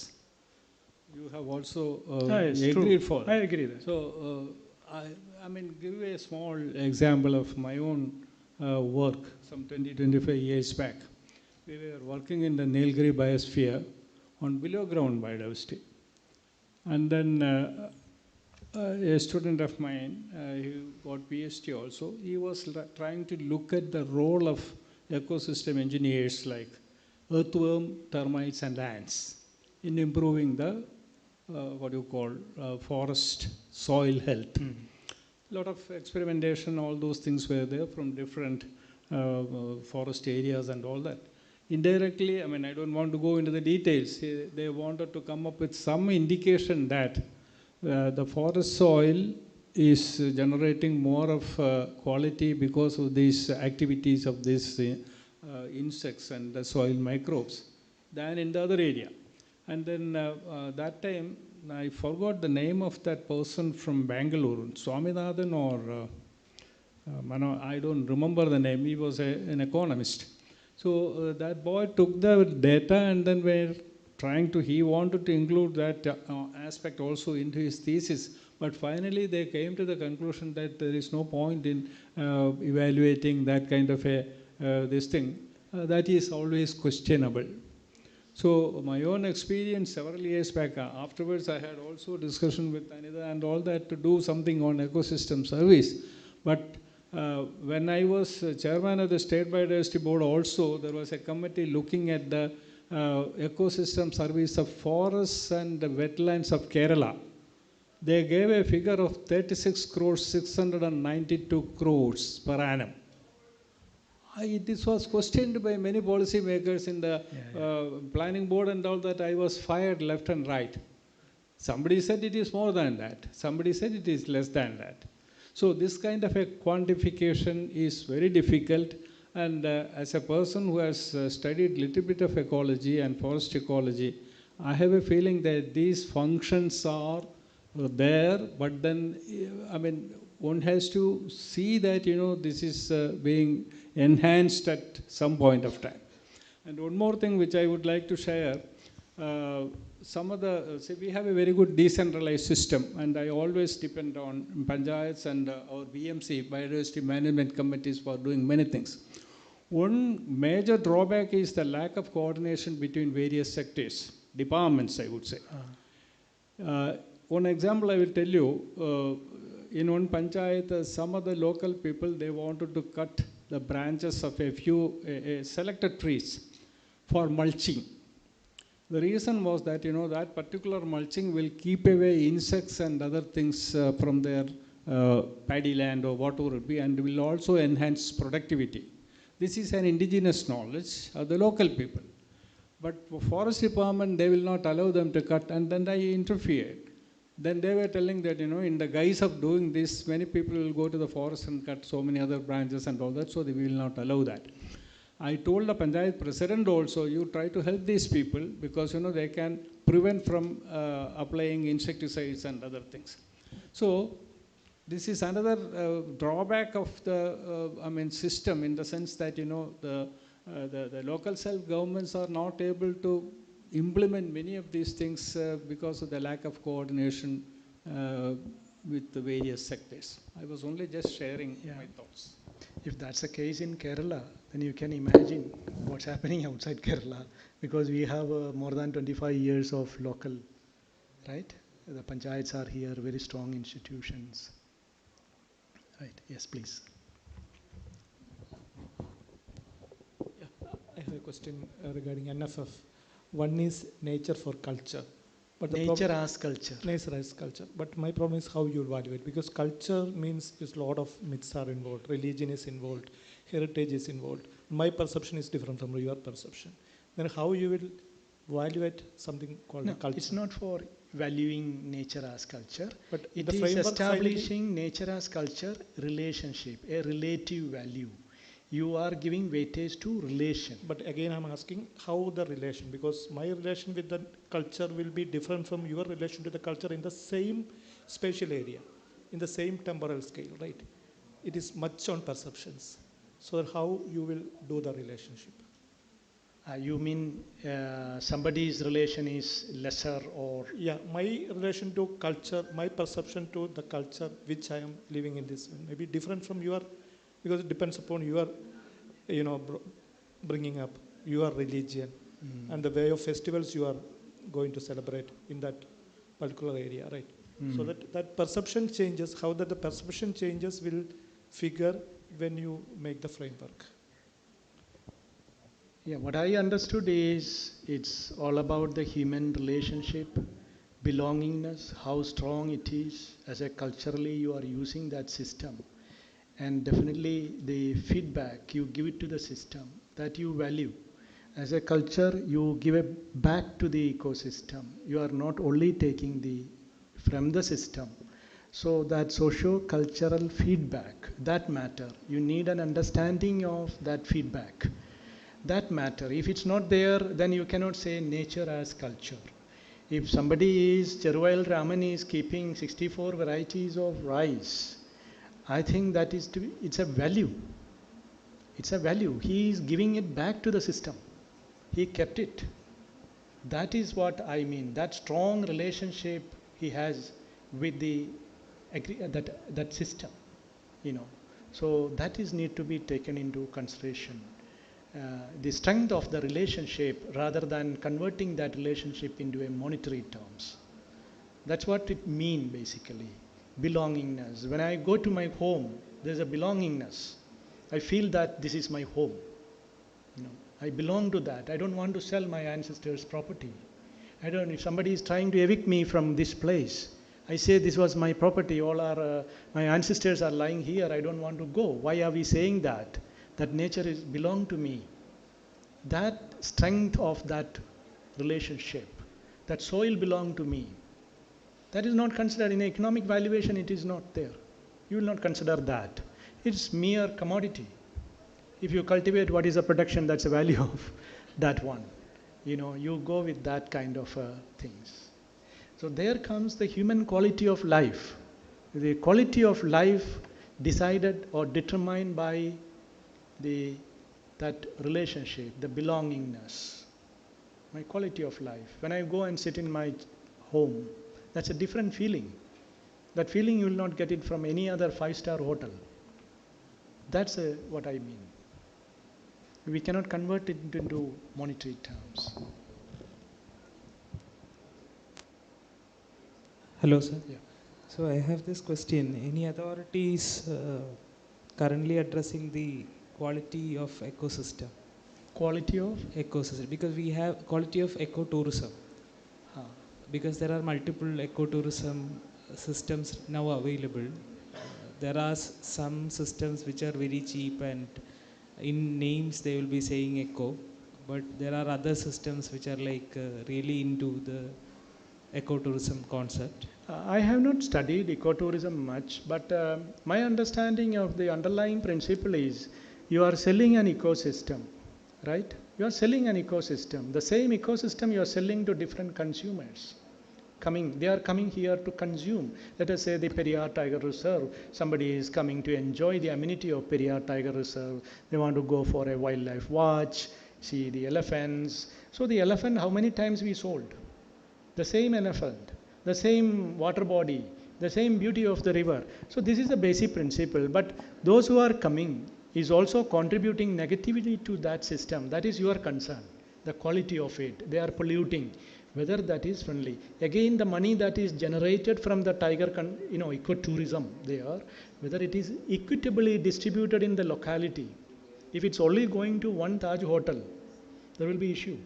You have also agreed for it. I agree that. So, I mean, give a small example of my own work some 20-25 years back. We were working in the 𝐊𝐿𝐴 biosphere on below ground biodiversity. And then a student of mine, he got PhD also, he was trying to look at the role of ecosystem engineers like earthworm, termites and ants in improving the forest soil health. A lot of experimentation, all those things were there from different forest areas and all that. Indirectly, I mean, I don't want to go into the details. They wanted to come up with some indication that the forest soil is generating more of quality because of these activities of these insects and the soil microbes than in the other area. And then that time, I forgot the name of that person from Bangalore, Swaminathan or I don't remember the name. He was an economist. So that boy took the data and then he wanted to include that aspect also into his thesis. But finally they came to the conclusion that there is no point in evaluating that kind of this thing. That is always questionable. So my own experience several years back, afterwards I had also discussion with Anita and all that to do something on ecosystem service. But when I was chairman of the State Biodiversity Board also, there was a committee looking at the ecosystem service of forests and the wetlands of Kerala. They gave a figure of 36 crores, 692 crores per annum. This was questioned by many policy makers in the planning board and all that. I was fired left and right. Somebody said it is more than that. Somebody said it is less than that. So this kind of a quantification is very difficult, and as a person who has studied little bit of ecology and forest ecology, I have a feeling that these functions are there, but then I mean one has to see that this is being enhanced at some point of time. And one more thing which I would like to share. Some of the, we have a very good decentralized system, and I always depend on panchayats and our BMC, Biodiversity Management Committees, for doing many things. One major drawback is the lack of coordination between various sectors, departments, I would say. One example I will tell you, in one panchayat, some of the local people, they wanted to cut the branches of a few selected trees for mulching. The reason was that, that particular mulching will keep away insects and other things from their paddy land or whatever it be, and will also enhance productivity. This is an indigenous knowledge of the local people. But for forest department, they will not allow them to cut, and then I interfered. Then they were telling that, in the guise of doing this, many people will go to the forest and cut so many other branches and all that, so they will not allow that. I told the Panchayat president also, you try to help these people because they can prevent from applying insecticides and other things. So this is another drawback of the system, in the sense that the local self-governments are not able to implement many of these things because of the lack of coordination with the various sectors. I was only just sharing my thoughts. If that's the case in Kerala, then you can imagine what's happening outside Kerala, because we have more than 25 years of local, right? The panchayats are here, very strong institutions. Right, yes, please. Yeah, I have a question regarding NFF. One is nature for culture. But nature as culture. Nature as culture. But my problem is how you evaluate, because culture means is a lot of myths are involved, religion is involved, heritage is involved. My perception is different from your perception. Then how you will evaluate something called culture? It's not for valuing nature as culture, but it is establishing nature as culture relationship, a relative value. You are giving weightage to relation. But again, I'm asking how the relation, because my relation with the culture will be different from your relation to the culture in the same spatial area, in the same temporal scale, right? It is much on perceptions. So how you will do the relationship? You mean somebody's relation is lesser or? Yeah, my relation to culture, my perception to the culture which I am living in this may be different from your, because it depends upon your, bringing up your religion and the way of festivals you are going to celebrate in that particular area, right? So that perception changes, how that the perception changes will figure when you make the framework. Yeah, what I understood is it's all about the human relationship, belongingness, how strong it is. As a culturally you are using that system. And definitely the feedback you give it to the system that you value. As a culture, you give it back to the ecosystem. You are not only taking from the system. So that socio-cultural feedback, that matter. You need an understanding of that feedback. That matter. If it's not there, then you cannot say nature as culture. If somebody is, Cheruvayal Raman is keeping 64 varieties of rice, I think that is it's a value. It's a value. He is giving it back to the system. He kept it. That is what I mean. That strong relationship he has with that system, So that is need to be taken into consideration. The strength of the relationship rather than converting that relationship into a monetary terms. That's what it means basically. Belongingness. When I go to my home, there's a belongingness. I feel that this is my home. I belong to that. I don't want to sell my ancestors' property. If somebody is trying to evict me from this place, I say this was my property, my ancestors are lying here, I don't want to go. Why are we saying that? That nature belong to me. That strength of that relationship, that soil belong to me. That is not considered in economic valuation, it is not there. You will not consider that. It's mere commodity. If you cultivate what is the production, that's the value of that one. You go with that kind of things. So there comes the human quality of life. The quality of life decided or determined by that relationship, the belongingness, my quality of life. When I go and sit in my home, that's a different feeling. That feeling you will not get it from any other 5-star hotel. That's what I mean. We cannot convert it into monetary terms. Hello, sir. Yeah. So I have this question. Any authorities currently addressing the quality of ecosystem? Quality of? Ecosystem. Because we have quality of ecotourism. Because there are multiple ecotourism systems now available. There are some systems which are very cheap and in names they will be saying eco, but there are other systems which are like really into the ecotourism concept. I have not studied ecotourism much, but my understanding of the underlying principle is you are selling an ecosystem, right? You are selling an ecosystem. The same ecosystem you are selling to different consumers. They are coming here to consume. Let us say the Periyar Tiger Reserve, somebody is coming to enjoy the amenity of Periyar Tiger Reserve. They want to go for a wildlife watch, see the elephants. So the elephant, how many times we sold? The same elephant, the same water body, the same beauty of the river. So this is the basic principle. But those who are coming is also contributing negatively to that system. That is your concern, the quality of it. They are polluting. Whether that is friendly. Again, the money that is generated from the tiger, ecotourism there, whether it is equitably distributed in the locality. If it's only going to one Taj hotel, there will be issue.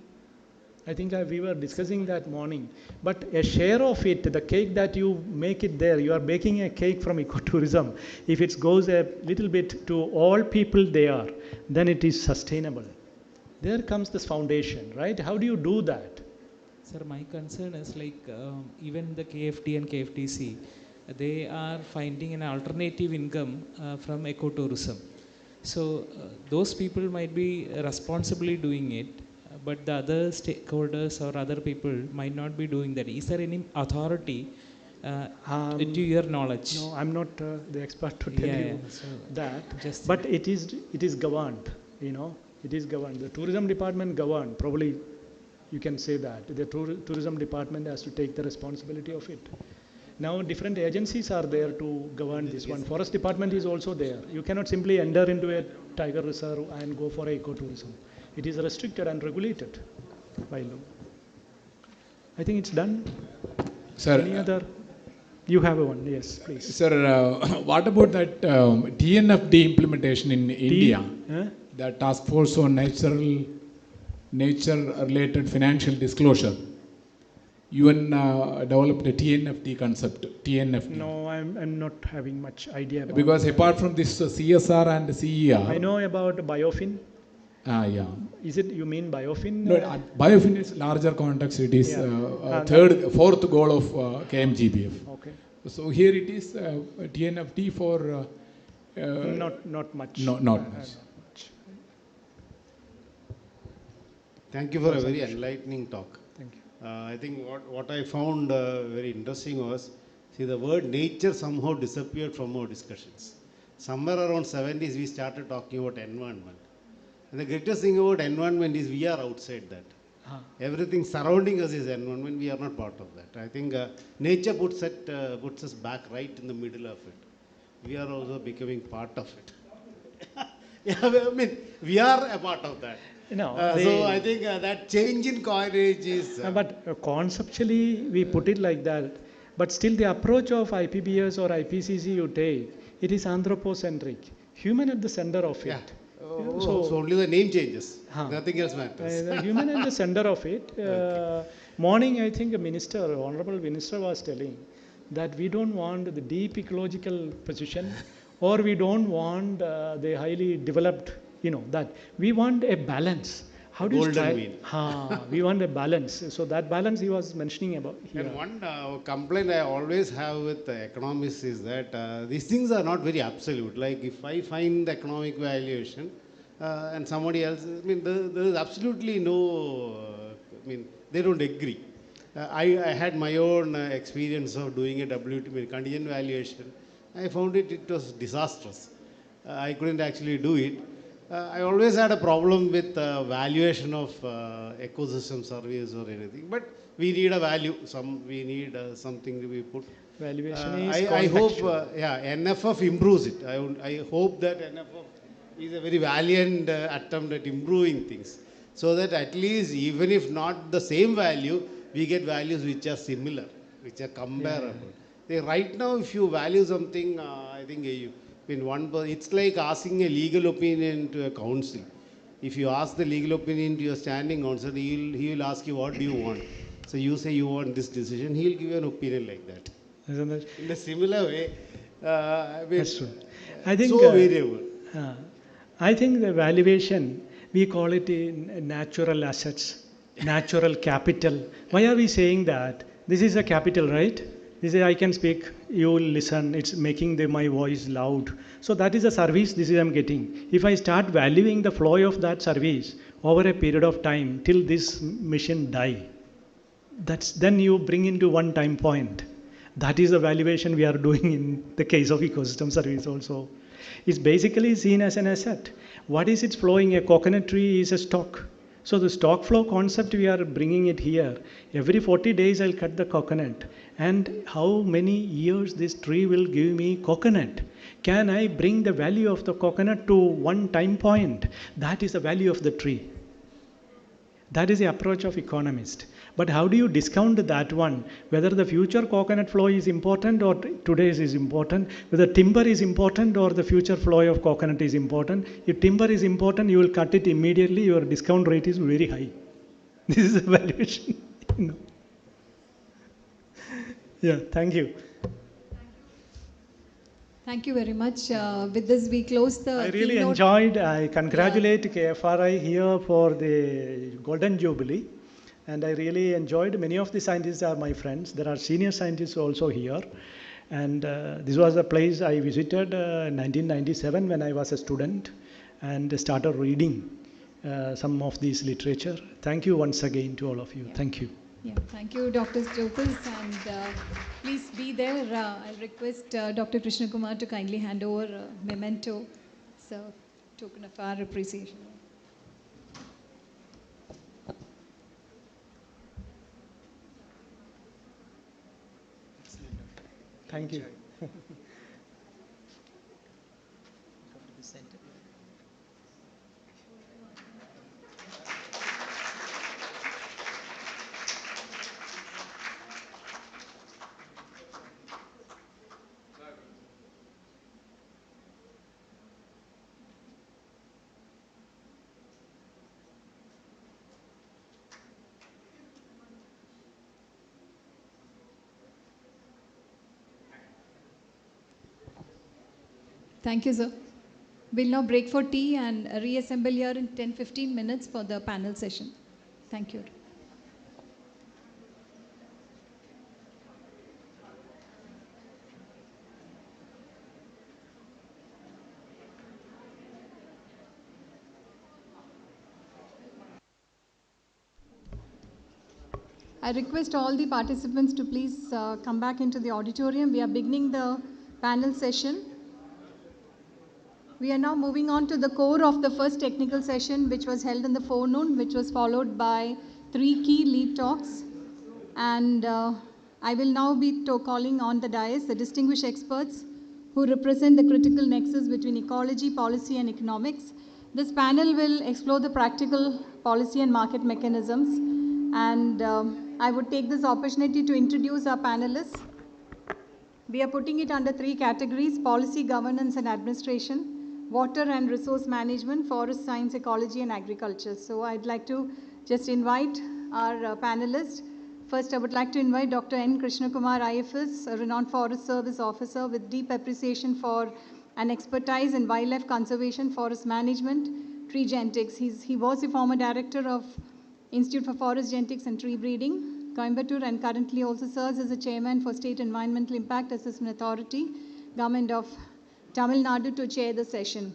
I think we were discussing that morning. But a share of it, the cake that you make it there, you are baking a cake from ecotourism. If it goes a little bit to all people there, then it is sustainable. There comes this foundation, right? How do you do that? Sir, my concern is like even the KFT and KFTC, they are finding an alternative income from ecotourism. So those people might be responsibly doing it, but the other stakeholders or other people might not be doing that. Is there any authority to your knowledge? No, I'm not the expert to tell you so that. But it is governed, it is governed. The tourism department governed, probably you can say that. The tourism department has to take the responsibility of it. Now different agencies are there to govern this one. Forest department is also there. You cannot simply enter into a tiger reserve and go for ecotourism. It is restricted and regulated by law. I think it's done. Sir, any other? You have one, yes, please. Sir, what about that TNFD implementation in India? The Task Force on Nature-related Financial Disclosure. UN developed a TNFD concept. TNFD. No, I'm not having much idea about because apart from this CSR and CER. I know about biofin. Yeah. Is it, you mean biofin? No, biofin is larger context. It is fourth goal of KMGBF. Okay. So here it is TNFD for. Not much. Not much. Thank you for a very enlightening talk. Thank you. I think what I found very interesting was, see, the word nature somehow disappeared from our discussions. Somewhere around 70s, we started talking about environment. And the greatest thing about environment is we are outside that. Everything surrounding us is environment. We are not part of that. I think nature puts us back right in the middle of it. We are also becoming part of it. Yeah, I mean, we are a part of that. So I think that change in coinage is... but conceptually, we put it like that. But still the approach of IPBS or IPCC you take, it is anthropocentric. Human at the center of it. Yeah. So only the name changes. Nothing else matters. The human at the center of it. Morning, I think a minister, honorable minister was telling that we don't want the deep ecological position or we don't want the highly developed, that. We want a balance. How do you strike? We want a balance. So that balance he was mentioning about here. And one complaint I always have with economists is that these things are not very absolute. Like if I find the economic valuation and somebody else, I mean, there is absolutely no, they don't agree. I had my own experience of doing a WT, contingent valuation. I found it was disastrous. I couldn't actually do it. I always had a problem with valuation of ecosystem surveys or anything, but we need a value. We need something to be put. Valuation is I hope, NFF improves it. I hope that NFF is a very valiant attempt at improving things, so that at least even if not the same value, we get values which are similar, which are comparable. Right now, if you value something, I think it's like asking a legal opinion to a council. If you ask the legal opinion to your standing council, he will ask you, what do you want? So you say you want this decision, he will give you an opinion like that. Isn't it? In a similar way, that's true. I think, so variable. I think the valuation, we call it in natural assets, natural capital. Why are we saying that? This is a capital, right? This is, I can speak, you will listen, it's making my voice loud. So that is a service, this is I'm getting. If I start valuing the flow of that service over a period of time till this machine die, then you bring into one time point. That is the valuation we are doing in the case of ecosystem service also. It's basically seen as an asset. What is it flowing? A coconut tree is a stock. So the stock flow concept, we are bringing it here. Every 40 days I'll cut the coconut. And how many years this tree will give me coconut? Can I bring the value of the coconut to one time point? That is the value of the tree. That is the approach of economist. But how do you discount that one? Whether the future coconut flow is important or today's is important, whether timber is important or the future flow of coconut is important. If timber is important, you will cut it immediately, your discount rate is very high. This is evaluation. No. Yeah, thank you. Thank you very much. With this, we close the I really keynote. enjoyed. I congratulate KFRI here for the Golden Jubilee. And I really enjoyed. Many of the scientists are my friends. There are senior scientists also here. And this was a place I visited in 1997 when I was a student and started reading some of these literature. Thank you once again to all of you. Thank you. Yeah, thank you, Dr. Jyotis, and please be there. I'll request Dr. Krishna Kumar to kindly hand over a memento, so token of our appreciation. Thank you. Thank you, sir. We'll now break for tea and reassemble here in 10-15 minutes for the panel session. Thank you. I request all the participants to please come back into the auditorium. We are beginning the panel session. We are now moving on to the core of the first technical session, which was held in the forenoon, which was followed by 3 key lead talks. And I will now be calling on the dais the distinguished experts who represent the critical nexus between ecology, policy, and economics. This panel will explore the practical policy and market mechanisms. And I would take this opportunity to introduce our panelists. We are putting it under 3 categories: policy, governance, and administration, water and resource management, forest science, ecology, and agriculture. So I'd like to just invite our panelists. First, I would like to invite Dr. N. Krishna Kumar, IFS, a renowned Forest Service officer with deep appreciation for and expertise in wildlife conservation, forest management, tree genetics. He was the former director of Institute for Forest Genetics and Tree Breeding, Coimbatore, and currently also serves as the chairman for State Environmental Impact Assessment Authority, Government of Tamil Nadu, to chair the session.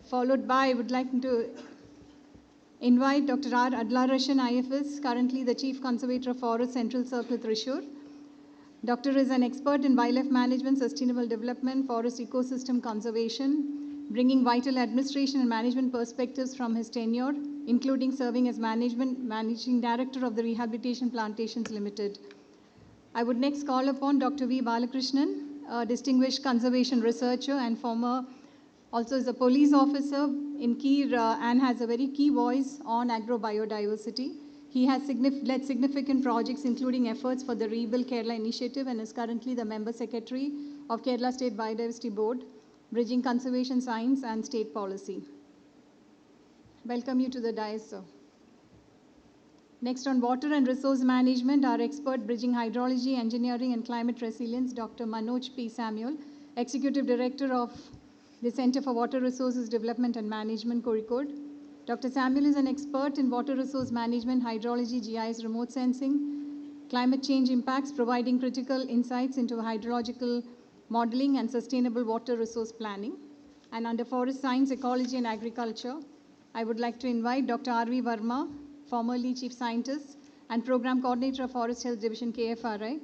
Followed by, I would like to invite Dr. R. Adlarashan, IFS, currently the Chief Conservator of Forest, Central Circle, Thrissur. Doctor is an expert in wildlife management, sustainable development, forest ecosystem conservation, bringing vital administration and management perspectives from his tenure, including serving as Managing Director of the Rehabilitation Plantations Limited. I would next call upon Dr. V. Balakrishnan, a distinguished conservation researcher and former, also is a police officer in 𝐼𝐸 and has a very key voice on agro-biodiversity. He has led significant projects, including efforts for the Rebuild Kerala initiative, and is currently the member secretary of Kerala State Biodiversity Board, bridging conservation science and state policy. Welcome you to the dais, sir. Next, on water and resource management, our expert bridging hydrology, engineering, and climate resilience, Dr. Manoj P. Samuel, Executive Director of the Center for Water Resources Development and Management, Kozhikode. Dr. Samuel is an expert in water resource management, hydrology, GIS, remote sensing, climate change impacts, providing critical insights into hydrological modeling and sustainable water resource planning. And under forest science, ecology, and agriculture, I would like to invite Dr. R.V. Verma, formerly Chief Scientist and Program Coordinator of Forest Health Division, KFRI,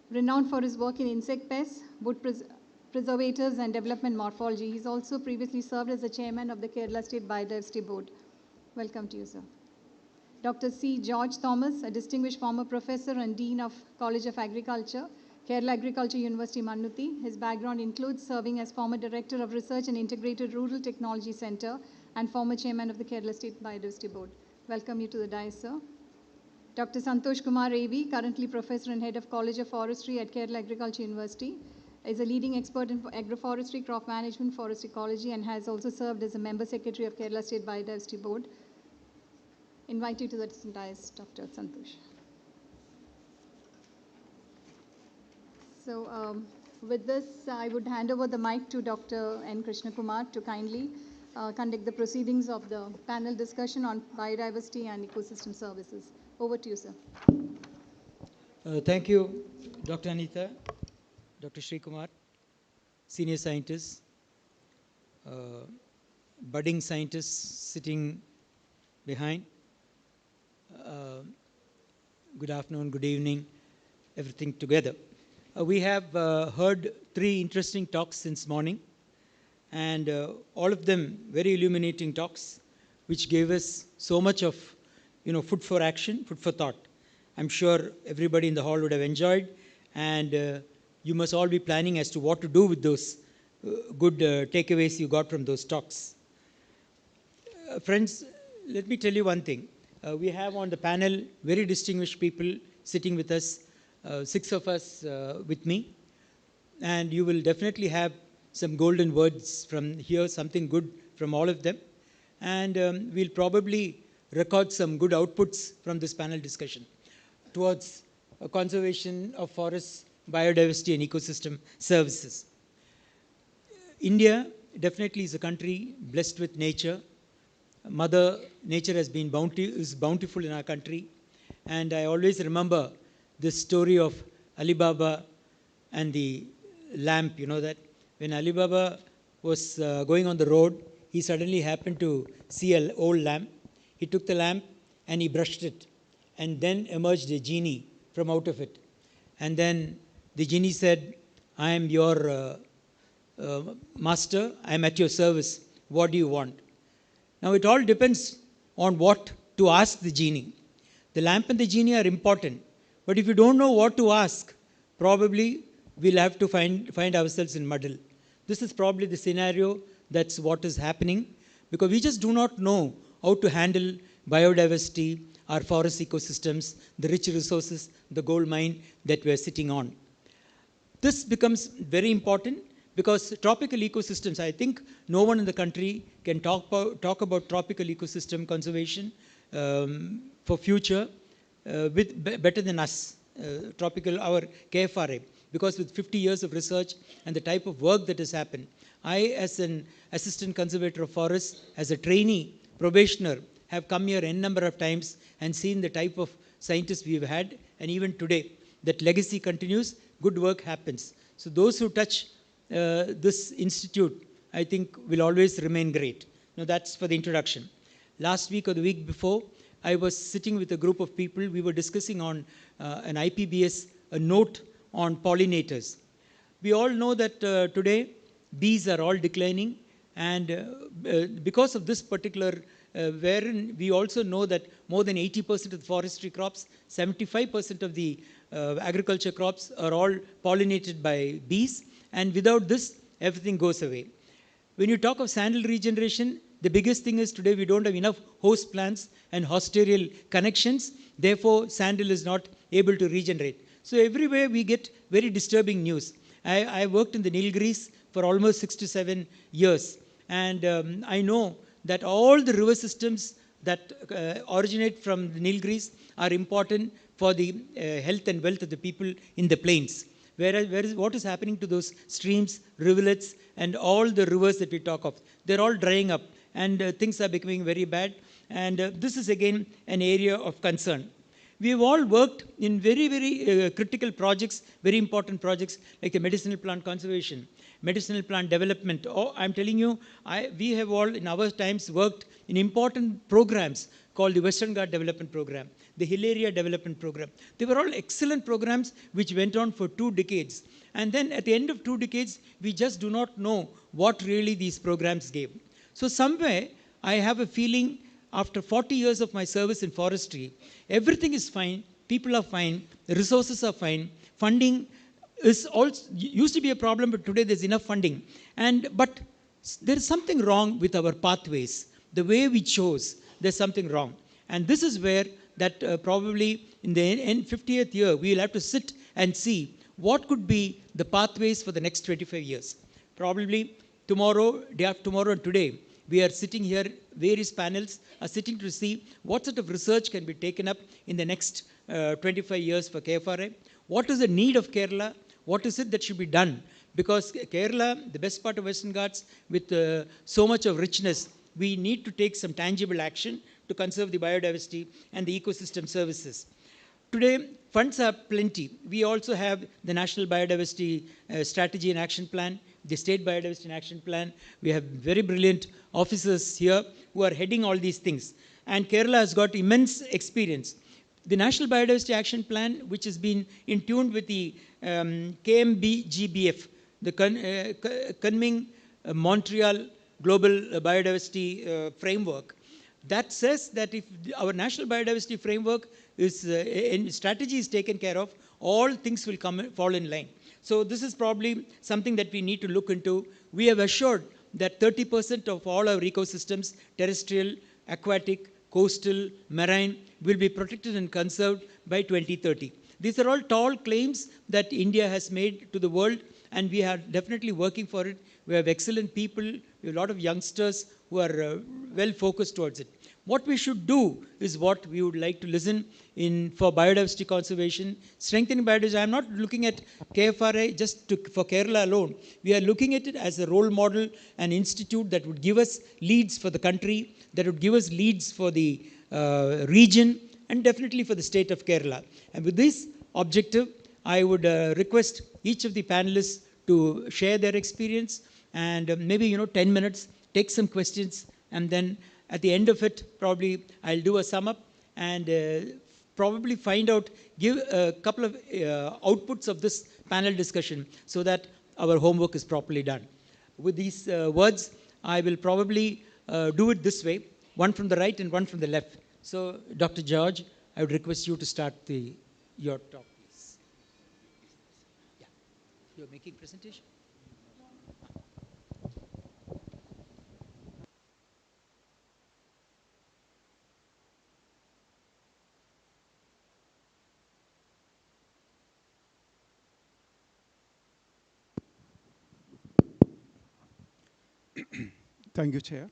renowned for his work in insect pests, wood preservatives, and development morphology. He's also previously served as the Chairman of the Kerala State Biodiversity Board. Welcome to you, sir. Dr. C. George Thomas, a distinguished former professor and Dean of College of Agriculture, Kerala Agriculture University, Mannuthi. His background includes serving as former Director of Research and Integrated Rural Technology Center and former Chairman of the Kerala State Biodiversity Board. Welcome you to the dais, sir. Dr. Santosh Kumar AV, currently Professor and Head of College of Forestry at Kerala Agriculture University, is a leading expert in agroforestry, crop management, forest ecology, and has also served as a Member Secretary of Kerala State Biodiversity Board. invite you to the dais, Dr. Santosh. So with this, I would hand over the mic to Dr. N. Krishna Kumar to kindly conduct the proceedings of the panel discussion on biodiversity and ecosystem services. Over to you, sir. Thank you, Dr. Anita, Dr. Sri Kumar, senior scientists, budding scientists sitting behind. Good afternoon, good evening, everything together. We have heard 3 interesting talks since morning, and all of them very illuminating talks, which gave us so much of, food for action, food for thought. I'm sure everybody in the hall would have enjoyed, and you must all be planning as to what to do with those good takeaways you got from those talks. Friends, let me tell you one thing. We have on the panel very distinguished people sitting with us, 6 of us with me, and you will definitely have some golden words from here, something good from all of them, and we'll probably record some good outputs from this panel discussion towards conservation of forests, biodiversity and ecosystem services. India definitely is a country blessed with nature. Mother Nature has been bountiful in our country, and I always remember this story of Ali Baba and the lamp. You know that when Ali Baba was going on the road, he suddenly happened to see an old lamp. He took the lamp and he brushed it, and then emerged a genie from out of it. And then the genie said, "I am your master, I am at your service. What do you want?" Now it all depends on what to ask the genie. The lamp and the genie are important, but if you don't know what to ask, probably we'll have to find ourselves in muddle. This is probably the scenario that's what is happening, because we just do not know how to handle biodiversity, our forest ecosystems, the rich resources, the gold mine that we are sitting on. This becomes very important because tropical ecosystems, I think no one in the country can talk about tropical ecosystem conservation for future better than us, our KFRA, because with 50 years of research and the type of work that has happened, I, as an assistant conservator of forests, as a trainee probationer, have come here n number of times and seen the type of scientists we've had, and even today, that legacy continues, good work happens. So those who touch this institute, I think, will always remain great. Now that's for the introduction. Last week or the week before, I was sitting with a group of people. We were discussing on an IPBS, a note on pollinators. We all know that today bees are all declining, and because of this particular wherein we also know that more than 80% of the forestry crops, 75% of the agriculture crops are all pollinated by bees, and without this, everything goes away. When you talk of sandal regeneration, the biggest thing is today we don't have enough host plants and hostarial connections, therefore sandal is not able to regenerate. So everywhere we get very disturbing news. I worked in the Nilgiris for almost 6 to 7 years, and I know that all the river systems that originate from the Nilgiris are important for the health and wealth of the people in the plains. Whereas what is happening to those streams, rivulets, and all the rivers that we talk of? They're all drying up, and things are becoming very bad. And this is again an area of concern. We have all worked in very, very critical projects, very important projects like the medicinal plant conservation, medicinal plant development. Oh, I'm telling you, we have all in our times worked in important programs called the Western Ghats Development Program, the 𝐿𝐴𝐼 Development Program. They were all excellent programs which went on for 2 decades. And then at the end of 2 decades, we just do not know what really these programs gave. So somewhere, I have a feeling after 40 years of my service in forestry, everything is fine, people are fine, the resources are fine, funding is also, used to be a problem, but today there's enough funding. But there is something wrong with our pathways. The way we chose, there's something wrong. And this is where that probably in the 50th year, we will have to sit and see what could be the pathways for the next 25 years. Probably tomorrow, day after tomorrow and today, We are sitting here, various panels are sitting to see what sort of research can be taken up in the next 25 years for KFRI. What is the need of Kerala? What is it that should be done? Because Kerala, the best part of Western Ghats, with so much of richness, we need to take some tangible action to conserve the biodiversity and the ecosystem services. Today, funds are plenty. We also have the National Biodiversity Strategy and Action Plan, the State Biodiversity and Action Plan. We have very brilliant officers here who are heading all these things. And Kerala has got immense experience. The National Biodiversity Action Plan, which has been in tune with the KMBGBF, the Kunming Montreal Global Biodiversity Framework, that says that if our National Biodiversity Framework strategy is taken care of, all things will fall in line. So this is probably something that we need to look into. We have assured that 30% of all our ecosystems, terrestrial, aquatic, coastal, marine, will be protected and conserved by 2030. These are all tall claims that India has made to the world, and we are definitely working for it. We have excellent people, we have a lot of youngsters who are well focused towards it. What we should do is what we would like to listen in for biodiversity conservation, strengthening biodiversity. I'm not looking at KFRI just for Kerala alone. We are looking at it as a role model, an institute that would give us leads for the country, that would give us leads for the region, and definitely for the state of Kerala. And with this objective, I would request each of the panelists to share their experience, and maybe 10 minutes, take some questions, and then at the end of it, probably I'll do a sum up and probably find out, give a couple of outputs of this panel discussion so that our homework is properly done. With these words, I will probably do it this way, one from the right and one from the left. So, Dr. George, I would request you to start your talk, please. Yeah, you're making presentation. Thank you, Chair.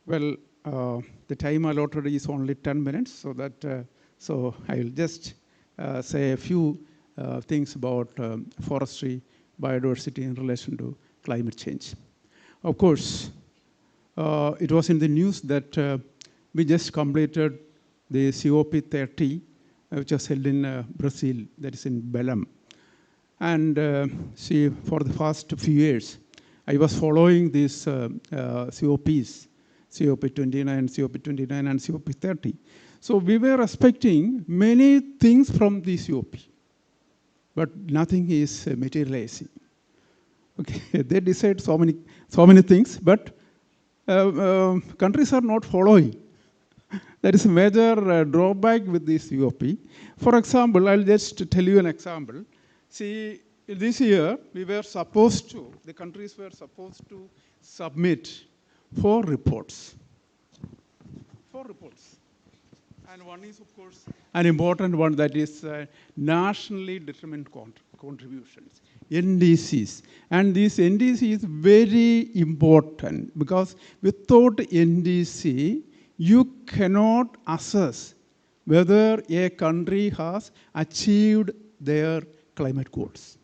Well, the time allotted is only 10 minutes, so I will just say a few things about forestry, biodiversity in relation to climate change. Of course, it was in the news that we just completed the COP30, which was held in Brazil, that is in Belém. And for the past few years, I was following these COPs, COP29, COP29, and COP30. So we were expecting many things from the COP, but nothing is materializing. Okay, they decide so many things, but countries are not following. That is a major drawback with this COP. For example, I'll just tell you an example. See, this year, the countries were supposed to submit 4 reports. 4 reports. And one is, of course, an important one, that is nationally determined contributions, NDCs. And this NDC is very important because without NDC, you cannot assess whether a country has achieved their climate goals.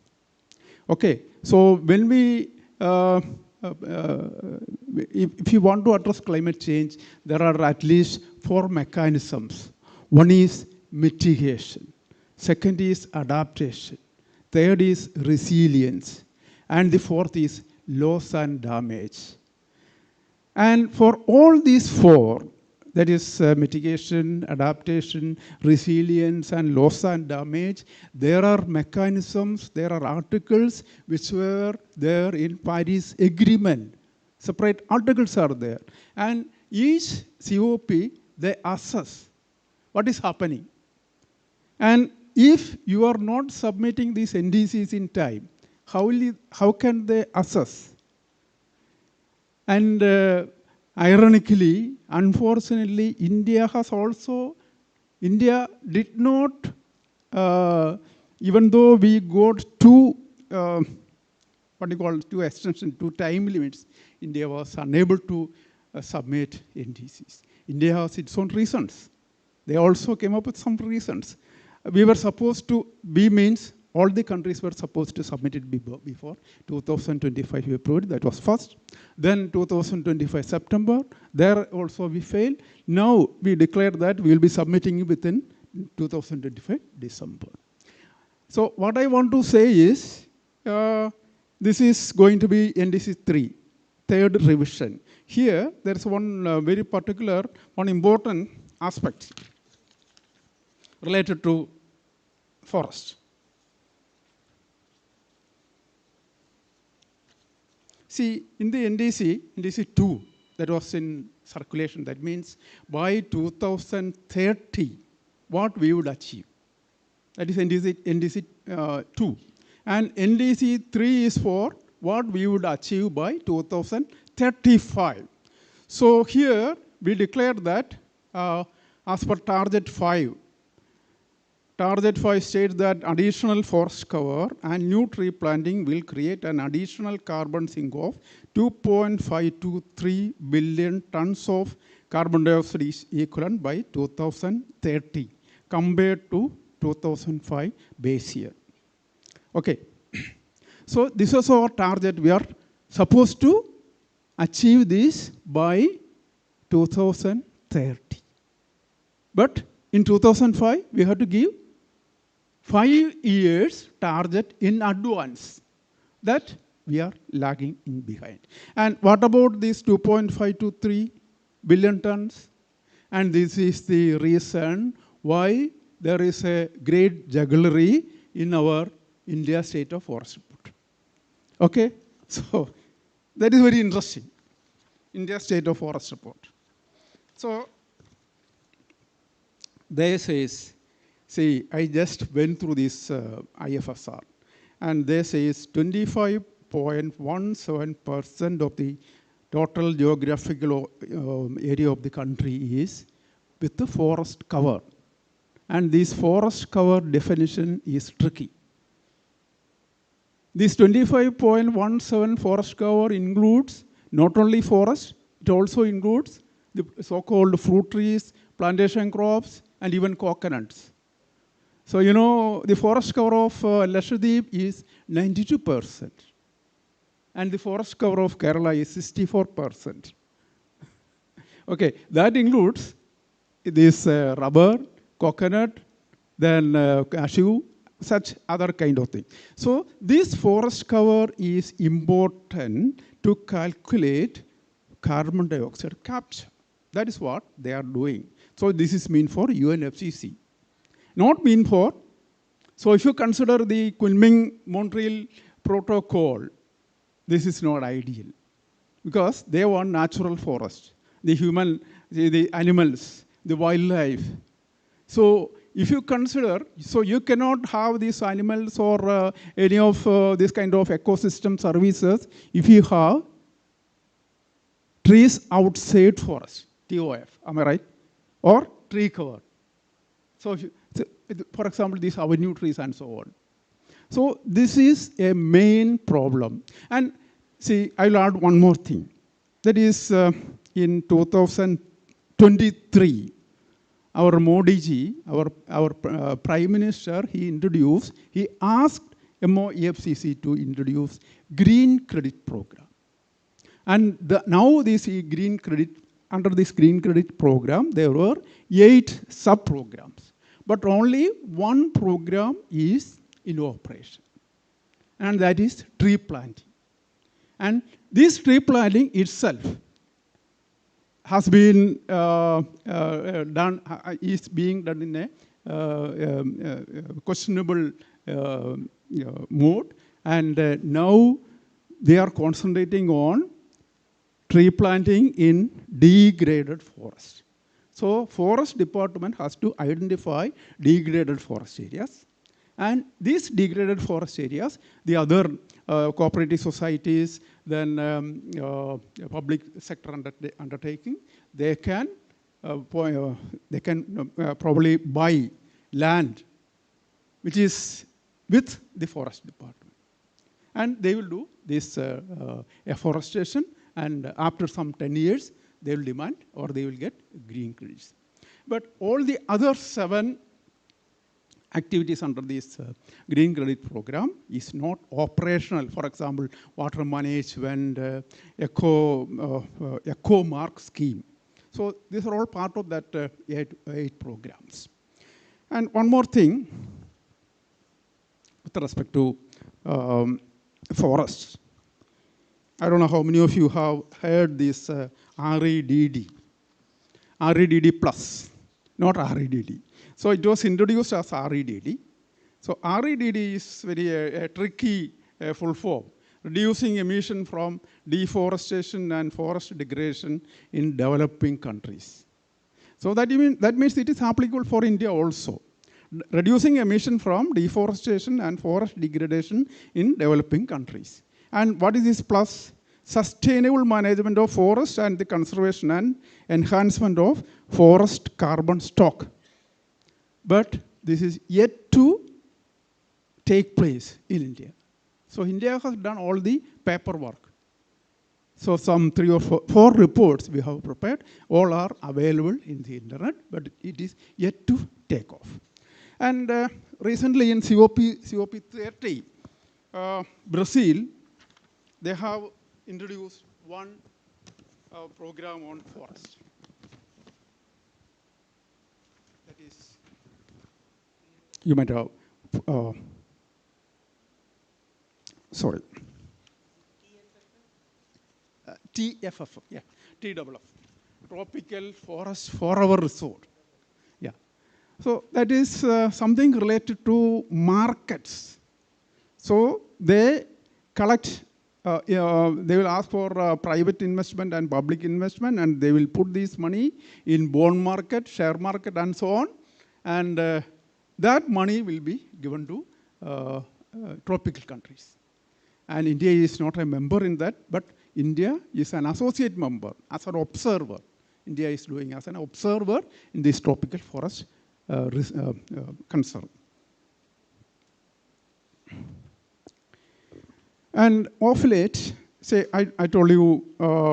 Okay, so when we, if you want to address climate change, there are at least 4 mechanisms. One is mitigation. Second is adaptation. Third is resilience. And the fourth is loss and damage. And for all these 4, that is mitigation, adaptation, resilience, and loss and damage, there are mechanisms, there are articles which were there in Paris Agreement. Separate articles are there. And each COP, they assess what is happening. And if you are not submitting these NDCs in time, how can they assess? And ironically, unfortunately, India did not, even though we got 2 extensions, 2 time limits, India was unable to submit NDCs. India has its own reasons. They also came up with some reasons. We were supposed to, B means all the countries were supposed to submit it before 2025 February, that was first. Then 2025 September, there also we failed. Now we declared that we will be submitting within 2025 December. So what I want to say is, this is going to be NDC 3, third revision. Here, there is one very particular, one important aspect related to forest. See, in the NDC 2, that was in circulation, that means by 2030, what we would achieve. That is NDC 2. And NDC 3 is for what we would achieve by 2035. So here, we declared that as per Target 5, Target 5 states that additional forest cover and new tree planting will create an additional carbon sink of 2.523 billion tons of carbon dioxide equivalent by 2030 compared to 2005 base year. Okay. So this is our target. We are supposed to achieve this by 2030. But in 2005, we have to give 5 years target in advance. That we are lagging in behind. And what about these 2.523 billion tons? And this is the reason why there is a great jugglery in our India State of Forest Report. Okay? So that is very interesting. India State of Forest Report. So there says, see, I just went through this IFSR, and there says 25.17% of the total geographical area of the country is with the forest cover. And this forest cover definition is tricky. This 25.17 forest cover includes not only forest, it also includes the so-called fruit trees, plantation crops, and even coconuts. So, you know, the forest cover of Lakshadweep is 92%. And the forest cover of Kerala is 64%. Okay, that includes this rubber, coconut, then cashew, such other kind of thing. So this forest cover is important to calculate carbon dioxide capture. That is what they are doing. So this is meant for UNFCCC. Not mean for, so if you consider the Kunming-Montreal Protocol, this is not ideal because they want natural forest, the human, the animals, the wildlife. So if you consider, so you cannot have these animals or any of this kind of ecosystem services if you have trees outside forest, TOF, am I right? Or tree cover. So, if you, for example, these avenue trees and so on. So this is a main problem. And see, I'll add one more thing. That is in 2023, our Modi ji, our Prime Minister, he asked MOEFCC to introduce green credit program. And now this green credit, under this green credit program, there were 8 sub-programs. But only one program is in operation. And that is tree planting. And this tree planting itself has been is being done in a questionable mode. And now they are concentrating on tree planting in degraded forest. So forest department has to identify degraded forest areas. And these degraded forest areas, the other cooperative societies, then public sector undertaking, they can probably buy land which is with the forest department. And they will do this afforestation And after some 10 years, they will demand or they will get green credits. But all the other 7 activities under this green credit program is not operational. For example, water management, eco mark scheme. So these are all part of that 8 programs. And one more thing with respect to forests. I don't know how many of you have heard this REDD plus, not REDD. So it was introduced as REDD. So REDD is very tricky full form, reducing emission from deforestation and forest degradation in developing countries. So that means it is applicable for India also. Reducing emission from deforestation and forest degradation in developing countries. And what is this plus? Sustainable management of forests and the conservation and enhancement of forest carbon stock. But this is yet to take place in India. So India has done all the paperwork. So some 3 or 4 reports we have prepared. All are available in the internet, but it is yet to take off. And recently in COP30, Brazil, they have introduced one program on forest. That is, you might have, sorry. TFF, yeah, TFF, Tropical Forest Forever Resort. Yeah. So that is something related to markets. So they collect, they will ask for private investment and public investment, and they will put this money in bond market, share market, and so on. And that money will be given to tropical countries. And India is not a member in that, but India is an associate member, as an observer. India is doing as an observer in this tropical forest concern. And of late, say, I told you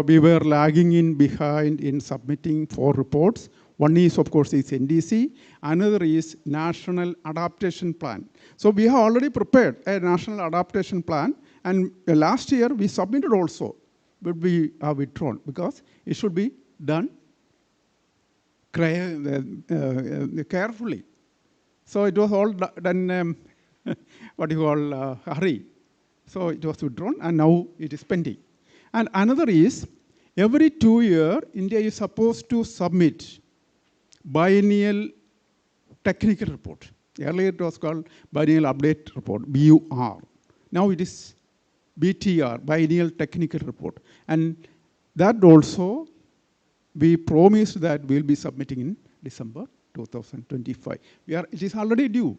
we were lagging behind in submitting 4 reports. One is, of course, is NDC. Another is National Adaptation Plan. So we have already prepared a National Adaptation Plan. And last year, we submitted also, but we are withdrawn because it should be done carefully. So it was all done, what you call, hurry. So it was withdrawn, and now it is pending. And another is, every 2 years, India is supposed to submit biennial technical report. Earlier it was called biennial update report, BUR. Now it is BTR, biennial technical report. And that also, we promised that we'll be submitting in December 2025. It is already due.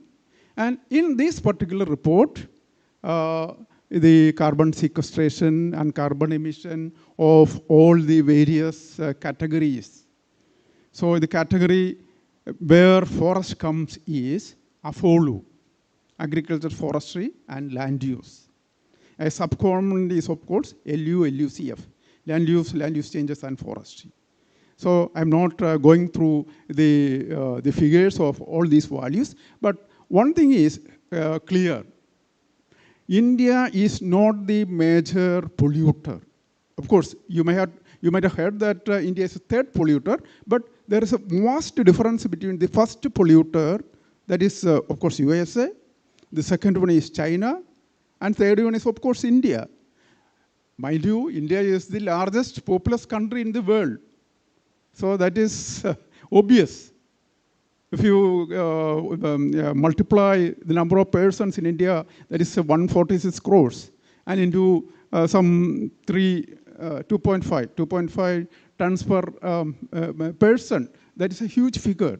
And in this particular report, the carbon sequestration and carbon emission of all the various categories. So the category where forest comes is AFOLU, agriculture, forestry, and land use. A subcomponent is, of course, LUCF, land use changes and forestry. So I'm not going through the figures of all these values, but one thing is clear. India is not the major polluter. Of course, you might have heard that India is the 3rd polluter, but there is a vast difference between the first polluter, that is, of course, USA, the second one is China, and third one is, of course, India. Mind you, India is the largest populous country in the world. So that is obvious. If you multiply the number of persons in India, that is 146 crores, and into some 2.5 tons per person, that is a huge figure.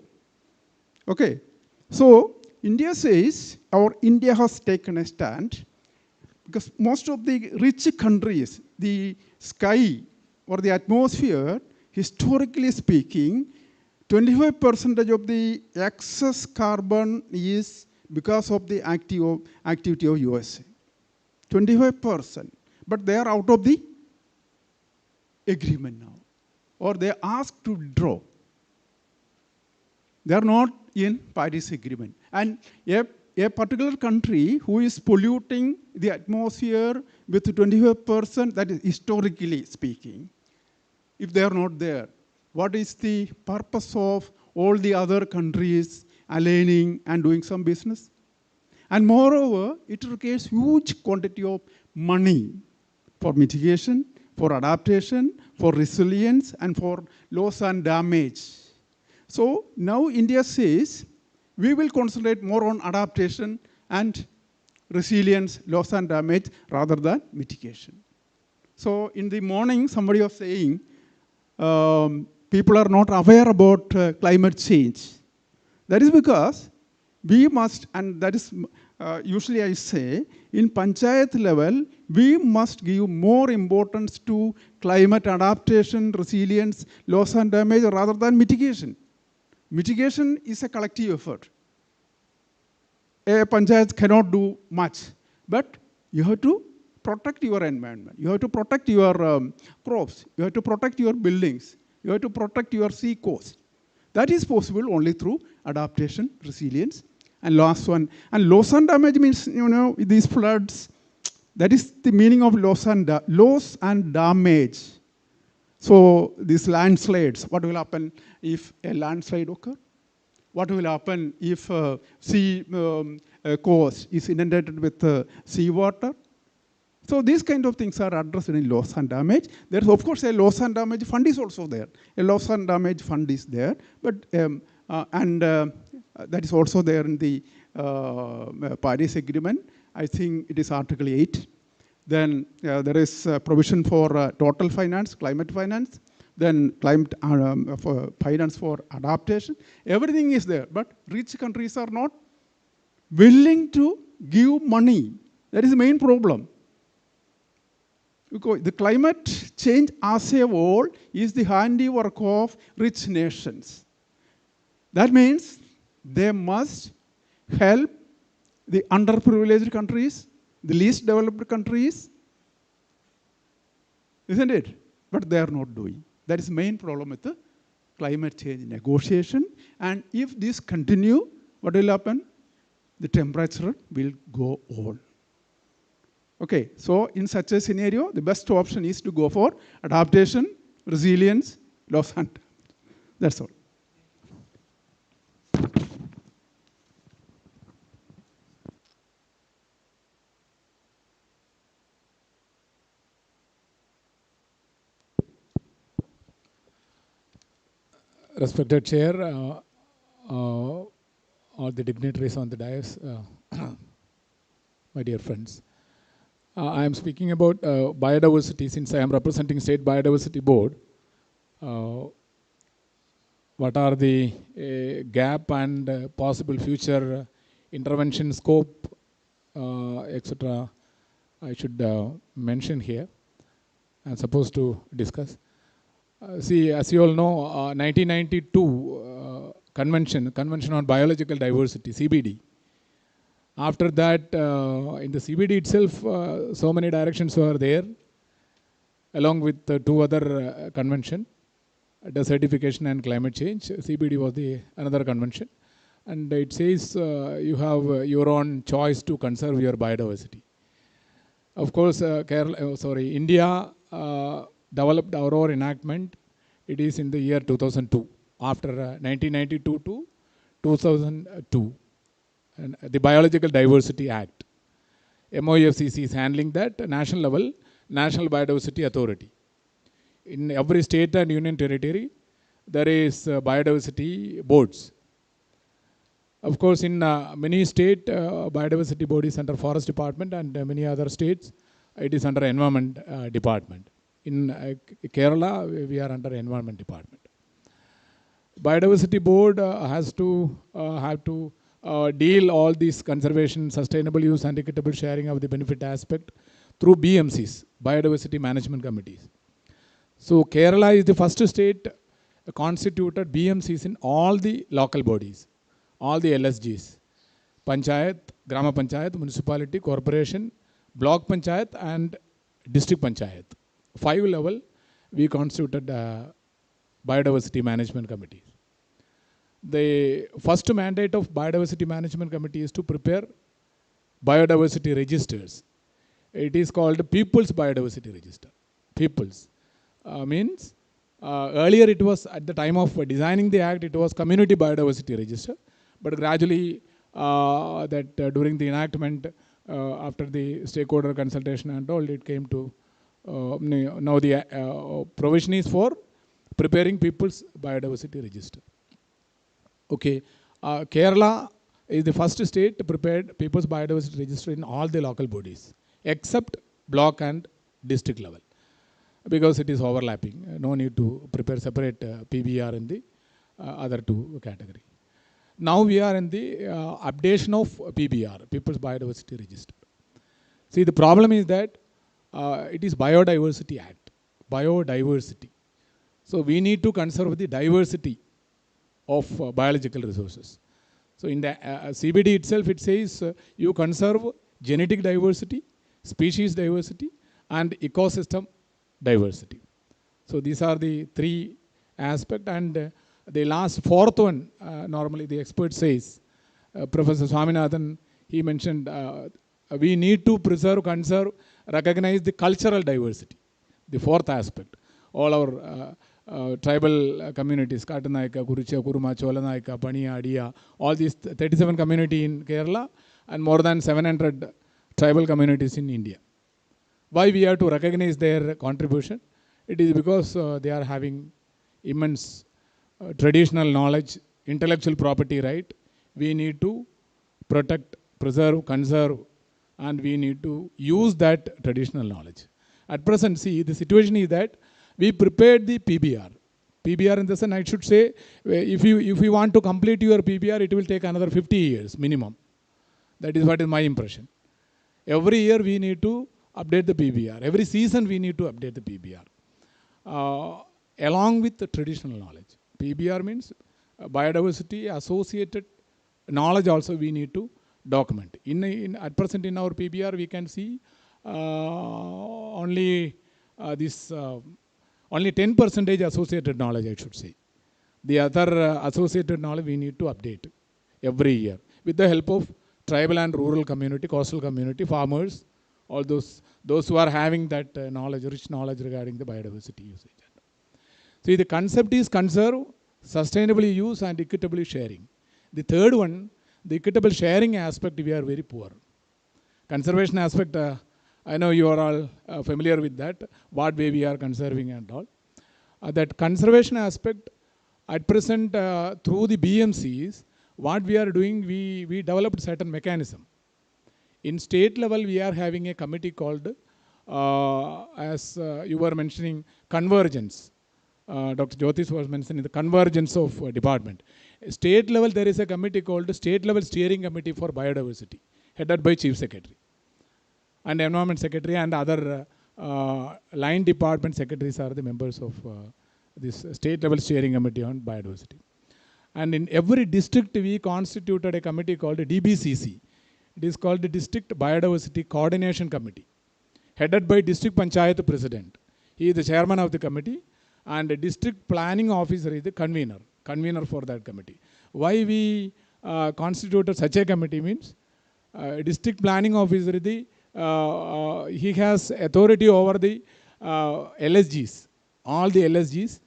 Okay, so India says, or India has taken a stand, because most of the rich countries, the sky or the atmosphere, historically speaking, 25% of the excess carbon is because of the activity of USA. 25%. But they are out of the agreement now, or they are asked to draw. They are not in Paris Agreement. And a particular country who is polluting the atmosphere with 25%, that is historically speaking, if they are not there, what is the purpose of all the other countries aligning and doing some business? And moreover, it requires huge quantity of money for mitigation, for adaptation, for resilience, and for loss and damage. So now India says, we will concentrate more on adaptation and resilience, loss and damage, rather than mitigation. So in the morning, somebody was saying, people are not aware about climate change. That is because we must, and that is usually I say, in panchayat level, we must give more importance to climate adaptation, resilience, loss and damage, rather than mitigation. Mitigation is a collective effort. A panchayat cannot do much, but you have to protect your environment. You have to protect your crops. You have to protect your buildings. You have to protect your sea coast. That is possible only through adaptation, resilience, and last one. And loss and damage means, these floods, that is the meaning of loss and damage. So these landslides, what will happen if a landslide occurs? What will happen if sea coast is inundated with seawater? So these kind of things are addressed in loss and damage. There is, of course, a loss and damage fund is also there. A loss and damage fund is there, but that is also there in the Paris Agreement. I think it is Article 8. Then there is provision for total finance, climate finance, then climate for finance for adaptation. Everything is there, but rich countries are not willing to give money. That is the main problem. Because the climate change as a whole is the handiwork of rich nations. That means they must help the underprivileged countries, the least developed countries, isn't it? But they are not doing. That is the main problem with the climate change negotiation. And if this continue, what will happen? The temperature will go on. Okay, so in such a scenario, the best option is to go for adaptation, resilience, loss and damage. That's all. Respected Chair, all the dignitaries on the dais, my dear friends. I am speaking about biodiversity since I am representing State Biodiversity Board. What are the gap and possible future intervention scope, etc. I should mention here. I am supposed to discuss. See, as you all know, 1992 Convention on Biological Diversity, CBD. After that, in the CBD itself, so many directions were there, along with two other convention, desertification and climate change. CBD was another convention. And it says you have your own choice to conserve your biodiversity. Of course, India developed our own enactment. It is in the year 2002, after 1992 to 2002. And the Biological Diversity Act. MOFCC is handling that national level, National Biodiversity Authority. In every state and union territory, there is biodiversity boards. Of course, in many states, biodiversity board is under Forest Department, and many other states, it is under Environment Department. In Kerala, we are under Environment Department. Biodiversity board has to have to deal all these conservation, sustainable use, and equitable sharing of the benefit aspect through BMCs, Biodiversity Management Committees. So Kerala is the first state constituted BMCs in all the local bodies, all the LSGs, Panchayat, Grama Panchayat, Municipality, Corporation, Block Panchayat and District Panchayat. 5 level we constituted biodiversity management committees. The first mandate of biodiversity management committee is to prepare biodiversity registers. It is called People's Biodiversity Register. People's means earlier it was, at the time of designing the act, it was Community Biodiversity Register, but gradually during the enactment, after the stakeholder consultation and all, it came to now the provision is for preparing People's Biodiversity Register. Okay, Kerala is the first state to prepare People's Biodiversity Register in all the local bodies, except block and district level, because it is overlapping. No need to prepare separate PBR in the other two category. Now we are in the updation of PBR, People's Biodiversity Register. See, the problem is that it is Biodiversity Act, biodiversity. So we need to conserve the diversity of biological resources. So in the CBD itself, it says you conserve genetic diversity, species diversity, and ecosystem diversity. So these are the three aspects. And the last fourth one, normally the expert says, Professor Swaminathan, he mentioned we need to preserve, conserve, recognize the cultural diversity, the fourth aspect. All our tribal communities, Katanaika, Kuricha, Kuruma, Cholanaika, Paniya, Adiya, all these 37 communities in Kerala and more than 700 tribal communities in India. Why we have to recognize their contribution? It is because they are having immense traditional knowledge, intellectual property right. We need to protect, preserve, conserve, and we need to use that traditional knowledge. At present, see, the situation is that we prepared the PBR. PBR in the sense, I should say, if you want to complete your PBR, it will take another 50 years minimum. That is what is my impression. Every year we need to update the PBR. Every season we need to update the PBR. Along with the traditional knowledge. PBR means biodiversity associated knowledge also we need to document. At present in our PBR we can see only 10% associated knowledge, I should say. The other associated knowledge we need to update every year with the help of tribal and rural community, coastal community, farmers, all those who are having that knowledge, rich knowledge regarding the biodiversity usage. See, the concept is conserve, sustainably use, and equitably sharing. The third one, the equitable sharing aspect, we are very poor. Conservation aspect, I know you are all familiar with that, what way we are conserving and all. That conservation aspect, at present, through the BMCs, what we are doing, we developed certain mechanism. In state level, we are having a committee called, as you were mentioning, convergence. Dr. Jyotish was mentioning the convergence of department. State level, there is a committee called State Level Steering Committee for Biodiversity, headed by Chief Secretary and Environment Secretary, and other line department secretaries are the members of this State Level Steering Committee on Biodiversity. And in every district, we constituted a committee called DBCC. It is called the District Biodiversity Coordination Committee, headed by District Panchayat President. He is the chairman of the committee, and the District Planning Officer is the convener for that committee. Why we constituted such a committee means District Planning Officer is the he has authority over the LSGs, all the LSGs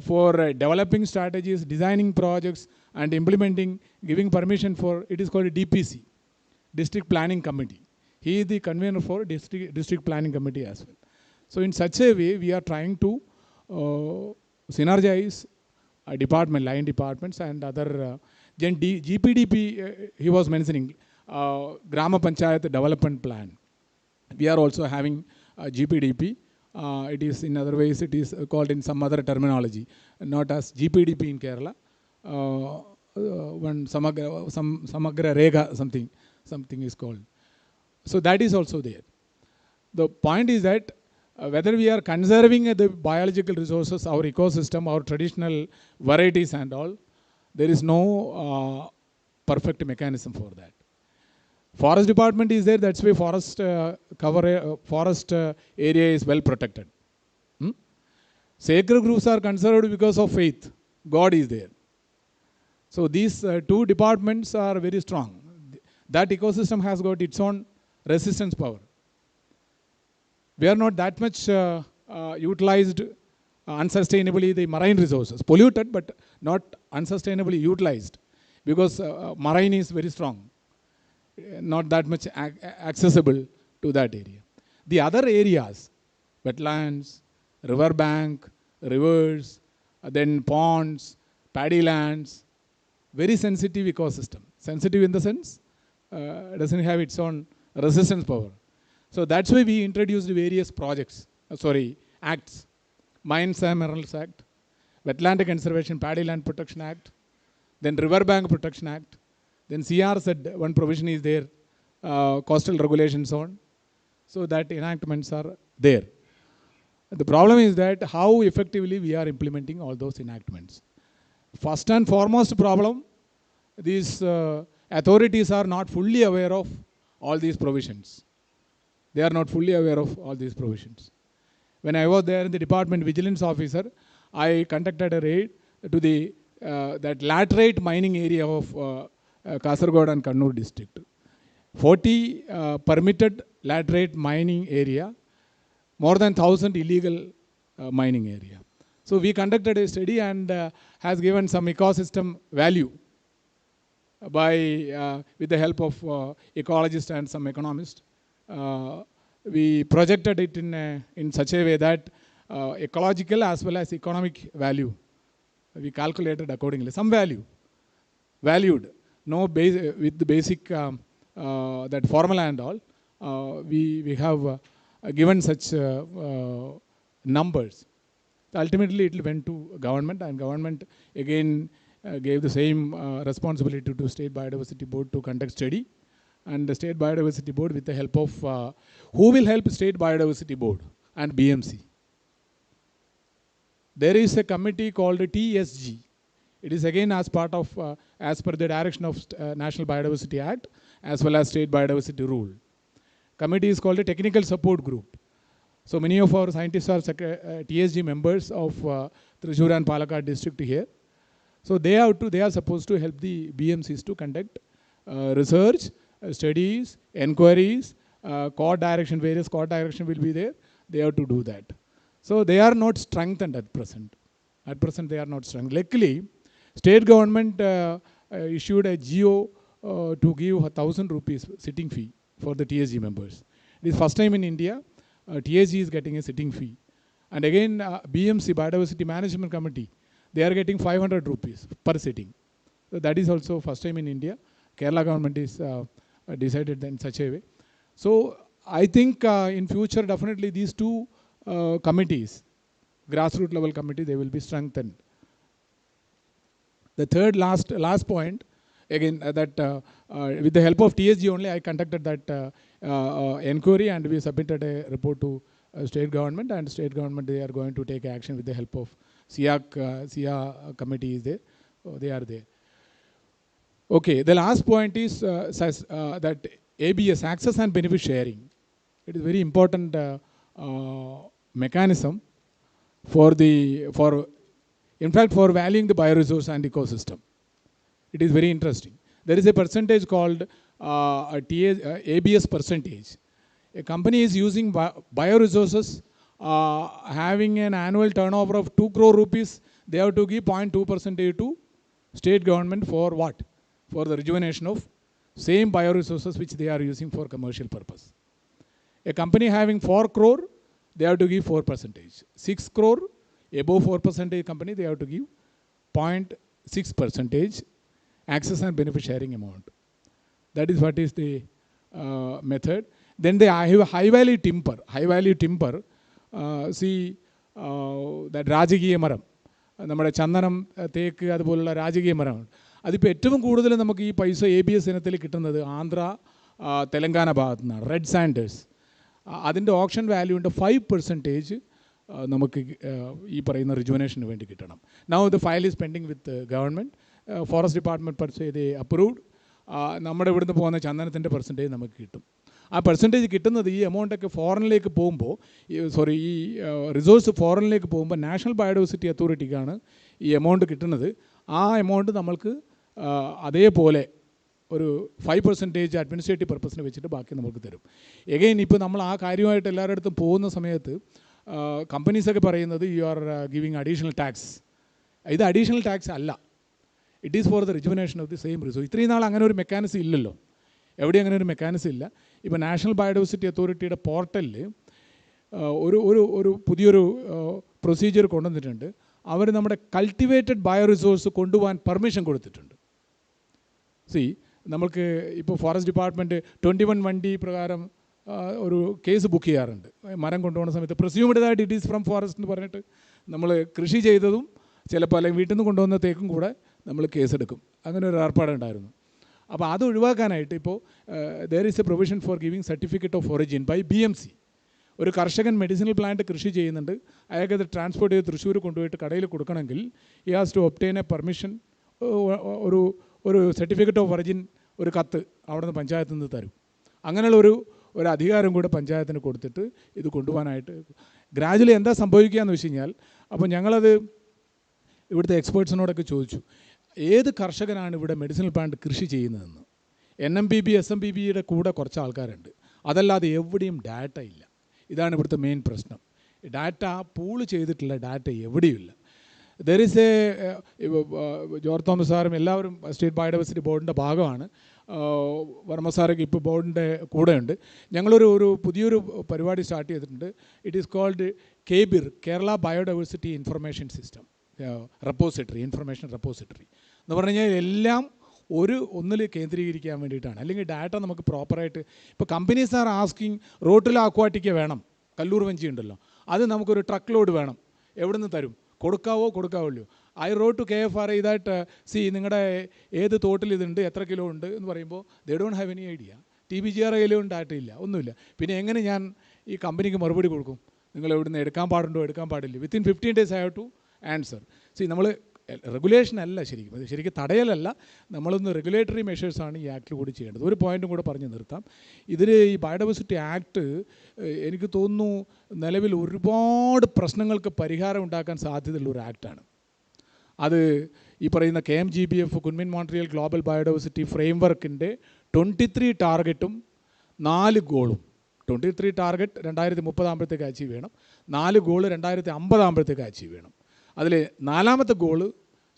for developing strategies, designing projects, and implementing, giving permission for, it is called a DPC, District Planning Committee. He is the convener for District Planning Committee as well. So in such a way, we are trying to synergize department, line departments and other, GPDP, he was mentioning, Grama Panchayat Development Plan. We are also having GPDP. It is in other ways, it is called in some other terminology, not as GPDP in Kerala. One Samagra Rega, something is called. So that is also there. The point is that whether we are conserving the biological resources, our ecosystem, our traditional varieties and all, there is no perfect mechanism for that. Forest department is there, that's why forest forest area is well protected. Sacred groves are conserved because of faith. God is there. So these two departments are very strong. That ecosystem has got its own resistance power. We are not that much utilized unsustainably the marine resources. Polluted, but not unsustainably utilized, because marine is very strong. Not that much accessible to that area. The other areas, wetlands, river bank, rivers, then ponds, paddy lands, very sensitive ecosystem. Sensitive in the sense, doesn't have its own resistance power. So that's why we introduced various projects, acts. Mines and Minerals Act, Wetland Conservation Paddy Land Protection Act, then River Bank Protection Act, then CR said one provision is there, Coastal Regulation Zone. So that enactments are there. The problem is that how effectively we are implementing all those enactments. First and foremost problem, these authorities are not fully aware of all these provisions. They are not fully aware of all these provisions. When I was there in the department vigilance officer, I conducted a raid to the that laterite mining area of Kasaragod and Kannur district. 40 permitted laterite mining area, more than 1,000 illegal mining area. So we conducted a study and has given some ecosystem value by with the help of ecologists and some economists. We projected it in such a way that ecological as well as economic value, we calculated accordingly. Some value, valued, no base, with the basic that formula and all, we have given such numbers. Ultimately, it went to government, and government again gave the same responsibility to State Biodiversity Board to conduct study. And the State Biodiversity Board, with the help of, who will help State Biodiversity Board and BMC? There is a committee called TSG. It is again as part of, as per the direction of National Biodiversity Act, as well as State Biodiversity Rule. Committee is called a Technical Support Group. So many of our scientists are TSG members of Thrissur and Palakkad district here. So they are supposed to help the BMCs to conduct research, studies, inquiries, court direction, various court direction will be there. They have to do that. So they are not strengthened at present. At present they are not strengthened. Luckily, state government issued a GO to give 1,000 rupees sitting fee for the TSG members. It is first time in India, TSG is getting a sitting fee. And again, BMC, Biodiversity Management Committee, they are getting 500 rupees per sitting. So that is also first time in India. Kerala government is decided in such a way. So I think in future definitely these two committees, grassroots level committee, they will be strengthened. The third last point, again that with the help of TSG only I conducted that inquiry, and we submitted a report to state government, and state government they are going to take action with the help of SIA committee is there. They are there. Okay, the last point is that ABS, access and benefit sharing. It is very important mechanism for in fact for valuing the bioresource and ecosystem. It is very interesting. There is a percentage called ABS percentage. A company is using bioresources having an annual turnover of 2 crore rupees. They have to give 0.2% to state government for what? For the rejuvenation of same bioresources which they are using for commercial purpose. A company having 4 crore, they have to give 4%. 6 crore, above 4% company, they have to give 0.6% access and benefit sharing amount. That is what is the method. Then they have high value timber. High value timber, see that Rajaghiya Maram. നമ്മുടെ ചന്ദനം തേക്ക് അതുപോലുള്ള രാജകീയ മരമാണ്. അതിപ്പോൾ ഏറ്റവും കൂടുതൽ നമുക്ക് ഈ പൈസ ABS ഇനത്തിൽ കിട്ടുന്നത് ആന്ധ്ര തെലങ്കാന ഭാഗത്തു നിന്നാണ്. റെഡ് സാൻഡേഴ്സ് അതിൻ്റെ ഓപ്ഷൻ വാല്യൂൻ്റെ 5% നമുക്ക് ഈ പറയുന്ന റിജുവനേഷന് വേണ്ടി കിട്ടണം. Now the file is pending with government. Forest department per se they approved. നമ്മുടെ ഇവിടുന്ന് പോകുന്ന ചന്ദനത്തിൻ്റെ പെർസെൻറ്റേജ് നമുക്ക് കിട്ടും. ആ പെർസെൻറ്റേജ് കിട്ടുന്നത് ഈ എമൗണ്ടൊക്കെ ഫോറിനിലേക്ക് പോകുമ്പോൾ ഈ റിസോഴ്സ് ഫോറിനിലേക്ക് പോകുമ്പോൾ നാഷണൽ ബയോഡൈവേഴ്സിറ്റി അതോറിറ്റിക്കാണ് ഈ എമൗണ്ട് കിട്ടുന്നത്. ആ എമൗണ്ട് നമ്മൾക്ക് അതേപോലെ ഒരു 5% അഡ്മിനിസ്ട്രേറ്റീവ് പർപ്പസിന് വെച്ചിട്ട് ബാക്കി നമുക്ക് തരും. എഗെയിൻ ഇപ്പോൾ നമ്മൾ ആ കാര്യമായിട്ട് എല്ലാവരുടെ അടുത്തും പോകുന്ന സമയത്ത് കമ്പനീസൊക്കെ പറയുന്നത് you are giving additional tax. ഇത് അഡീഷണൽ ടാക്സ് അല്ല, it is for the rejuvenation of the same resource. ഇത്രയും നാൾ അങ്ങനെ ഒരു മെക്കാനിസം ഇല്ലല്ലോ, എവിടെ അങ്ങനെ ഒരു മെക്കാനിസം ഇല്ല. ഇപ്പോൾ നാഷണൽ ബയോഡൈവേഴ്സിറ്റി അതോറിറ്റിയുടെ പോർട്ടലിൽ ഒരു പുതിയൊരു പ്രൊസീജിയർ കൊണ്ടുവന്നിട്ടുണ്ട്. അവർ നമ്മുടെ കൾട്ടിവേറ്റഡ് ബയോ റിസോഴ്സ് കൊണ്ടുപോകാൻ പെർമിഷൻ കൊടുത്തിട്ടുണ്ട്. നമുക്ക് ഇപ്പോൾ ഫോറസ്റ്റ് ഡിപ്പാർട്ട്മെൻറ്റ് 21(1D) പ്രകാരം ഒരു കേസ് ബുക്ക് ചെയ്യാറുണ്ട്. മരം കൊണ്ടുപോകുന്ന സമയത്ത് പ്രിസ്യൂംഡ് that it is from forest എന്ന് പറഞ്ഞിട്ട് നമ്മൾ കൃഷി ചെയ്തതും ചിലപ്പോൾ അല്ലെങ്കിൽ വീട്ടിൽ നിന്ന് കൊണ്ടുവന്ന തേക്കും കൂടെ നമ്മൾ കേസെടുക്കും. അങ്ങനെ ഒരു ഏർപ്പാടുണ്ടായിരുന്നു. അപ്പോൾ അത് ഒഴിവാക്കാനായിട്ട് ഇപ്പോൾ there is a provision for giving certificate of origin by BMC. ഒരു കർഷകൻ മെഡിസിനൽ പ്ലാന്റ് കൃഷി ചെയ്യുന്നുണ്ട്, അയാൾക്കത് ട്രാൻസ്പോർട്ട് ചെയ്ത് തൃശ്ശൂർ കൊണ്ടുപോയിട്ട് കടയിൽ കൊടുക്കണമെങ്കിൽ he has to obtain a permission, ഒരു സർട്ടിഫിക്കറ്റ് ഓഫ് ഒറിജിൻ, ഒരു കത്ത് അവിടെ നിന്ന് പഞ്ചായത്തിൽ നിന്ന് തരും. അങ്ങനെയുള്ള ഒരു അധികാരം കൂടെ പഞ്ചായത്തിന് കൊടുത്തിട്ട് ഇത് കൊണ്ടുപോകാനായിട്ട് ഗ്രാജുവലി എന്താ സംഭവിക്കുക എന്ന് വെച്ച് കഴിഞ്ഞാൽ, അപ്പോൾ ഞങ്ങളത് ഇവിടുത്തെ എക്സ്പേർട്സിനോടൊക്കെ ചോദിച്ചു, ഏത് കർഷകനാണ് ഇവിടെ മെഡിസിനൽ പ്ലാന്റ് കൃഷി ചെയ്യുന്നതെന്ന്. NMPB SMPBയുടെ കൂടെ കുറച്ച് ആൾക്കാരുണ്ട്, അതല്ലാതെ എവിടെയും ഡാറ്റ ഇല്ല. ഇതാണ് ഇവിടുത്തെ മെയിൻ പ്രശ്നം. ഡാറ്റ പൂൾ ചെയ്തിട്ടുള്ള ഡാറ്റ എവിടെയുമില്ല. ദർ ഈസ് ജോർജ് തോമസ് സാറും എല്ലാവരും സ്റ്റേറ്റ് ബയോഡൈവേഴ്സിറ്റി ബോർഡിൻ്റെ ഭാഗമാണ്. വർമ്മ സാറൊക്കെ ഇപ്പോൾ ബോർഡിൻ്റെ കൂടെയുണ്ട്. ഞങ്ങളൊരു പുതിയൊരു പരിപാടി സ്റ്റാർട്ട് ചെയ്തിട്ടുണ്ട്. It is called KBIR, Kerala biodiversity information system repository, information repository എന്ന് പറഞ്ഞു കഴിഞ്ഞാൽ എല്ലാം ഒന്നിൽ കേന്ദ്രീകരിക്കാൻ വേണ്ടിയിട്ടാണ്. അല്ലെങ്കിൽ ഡാറ്റ നമുക്ക് പ്രോപ്പറായിട്ട്, ഇപ്പോൾ കമ്പനീസ് ആർ ആസ്കിങ് റോട്ടിൽ അക്വാട്ടിക്ക വേണം, കല്ലൂർ വഞ്ചി ഉണ്ടല്ലോ, അത് നമുക്കൊരു ട്രക്ക് ലോഡ് വേണം, എവിടെ നിന്ന് തരും, കൊടുക്കാവില്ലോ. I wrote to KFRI that നിങ്ങളുടെ ഏത് തോട്ടിൽ ഇതുണ്ട്, എത്ര കിലോ ഉണ്ട് എന്ന് പറയുമ്പോൾ they don't have any idea. TBGRIയിലും ഡാറ്റ ഇല്ല, ഒന്നുമില്ല. പിന്നെ എങ്ങനെ ഞാൻ ഈ കമ്പനിക്ക് മറുപടി കൊടുക്കും, നിങ്ങൾ എവിടുന്ന് എടുക്കാൻ പാടില്ല. Within 15 days I have to answer. നമ്മൾ റെഗുലേഷൻ അല്ല ശരിക്കും തടയലല്ല, നമ്മളൊന്ന് റെഗുലേറ്ററി മെഷേഴ്സാണ് ഈ ആക്ടിൽ കൂടി ചെയ്യേണ്ടത്. ഒരു പോയിൻറ്റും കൂടെ പറഞ്ഞ് നിർത്താം. ഈ ബയോഡൈവേഴ്സിറ്റി ആക്ട് എനിക്ക് തോന്നുന്നു നിലവിൽ ഒരുപാട് പ്രശ്നങ്ങൾക്ക് പരിഹാരം ഉണ്ടാക്കാൻ സാധ്യതയുള്ള ഒരു ആക്റ്റാണ്. അത് ഈ പറയുന്ന KMGBF കുൻമിൻ മോൺട്രിയൽ ഗ്ലോബൽ ബയോഡൈവേഴ്സിറ്റി ഫ്രെയിംവർക്കിൻ്റെ 23 ടാർഗറ്റും 4 ഗോളും. 23 ടാർഗറ്റ് 2030 ആകുമ്പോഴത്തേക്ക് അച്ചീവ് ചെയ്യണം, 4 ഗോള് 2050 ആകുമ്പോഴത്തേക്ക് അച്ചീവ് ചെയ്യണം. അതിൽ 4ാമത്തെ ഗോള്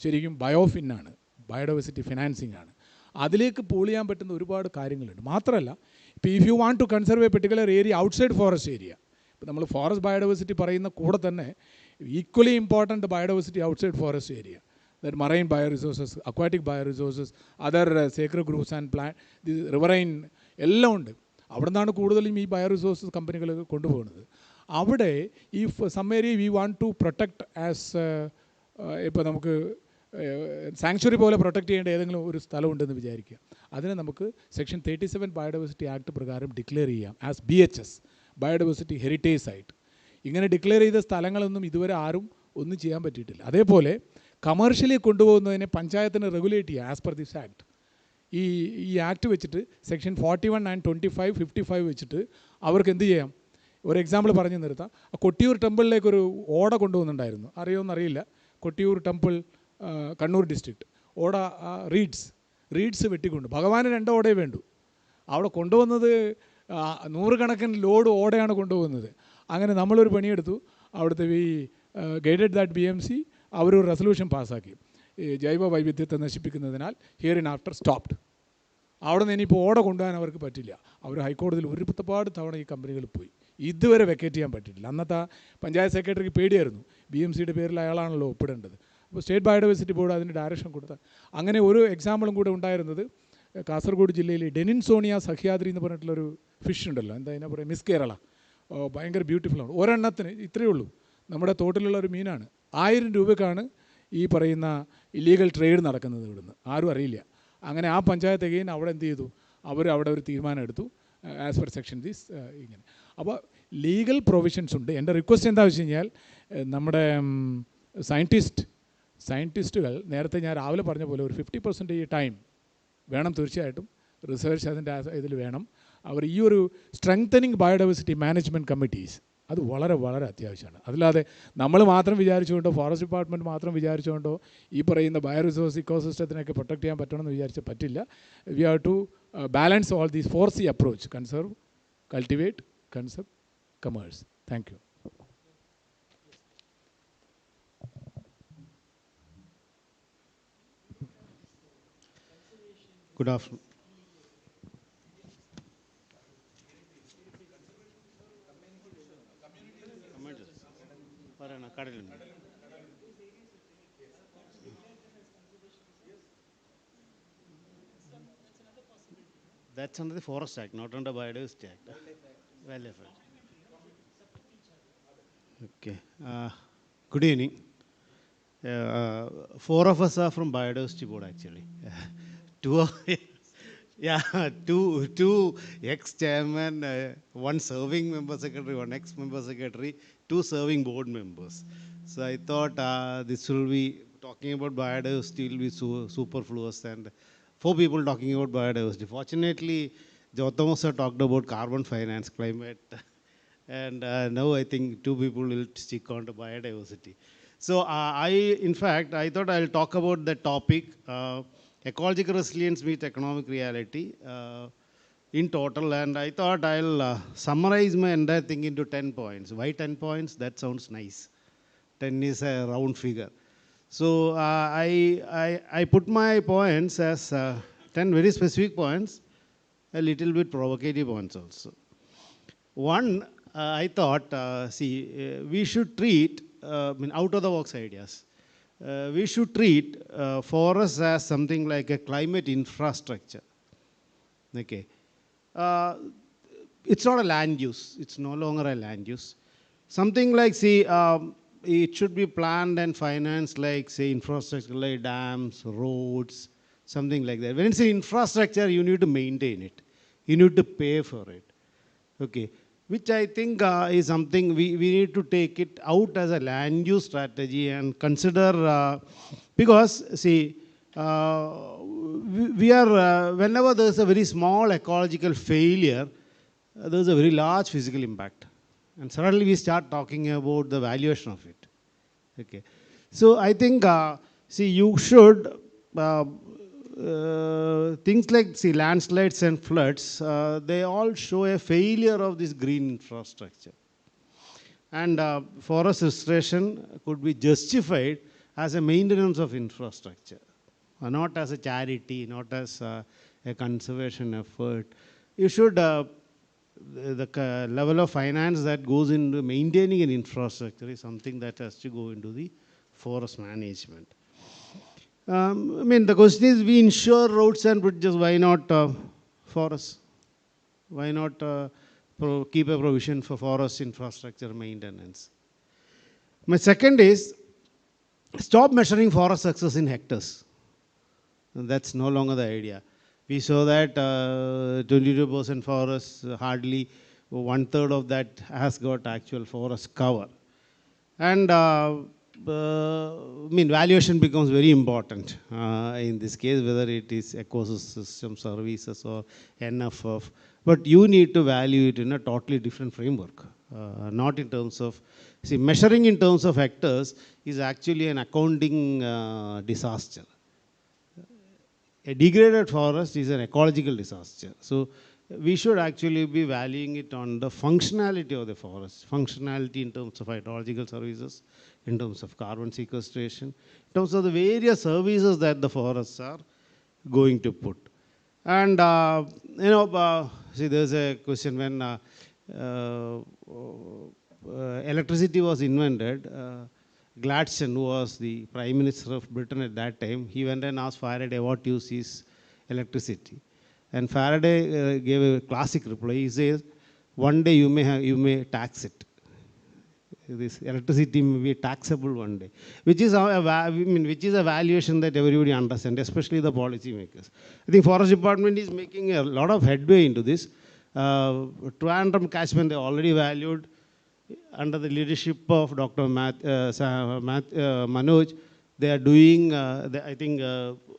ശരിക്കും ബയോഫിന്നാണ്, ബയോഡൈവേഴ്സിറ്റി ഫിനാൻസിങ് ആണ്. അതിലേക്ക് പൂൾ ചെയ്യാൻ പറ്റുന്ന ഒരുപാട് കാര്യങ്ങളുണ്ട്. മാത്രമല്ല, ഇപ്പോൾ if you want to conserve a particular area outside forest area, ഇപ്പോൾ നമ്മൾ ഫോറസ്റ്റ് ബയോഡൈവേഴ്സിറ്റി പറയുന്ന കൂടെ തന്നെ equally important biodiversity outside forest area, that marine bio resources, aquatic bio resources, other sacred groups and plant riverine എല്ലാം ഉണ്ട്. അവിടെ നിന്നാണ് കൂടുതലും ഈ ബയോ റിസോഴ്സസ് കമ്പനികൾ കൊണ്ടുപോകുന്നത്. അവിടെ ഈ some area we want to protect as, ഇപ്പോൾ നമുക്ക് സാങ്ച്വറി പോലെ പ്രൊട്ടക്ട് ചെയ്യേണ്ട ഏതെങ്കിലും ഒരു സ്ഥലമുണ്ടെന്ന് വിചാരിക്കുക. അതിനെ നമുക്ക് സെക്ഷൻ 37 ബയോഡൈവേഴ്സിറ്റി ആക്ട് പ്രകാരം ഡിക്ലെയർ ചെയ്യാം as BHS, biodiversity heritage site. ഇങ്ങനെ ഡിക്ലെയർ ചെയ്ത സ്ഥലങ്ങളൊന്നും ഇതുവരെ ആരും ഒന്നും ചെയ്യാൻ പറ്റിയിട്ടില്ല. അതേപോലെ കമേഴ്ഷ്യലി കൊണ്ടുപോകുന്നതിനെ പഞ്ചായത്തിന് റെഗുലേറ്റ് ചെയ്യാം ആസ് പെർ ദിസ് ആക്ട്. ഈ ആക്ട് വെച്ചിട്ട് സെക്ഷൻ 41 and 25, 55 വെച്ചിട്ട് അവർക്ക് എന്ത് ചെയ്യാം. ഒരു എക്സാമ്പിൾ പറഞ്ഞു നിർത്താം. കൊട്ടിയൂർ ടെമ്പിളിലേക്കൊരു ഓട കൊണ്ടുപോകുന്നുണ്ടായിരുന്നു, അറിയുമെന്നറിയില്ല. Kottiyoor temple, Kannur district. ഓട റീഡ്സ് വെട്ടിക്കൊണ്ട്, ഭഗവാന് 2 ഓടയെ വേണ്ടു. അവിടെ കൊണ്ടുവന്നത് 100 കണക്കിന് ലോഡ് ഓടയാണ് കൊണ്ടുപോകുന്നത്. അങ്ങനെ നമ്മളൊരു പണിയെടുത്തു. അവിടുത്തെ ഗൈഡഡ് ദാറ്റ് BMC അവരൊരു റെസൊല്യൂഷൻ പാസ്സാക്കി, ജൈവ വൈവിധ്യത്തെ നശിപ്പിക്കുന്നതിനാൽ ഹിയർ ഇൻ ആഫ്റ്റർ സ്റ്റോപ്ഡ്. അവിടെ നിന്ന് ഇനിയിപ്പോൾ ഓട കൊണ്ടുപോകാൻ അവർക്ക് പറ്റില്ല. അവർ ഹൈക്കോടതിയിൽ ഒരുപാട് തവണ ഈ കമ്പനികൾ പോയി, ഇതുവരെ വെക്കേറ്റ് ചെയ്യാൻ പറ്റിയിട്ടില്ല. അന്നത്തെ പഞ്ചായത്ത് സെക്രട്ടറിക്ക് പേടിയായിരുന്നു, BMCയുടെ പേരിൽ അയാളാണല്ലോ ഒപ്പിടേണ്ടത്. അപ്പോൾ സ്റ്റേറ്റ് ബയോഡൈവേഴ്സിറ്റി ബോർഡ് അതിന് ഡയറക്ഷൻ കൊടുത്ത. അങ്ങനെ ഒരു എക്സാമ്പിളും കൂടെ ഉണ്ടായിരുന്നത് കാസർഗോഡ് ജില്ലയിൽ ഡെനിൻസോണിയ സഹ്യാദ്രി എന്ന് പറഞ്ഞിട്ടുള്ളൊരു ഫിഷ് ഉണ്ടല്ലോ, എന്താ അതിനെ പറയുക, മിസ് കേരള, ഭയങ്കര ബ്യൂട്ടിഫുള്ളാണ്. ഒരെണ്ണത്തിന് ഇത്രയേ ഉള്ളൂ, നമ്മുടെ തോട്ടിലുള്ള ഒരു മീനാണ്. 1000 രൂപയ്ക്കാണ് ഈ പറയുന്ന ഇല്ലീഗൽ ട്രേഡ് നടക്കുന്നത് ഇവിടുന്ന്, ആരും അറിയില്ല. അങ്ങനെ ആ പഞ്ചായത്ത് എഗെയിൻ അവിടെ എന്ത് ചെയ്തു, അവിടെ ഒരു തീരുമാനം എടുത്തു ആസ് പെർ സെക്ഷൻ ദീസ് ഇങ്ങനെ. അപ്പോൾ ലീഗൽ പ്രൊവിഷൻസ് ഉണ്ട്. എൻ്റെ റിക്വസ്റ്റ് എന്താ വെച്ച് കഴിഞ്ഞാൽ, നമ്മുടെ സയൻറ്റിസ്റ്റുകൾ നേരത്തെ ഞാൻ രാവിലെ പറഞ്ഞ പോലെ ഒരു 50% ടൈം വേണം തീർച്ചയായിട്ടും, റിസർച്ച് അതിൻ്റെ ഇതിൽ വേണം. അവർ ഈ ഒരു സ്ട്രെങ്തനിങ് ബയോഡൈവേഴ്സിറ്റി മാനേജ്മെൻറ്റ് കമ്മിറ്റീസ് അത് വളരെ വളരെ അത്യാവശ്യമാണ്. അതില്ലാതെ നമ്മൾ മാത്രം വിചാരിച്ചുകൊണ്ടോ ഫോറസ്റ്റ് ഡിപ്പാർട്ട്മെൻറ്റ് മാത്രം വിചാരിച്ചുകൊണ്ടോ ഈ പറയുന്ന ബയോ റിസോഴ്സ് ഇക്കോസിസ്റ്റത്തിനൊക്കെ പ്രൊട്ടക്ട് ചെയ്യാൻ പറ്റണമെന്ന് വിചാരിച്ചാൽ പറ്റില്ല. We have to balance all these 4C approach: conserve, cultivate, conserve, commerce. Thank you. Good afternoon. That's under the Forest Act, not under Biodiversity Act. Well, okay. Good evening. Four of us are from Biodiversity Board, actually. Two ex-chairman, one serving member secretary, one ex-member secretary, two serving board members. So I thought this will be, talking about biodiversity will be superfluous, and four people talking about biodiversity. Fortunately, Jothamo sir talked about carbon finance, climate, and now I think two people will stick on to biodiversity. So in fact, I thought I'll talk about the topic, ecological resilience meets economic reality in total, and I thought I'll summarize my entire thing into 10 points. Why 10 points? That sounds nice. 10 is a round figure. So I put my points as 10 very specific points, a little bit provocative points also. One, I thought, we should treat, out of the box ideas, we should treat forests as something like a climate infrastructure. Okay. It's not a land use. It's no longer a land use. Something like, it should be planned and financed like, infrastructure like dams, roads, something like that. When it's an infrastructure, you need to maintain it. You need to pay for it. Okay. Which I think is something we need to take it out as a land use strategy and consider, because we are, whenever there's a very small ecological failure, there's a very large physical impact. And suddenly we start talking about the valuation of it. Okay. So I think, you should, things like landslides and floods, they all show a failure of this green infrastructure. And forest restoration could be justified as a maintenance of infrastructure, not as a charity, not as a conservation effort. You should, the level of finance that goes into maintaining an infrastructure is something that has to go into the forest management. The question is, we insure roads and bridges, why not forests? Why not keep a provision for forest infrastructure maintenance? My second is, stop measuring forest success in hectares. That's no longer the idea. We saw that 22% forests, hardly 1/3 of that has got actual forest cover. And valuation becomes very important in this case, whether it is ecosystem services or NFF. But you need to value it in a totally different framework, not in terms of, measuring in terms of hectares is actually an accounting disaster. A degraded forest is an ecological disaster. So we should actually be valuing it on the functionality of the forest, functionality in terms of hydrological services, in terms of carbon sequestration, in terms of the various services that the forests are going to put. And, there's a question when electricity was invented, Gladstone, who was the Prime Minister of Britain at that time, he went and asked Faraday what use is electricity. And Faraday gave a classic reply. He says, one day you may tax it. This electricity may be taxable one day, which is a valuation that everybody understands, especially the policymakers. I think Forest Department is making a lot of headway into this. Trivandrum catchment they already valued under the leadership of Dr. Manoj. they are doing, I think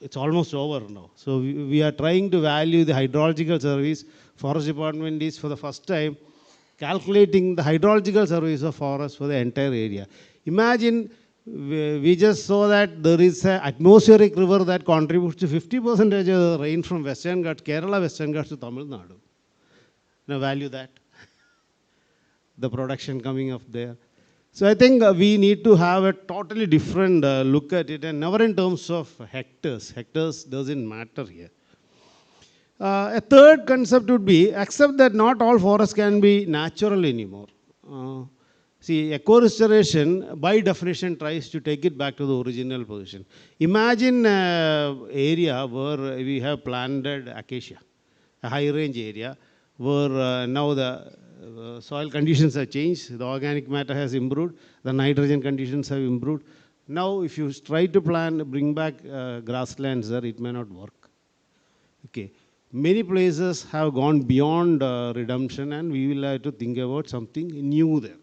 it's almost over now. So we are trying to value the hydrological service. Forest Department is for the first time calculating the hydrological service of forest for the entire area. Imagine we just saw that there is an atmospheric river that contributes to 50% of the rain from Western Ghats, Kerala Western Ghats to Tamil Nadu. Now value that, the production coming up there. So I think we need to have a totally different look at it, and never in terms of hectares. Hectares doesn't matter here. A third concept would be, accept that not all forests can be natural anymore. See, eco-restoration, by definition, tries to take it back to the original position. Imagine an area where we have planted acacia, a high-range area, where now the soil conditions have changed, the organic matter has improved, the nitrogen conditions have improved. Now, if you try to bring back grasslands there, it may not work. Okay. Many places have gone beyond redemption, and we will have to think about something new there.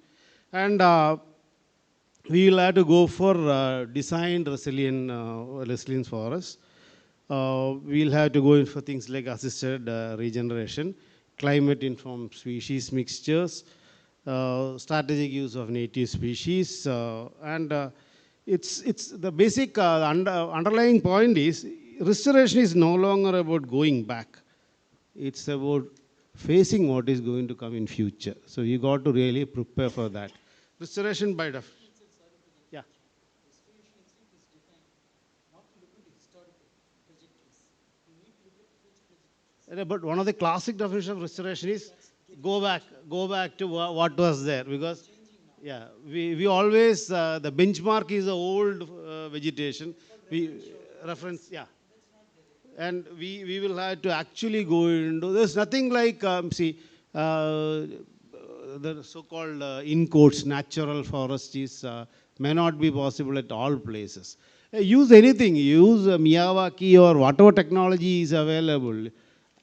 And we will have to go for designed resilience forests. We will have to go in for things like assisted regeneration, climate-informed species mixtures, strategic use of native species, and it's the basic underlying point is restoration is no longer about going back. It's about facing what is going to come in future. So you got to really prepare for that. Restoration by definition. Yeah. But one of the classic definitions of restoration is go back to what was there, because yeah, we always the benchmark is the old vegetation. We reference, yeah. And we will have to actually go into, there's nothing like, the so-called, in quotes, natural forest is, may not be possible at all places. Use anything, use Miyawaki or whatever technology is available.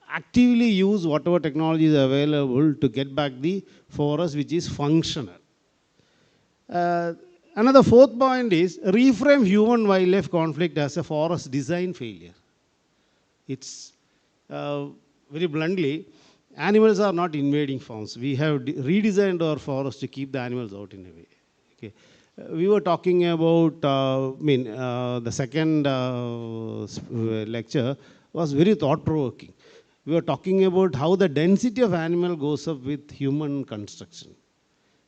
Actively use whatever technology is available to get back the forest which is functional. Another fourth point is reframe human-wildlife conflict as a forest design failure. It's very bluntly, animals are not invading farms. We have redesigned our forests to keep the animals out in a way. Okay. We were talking about, the second lecture was very thought-provoking. We were talking about how the density of animal goes up with human construction.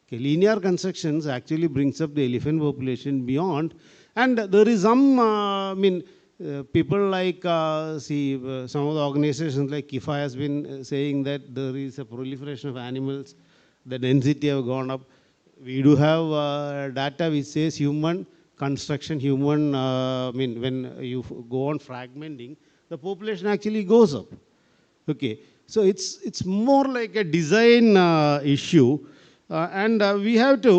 Okay. Linear constructions actually brings up the elephant population beyond, and there is some, people like, some of the organizations like KIFA has been saying that there is a proliferation of animals, the density have gone up. We do have data which says human construction, when you go on fragmenting, the population actually goes up. Okay, so it's more like a design issue, and we have to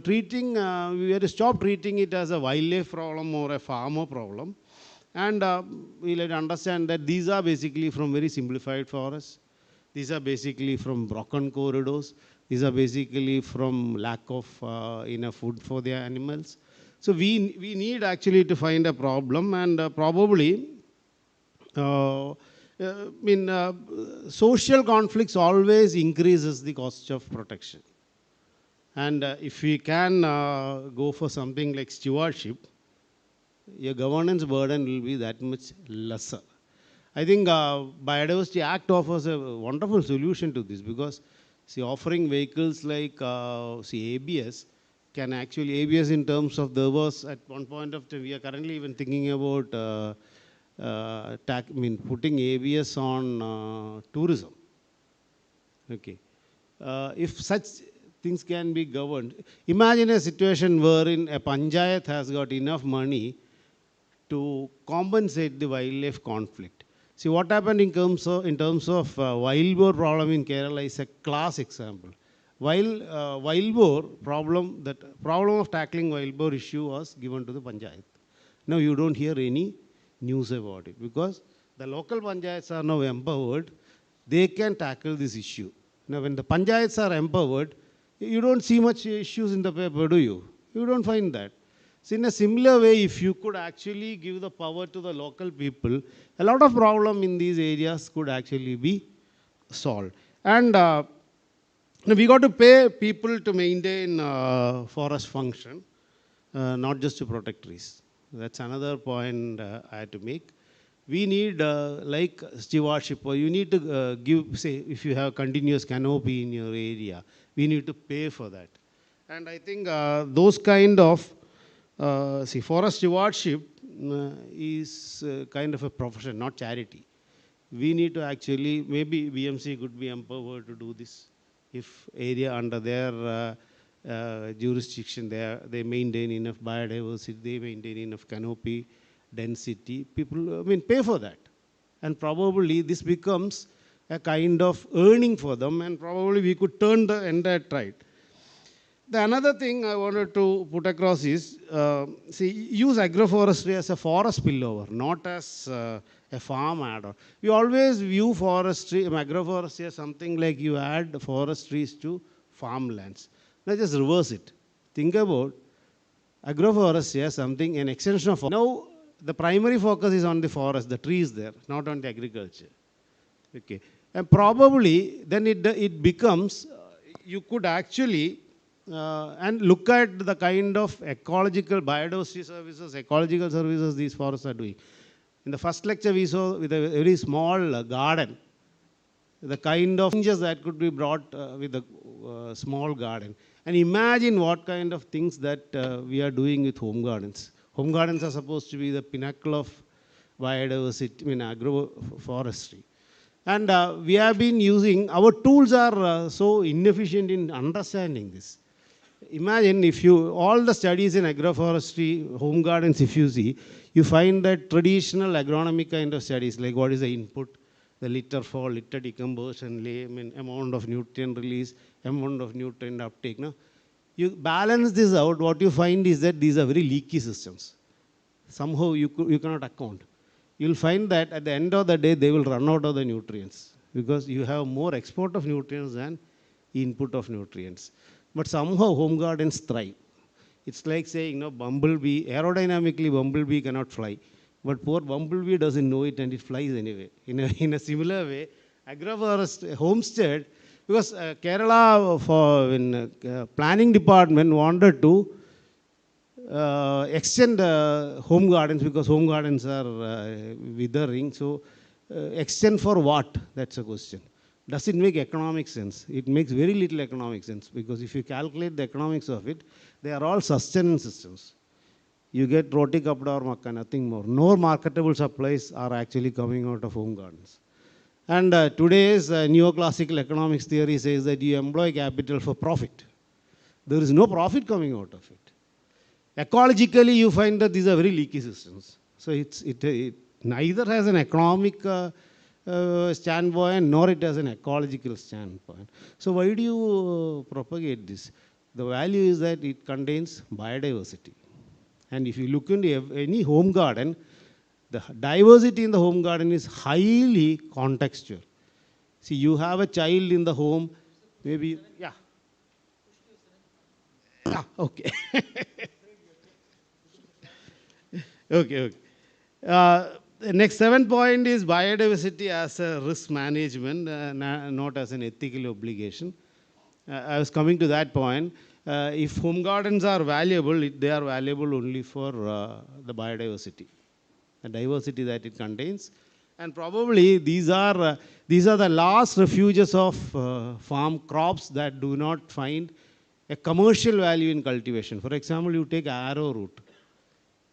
we have to stop treating it as a wildlife problem or a farmer problem. And we'll have to understand that these are basically from very simplified forests. These are basically from broken corridors. These are basically from lack of enough food for the animals. So we need actually to find a problem, and probably, social conflicts always increases the cost of protection. And if we can go for something like stewardship, your governance burden will be that much lesser. I think Biodiversity Act offers a wonderful solution to this, because see, offering vehicles like ABS can actually, ABS in terms of, there was at one point of time, we are currently even thinking about putting ABS on tourism. Okay. If such things can be governed, imagine a situation wherein a panchayat has got enough money to compensate the wildlife conflict. See, what happened in terms of wild boar problem in Kerala is a class example. While wild boar problem, that problem of tackling wild boar issue was given to the panchayat. Now you don't hear any news about it, because the local panchayats are now empowered. They can tackle this issue. Now when the panchayats are empowered, you don't see much issues in the paper, do you? You don't find that. So in a similar way, if you could actually give the power to the local people, a lot of problem in these areas could actually be solved. And we got to pay people to maintain forest function, not just to protect trees. That's another point I had to make. We need like stewardship, or you need to give, say, if you have continuous canopy in your area, we need to pay for that. And I think those kind of, see, forest stewardship is kind of a profession, not charity. We need to actually, maybe BMC could be empowered to do this. If area under their jurisdiction, they maintain enough biodiversity, they maintain enough canopy, density, people, pay for that. And probably this becomes a kind of earning for them, and probably we could turn the entire tide. The another thing I wanted to put across is, see, use agroforestry as a forest spillover, not as a farm add-on. We always view forestry, agroforestry as something like you add forest trees to farmlands. Let's just reverse it. Think about agroforestry as something, an extension of forest. Now, the primary focus is on the forest, the trees there, not on the agriculture. Okay. And probably then it becomes, you could actually, and look at the kind of ecological biodiversity services, ecological services these forests are doing. In the first lecture we saw with a very small garden, the kind of changes that could be brought with a small garden. And imagine what kind of things that we are doing with home gardens. Home gardens are supposed to be the pinnacle of biodiversity, agroforestry. And we have been using, our tools are so inefficient in understanding this. Imagine if you, all the studies in agroforestry, home gardens, if you see, you find that traditional agronomic kind of studies, like what is the input, the litter fall, litter decomposition, amount of nutrient release, amount of nutrient uptake. No? You balance this out, what you find is that these are very leaky systems. Somehow you cannot account. You'll find that at the end of the day, they will run out of the nutrients because you have more export of nutrients than input of nutrients. But somehow home gardens thrive. It's like saying, bumblebee, aerodynamically bumblebee cannot fly. But poor bumblebee doesn't know it and it flies anyway. In a similar way, agroforest, homestead, because Kerala planning department wanted to extend home gardens because home gardens are withering. So extend for what? That's a question. Does it make economic sense? It makes very little economic sense because if you calculate the economics of it, they are all sustenance systems. You get roti, kapda or makka, nothing more. No marketable supplies are actually coming out of home gardens. And today's neoclassical economics theory says that you employ capital for profit. There is no profit coming out of it. Ecologically, you find that these are very leaky systems. So it neither has an economic standpoint nor it has an ecological standpoint. So why do you propagate this? The value is that it contains biodiversity. And if you look into any home garden, the diversity in the home garden is highly contextual. See, you have a child in the home, maybe, yeah. Yeah, okay. Okay. The next 7th point is biodiversity as a risk management, not as an ethical obligation. I was coming to that point. If home gardens are valuable, they are valuable only for the biodiversity, the diversity that it contains. And probably these are the last refuges of farm crops that do not find a commercial value in cultivation. For example, you take arrowroot.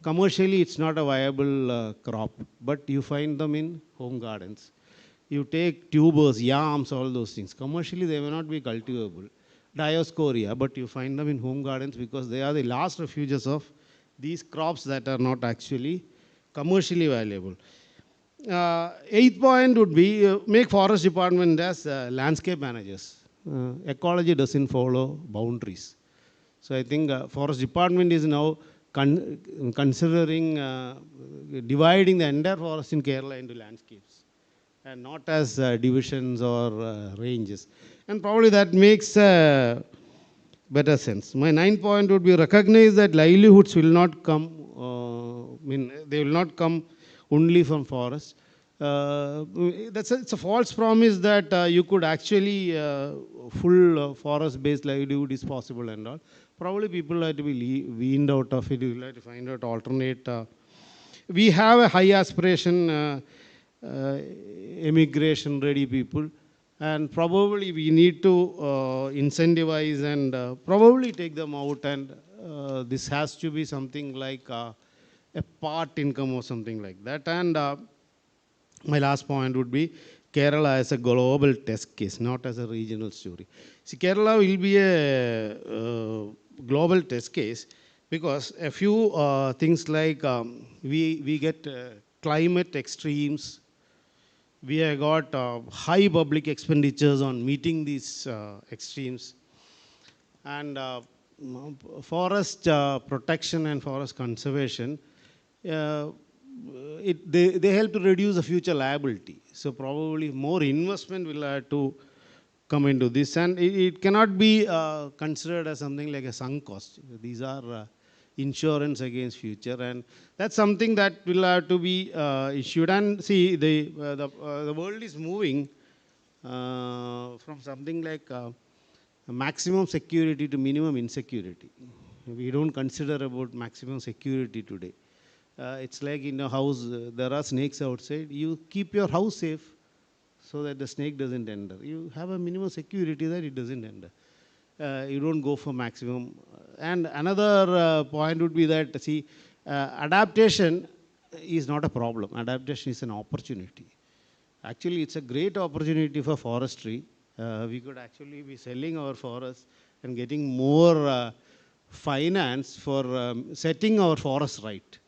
Commercially, it's not a viable crop, but you find them in home gardens. You take tubers, yams, all those things. Commercially, they may not be cultivable. Dioscorea, but you find them in home gardens because they are the last refuges of these crops that are not actually commercially valuable. 8th point would be make forest department as landscape managers. Ecology doesn't follow boundaries. So I think forest department is now considering dividing the entire forest in Kerala into landscapes and not as divisions or ranges. And probably that makes better sense. My 9th point would be recognize that livelihoods will not come, they will not come only from forests. It's a false promise that you could actually full forest-based livelihood is possible and all. Probably people have to be weaned out of it. You will have to find out alternate. We have a high aspiration, immigration-ready people, and probably we need to incentivize and probably take them out. And this has to be something like a part income or something like that. And my last point would be Kerala as a global test case, not as a regional story. See, Kerala will be a global test case because a few things like we get climate extremes, we have got high public expenditures on meeting these extremes, and forest protection and forest conservation, they help to reduce the future liability. So probably more investment will have to come into this, and it cannot be considered as something like a sunk cost. These are insurance against future, and that's something that will have to be issued. And see, the world is moving from something like maximum security to minimum insecurity. We don't consider about maximum security today. It's like in a house, there are snakes outside. You keep your house safe so that the snake doesn't enter. You have a minimum security that it doesn't enter. You don't go for maximum. And another point would be that, see, adaptation is not a problem. Adaptation is an opportunity. Actually, it's a great opportunity for forestry. We could actually be selling our forests and getting more finance for setting our forests right.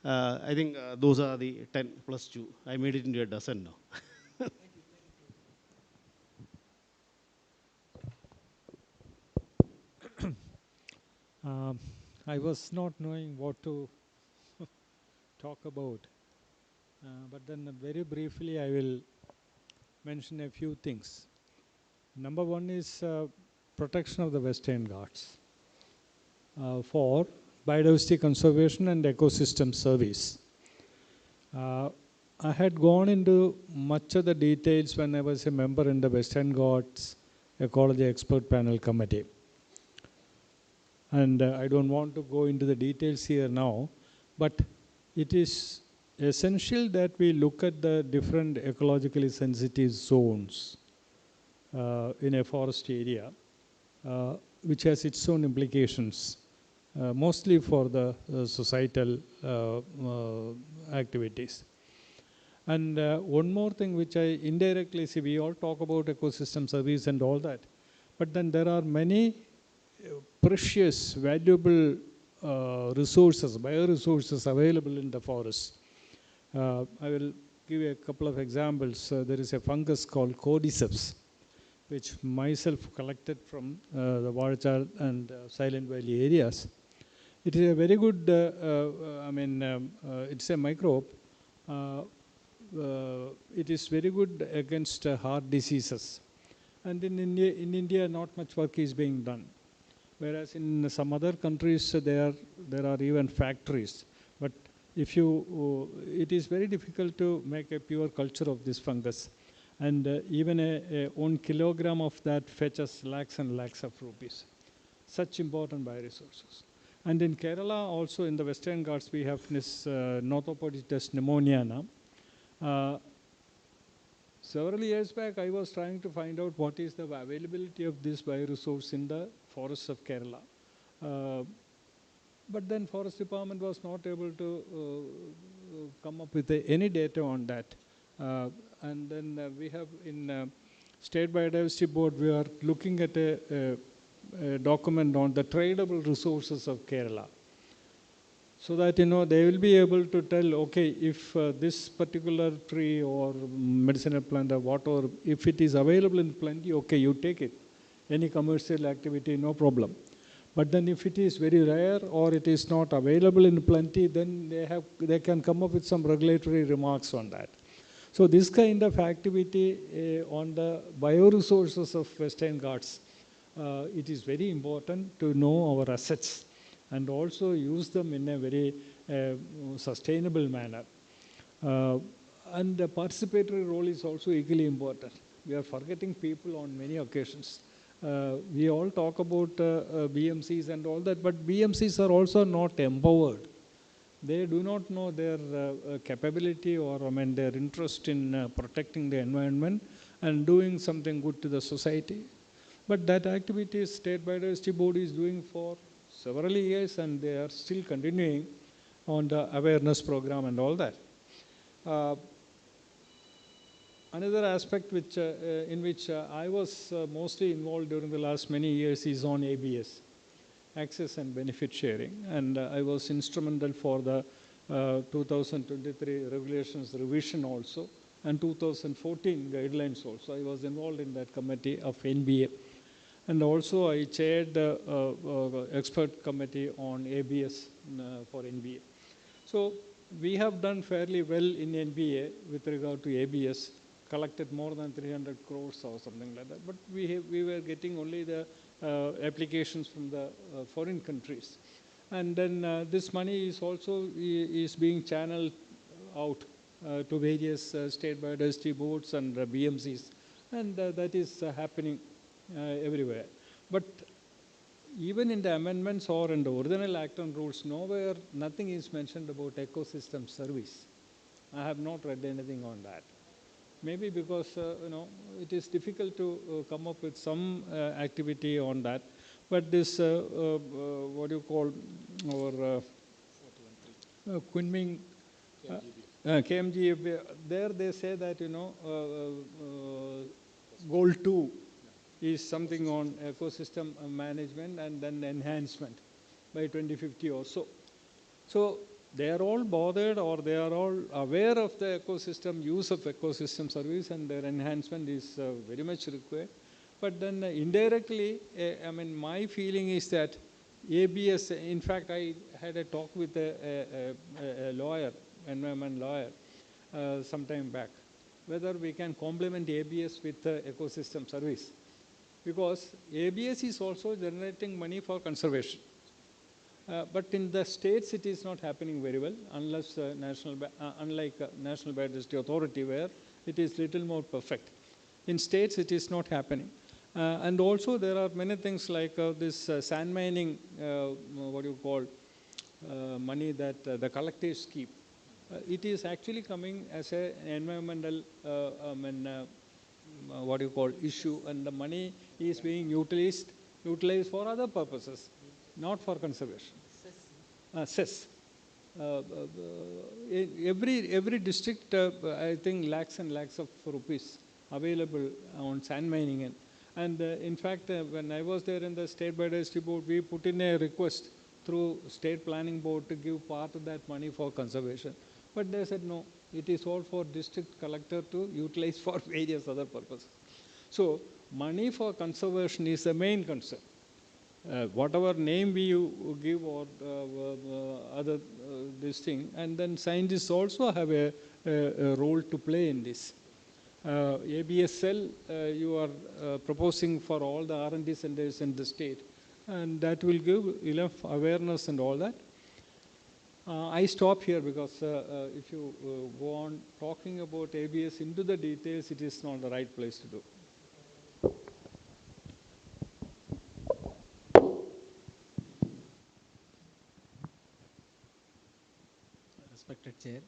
I think those are the 10 plus 2. I made it into a dozen now. I was not knowing what to talk about, but then very briefly I will mention a few things. Number one is protection of the Western Ghats for biodiversity conservation and ecosystem service. I had gone into much of the details when I was a member in the Western Ghats Ecology Expert Panel Committee. And I don't want to go into the details here now, but it is essential that we look at the different ecologically sensitive zones in a forest area, which has its own implications, mostly for the societal activities. And one more thing which I indirectly see, we all talk about ecosystem service and all that, but then there are many precious, valuable resources, bioresources available in the forest. I will give you a couple of examples. There is a fungus called cordyceps, which myself collected from the Varchar and Silent Valley areas. It is a very good, it's a microbe. It is very good against heart diseases. And in India, not much work is being done. Whereas in some other countries, there are even factories. But if it is very difficult to make a pure culture of this fungus. And even a 1 kilogram of that fetches lakhs and lakhs of rupees. Such important bioresources. And in Kerala, also in the Western Ghats, we have this Nothopodytes pneumoniana. Several years back, I was trying to find out what is the availability of this bioresource in the forests of Kerala. But then Forest Department was not able to come up with any data on that. And then we have in State Biodiversity Board, we are looking at a document on the tradable resources of Kerala. So that, they will be able to tell, okay, if this particular tree or medicinal plant or whatever, if it is available in plenty, okay, you take it. Any commercial activity, no problem. But then if it is very rare or it is not available in plenty, then they can come up with some regulatory remarks on that. So this kind of activity on the bioresources of Western Ghats it is very important to know our assets and also use them in a very sustainable manner. And the participatory role is also equally important. We are forgetting people on many occasions. We all talk about BMCs and all that, but BMCs are also not empowered. They do not know their capability or their interest in protecting the environment and doing something good to the society. But that activity State Biodiversity Board is doing for several years, and they are still continuing on the awareness program and all that. Another aspect in which I was mostly involved during the last many years is on ABS, access and benefit sharing, and I was instrumental for the 2023 regulations revision also, and 2014 guidelines also. I was involved in that committee of NBA, and also I chaired the expert committee on ABS for NBA. So we have done fairly well in NBA with regard to ABS, collected more than 300 crores or something like that. But we were getting only the applications from the foreign countries. And then this money is also being channeled out to various state biodiversity boards and BMCs. And that is happening everywhere. But even in the amendments or in the original Act and rules, nowhere, nothing is mentioned about ecosystem service. I have not read anything on that. Maybe because it is difficult to come up with some activity on that. But this, what do you call, our Kunming KMG, there they say that goal 2 is something on ecosystem management and then enhancement by 2050 or so. So they are all bothered, or they are all aware of the ecosystem, use of ecosystem service, and their enhancement is very much required. But then indirectly, my feeling is that ABS, in fact, I had a talk with a lawyer, environment lawyer, some time back, whether we can complement ABS with ecosystem service. Because ABS is also generating money for conservation. But in the states, it is not happening very well, unless unlike National Biodiversity Authority, where it is little more perfect. In states, it is not happening. And also, there are many things like this sand mining, what you call, money that the collectives keep. It is actually coming as an environmental, what you call, issue, and the money is being utilized for other purposes, not for conservation. Cess. Every district, I think, lakhs and lakhs of rupees available on sand mining. And in fact, when I was there in the State Biodiversity Board, we put in a request through State Planning Board to give part of that money for conservation. But they said no, it is all for district collector to utilize for various other purposes. So money for conservation is the main concern. Whatever name we give or other this thing, and then scientists also have a role to play in this. ABSL, you are proposing for all the R&D centers in the state, and that will give enough awareness and all that. I stop here because if you go on talking about ABS into the details, it is not the right place to do. Respected Chair,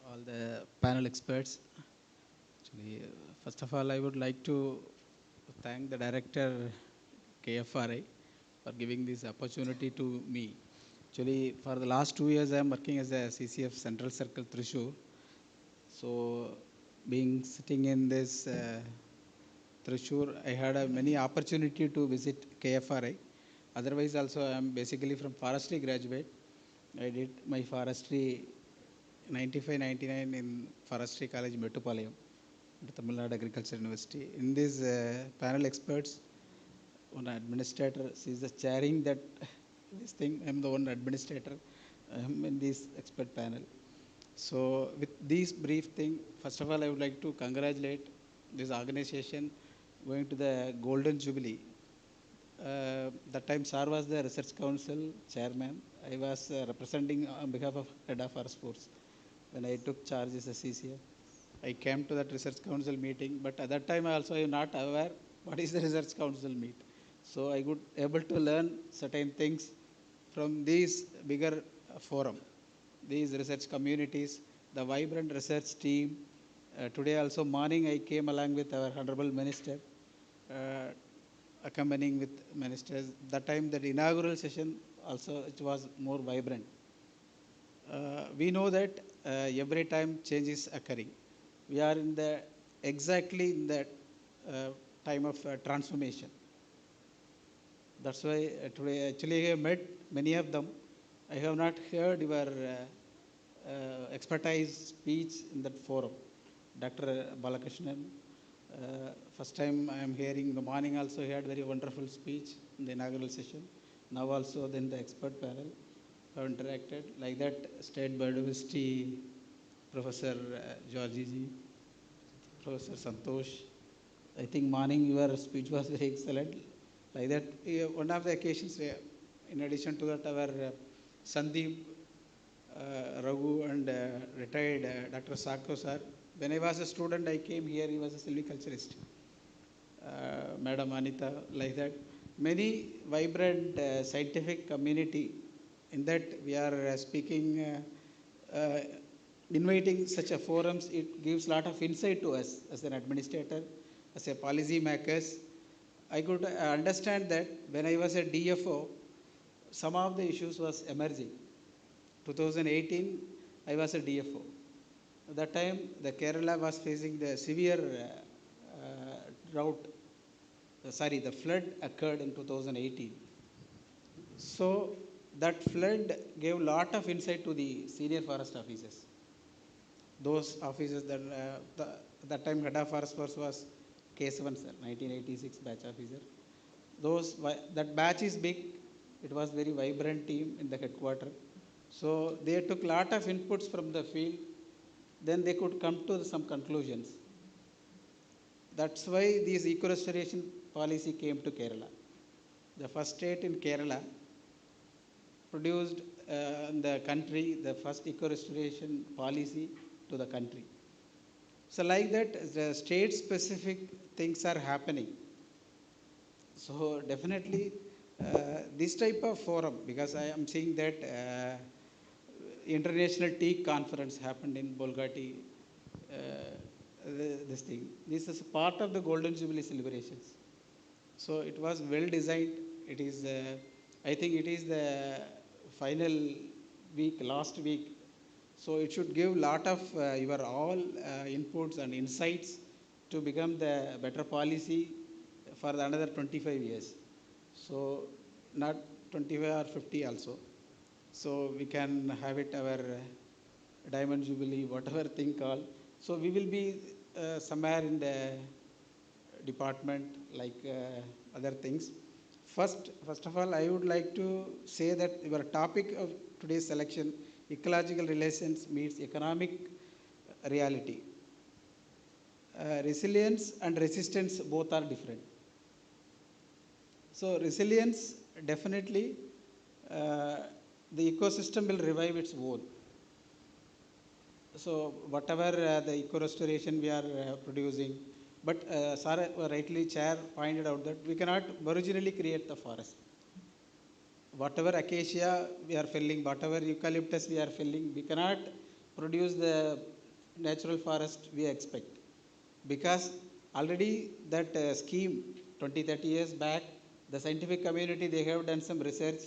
all the panel experts. Actually, first of all, I would like to thank the Director KFRI for giving this opportunity to me. Actually, for the last 2 years, I am working as a CCF Central Circle Thrissur. So, being sitting in this Thrissur, I had many opportunity to visit KFRI. Otherwise, also, I am basically from Forestry graduate. I did my Forestry 95-99 in Forestry College, Mettupalayam, Tamil Nadu Agriculture University. In this panel experts, one administrator, she is the chairing that this thing. I am the one administrator in this expert panel. So with this brief thing, first of all, I would like to congratulate this organization going to the Golden Jubilee. That time Sir was the Research Council chairman. I was representing on behalf of Head of Forest Sports when I took charge as a CCF. I came to that Research Council meeting, but at that time also I am not aware what is the Research Council meet. So I could able to learn certain things from these bigger forum, these research communities, the vibrant research team. Today also morning I came along with our Honorable Minister, accompanying with ministers. That time the inaugural session also it was more vibrant. We know that every time change is occurring. We are in the exactly in that time of transformation. That's why today actually I have met many of them. I have not heard your expertise speech in that forum. Dr. Balakrishnan, first time I am hearing in the morning also he had very wonderful speech in the inaugural session. Now also then the expert panel have interacted. Like that State Biodiversity Professor Georgie, Professor Santosh. I think morning your speech was very excellent. Like that, one of the occasions, in addition to that, our Sandeep, Raghu and retired Dr. Sakko sir. When I was a student, I came here, he was a silviculturist. Madam Anita, like that. Many vibrant scientific community. In that, we are speaking, inviting such a forums. It gives a lot of insight to us as an administrator, as a policy makers. I could understand that when I was a DFO, some of the issues was emerging. 2018, I was a DFO. At that time, the Kerala was facing the severe drought. The flood occurred in 2018. So that flood gave a lot of insight to the senior forest officers. Those officers that time Head of Forest Force was K7 sir, 1986 batch officer. That batch is big. It was very vibrant team in the headquarters. So they took lot of inputs from the field. Then they could come to some conclusions. That's why this eco-restoration policy came to Kerala. The first state in Kerala produced in the country the first eco-restoration policy to the country. So like that, the state-specific things are happening. So definitely, this type of forum, because I am seeing that International Tea Conference happened in Bolgati, this thing. This is part of the Golden Jubilee celebrations. So it was well designed. It is, I think it is the final week, last week. So it should give lot of your all inputs and insights to become the better policy for another 25 years. So not 25 or 50 also. So we can have it our Diamond Jubilee, whatever thing called. So we will be somewhere in the department like other things. First of all, I would like to say that your topic of today's selection, ecological relations meets economic reality. Resilience and resistance both are different. So resilience, definitely, the ecosystem will revive its own. So whatever the eco-restoration we are producing, but Sir rightly chair pointed out that we cannot originally create the forest. Whatever acacia we are felling, whatever eucalyptus we are felling, we cannot produce the natural forest we expect. Because already that scheme 20-30 years back, the scientific community, they have done some research.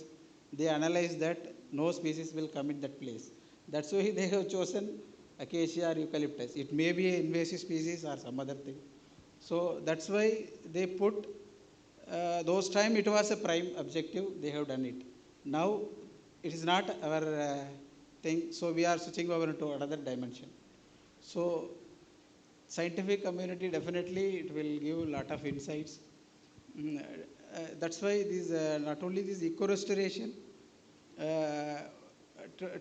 They analyzed that no species will come in that place. That's why they have chosen acacia or eucalyptus. It may be an invasive species or some other thing. So that's why they put, those time it was a prime objective, they have done it. Now it is not our thing, so we are switching over to another dimension. So scientific community, definitely it will give a lot of insights. That's why this, not only this eco-restoration,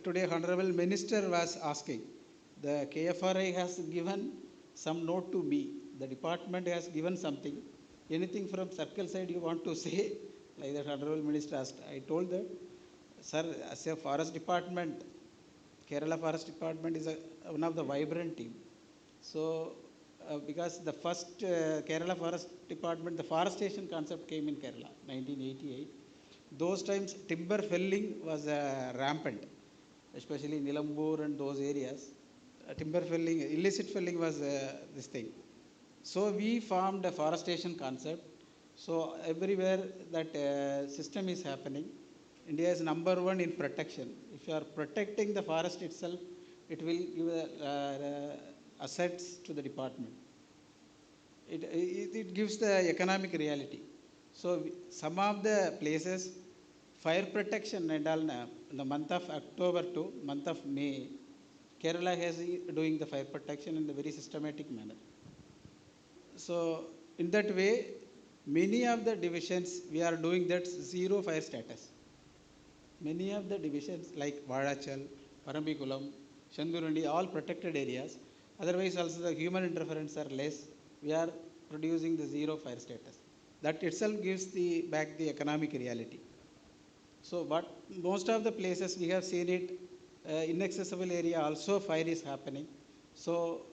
today Honorable Minister was asking, the KFRI has given some note to me. The department has given something. anything from circle side you want to say, like that Honorable Minister asked. I told that, sir, as a forest department, Kerala Forest Department is one of the vibrant team. So, because the first Kerala Forest Department, the forestation concept came in Kerala, 1988. Those times, timber felling was rampant, especially in Nilambur and those areas. Timber felling, illicit felling was this thing. So we formed a forestation concept. So everywhere that system is happening, India is #1 in protection. If you are protecting the forest itself, it will give assets to the department. It gives the economic reality. So some of the places, fire protection and all, in the month of October to month of May, Kerala has doing the fire protection in a very systematic manner. So in that way, many of the divisions, we are doing that zero fire status. Many of the divisions like Vadachal, Parambikulam, Shandurundi, all protected areas. Otherwise also the human interference are less. We are producing the zero fire status. That itself gives back the economic reality. So but most of the places we have seen it, inaccessible area also fire is happening. So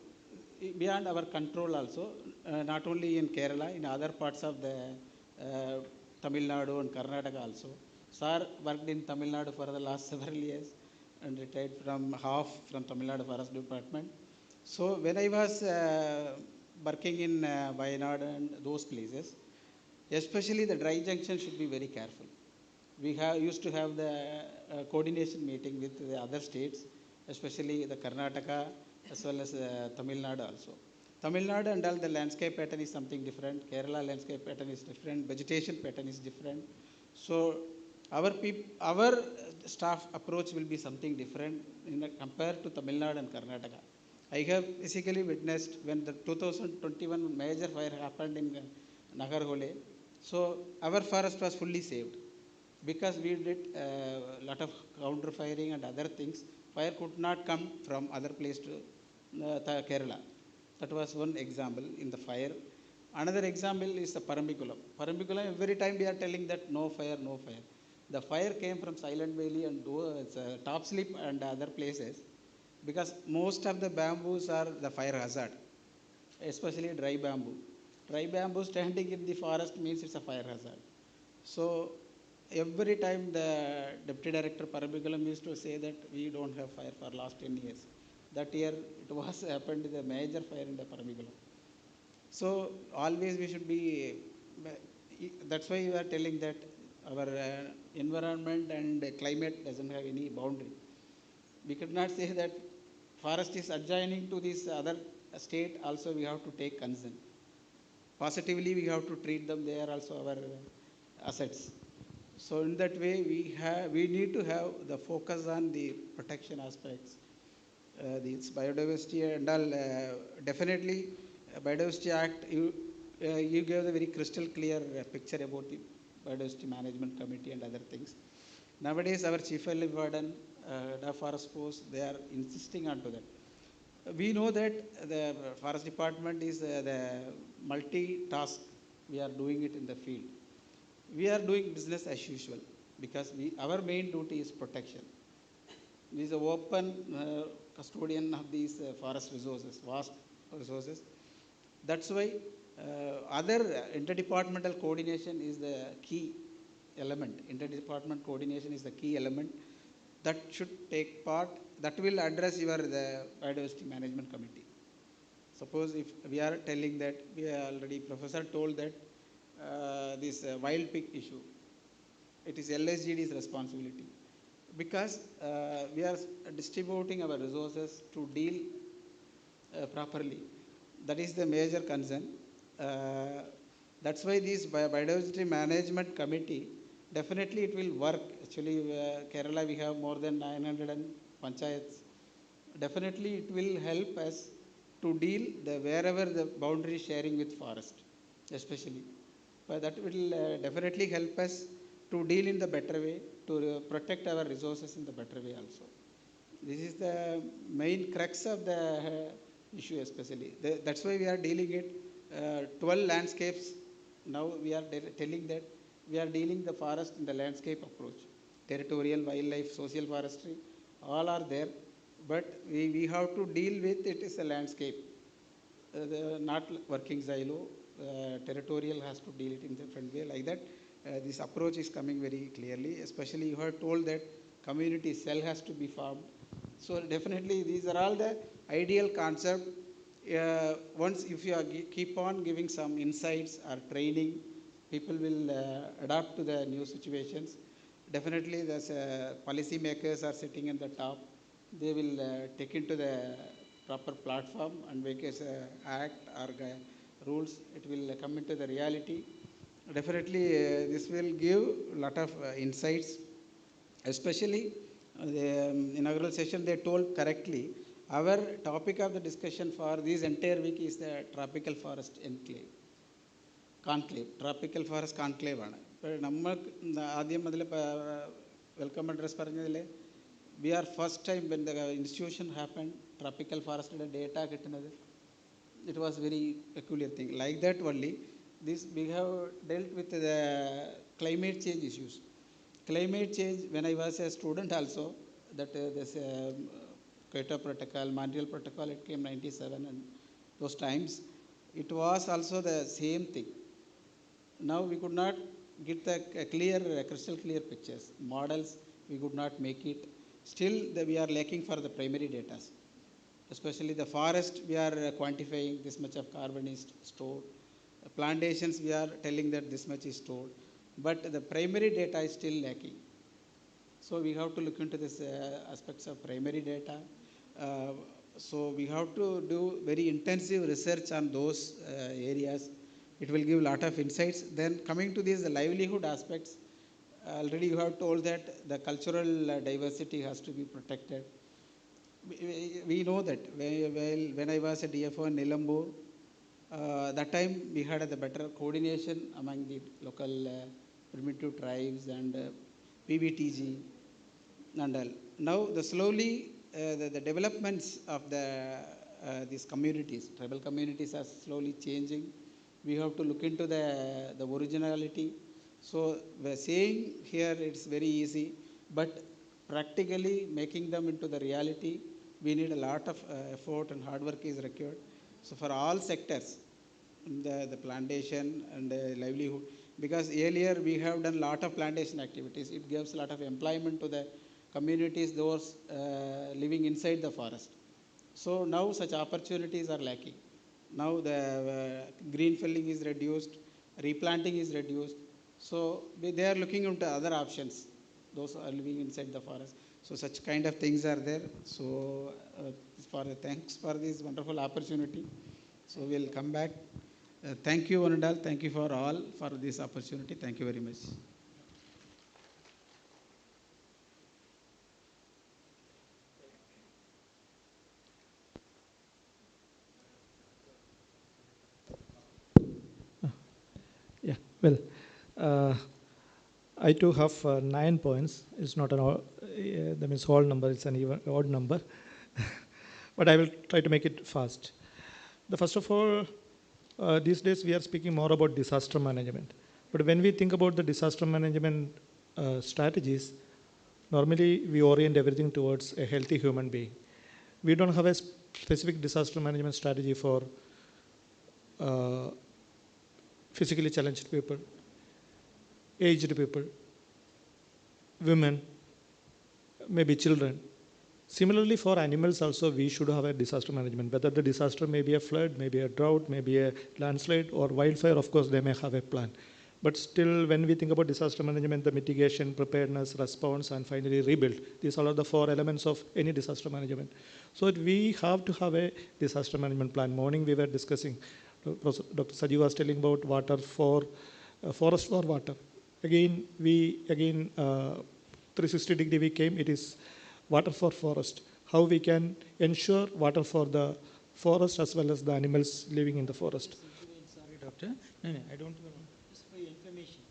beyond our control also, not only in Kerala, in other parts of the Tamil Nadu and Karnataka also. Sir worked in Tamil Nadu for the last several years and retired from Tamil Nadu Forest Department. So when I was working in Wayanad and those places, especially the dry junction should be very careful. We used to have the coordination meeting with the other states, especially the Karnataka as well as Tamil Nadu also. Tamil Nadu and all the landscape pattern is something different. Kerala landscape pattern is different. Vegetation pattern is different. So our staff approach will be something different compared to Tamil Nadu and Karnataka. I have basically witnessed when the 2021 major fire happened in Nagarhole. So our forest was fully saved because we did a lot of counter firing and other things. Fire could not come from other place to Kerala. That was one example in the fire. Another example is the Parambikulam. Parambikulam, every time we are telling that no fire, no fire. The fire came from Silent Valley and Top Slip and other places because most of the bamboos are the fire hazard, especially dry bamboo. Dry bamboo standing in the forest means it's a fire hazard. So every time the Deputy Director Parambikulam used to say that we don't have fire for last 10 years. That year it was happened the major fire in the Parambikulam. So always we should be, that's why we are telling that our environment and climate doesn't have any boundary. We could not say that forest is adjoining to this other state, also we have to take concern. Positively we have to treat them, they are also our assets. So in that way we need to have the focus on the protection aspects. This biodiversity and all, definitely Biodiversity Act, you gave a very crystal clear picture about the Biodiversity Management Committee and other things. Nowadays our Chief Wildlife Warden, the Forest Force, they are insisting on to that. We know that the Forest Department is the multi-task, we are doing it in the field. We are doing business as usual because our main duty is protection. We is an open custodian of these forest resources, vast resources. That's why other interdepartmental coordination is the key element. Interdepartment coordination is the key element that should take part, that will address the Biodiversity Management Committee. Suppose if we are telling that, we already, Professor told that this wild pig issue, it is LSGD's responsibility because we are distributing our resources to deal properly. That is the major concern. That's why this Biodiversity Management Committee, definitely it will work. Actually, Kerala we have more than 900 panchayats. Definitely it will help us to deal wherever the boundary sharing with forest, especially. But that will definitely help us to deal in the better way, to protect our resources in the better way also. This is the main crux of the issue especially. That's why we are dealing it. 12 landscapes now we are telling that we are dealing the forest in the landscape approach. Territorial, wildlife, social forestry, all are there, but we have to deal with it as a landscape. Not working silo, territorial has to deal it in a different way. Like that, this approach is coming very clearly. Especially you have told that community cell has to be formed. So definitely these are all the ideal concept. Once if you are keep on giving some insights or training, people will adapt to the new situations. Definitely the policy makers are sitting in the top. They will take into the proper platform and make as act or rules. It will come into the reality. Definitely this will give a lot of insights. Especially the inaugural session they told correctly. Our topic of the discussion for this entire week is the tropical forest enclave. Conclave, tropical forest conclave ആണ്. ഇപ്പോൾ നമ്മൾ ആദ്യം മുതൽ welcome address പറഞ്ഞതിൽ we are first time when the institution happened, tropical forest data കിട്ടുന്നത്. It was very peculiar thing. Like that only, this we have dealt with the climate change issues. Climate change, when I was a student also, that this Kyoto Protocol, Montreal Protocol, it came 97 and those times, it was also the same thing. Now we could not get the clear, crystal clear pictures. Models, we could not make it. Still, we are lacking for the primary data. Especially the forest, we are quantifying this much of carbon is stored. Plantations, we are telling that this much is stored. But the primary data is still lacking. So we have to look into this aspects of primary data. So we have to do very intensive research on those areas. It will give a lot of insights. Then coming to these livelihood aspects, already you have told that the cultural diversity has to be protected. We know that when I was a DFO in Nilambur, that time we had the better coordination among the local primitive tribes and PBTG and all. Now the slowly the developments of these communities, tribal communities are slowly changing. We have to look into the originality. So we're saying here it's very easy, but practically making them into the reality, we need a lot of effort and hard work is required. So for all sectors, the plantation and livelihood, because earlier we have done a lot of plantation activities. It gives a lot of employment to the communities, those living inside the forest. So now such opportunities are lacking. Now the green felling is reduced, replanting is reduced. So they are looking into other options, those are living inside the forest. So such kind of things are there. So thanks for this wonderful opportunity. So we'll come back. Thank you, one and all. Thank you for all for this opportunity. Thank you very much. Yeah, well, I too have 9 points. It's not an that means whole number, it's an even odd number. But I will try to make it fast. The first of all, these days we are speaking more about disaster management. But when we think about the disaster management strategies, normally we orient everything towards a healthy human being. We don't have a specific disaster management strategy for physically challenged people, aged people, women, maybe children. Similarly, for animals also, we should have a disaster management. Whether the disaster may be a flood, maybe a drought, maybe a landslide or wildfire, of course, they may have a plan. But still, when we think about disaster management, the mitigation, preparedness, response, and finally rebuild, these are all the 4 elements of any disaster management. So we have to have a disaster management plan. Morning we were discussing, Dr. Saji was telling about water for, forest for water. Again, 360-degree we came, it is water for forest. How we can ensure water for the forest as well as the animals living in the forest. Sorry, Doctor. No, I don't want. Just for your information,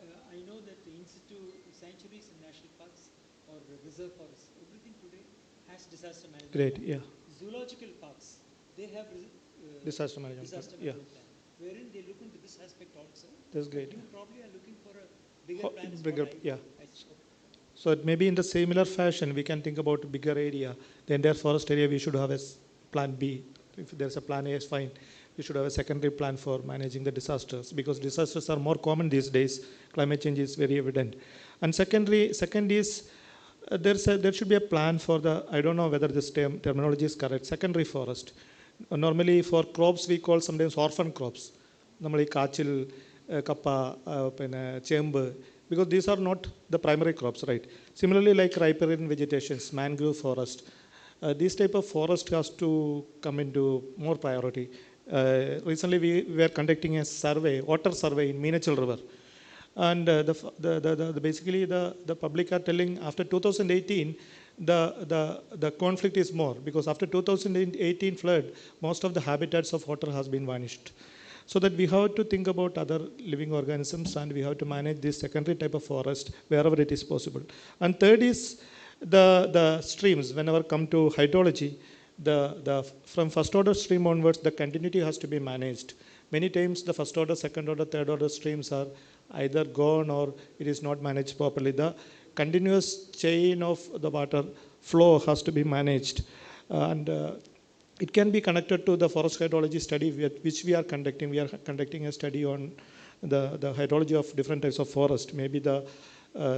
I know that the Institute sanctuaries and national parks or reserve forests, everything today has disaster management. Great, yeah. Zoological parks, they have disaster management. Disaster Yeah. management plan. wherein they look into this aspect also. That's great. You probably are looking for a bigger plan. Bigger, yeah. So it maybe in the similar fashion, we can think about bigger area. The entire forest area, we should have a plan B. If there's a plan A, is fine. We should have a secondary plan for managing the disasters, because disasters are more common these days. Climate change is very evident. And second is, there should be a plan for the, I don't know whether this terminology is correct, secondary forest. Normally for crops, we call sometimes orphan crops. Normally kachil, kappa, chemb, because these are not the primary crops, right? Similarly, like riparian vegetations, mangrove forest, this type of forest has to come into more priority. Recently, we were conducting a survey, water survey in Meenachal River. And basically the public are telling after 2018, the conflict is more, because after 2018 flood, most of the habitats of water has been vanished. So that we have to think about other living organisms, and we have to manage this secondary type of forest wherever it is possible. And third is the streams. Whenever come to hydrology, from first order stream onwards, the continuity has to be managed. Many times the first order, second order, third order streams are either gone or it is not managed properly. The continuous chain of the water flow has to be managed. And it can be connected to the forest hydrology study which we are conducting. We are conducting a study on the hydrology of different types of forest. Maybe the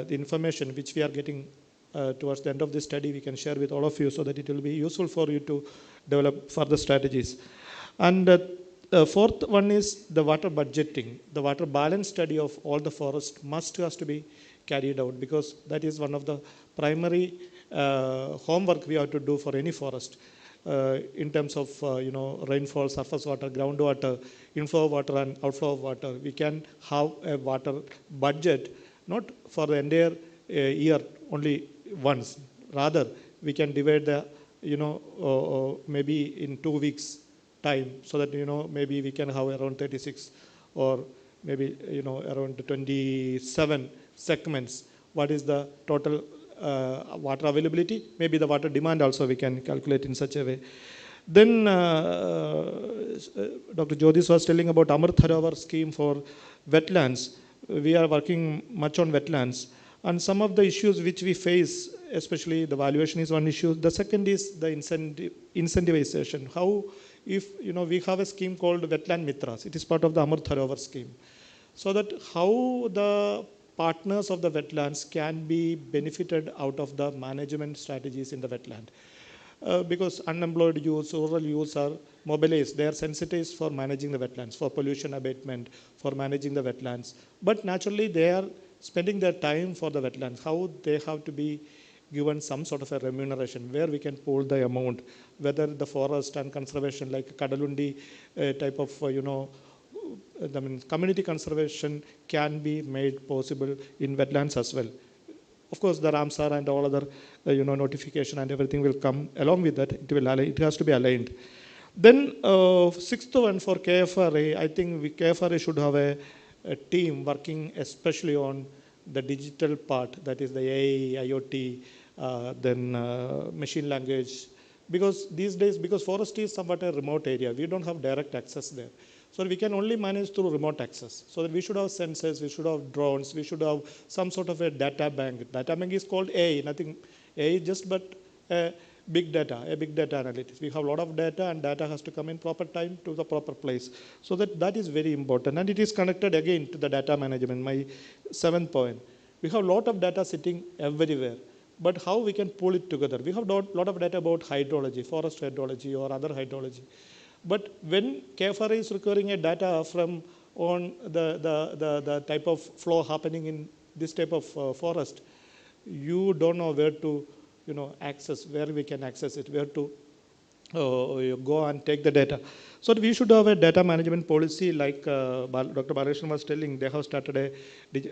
information which we are getting towards the end of this study, we can share with all of you so that it will be useful for you to develop further strategies. And the fourth one is the water budgeting. The water balance study of all the forest has to be carried out, because that is one of the primary homework we have to do for any forest. In terms of rainfall, surface water, groundwater, inflow of water and outflow of water. We can have a water budget, not for the entire year only once. Rather, we can divide the, maybe in 2 weeks time, so that, maybe we can have around 36 or maybe, around 27 segments. What is the total water availability? Maybe the water demand also we can calculate in such a way. Then Dr. Jyotis was telling about Amrit Sarovar scheme for wetlands. We are working much on wetlands. And some of the issues which we face, especially the valuation is one issue. The second is the incentivization. How, if we have a scheme called Wetland Mitras. It is part of the Amrit Sarovar scheme. So that how the partners of the wetlands can be benefited out of the management strategies in the wetland. Because unemployed youths, rural youths are mobilized. They are sensitized for managing the wetlands, for pollution abatement, for managing the wetlands. But naturally, they are spending their time for the wetlands. How they have to be given some sort of a remuneration where we can pool the amount, whether the forest and conservation like Kadalundi type of, community conservation can be made possible in wetlands as well. Of course, the Ramsar and all other, notification and everything will come along with that. It has to be aligned. Then sixth one for KFRA, I think KFRA should have a team working especially on the digital part, that is the AI, IoT, then machine language. Because these days, because forest is somewhat a remote area, we don't have direct access there. So we can only manage through remote access. So that we should have sensors, we should have drones, we should have some sort of a data bank. Data bank is called AI, nothing. AI is just but big data analytics. We have a lot of data, and data has to come in proper time to the proper place. So that is very important. And it is connected again to the data management, my 7th point. We have a lot of data sitting everywhere. But how we can pull it together? We have a lot of data about hydrology, forest hydrology or other hydrology. But when KFRA is requiring a data from on the type of flow happening in this type of forest, you don't know where to access, where we can access it, where to go and take the data. So we should have a data management policy like Dr. Balakrishnan was telling. They have started a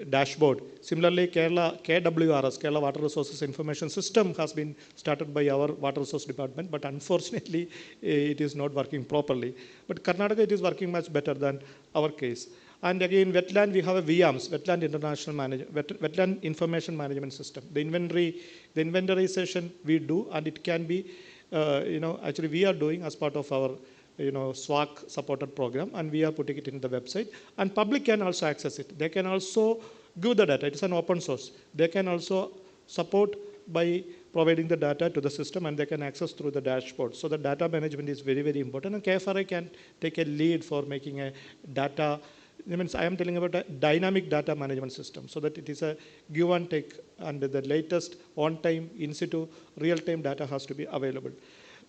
dashboard. Similarly, KWRS, Kerala Water Resources Information System, has been started by our Water Resource Department, but unfortunately, it is not working properly. But Karnataka, it is working much better than our case. And again, wetland, we have a VIAMS, Wetland Information Management System. The inventorization we do, and it can be, actually we are doing as part of our SWAC supported program, and we are putting it in the website. And public can also access it. They can also give the data. It's an open source. They can also support by providing the data to the system, and they can access through the dashboard. So the data management is very, very important, and 𝐓𝐹RI can take a lead for making a data. I am telling about a dynamic data management system, so that it is a give and take, and the latest on-time, in-situ, real-time data has to be available.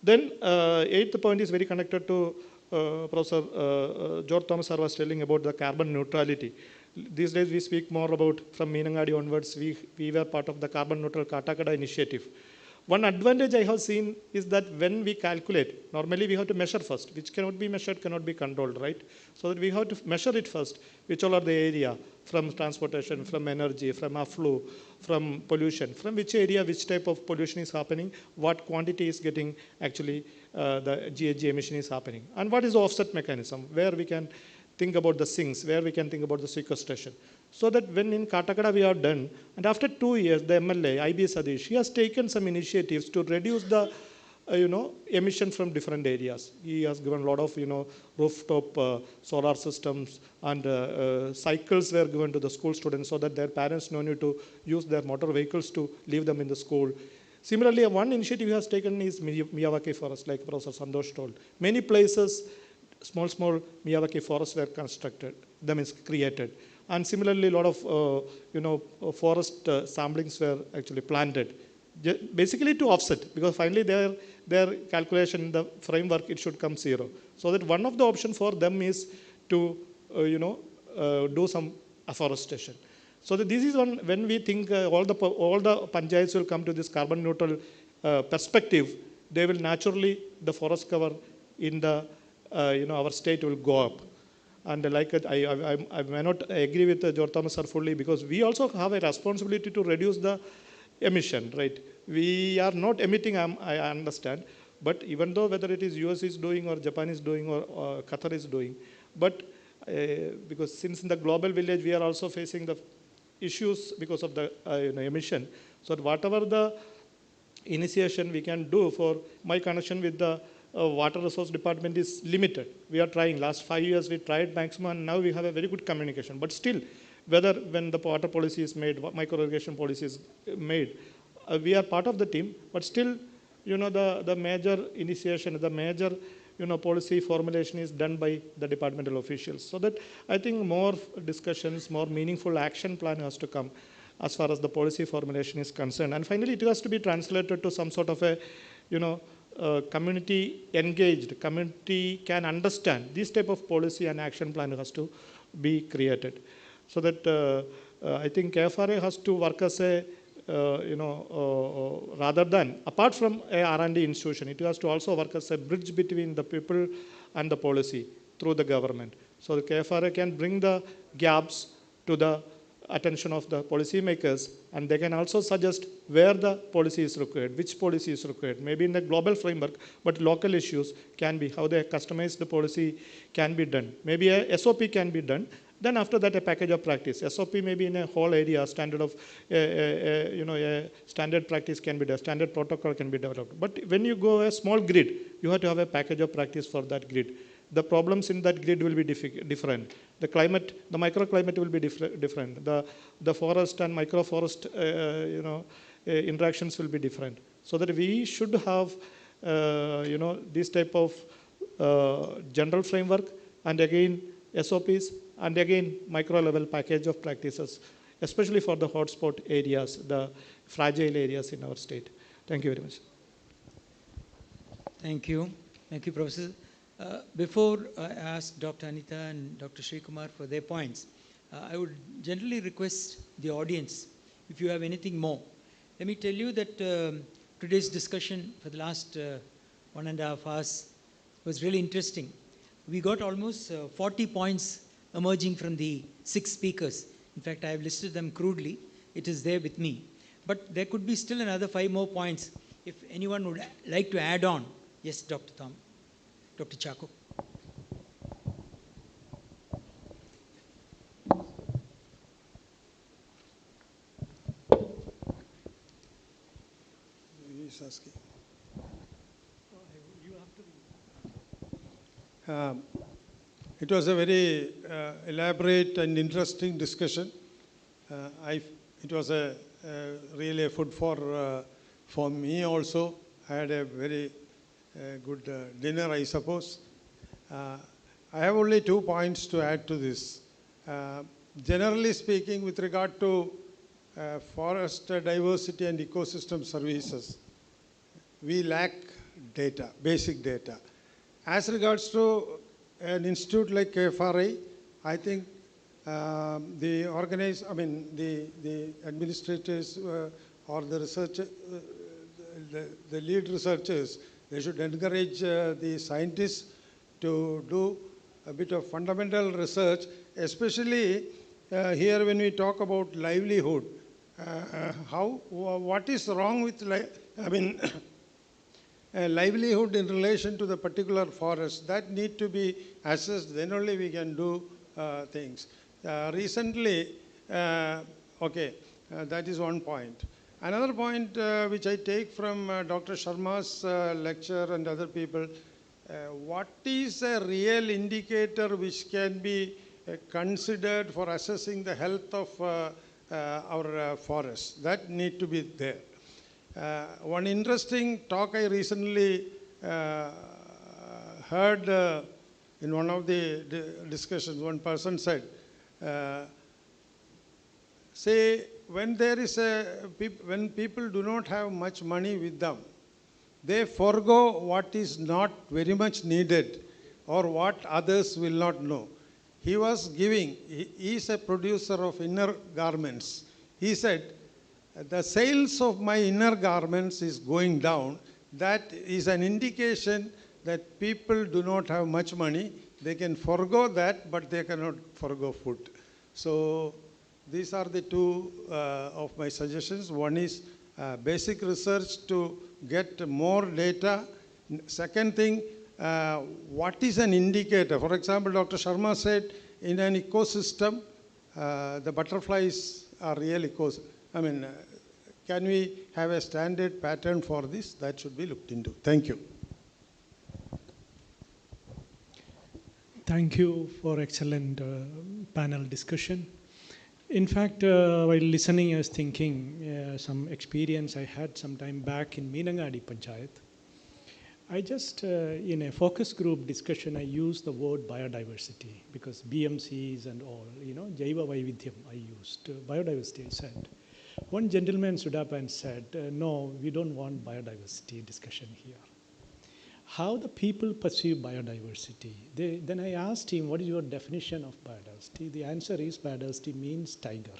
Then eighth point is very connected to Professor George Thomas sir was telling about the carbon neutrality. These days we speak more about, from Meenangadi onwards, we were part of the carbon neutral Katakada initiative. One advantage I have seen is that when we calculate, normally we have to measure first, which cannot be measured, cannot be controlled, right? So that we have to measure it first, which all are the area, from transportation, from energy, from afflow, from pollution, from which area, which type of pollution is happening, what quantity is getting actually the GHG emission is happening, and what is the offset mechanism, where we can think about the sinks, where we can think about the sequestration. So that when in Katakada we are done, and after 2 years, the MLA, IB Sadish, he has taken some initiatives to reduce the emission from different areas. He has given a lot of rooftop solar systems, and cycles were given to the school students so that their parents no need to use their motor vehicles to leave them in the school. Similarly, one initiative he has taken is Miyawaki Forest, like Professor Santosh told. Many places, small Miyawaki forests were constructed, that means created. And similarly, a lot of forest samplings were actually planted, basically to offset, because finally their calculation, the framework, it should come zero. So that one of the options for them is to do some afforestation. So that this is one, when we think all the panchayats will come to this carbon neutral perspective, they will naturally, the forest cover in the our state will go up. And like I may not agree with George Thomas sir fully, because we also have a responsibility to reduce the emission, right? We are not emitting, I understand, but even though whether it is US is doing or Japan is doing or Qatar is doing, but because since in the global village we are also facing the issues because of the emission. So whatever the initiation we can do, for my connection with the water resource department is limited. We are trying. Last 5 years we tried maximum, and now we have a very good communication. But still, whether when the water policy is made, micro irrigation policy is made, we are part of the team. But still, the major initiation, the major policy formulation is done by the departmental officials. So that I think more discussions, more meaningful action plan has to come as far as the policy formulation is concerned. And finally, it has to be translated to some sort of a, community engaged, community can understand. This type of policy and action plan has to be created. So that I think 𝐓𝐹RI has to work as a, rather than, apart from a R&D institution, it has to also work as a bridge between the people and the policy through the government. So the 𝐓𝐹RI can bring the gaps to the attention of the policymakers, and they can also suggest where the policy is required, which policy is required, maybe in the global framework, but local issues can be how they customize the policy can be done. Maybe a SOP can be done. Then after that, a package of practice. SOP maybe in a whole area, standard of, a standard practice can be done, standard protocol can be developed. But when you go a small grid, you have to have a package of practice for that grid. The problems in that grid will be different. The climate, the microclimate will be different. The forest and microforest, interactions will be different. So that we should have, this type of general framework, and again SOPs, and again micro-level package of practices, especially for the hotspot areas, the fragile areas in our state. Thank you very much. Thank you. Thank you, Professor. Before I ask Dr. Anita and Dr. Srikumar for their points, I would generally request the audience, if you have anything more. Let me tell you that today's discussion for the last 1.5 hours was really interesting. We got almost 40 points emerging from the 6 speakers. In fact, I have listed them crudely. It is there with me. But there could be still another 5 more points if anyone would like to add on. Yes, Dr. Tom. Dr. Chako. He's asking. It was a very elaborate and interesting discussion. It was really a food for me also. I had a very good dinner, I suppose. I have only 2 points to add to this. Generally speaking, with regard to forest diversity and ecosystem services, we lack data, basic data. As regards to an institute like 𝐓𝐹RI, I think the administrators or the researchers, the lead researchers, they should encourage the scientists to do a bit of fundamental research, especially here when we talk about livelihood. What is wrong with livelihood in relation to the particular forest? That need to be assessed, then only we can do things. Recently, that is one point. Another point which I take from Dr. Sharma's lecture and other people, what is a real indicator which can be considered for assessing the health of our forests? That need to be there. One interesting talk I recently heard in one of the discussions, one person said, when people do not have much money with them, they forego what is not very much needed or what others will not know. He was giving, he is a producer of inner garments. He said, the sales of my inner garments is going down. That is an indication that people do not have much money. They can forego that, but they cannot forego food. So these are the two of my suggestions. One is basic research to get more data. Second thing, what is an indicator? For example, Dr. Sharma said in an ecosystem, the butterflies are real ecosystem. Can we have a standard pattern for this? That should be looked into. Thank you. Thank you for excellent panel discussion. In fact, while listening, I was thinking some experience I had some time back in Meenangadi Panchayat. I just, in a focus group discussion, I used the word biodiversity because BMCs and all, Jaiva Vaividhyam I used. Biodiversity I said. One gentleman stood up and said, no, we don't want biodiversity discussion here. How the people perceive biodiversity? Then I asked him, what is your definition of biodiversity? The answer is biodiversity means tiger.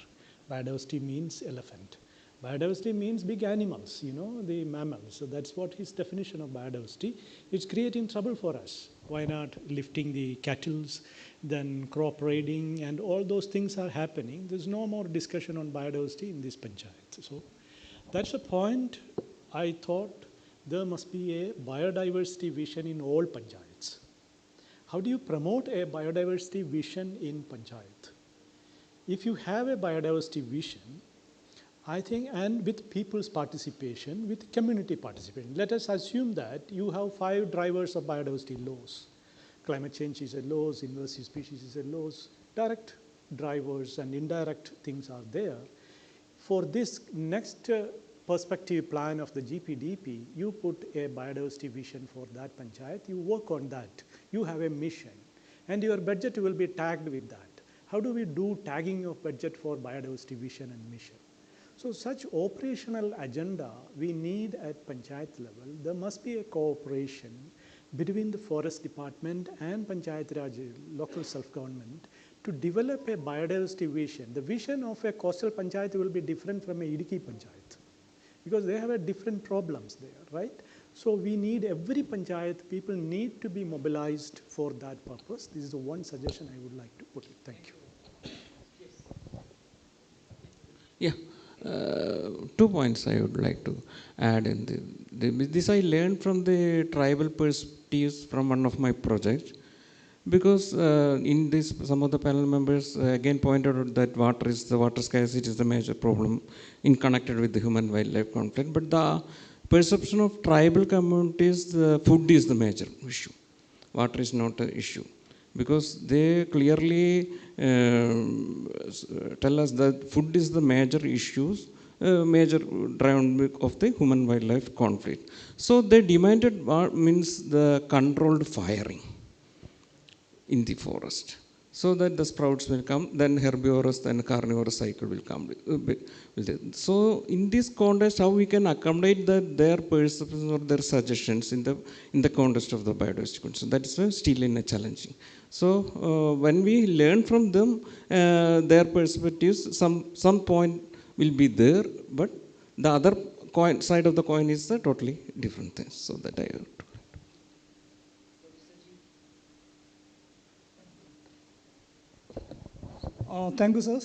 Biodiversity means elephant. Biodiversity means big animals, the mammals. So that's what his definition of biodiversity. It's creating trouble for us. Why not lifting the cattle, then crop raiding, and all those things are happening. There's no more discussion on biodiversity in this panchayat. So that's the point. I thought there must be a biodiversity vision in all panchayats. How do you promote a biodiversity vision in panchayat? If you have a biodiversity vision, I think, and with people's participation, with community participation, let us assume that you have 5 drivers of biodiversity laws. Climate change is a laws, invasive species is a laws, direct drivers and indirect things are there. For this next perspective plan of the GPDP, you put a biodiversity vision for that panchayat, you work on that, you have a mission, and your budget will be tagged with that. How do we do tagging of budget for biodiversity vision and mission? So such operational agenda we need at panchayat level. There must be a cooperation between the forest department and Panchayat Raj, local self-government, to develop a biodiversity vision. The vision of a coastal panchayat will be different from a Idukki panchayat because they have a different problems there, right? So we need every panchayat, people need to be mobilized for that purpose. This is the one suggestion I would like to put it. Thank you. Yeah. 2 points I would like to add in this I learned from the tribal perspectives from one of my projects, because in this some of the panel members again pointed out that water scarcity is the major problem in connected with the human wildlife conflict, but the perception of tribal communities, food is the major issue. water is not an issue. Because they clearly tell us that food is the major issues, major driver of the human-wildlife conflict. So they demanded what means the controlled firing in the forest, so that the sprouts will come, then herbivorous, then carnivorous cycle will come. So in this context, how we can accommodate their perceptions or their suggestions in the context of the biodiversity. So that is still in a challenging. So when we learn from them, their perspectives, some point will be there, but the other side of the coin is a totally different thing. So that I have to. Thank you, sir.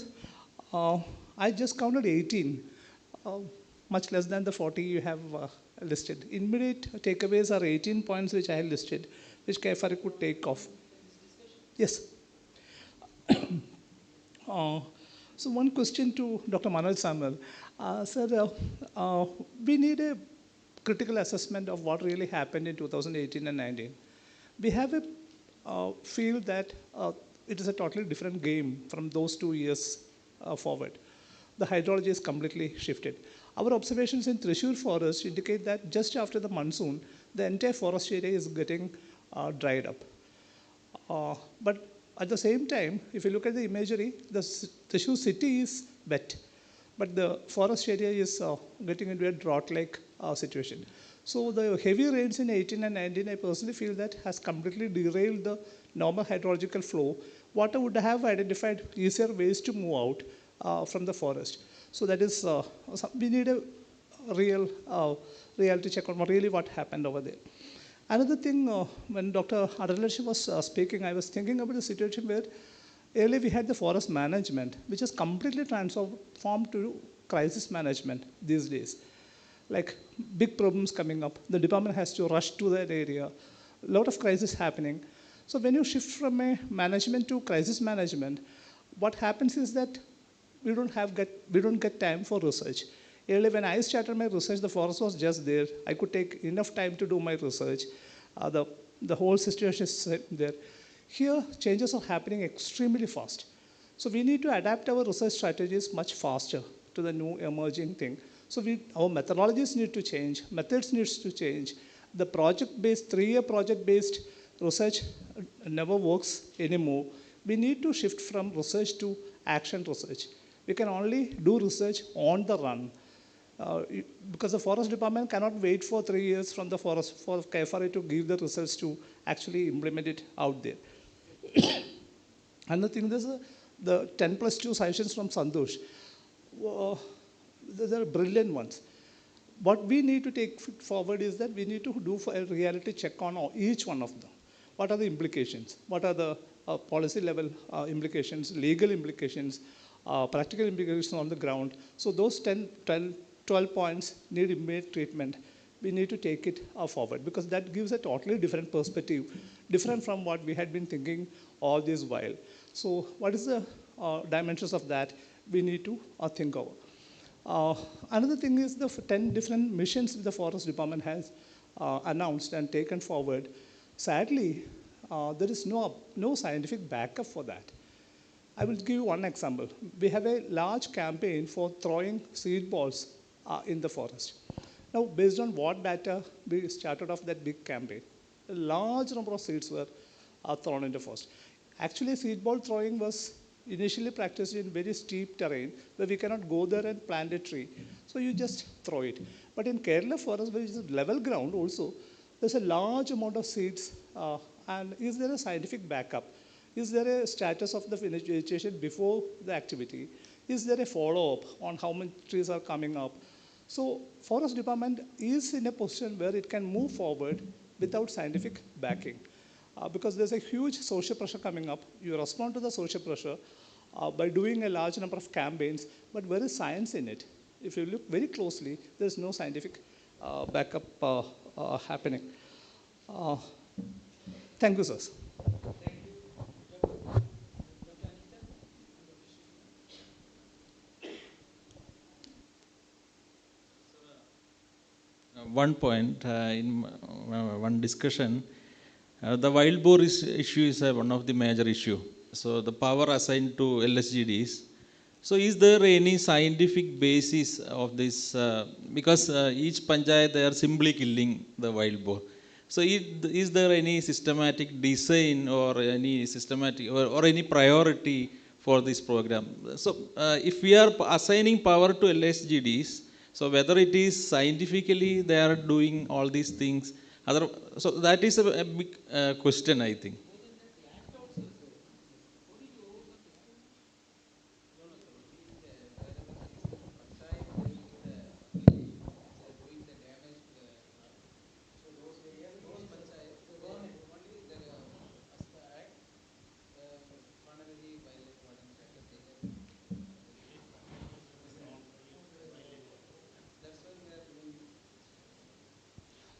I just counted 18, much less than the 40 you have listed. Immediate takeaways are 18 points which I have listed, which 𝐓𝐹RI could take off. Yes. So one question to Dr. Manoj Samuel. Sir, we need a critical assessment of what really happened in 2018 and 19. We have a feel that it is a totally different game from those 2 years forward. The hydrology is completely shifted. Our observations in Thrissur forest indicate that just after the monsoon, the entire forest area is getting dried up. But at the same time, if you look at the imagery, the Thrissur city is wet, but the forest area is getting into a drought-like situation. So the heavy rains in 18 and 19, I personally feel that has completely derailed the normal hydrological flow. Water would have identified easier ways to move out from the forest. So that is, we need a real reality check on really what happened over there. Another thing, when Dr. Adalarshi was speaking, I was thinking about the situation where earlier we had the forest management, which is completely transformed to crisis management these days. Like big problems coming up, the department has to rush to that area, a lot of crisis happening. So when you shift from a management to crisis management, what happens is that we don't get time for research. Earlier, when I started my research, the forest was just there. I could take enough time to do my research. The whole situation is there. Here, changes are happening extremely fast. So we need to adapt our research strategies much faster to the new emerging thing. So our methodologies need to change, methods needs to change. The project-based, 3-year project-based research never works anymore. We need to shift from research to action research. We can only do research on the run. Because the forest department cannot wait for 3 years from the forest for 𝐓𝐹RI to give the results to actually implement it out there. Another thing is the 10+2 suggestions from Santosh. They're brilliant ones. What we need to take forward is that we need to do a reality check on each one of them. What are the implications? What are the policy level implications, legal implications, practical implications on the ground? So those 12 points need immediate treatment. We need to take it forward because that gives a totally different perspective, different from what we had been thinking all this while. So what is the dimensions of that we need to think over. Another thing is the 10 different missions the forest department has announced and taken forward. Sadly, there is no scientific backup for that. I will give you one example. We have a large campaign for throwing seed balls in the forest. Now, based on what data we started off that big campaign, a large number of seeds were thrown in the forest. Actually, seed ball throwing was initially practiced in very steep terrain where we cannot go there and plant a tree. So you just throw it. But in Kerala forest, which is level ground also, there's a large amount of seeds. And is there a scientific backup? Is there a status of the vegetation before the activity? Is there a follow-up on how many trees are coming up? So forest department is in a position where it can move forward without scientific backing. Because there's a huge social pressure coming up. You respond to the social pressure by doing a large number of campaigns, but where is science in it? If you look very closely, there's no scientific backup happening. Thank you, sir. One point in one discussion, The wild boar issue is one of the major issue. So the power assigned to LSGDs. So is there any scientific basis of this? Because each panchayat they are simply killing the wild boar. So is there any systematic design or any systematic or any priority for this program? So if we are assigning power to LSGDs, so whether it is scientifically they are doing all these things, so that is a big question, I think.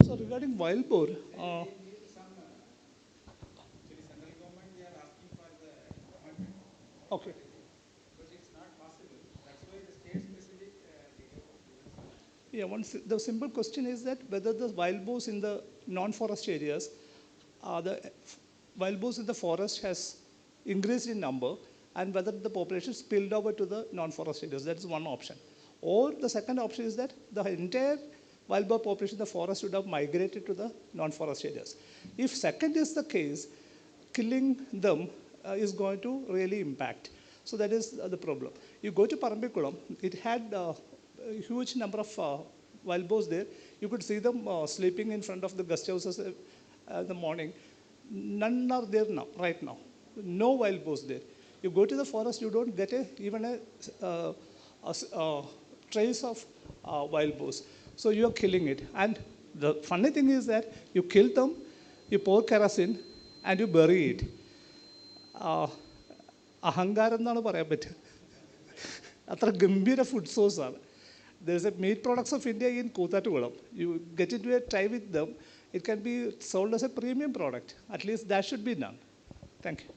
So regarding wild boar, okay. Yeah, the simple question is that whether the wild boars in the non-forest areas, wild boars in the forest has increased in number, and whether the population spilled over to the non-forest areas. That is one option. Or the second option is that the entire wild boar population in the forest would have migrated to the non-forest areas. If second is the case, killing them is going to really impact. So that is the problem. You go to Parambikulam, it had a huge number of wild boars there. You could see them sleeping in front of the guest houses in the morning. None are there now, right now. No wild boars there. You go to the forest, you don't get even a trace of wild boars. So you are killing it. And the funny thing is that you kill them, you pour kerosene, and you bury it. അഹങ്കാരം എന്നാണ് പറയാൻ പറ്റുക. അത്ര ഗംഭീര food സോഴ്സാണ്. There's a meat products of India in Kothatukulam. You get into a tie with them, it can be sold as a premium product. At least that should be done. Thank you.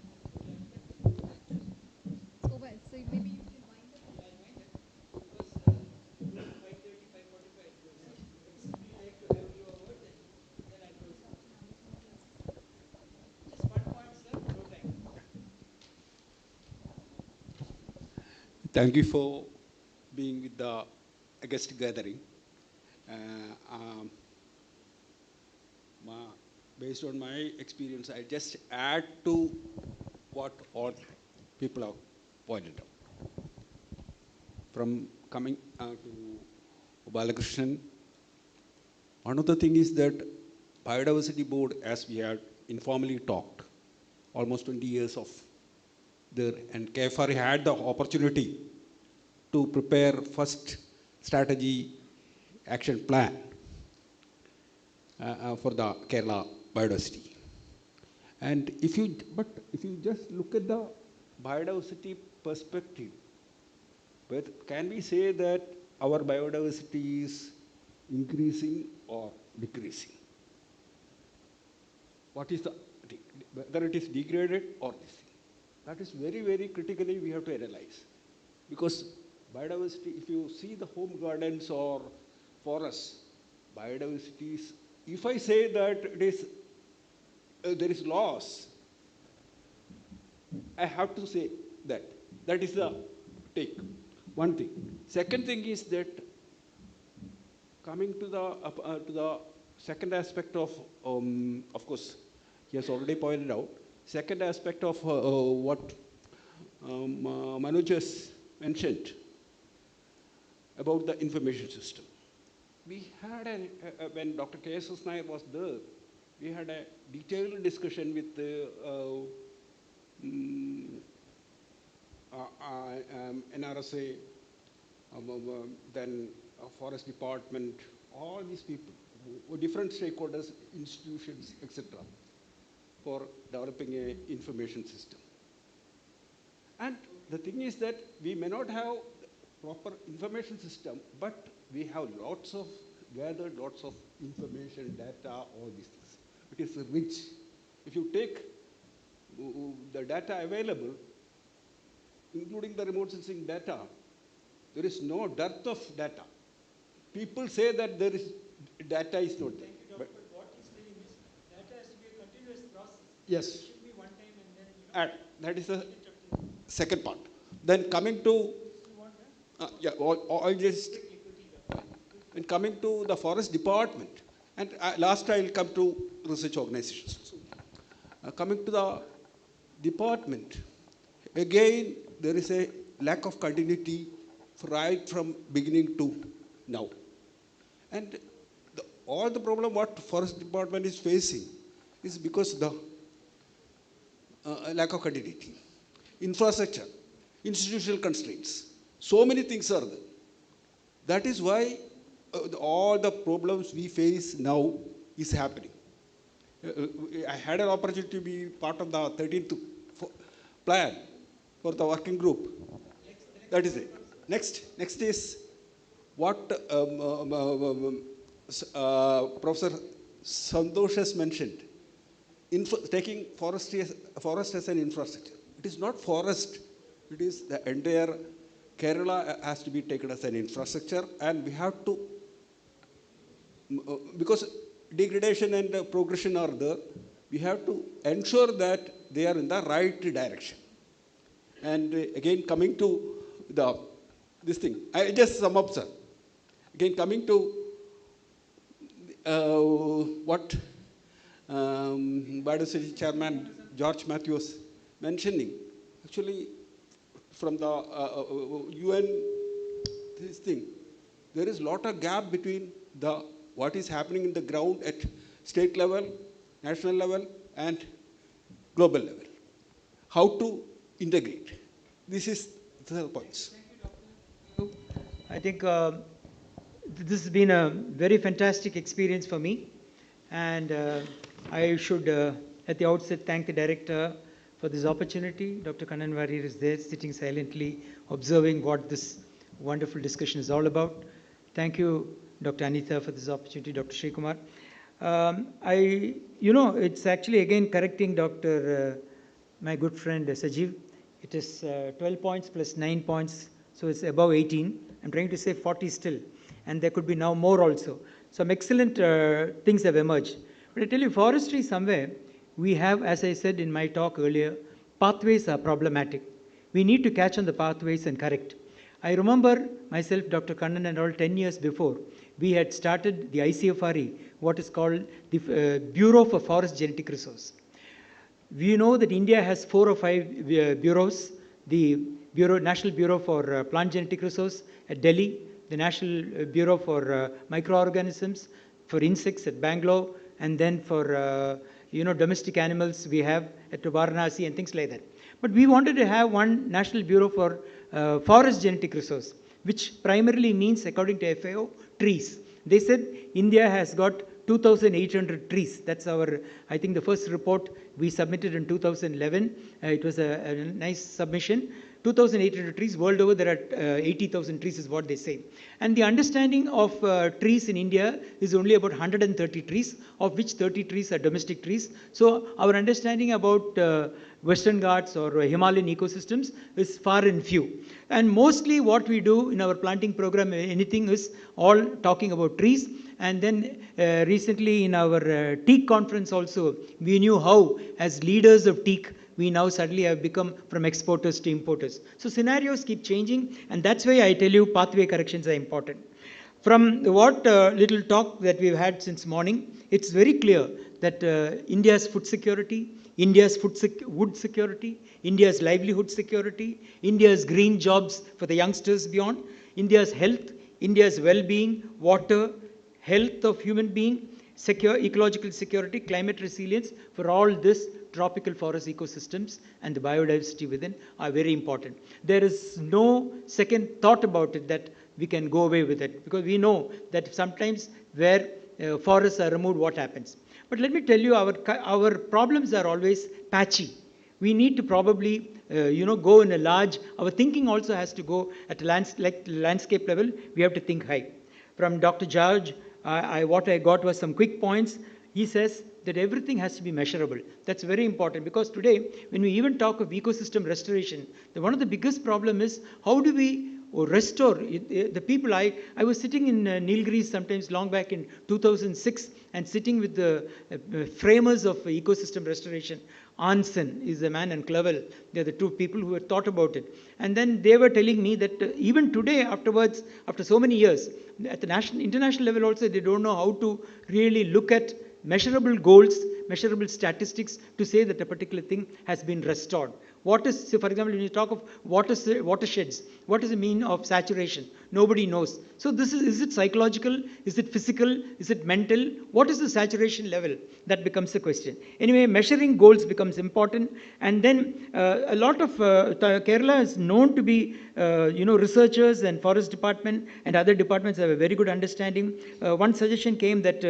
Thank you for being with the guest gathering. Based on my experience, I just add to what all people have pointed out. From coming to Balakrishnan, one of the things is that Biodiversity Board, as we had informally talked, almost 20 years of there, and 𝐓𝐹RI had the opportunity to prepare first strategy action plan for the Kerala biodiversity. And if you just look at the biodiversity perspective, but can we say that our biodiversity is increasing or decreasing? What is the thing? Whether it is degraded or this thing? That is very, very critically we have to analyze. Because biodiversity, if you see the home gardens or forests, biodiversity is, if I say that it is, there is loss, I have to say that. That is the take. One thing. Second thing is that coming to the second aspect of course, he has already pointed out, second aspect of what Manoj has mentioned about the information system. We had when Dr. K.S. Nair was there, we had a detailed discussion with NRSA, then Forest Department, all these people, different stakeholders, institutions, etc., for developing an information system. And the thing is that we may not have proper information system, but we have gathered lots of information, data, all these things. It is rich. If you take the data available, including the remote sensing data, there is no dearth of data. People say that there is data is not there. But what he's saying is data has to be a continuous Yes. And that is the second part. Then coming to, when coming to the forest department, and last I will come to research organizations. Coming to the department, again there is a lack of continuity right from beginning to now. And all the problem what forest department is facing is because the lack of continuity. Infrastructure, institutional constraints, so many things are there. That is why all the problems we face now is happening. I had an opportunity to be part of the 13th plan for the working group. That is it. Next is what Professor Santosh has mentioned, taking forest as an infrastructure. It is not forest, it is the entire Kerala has to be taken as an infrastructure, and we have to, because degradation and progression are there, we have to ensure that they are in the right direction. And again, coming to this thing, I just sum up, sir. Again, coming to what Biodiversity Chairman George Matthew was mentioning, actually from the UN, this thing, there is a lot of gap between what is happening in the ground at state level, national level, and global level. How to integrate. This is the points. I think this has been a very fantastic experience for me, and I should at the outset thank the director for this opportunity. Dr. Kannan Warrier is there sitting silently observing what this wonderful discussion is all about. Thank you, Dr. Anita, for this opportunity, Dr. Srikumar. It's actually again correcting my good friend Sajeev. It is 12 points plus 9 points, so it's above 18. I'm trying to say 40 still, and there could be now more also. Some excellent things have emerged. But I tell you, forestry somewhere, we have, as I said in my talk earlier, pathways are problematic. We need to catch on the pathways and correct. I remember myself, Dr. Kannan and all, 10 years before, we had started the ICFRE, what is called the Bureau for Forest Genetic Resource. We know that India has 4 or 5 bureaus, the National Bureau for Plant Genetic Resource at Delhi, the National Bureau for Microorganisms, for insects at Bangalore, and then for domestic animals we have at Varanasi and things like that. But we wanted to have one National Bureau for Forest Genetic Resource, which primarily means, according to FAO, trees. They said India has got 2,800 trees. That's I think the first report we submitted in 2011. It was a nice submission. 2,800 trees world over. There are 80,000 trees is what they say. And the understanding of trees in India is only about 130 trees, of which 30 trees are domestic trees. So our understanding about Western Ghats or Himalayan ecosystems is far and few. And mostly what we do in our planting program, anything, is all talking about trees. And then recently in our teak conference also, we knew how, as leaders of teak, we now suddenly have become from exporters to importers. So scenarios keep changing, and that's why I tell you pathway corrections are important. From what little talk that we've had since morning, it's very clear that India's food security, India's wood security, India's livelihood security, India's green jobs for the youngsters beyond, India's health, India's well-being, water, health of human being, ecological security, climate resilience, for all this, tropical forest ecosystems and the biodiversity within are very important. There is no second thought about it that we can go away with it, because we know that sometimes where forests are removed, what happens. But let me tell you, our problems are always patchy. We need to probably go in a large, our thinking also has to go at a landscape level. We have to think high. From Dr. George, what I got was some quick points. He says that everything has to be measurable. That's very important, because today, when we even talk of ecosystem restoration, one of the biggest problem is how do we or restore the people. I was sitting in Nilgiris sometimes long back in 2006 and sitting with the framers of ecosystem restoration. Ansen is a man and Clavel. They are the two people who had thought about it. And then they were telling me that even today, afterwards, after so many years, at the international level also, they don't know how to really look at measurable goals, measurable statistics to say that a particular thing has been restored. What is, say for example, when you talk of watersheds, what does it mean of saturation? Nobody knows. So this is it psychological? Is it physical? Is it mental? What is the saturation level? That becomes a question. Anyway, measuring goals becomes important. And then a lot of Kerala is known to be, researchers and forest department and other departments have a very good understanding. One suggestion came that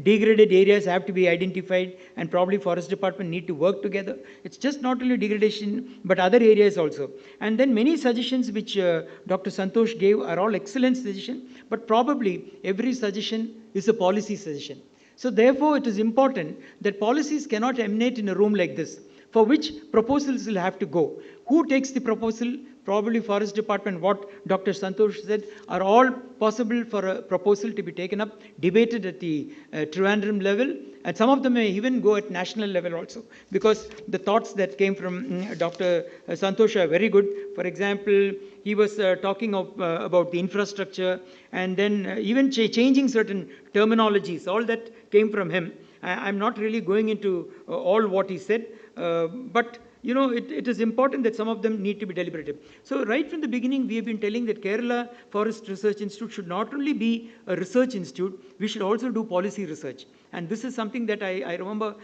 degraded areas have to be identified and probably forest department need to work together. It's just not only degradation, but other areas also. And then many suggestions which Dr. Santosh gave are all excellent suggestions, but probably every suggestion is a policy suggestion. So therefore, it is important that policies cannot emanate in a room like this, for which proposals will have to go. Who takes the proposal? Probably Forest Department, what Dr. Santosh said, are all possible for a proposal to be taken up, debated at the Trivandrum level, and some of them may even go at national level also, because the thoughts that came from Dr. Santosh are very good. For example, he was talking about the infrastructure, and then even changing certain terminologies. All that came from him. I'm not really going into all what he said, but it is important that some of them need to be deliberative. So right from the beginning, we have been telling that Kerala Forest Research Institute should not only be a research institute, we should also do policy research. And this is something that I remember,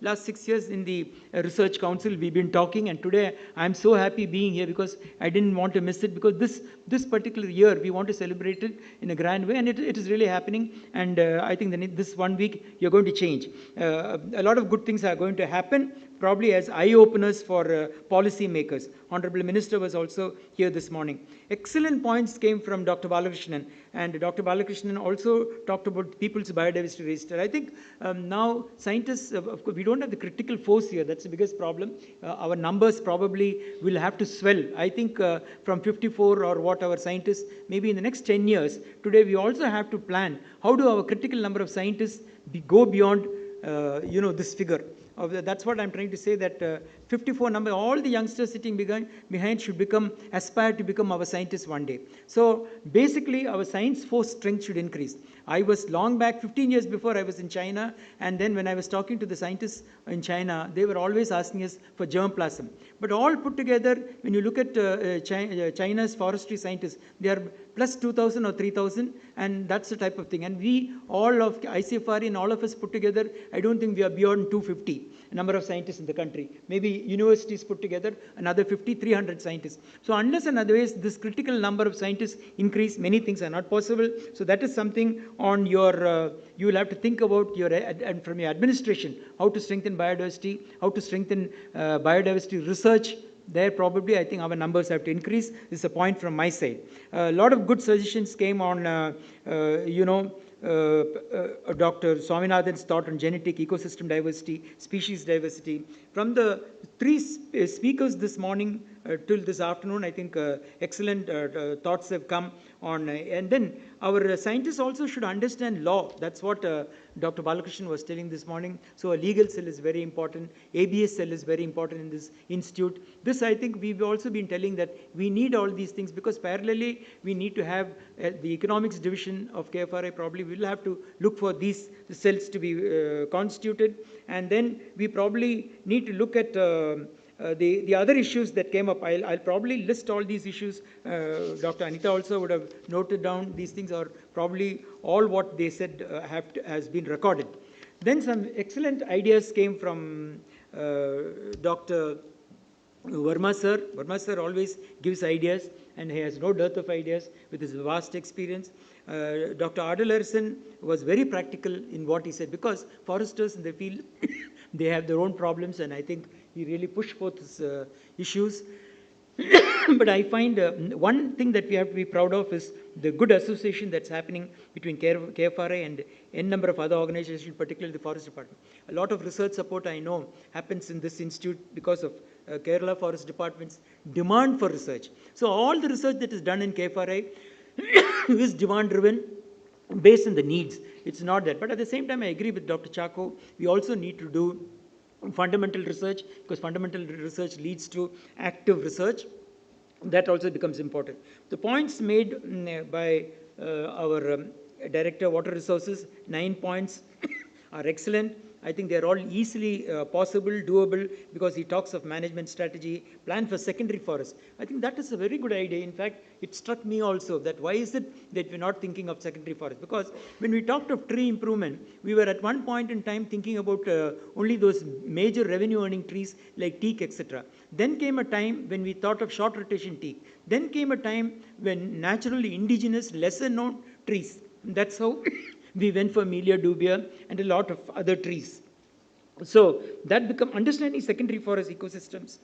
last 6 years in the Research Council, we've been talking, and today I'm so happy being here because I didn't want to miss it, because this particular year, we want to celebrate it in a grand way, and it is really happening. And I think that this 1 week, you're going to change. A lot of good things are going to happen, probably as eye-openers for policy makers. Honorable Minister was also here this morning. Excellent points came from Dr. Balakrishnan, and Dr. Balakrishnan also talked about People's Biodiversity Register. I think now scientists, of course, we don't have the critical force here. That's the biggest problem. Our numbers probably will have to swell. I think from 54 or what our scientists, maybe in the next 10 years, today we also have to plan how do our critical number of scientists go beyond this figure. That's what I'm trying to say, that 54 number, all the youngsters sitting behind should aspire to become our scientists one day. So basically, our science force strength should increase. I was long back, 15 years before, I was in China, and then when I was talking to the scientists in China, they were always asking us for germplasm. But all put together, when you look at China's forestry scientists, they are plus 2,000 or 3,000, and that's the type of thing. And we, all of ICFRE and all of us put together, I don't think we are beyond 250 number of scientists in the country. Maybe universities put together another 50, 300 scientists. So unless and otherwise this critical number of scientists increase, many things are not possible. So that is something on your, you will have to think about and from your administration, how to strengthen biodiversity, how to strengthen biodiversity research. There probably, I think our numbers have to increase. This is a point from my side. A lot of good suggestions came on, Dr. Swaminathan's thought on genetic ecosystem diversity, species diversity. From the three speakers this morning till this afternoon, I think excellent thoughts have come on. And then our scientists also should understand law. That's what Dr. Balakrishnan was telling this morning. So a legal cell is very important. ABS cell is very important in this institute. This, I think, we've also been telling that we need all these things, because parallelly we need to have the economics division of KFRI. Probably we'll have to look for these cells to be constituted. And then we probably need to look at the other issues that came up. I'll probably list all these issues. Dr. Anita also would have noted down these things, or probably all what they said has been recorded. Then some excellent ideas came from Dr. Verma sir. Verma sir always gives ideas, and he has no dearth of ideas with his vast experience. Dr. Ardal was very practical in what he said, because foresters in the field, they have their own problems, and I think he really pushed forth his issues. But I find one thing that we have to be proud of is the good association that's happening between KFRI and n number of other organizations, particularly the Forest Department. A lot of research support I know happens in this institute because of Kerala Forest Department's demand for research. So all the research that is done in KFRI is demand driven, based on the needs. It's not that. But at the same time, I agree with Dr. Chako. We also need to do fundamental research, because fundamental research leads to active research. That also becomes important. The points made by our Director of Water Resources, 9 points, are excellent. I think they're all easily possible, doable, because he talks of management strategy, plan for secondary forest. I think that is a very good idea. In fact, it struck me also that why is it that we're not thinking of secondary forest? Because when we talked of tree improvement, we were at one point in time thinking about only those major revenue earning trees like teak, etc. Then came a time when we thought of short rotation teak. Then came a time when naturally indigenous, lesser known trees. That's how we went for Melia dubia and a lot of other trees. So that become understanding secondary forest ecosystems,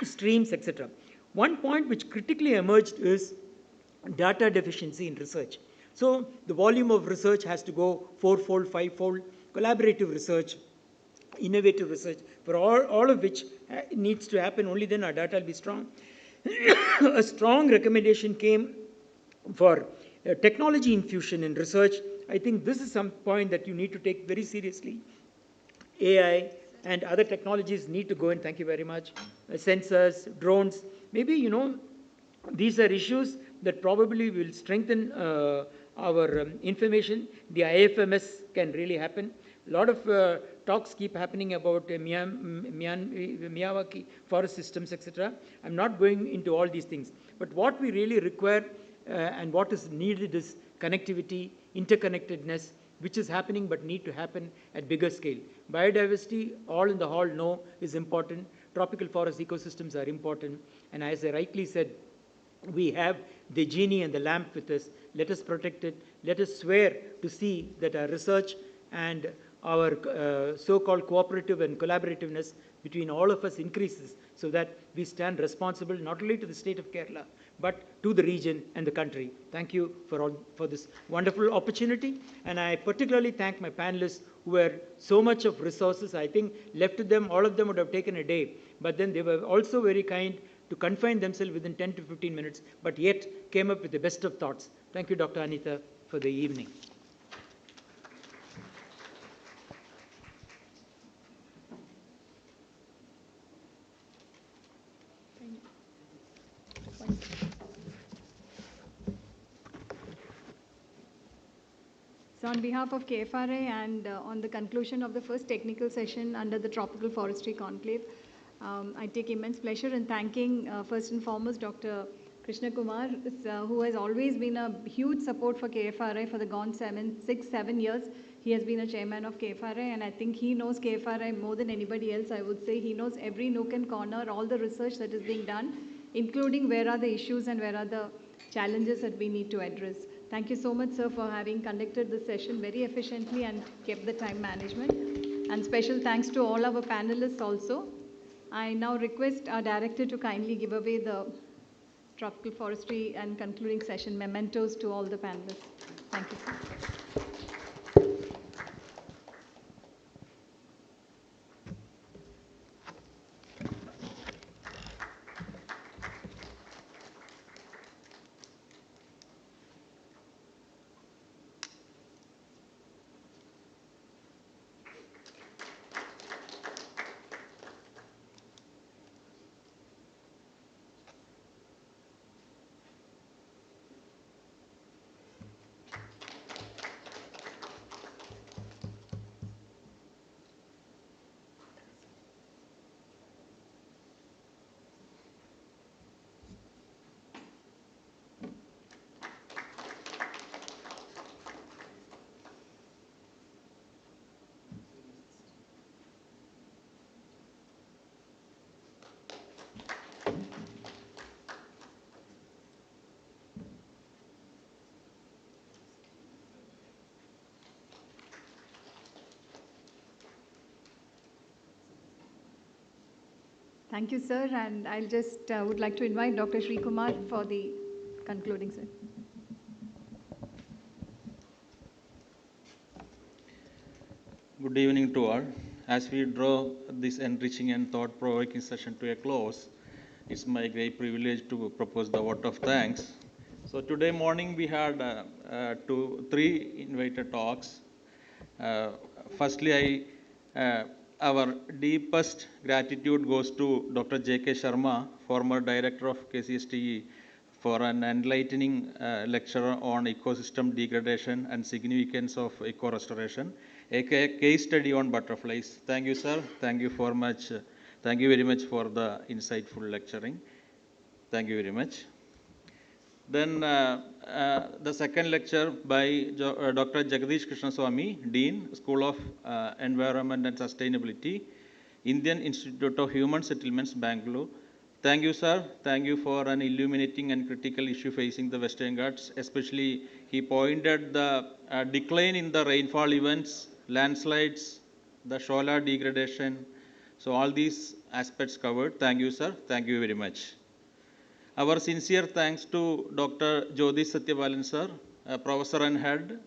streams, etc. One point which critically emerged is data deficiency in research. So the volume of research has to go fourfold, fivefold, collaborative research, innovative research, for all of which needs to happen. Only then our data will be strong. A strong recommendation came for technology infusion in research. I think this is some point that you need to take very seriously. AI and other technologies need to go in. Thank you very much. Sensors, drones. Maybe, these are issues that probably will strengthen our information. The IFMS can really happen. A lot of talks keep happening about Miyawaki forest systems, etc. I'm not going into all these things. But what we really require and what is needed is connectivity, interconnectedness, which is happening but need to happen at bigger scale. Biodiversity, all in the hall know, is important. Tropical forest ecosystems are important. And as I rightly said, we have the genie and the lamp with us. Let us protect it. Let us swear to see that our research and our so-called cooperative and collaborativeness between all of us increases, so that we stand responsible not only to the state of Kerala, but to the region and the country. Thank you for this wonderful opportunity. And I particularly thank my panelists who were so much of resources. I think left to them, all of them would have taken a day. But then they were also very kind to confine themselves within 10 to 15 minutes, but yet came up with the best of thoughts. Thank you, Dr. Anita, for the evening. So on behalf of KFRI and on the conclusion of the first technical session under the Tropical Forestry Conclave, I take immense pleasure in thanking first and foremost Dr. Krishna Kumar, who has always been a huge support for KFRI for the gone 7 years. He has been a chairman of KFRI, and I think he knows KFRI more than anybody else. I would say he knows every nook and corner, all the research that is being done, including where are the issues and where are the challenges that we need to address. Thank you so much, sir, for having conducted this session very efficiently and kept the time management. And special thanks to all our panelists also. I now request our director to kindly give away the Tropical Forestry and concluding session mementos to all the panelists. Thank you, sir. Thank you, sir. And I'll just would like to invite Dr. Sri Kumar for the concluding, sir. Good evening to all. As we draw this enriching and thought-provoking session to a close, it's my great privilege to propose the vote of thanks. So today morning we had three invited talks. Firstly, our deepest gratitude goes to Dr. J.K. Sharma, former director of KCSTE, for an enlightening lecture on ecosystem degradation and significance of eco-restoration, a case study on butterflies. Thank you, sir. Thank you very much. Thank you very much for the insightful lecturing. Thank you very much. Then the second lecture by Dr. Jagdish Krishnaswamy, Dean, School of Environment and Sustainability, Indian Institute of Human Settlements, Bangalore. Thank you, sir. Thank you for an illuminating and critical issue facing the Western Ghats. Especially, he pointed the decline in the rainfall events, landslides, the shoreline degradation. So all these aspects covered. Thank you, sir. Thank you very much. Our sincere thanks to Dr. Jyotish Satyabalan, sir, Professor and Head,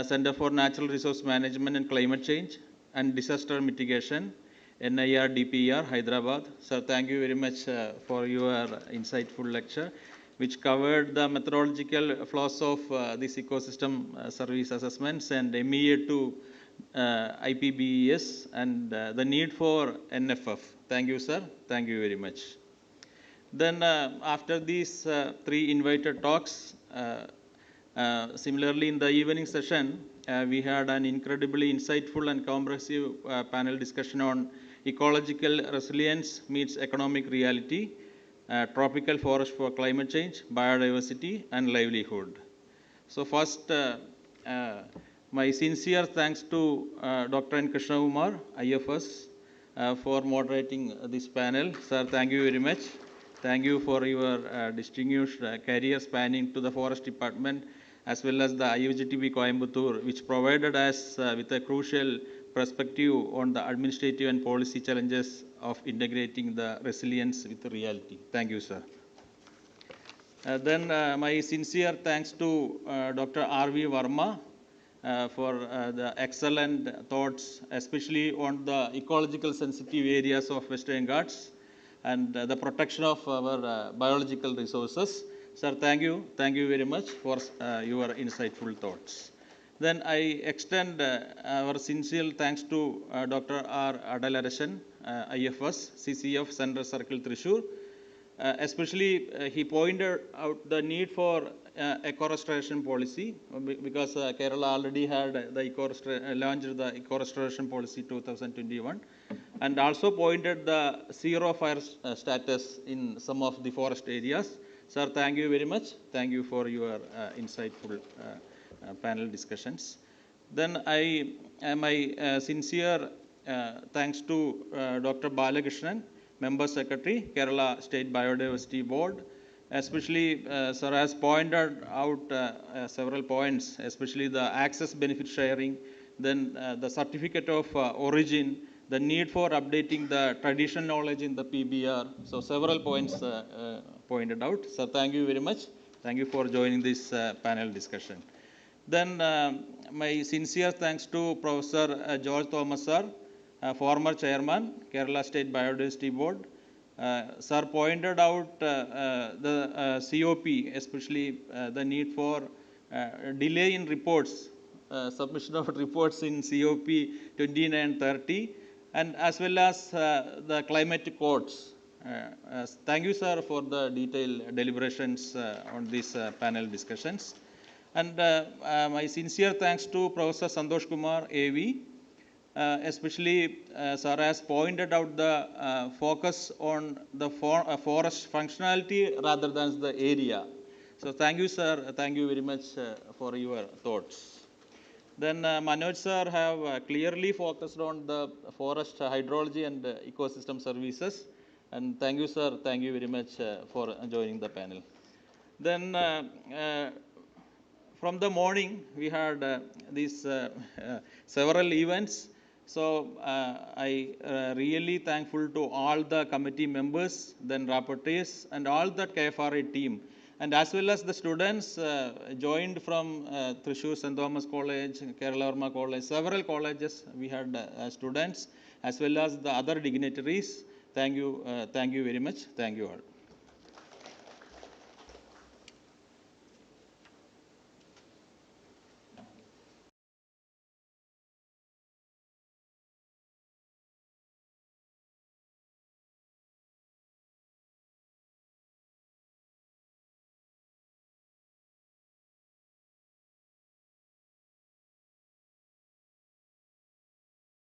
Center for Natural Resource Management and Climate Change and Disaster Mitigation, NIR-DPER, Hyderabad. Sir, thank you very much for your insightful lecture, which covered the methodological flaws of this ecosystem service assessments and MEA to IPBES and the need for NFF. Thank you, sir. Thank you very much. Then after these three invited talks, similarly in the evening session, we had an incredibly insightful and comprehensive panel discussion on ecological resilience meets economic reality, tropical forest for climate change, biodiversity, and livelihood. So first, my sincere thanks to Dr. N. Krishna Kumar, IFS, for moderating this panel. Sir, thank you very much. Thank you for your distinguished career spanning to the Forest Department as well as the IFGTB Coimbatore, which provided us with a crucial perspective on the administrative and policy challenges of integrating the resilience with the reality. Thank you, sir. Then my sincere thanks to Dr. R.V. Verma for the excellent thoughts, especially on the ecological sensitive areas of Western Ghats and the protection of our biological resources. Sir, thank you. Thank you very much for your insightful thoughts. Then I extend our sincere thanks to Dr. R. Adalarishan, IFS, CCF, Central Circle, Thrissur. Especially, he pointed out the need for eco-restoration policy because Kerala already had the launched the eco-restoration policy 2021, and also pointed the zero fire status in some of the forest areas. Sir, thank you very much. Thank you for your insightful panel discussions. Then my sincere thanks to Dr. Balakrishnan, Member Secretary, Kerala State Biodiversity Board. Especially, sir has pointed out several points, especially the access benefit sharing, then the certificate of origin, the need for updating the traditional knowledge in the PBR. So several points pointed out. So thank you very much. Thank you for joining this panel discussion. Then my sincere thanks to Professor George Thomas, sir, former chairman, Kerala State Biodiversity Board. Sir pointed out the COP, especially the need for delay in reports, submission of reports in COP 2930, and as well as the climate codes. Thank you, sir, for the detailed deliberations on these panel discussions. And my sincere thanks to Professor Santosh Kumar, AV, especially sir has pointed out the focus on the forest functionality rather than the area. So thank you, sir. Thank you very much for your thoughts. Then Manoj sir have clearly focused on the forest hydrology and ecosystem services. And thank you, sir. Thank you very much for joining the panel. Then from the morning, we had these several events. So I really thankful to all the committee members, then rapporteurs, and all the KFRI team, and as well as the students joined from Thrissur St. Thomas College, 𝐾𝐿 College, several colleges we had students, as well as the other dignitaries. Thank you very much. Thank you all.